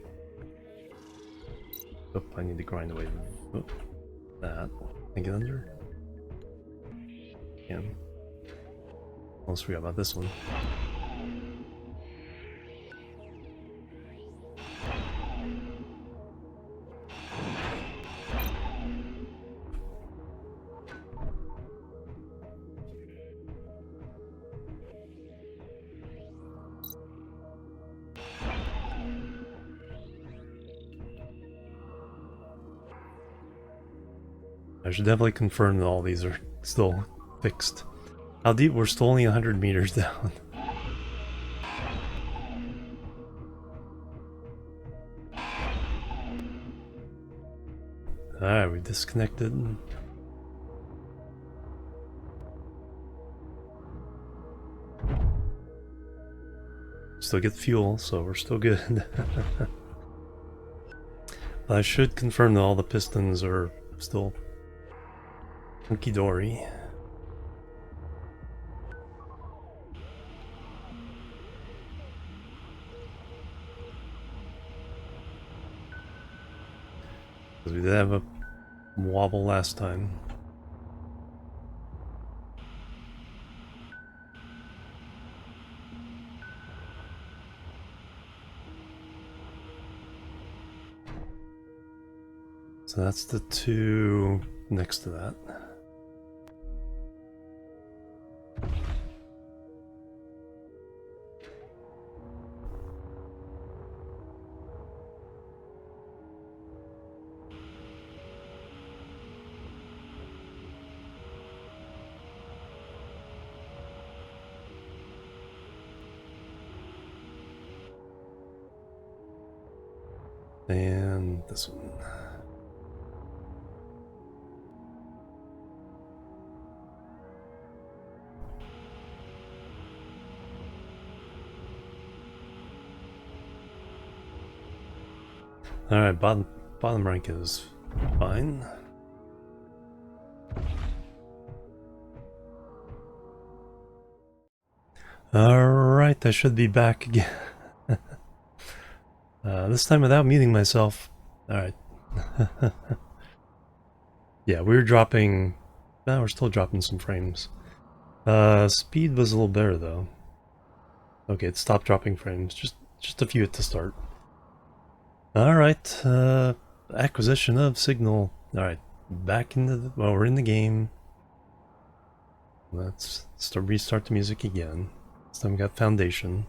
Oh, I need to grind away that. Can I get under? Can. Almost forgot about this one. I should definitely confirm that all these are still fixed. How deep? We're still only 100 meters down. Alright, we disconnected. Still get fuel, so we're still good. I should confirm that all the pistons are still hunky-dory. Because we did have a wobble last time. So that's the two next to that. And this one. Alright, bottom rank is fine. Alright, I should be back again. This time without muting myself. Alright. Yeah, we were dropping... No, we're still dropping some frames. Speed was a little better though. Okay, it stopped dropping frames. Just a few at the start. Alright, acquisition of signal. Alright, back into the... Well, we're in the game. Let's restart the music again. This time we got foundation.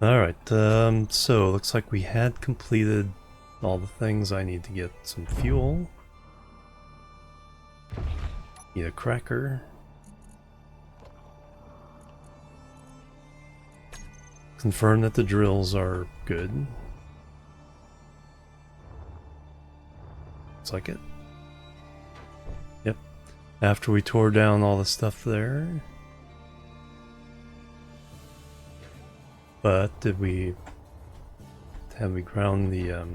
Alright, so looks like we had completed all the things. I need to get some fuel. Need a cracker. Confirm that the drills are good. Looks like it. Yep. After we tore down all the stuff there. But have we ground the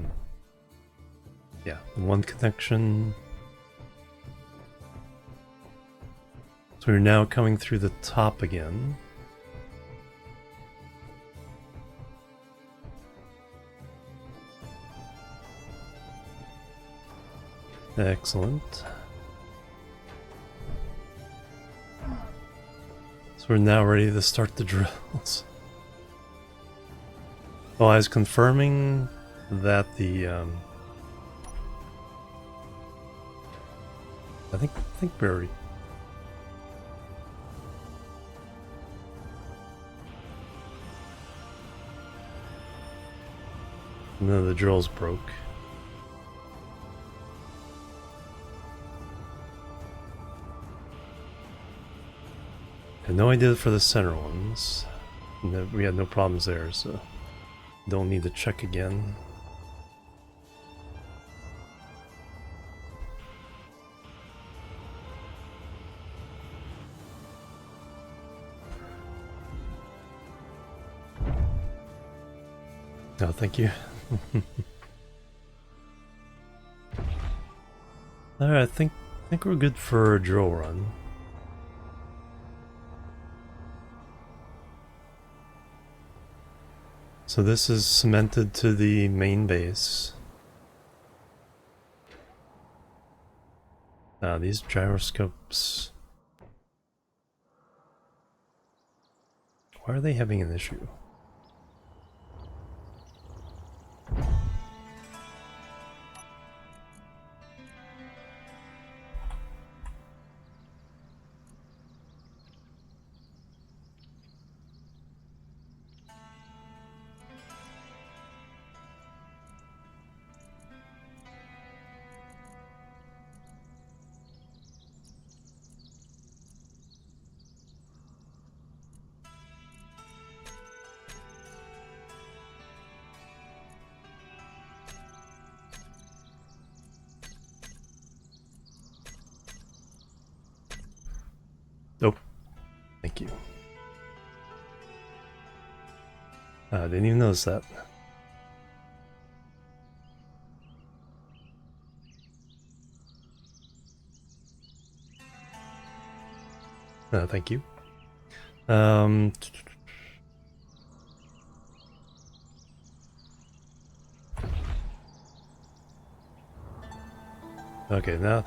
yeah, the one connection? So we're now coming through the top again. Excellent. So we're now ready to start the drills. Oh, I was confirming that the I think we're already. No, the drills broke. I had no idea for the center ones. No, we had no problems there, so don't need to check again. No, thank you. Alright, I think we're good for a drill run. So this is cemented to the main base. These gyroscopes... Why are they having an issue? Oh, thank you. I didn't even notice that. Thank you. Okay, now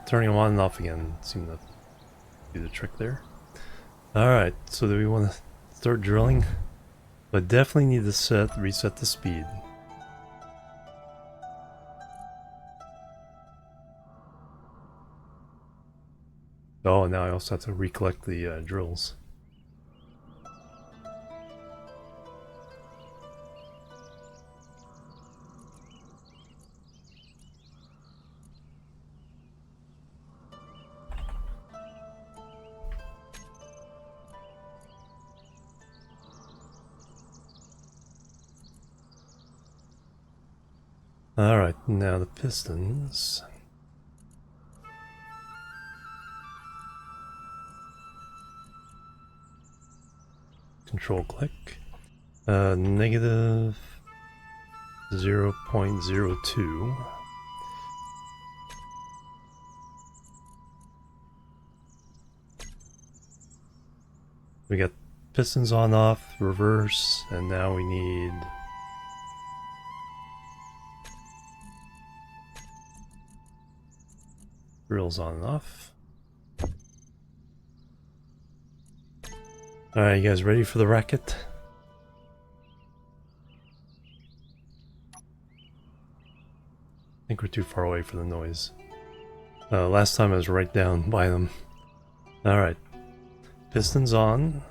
turning them on and off again seemed to do the trick there. Alright, so do we want to start drilling? But definitely need to reset the speed. Oh, now I also have to recollect the drills. Alright, now the pistons. Control click. Negative 0.02. We got pistons on, off, reverse, and now we need drills on and off. Alright, you guys ready for the racket? I think we're too far away for the noise. Last time I was right down by them. Alright. Pistons on.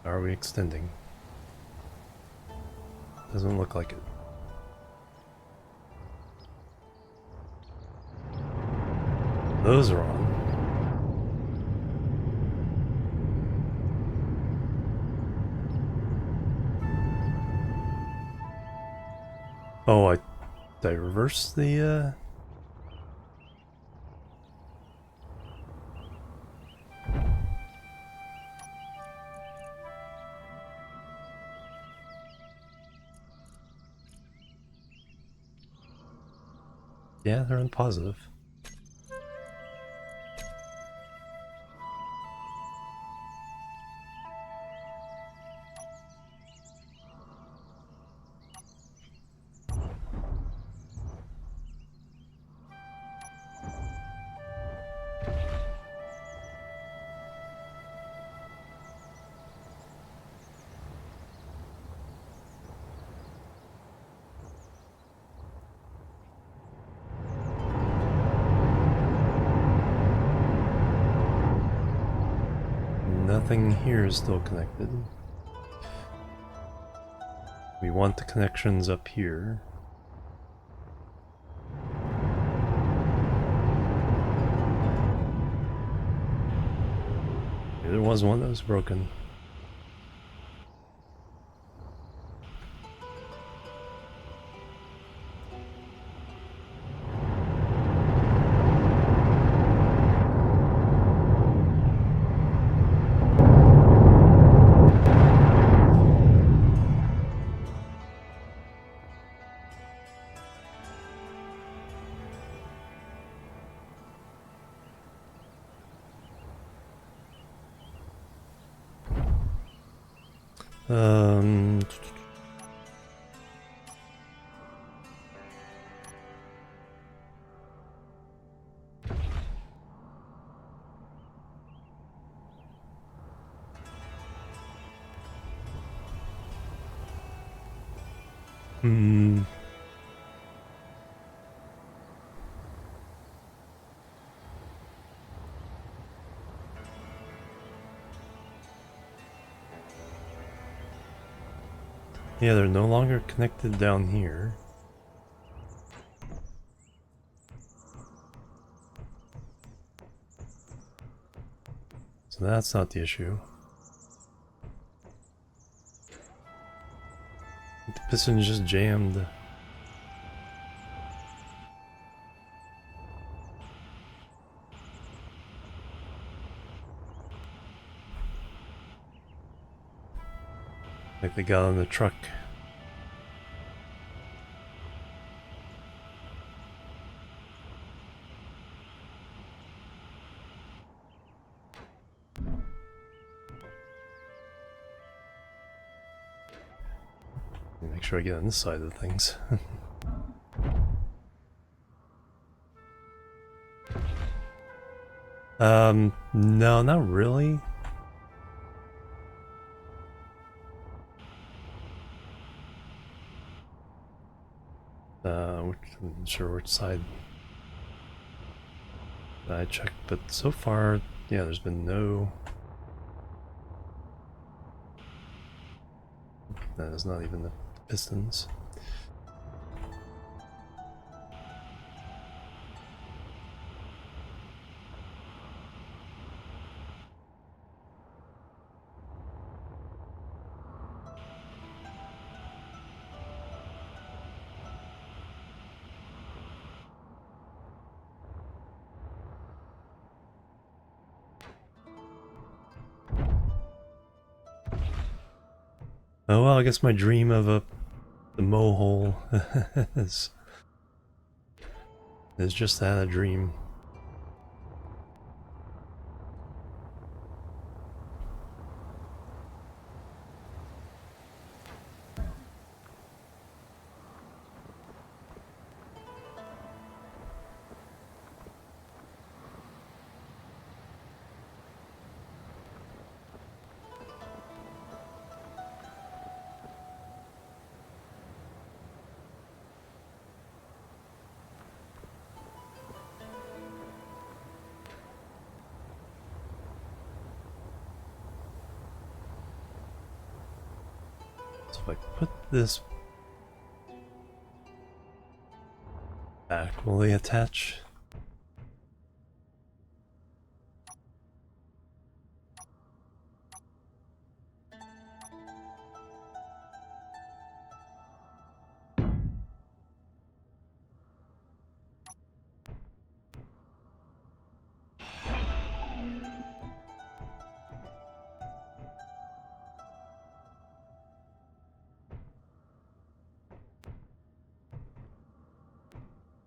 Are we extending? Doesn't look like it. Those are on. Oh, did I reverse the, Yeah, they're in positive. Nothing here is still connected. We want the connections up here. Yeah, there was one that was broken. Um, hmm. Yeah, they're no longer connected down here. So that's not the issue. The piston just jammed. Like they got on the truck. Make sure I get on this side of things. No, not really. I'm not sure which side I checked, but so far, yeah, there's been no... That is not even the pistons. Oh well, I guess my dream of the mohole is just that, a dream. So if I put this back, will they attach?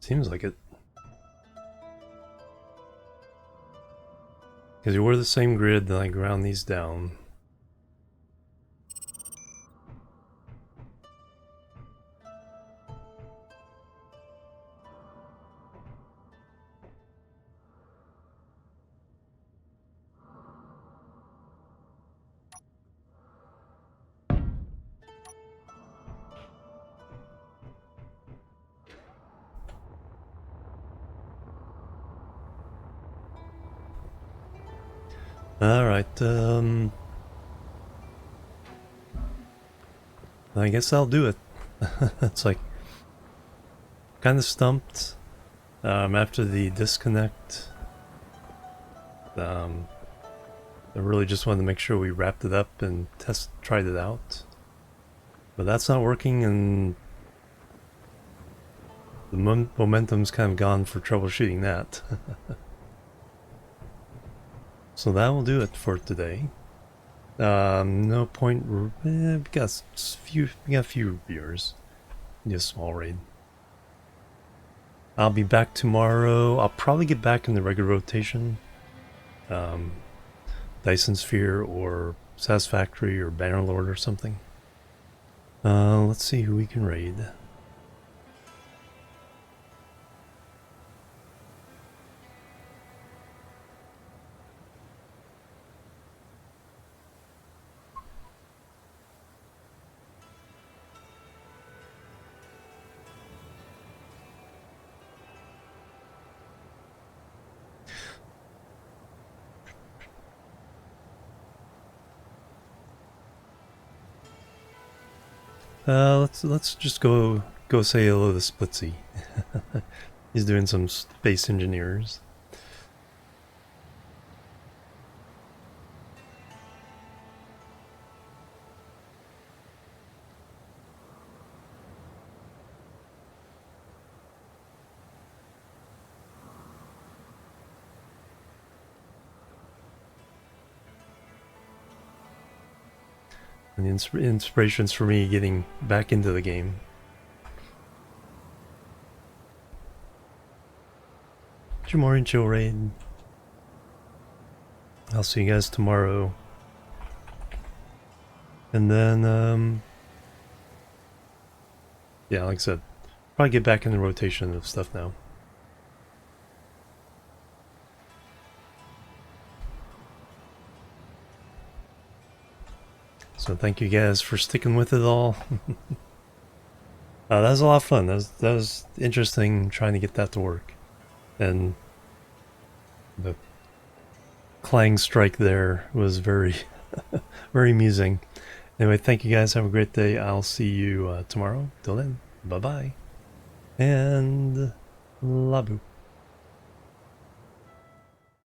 Seems like it. Because you were the same grid, then I ground these down. Alright, I guess I'll do it. It's like, kind of stumped after the disconnect. I really just wanted to make sure we wrapped it up and tried it out. But that's not working, and the momentum's kind of gone for troubleshooting that. So that will do it for today. No point. We got a few viewers. Just a small raid. I'll be back tomorrow. I'll probably get back in the regular rotation. Dyson Sphere or Satisfactory or Bannerlord or something. Let's see who we can raid. Let's just go say hello to Splitsy. He's doing some space engineers. And the inspirations for me getting back into the game. Jimorian chill raid. I'll see you guys tomorrow. And then, yeah, like I said, probably get back in the rotation of stuff now. So thank you guys for sticking with it all. That was a lot of fun. That was interesting trying to get that to work. And the Clang strike there was very, very amusing. Anyway, thank you guys. Have a great day. I'll see you tomorrow. Till then, bye-bye. And Labu.